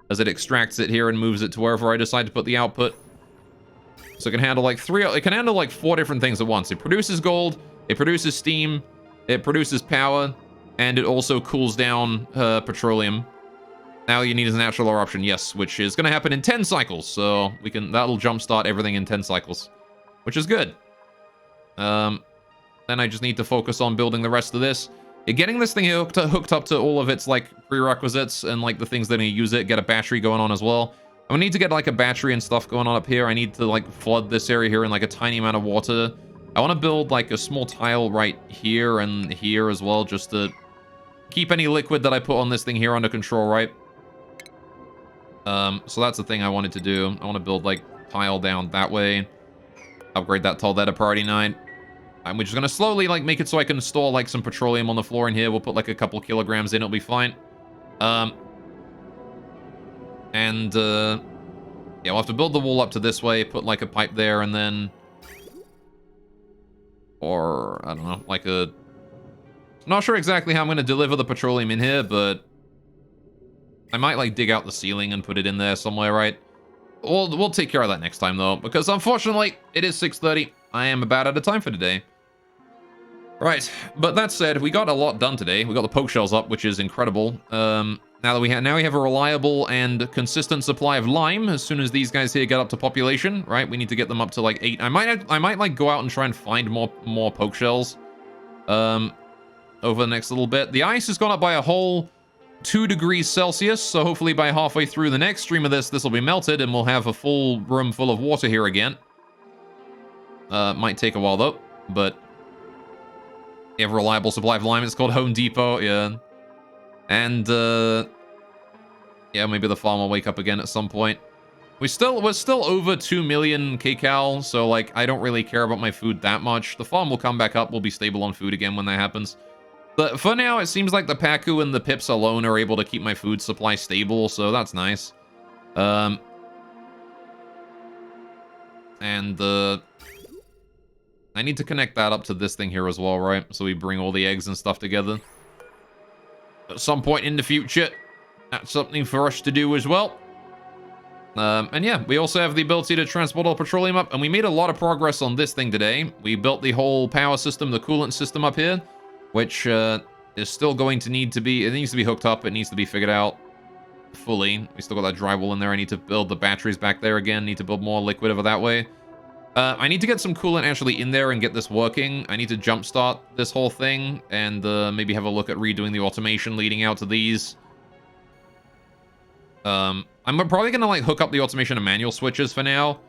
as it extracts it here and moves it to wherever I decide to put the output. So it can handle like 4 different things at once. It produces gold, it produces steam, it produces power, and it also cools down petroleum. Now all you need is a natural eruption, yes, which is going to happen in 10 cycles. So that'll jumpstart everything in 10 cycles, which is good. Then I just need to focus on building the rest of this. Getting this thing hooked up to all of its like prerequisites and like the things that you use it, get a battery going on as well. I'm gonna need to get like a battery and stuff going on up here. I need to like flood this area here in like a tiny amount of water. I want to build like a small tile right here and here as well, just to keep any liquid that I put on this thing here under control, right? So that's the thing I wanted to do. I want to build like tile down that way. Upgrade that tile there to priority 9. And we're just gonna slowly like make it so I can store like some petroleum on the floor in here. We'll put like a couple kilograms in, it'll be fine. Yeah, we'll have to build the wall up to this way, put like a pipe there, and then, or I don't know, like a, I'm not sure exactly how I'm gonna deliver the petroleum in here, but I might like dig out the ceiling and put it in there somewhere, right? We'll take care of that next time though, because unfortunately it is 6:30. I am about out of time for today. Right, but that said, we got a lot done today. We got the poke shells up, which is incredible. Now we have a reliable and consistent supply of lime. As soon as these guys here get up to population, right? We need to get them up to like 8. I might like go out and try and find more poke shells over the next little bit. The ice has gone up by a whole 2 degrees Celsius, so hopefully by halfway through the next stream of this will be melted and we'll have a full room full of water here again. Might take a while though, but you have a reliable supply of lime. It's called Home Depot, yeah. And yeah, maybe the farm will wake up again at some point. we're still over 2 million kcal, so like I don't really care about my food that much. The farm will come back up. We'll be stable on food again when that happens. But for now, it seems like the Paku and the Pips alone are able to keep my food supply stable, so that's nice. And I need to connect that up to this thing here as well, right? So we bring all the eggs and stuff together. At some point in the future, that's something for us to do as well. And yeah, we also have the ability to transport all petroleum up, and we made a lot of progress on this thing today. We built the whole power system, the coolant system up here, which is still going to need to be, it needs to be hooked up, it needs to be figured out fully. We still got that drywall in there. I need to build the batteries back there again, need to build more liquid over that way. I need to get some coolant actually in there and get this working. I need to jumpstart this whole thing and maybe have a look at redoing the automation leading out to these. I'm probably gonna like hook up the automation and manual switches for now.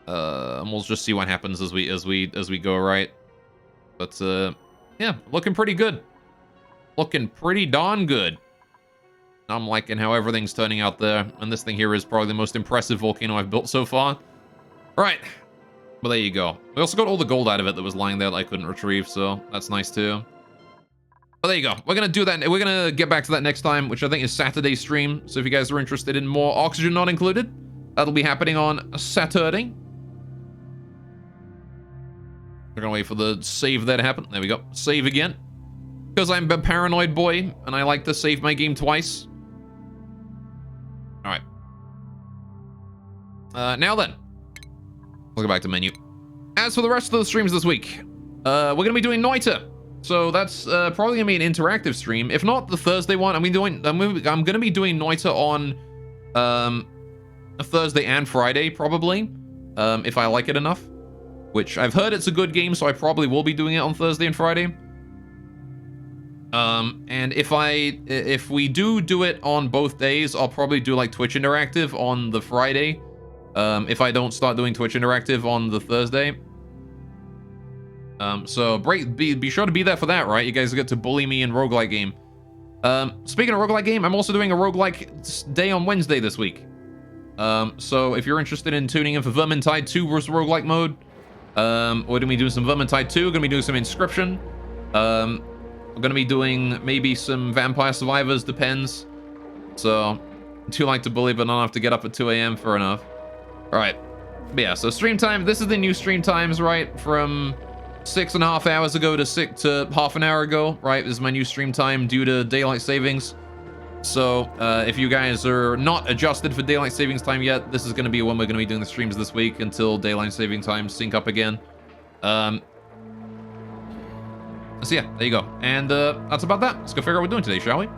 And we'll just see what happens as we go, right? But yeah, looking pretty good. Looking pretty darn good. I'm liking how everything's turning out there, and this thing here is probably the most impressive volcano I've built so far. Right. Well, there you go. We also got all the gold out of it that was lying there that I couldn't retrieve, so that's nice too. But there you go. We're gonna do that. We're gonna get back to that next time, which I think is Saturday's stream. So if you guys are interested in more oxygen not included, that'll be happening on Saturday. We're gonna wait for the save there to happen. There we go. Save again. Because I'm a paranoid boy, and I like to save my game twice. Alright. Now then. We'll go back to menu. As for the rest of the streams this week, we're gonna be doing Noita. So that's probably gonna be an interactive stream. If not the Thursday one, I'm gonna be doing Noita on a Thursday and Friday, probably. If I like it enough. Which I've heard it's a good game, so I probably will be doing it on Thursday and Friday. And if we do it on both days, I'll probably do like Twitch Interactive on the Friday. If I don't start doing Twitch Interactive on the Thursday. So be sure to be there for that, right? You guys get to bully me in roguelike game. Speaking of roguelike game, I'm also doing a roguelike day on Wednesday this week. So if you're interested in tuning in for Vermintide 2 versus roguelike mode, we're gonna be doing some Vermintide 2, gonna be doing some Inscription. We're gonna be doing maybe some Vampire Survivors, depends. So, too late to bully, but not enough to get up at 2 AM, fair enough. Alright. But yeah, so stream time, this is the new stream times, right? From 6.5 hours ago to half an hour ago, right? This is my new stream time due to daylight savings. So, if you guys are not adjusted for daylight savings time yet, this is gonna be when we're gonna be doing the streams this week until daylight saving time sync up again. So yeah, there you go. And that's about that. Let's go figure out what we're doing today, shall we?